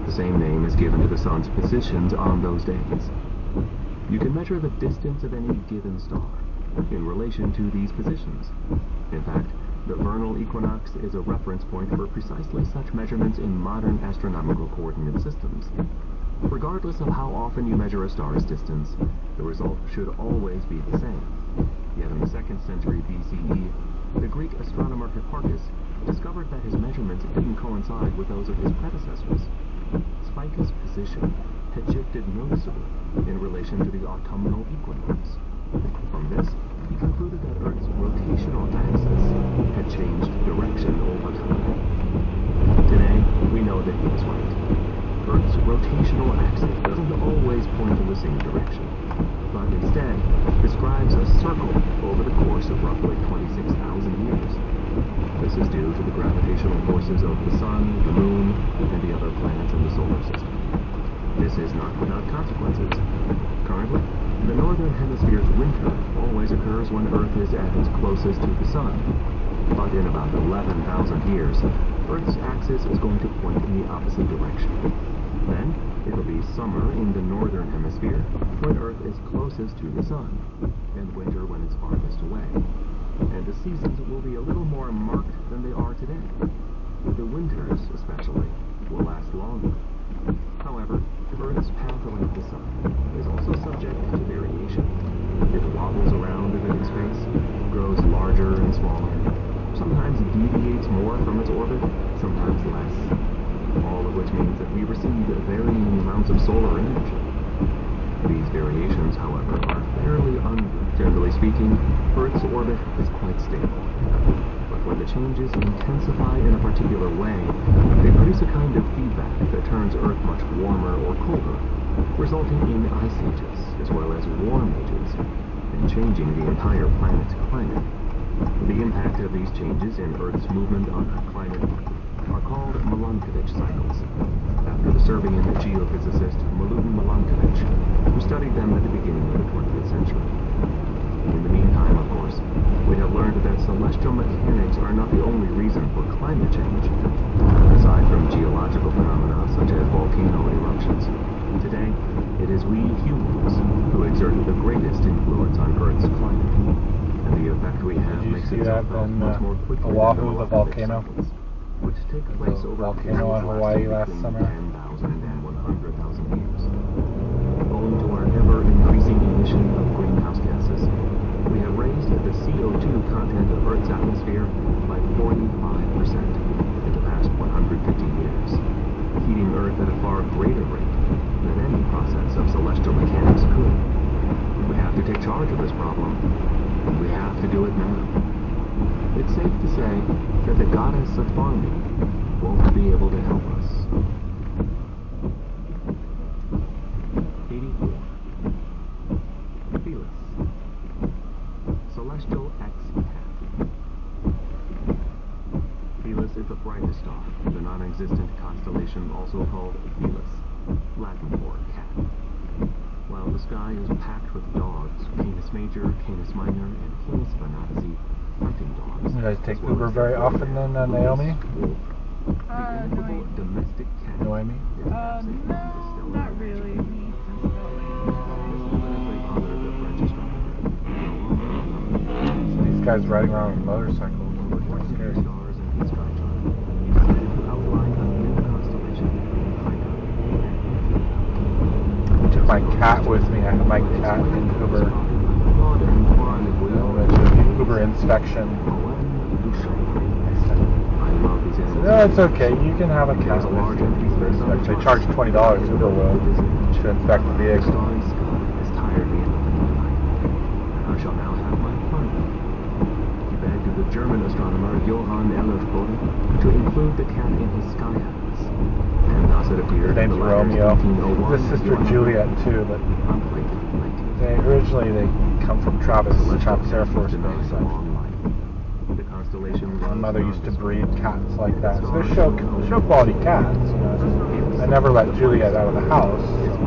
The same name is given to the Sun's positions on those days. You can measure the distance of any given star in relation to these positions. In fact, the vernal equinox is a reference point for precisely such measurements in modern astronomical coordinate systems. Regardless of how often you measure a star's distance, the result should always be the same. Yet in the 2nd century BCE, the Greek astronomer Hipparchus discovered that his measurements didn't coincide with those of his predecessors. Spica's position had shifted noticeably in relation to the autumnal equinox. From this, he concluded that Earth's rotational axis had changed direction over time. Today, we know that he was right. Earth's rotational axis doesn't always point in the same direction, but instead describes a circle over the course of roughly 26,000 years. This is due to the gravitational forces of the Sun, the Moon, and the other planets in the solar system. This is not without consequences. Currently, the northern hemisphere's winter always occurs when Earth is at its closest to the Sun. But in about 11,000 years, Earth's axis is going to point in the opposite direction. Then, it'll be summer in the northern hemisphere when Earth is closest to the Sun, and winter when it's farthest away. And the seasons will be a little more marked than they are today. The winters, especially, will last longer. However, Earth's path around the Sun is also subject to variation. It wobbles around a bit in space, grows larger and smaller, sometimes deviates more from its orbit, sometimes less, all of which means that we receive varying amounts of solar energy. These variations, however, are fairly unusual. Generally speaking, Earth's orbit is quite stable. But when the changes intensify in a particular way, they produce a kind of feedback that turns Earth much warmer or colder, resulting in ice ages as well as warm ages, and changing the entire planet's climate. The impact of these changes in Earth's movement on our climate are called Milankovitch cycles, after the Serbian geophysicist Milutin Milankovic, who studied them at the beginning of the 20th century. In the meantime, of course, we have learned that celestial mechanics are not the only reason for climate change. Aside from geological phenomena such as volcano eruptions, today it is we humans who exert the greatest influence on Earth's climate. And the effect we have makes itself felt much more quickly than Oahu, the volcano? cycles, which take place over volcano on Hawaii last summer. 10,000 and 100,000 years. Owing to our ever-increasing emission of greenhouse gases, we have raised the CO2 content of Earth's atmosphere by 45% in the past 150 years, heating Earth at a far greater rate than any process of celestial mechanics could. We have to take charge of this problem, and we have to do it now. It's safe to say that the goddess of farming won't be able to help us. 84. Felis. Celestial X-Cat. Felis is the brightest star, the non-existent constellation also called Felis, Latin for cat. While the sky is packed with dogs, Canis Major, Canis Minor, and Canis Venatici, hunting dogs. You guys take Uber very often then, Naomi? Domestic cat. Noemi? No, not really. These guys riding around on motorcycles. Scary. Took my cat with me. I had my cat in Uber. Uber inspection. No, it's okay. You can have a cat with you. They charge $20. Uber will to inspect the vehicle. I shall now have my fun. He begged the German astronomer Johann Elert Bode to include the cat in his sky atlas. And thus it appeared His name's the Romeo. 1801 His sister Juliet too, but originally they come from Travis Air Force Base. My mother used to breed cats like that. So they're show quality cats. You know. I never let Juliet out of the house. It's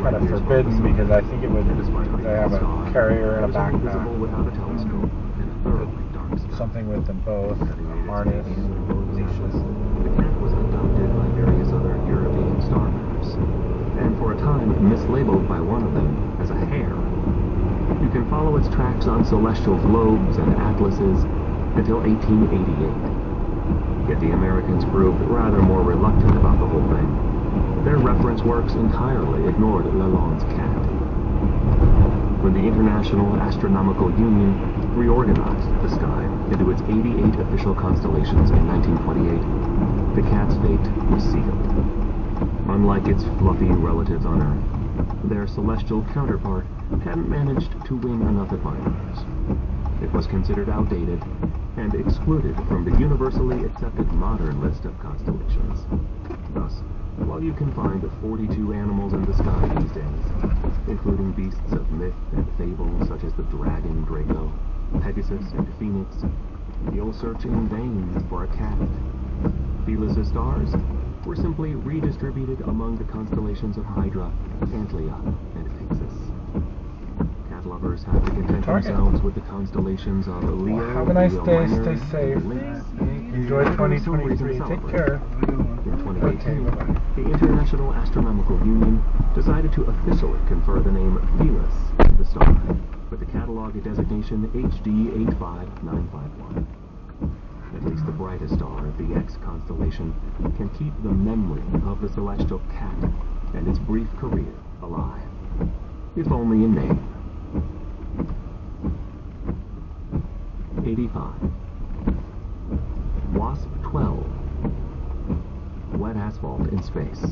kind of forbidden because I think it would. They have a carrier and a backpack. Something with them both. Harness, leashes. The cat was adopted by various other European star mappers, and for a time mislabeled by one of them as a hare. You can follow its tracks on celestial globes and atlases until 1888. Yet the Americans proved rather more reluctant about the whole thing. Their reference works entirely ignored Lalonde's cat. When the International Astronomical Union reorganized the sky into its 88 official constellations in 1928, the cat's fate was sealed. Unlike its fluffy relatives on Earth, their celestial counterpart hadn't managed to win enough admirers. It was considered outdated and excluded from the universally accepted modern list of constellations. Thus, while you can find 42 animals in the sky these days, including beasts of myth and fable such as the dragon Draco, Pegasus, and Phoenix, you'll search in vain for a cat. Felis' stars were simply redistributed among the constellations of Hydra, Antlia, and Pyxis. Cat lovers have to content themselves with the constellations of Leo, Well, have a nice Leo day, Minor, stay safe. Lynx, Enjoy 2023. Take care. In 2018, the International Astronomical Union decided to officially confer the name Felis to the star, with the catalog designation HD 85951. At least the brightest star of the X constellation can keep the memory of the celestial cat and its brief career alive, if only in name. 85. WASP 12. Wet asphalt in space.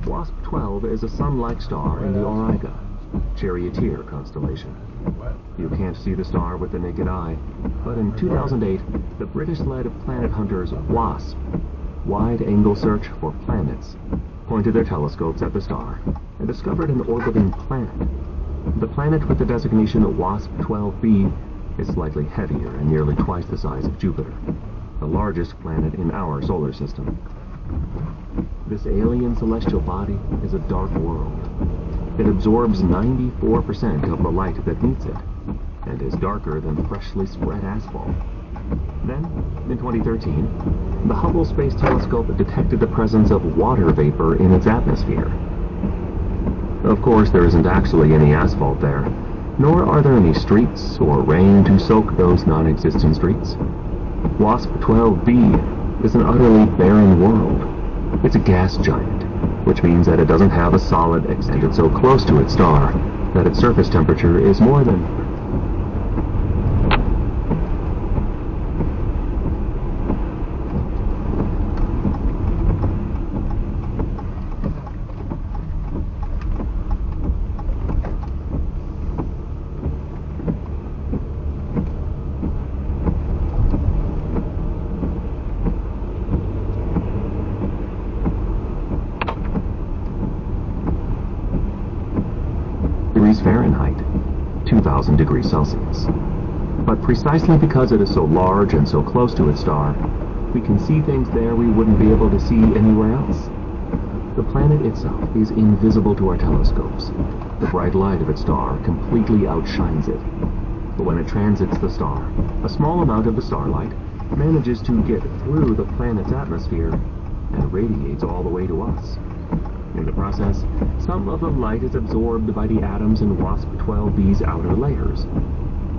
WASP 12 is a sun-like star in the Auriga, Charioteer constellation. You can't see the star with the naked eye, but in 2008, the British-led planet hunters WASP, Wide-Angle Search for Planets, pointed their telescopes at the star and discovered an orbiting planet. The planet with the designation WASP 12b is slightly heavier and nearly twice the size of Jupiter, the largest planet in our solar system. This alien celestial body is a dark world. It absorbs 94% of the light that meets it, and is darker than freshly spread asphalt. Then, in 2013, the Hubble Space Telescope detected the presence of water vapor in its atmosphere. Of course, there isn't actually any asphalt there, nor are there any streets or rain to soak those non-existent streets. WASP 12b is an utterly barren world. It's a gas giant, which means that it doesn't have a solid extended so close to its star that its surface temperature is more than Fahrenheit, 2,000 degrees Celsius. But precisely because it is so large and so close to its star, we can see things there we wouldn't be able to see anywhere else. The planet itself is invisible to our telescopes. The bright light of its star completely outshines it. But when it transits the star, a small amount of the starlight manages to get through the planet's atmosphere and radiates all the way to us. In the process, some of the light is absorbed by the atoms in WASP-12b's outer layers.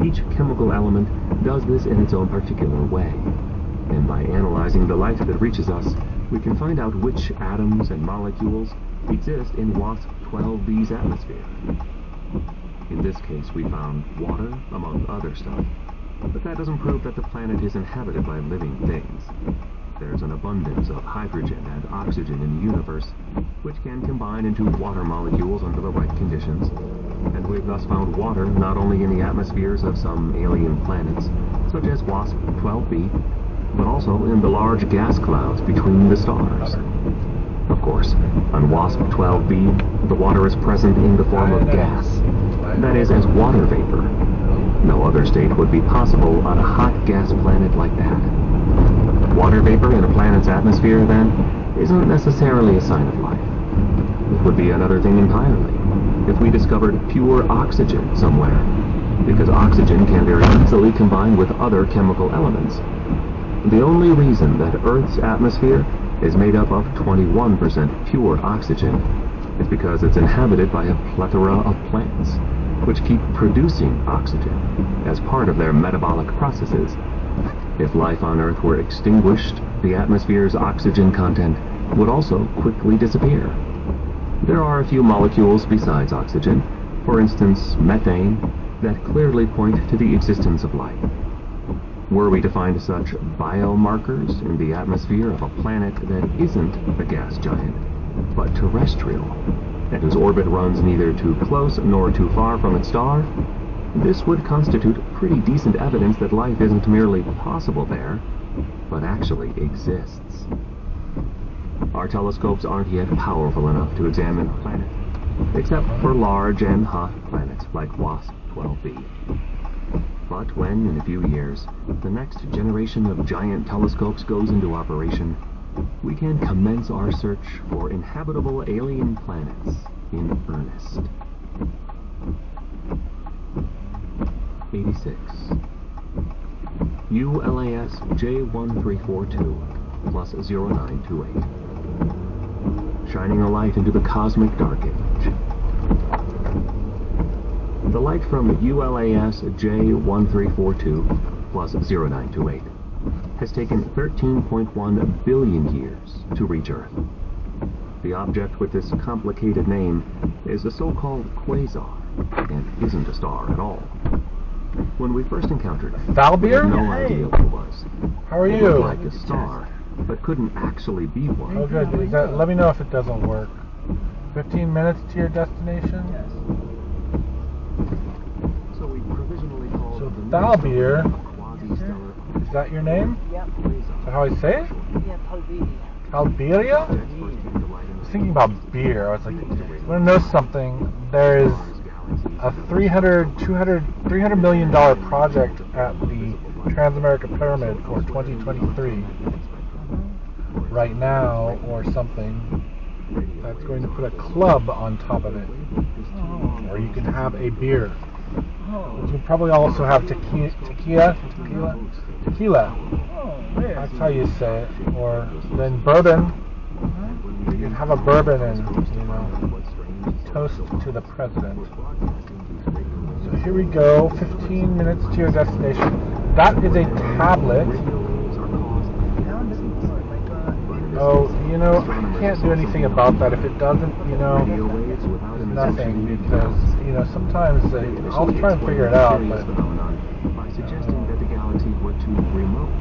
Each chemical element does this in its own particular way, and by analyzing the light that reaches us, we can find out which atoms and molecules exist in WASP-12b's atmosphere. In this case, we found water, among other stuff, but that doesn't prove that the planet is inhabited by living things. There's an abundance of hydrogen and oxygen in the universe, which can combine into water molecules under the right conditions, and we've thus found water not only in the atmospheres of some alien planets, such as WASP-12b, but also in the large gas clouds between the stars. Of course, on WASP-12b, the water is present in the form of gas, that is, as water vapor. No other state would be possible on a hot gas planet like that. Water vapor in a planet's atmosphere, then, isn't necessarily a sign of life. It would be another thing entirely if we discovered pure oxygen somewhere, because oxygen can very easily combine with other chemical elements. The only reason that Earth's atmosphere is made up of 21% pure oxygen is because it's inhabited by a plethora of plants, which keep producing oxygen as part of their metabolic processes. If life on Earth were extinguished, the atmosphere's oxygen content would also quickly disappear. There are a few molecules besides oxygen, for instance methane, that clearly point to the existence of life. Were we to find such biomarkers in the atmosphere of a planet that isn't a gas giant, but terrestrial, and whose orbit runs neither too close nor too far from its star, this would constitute pretty decent evidence that life isn't merely possible there, but actually exists. Our telescopes aren't yet powerful enough to examine the planet, except for large and hot planets like WASP-12b. But when, in a few years, the next generation of giant telescopes goes into operation, we can commence our search for inhabitable alien planets in earnest. 86. ULAS J1342 plus 0928. Shining a light into the cosmic dark age. The light from ULAS J1342 plus 0928 has taken 13.1 billion years to reach Earth. The object with this complicated name is a so-called quasar, and isn't a star at all. When we first encountered it, we had no idea what it was. How are It you? looked like a star, but couldn't actually be one. Oh good, let me know if it doesn't work. 15 minutes to your destination? Yes. So we provisionally called the Thalbeer, quasi-stellar. is that your name? Yep. Is that how I say it? Yeah, Palberia. Alberia? I was thinking about beer. I was like, I want to know something. There is a $300 million project at the Transamerica Pyramid for 2023 right now, or something, that's going to put a club on top of it, or you can have a beer. You can probably also have tequila. That's how you say it. Or then bourbon. You can have a bourbon and, toast to the president. So here we go, 15 minutes to your destination. That is a tablet. Oh, I can't do anything about that. If it doesn't, it's nothing, because, sometimes I'll try and figure it out, but... By suggesting that the galaxy were too remote,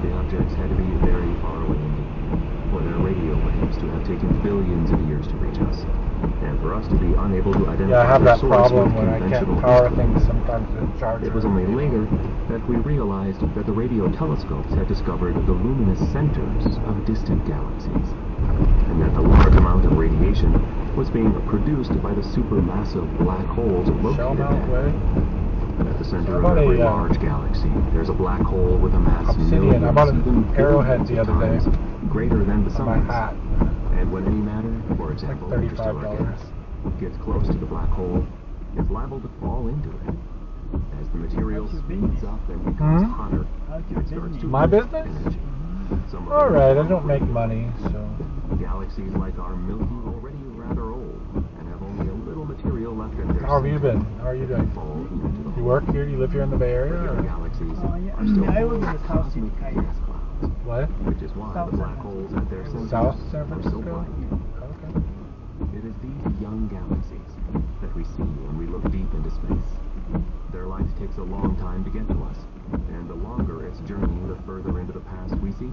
the objects had to be very far away indeed, for their radio waves to have taken billions of years to reach us, and for us to be unable to identify I have their that source problem with when I can't conventional power instruments. things sometimes in charge. It was only later that we realized that the radio telescopes had discovered the luminous centers of distant galaxies, and that the large amount of radiation was being produced by the supermassive black holes located there. At the center of every large galaxy, there's a black hole with a mass Obsidian. I bought an even arrowhead the other day. greater than the My sun's. hat. And when any matter, for example, like interstellar $35. gas, gets close to the black hole, it's liable to fall into it. As the material speeds up and becomes hotter, it starts to My lose business? energy. Some of it Alright, I is don't make money, so... Galaxies like our Milky Way already rather old and have only a little material left in their How have you center been? How are you doing? fall into the You work here? You live here in the Bay Area? Regular Or? galaxies yeah. are still I full live in of the South cosmic City, gas clouds, What? which is why South the black San holes at their centers South San are so Francisco? bright. Okay. It is these young galaxies that we see when we look deep into space. Their life takes a long time to get to us, and the longer its journey, the further into the past we see.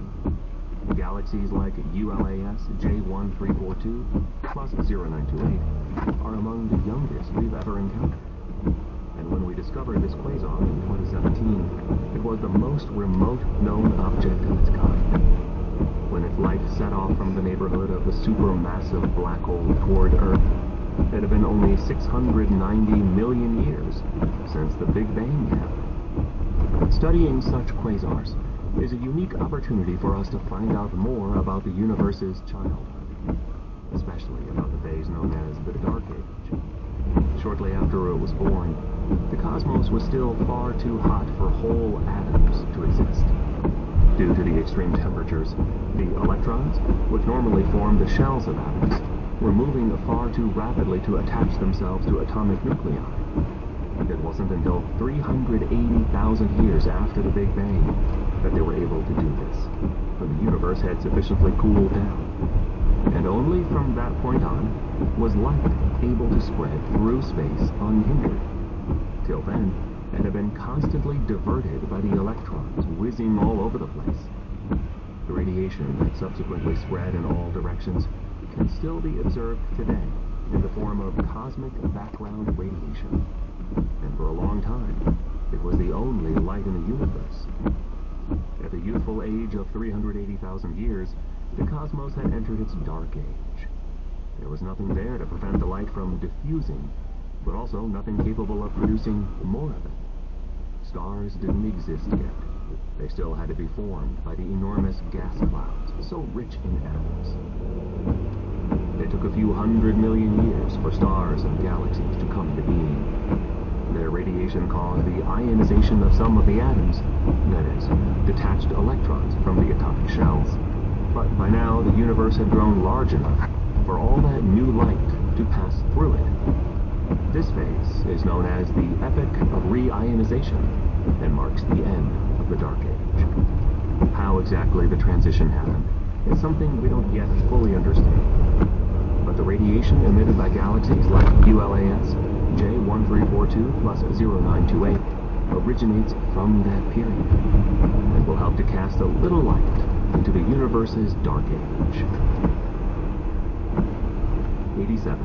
Galaxies like ULAS J1342 plus 0928 are among the youngest we've ever encountered. And when we discovered this quasar in 2017, it was the most remote known object of its kind. When its light set off from the neighborhood of the supermassive black hole toward Earth, it had been only 690 million years since the Big Bang happened. Studying such quasars is a unique opportunity for us to find out more about the universe's childhood, especially about the phase known as the Dark Age. Shortly after it was born, the cosmos was still far too hot for whole atoms to exist. Due to the extreme temperatures, the electrons, which normally form the shells of atoms, were moving far too rapidly to attach themselves to atomic nuclei. It wasn't until 380,000 years after the Big Bang that they were able to do this, when the universe had sufficiently cooled down. And only from that point on was light able to spread through space unhindered. Till then, it had been constantly diverted by the electrons whizzing all over the place. The radiation that subsequently spread in all directions can still be observed today in the form of cosmic background radiation. And for a long time, it was the only light in the universe. At the youthful age of 380,000 years, the cosmos had entered its dark age. There was nothing there to prevent the light from diffusing, but also nothing capable of producing more of it. Stars didn't exist yet. They still had to be formed by the enormous gas clouds, so rich in atoms. It took a few 100 million years for stars and galaxies to come into being. Their radiation caused the ionization of some of the atoms, that is, detached electrons from the atomic shells. But by now, the universe had grown large enough for all that new light to pass through it. This phase is known as the epoch of reionization and marks the end of the Dark Age. How exactly the transition happened is something we don't yet fully understand. But the radiation emitted by galaxies like ULAS J1342 plus 0928 originates from that period and will help to cast a little light into the universe's Dark Age. 87.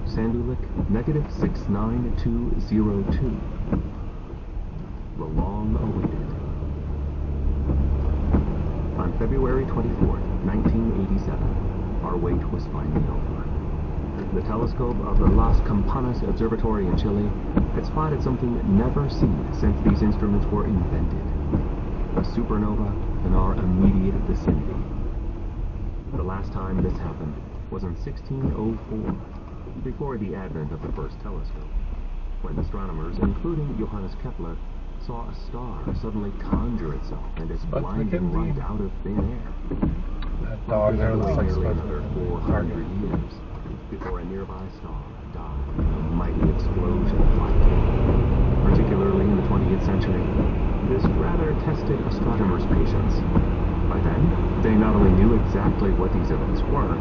Sandulik negative 69202. The long-awaited. On February 24, 1987, our wait was finally over. The telescope of the Las Campanas Observatory in Chile had spotted something never seen since these instruments were invented. A supernova in our immediate vicinity. The last time this happened was in 1604, before the advent of the first telescope, when astronomers, including Johannes Kepler, saw a star suddenly conjure itself and its blinding light out of thin air. That dog there looks like nearly supposed another to 400 years before a nearby star died in a mighty explosion of light. Particularly in the 20th century, this rather tested astronomers' patience. By then, they not only knew exactly what these events were,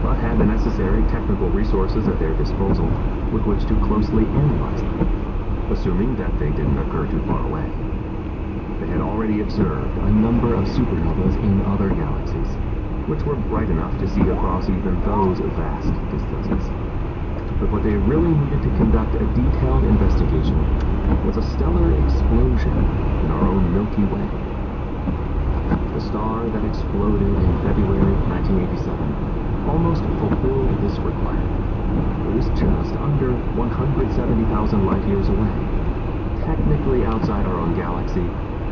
but had the necessary technical resources at their disposal with which to closely analyze them, assuming that they didn't occur too far away. They had already observed a number of supernovas in other galaxies, which were bright enough to see across even those vast distances. But what they really needed to conduct a detailed investigation was a stellar explosion in our own Milky Way. The star that exploded in February 1987 almost fulfilled this requirement. It was just under 170,000 light-years away, technically outside our own galaxy,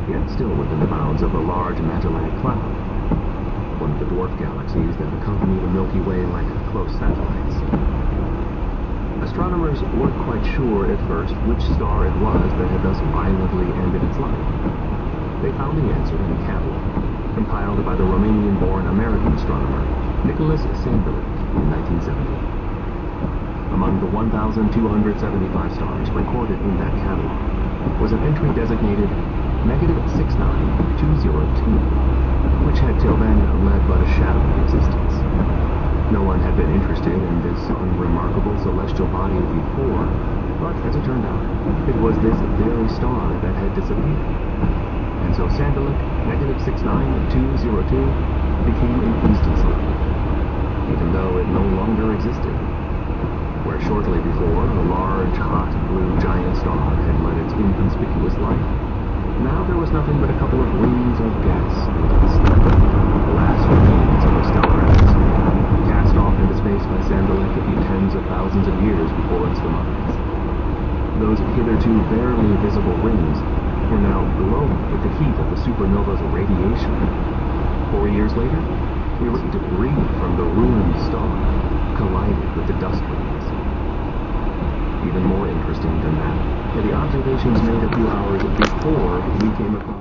yet still within the bounds of the Large Magellanic Cloud, one of the dwarf galaxies that accompany the Milky Way like close satellites. Astronomers weren't quite sure at first which star it was that had thus violently ended its life. They found the answer in a catalog, compiled by the Romanian-born American astronomer Nicholas Sandberg in 1970. Among the 1,275 stars recorded in that catalog was an entry designated -69202, which had till then led but a shadowy existence. No one had been interested in this unremarkable celestial body before, but as it turned out, it was this very star that had disappeared. And so Sandelik -69202 became an instant celebrity, even though it no longer existed. Where shortly before, a large, hot, blue giant star had led its inconspicuous life, now there was nothing but a couple of rings of gas and dust, the last remains of a stellar atmosphere, cast off into space by Sandelik a few tens of thousands of years before its demise. Those hitherto barely visible rings were now glowing with the heat of the supernova's radiation. 4 years later, we were debris from the ruined star collided with the dust rings. Even more interesting than that are the observations made a few hours before we came across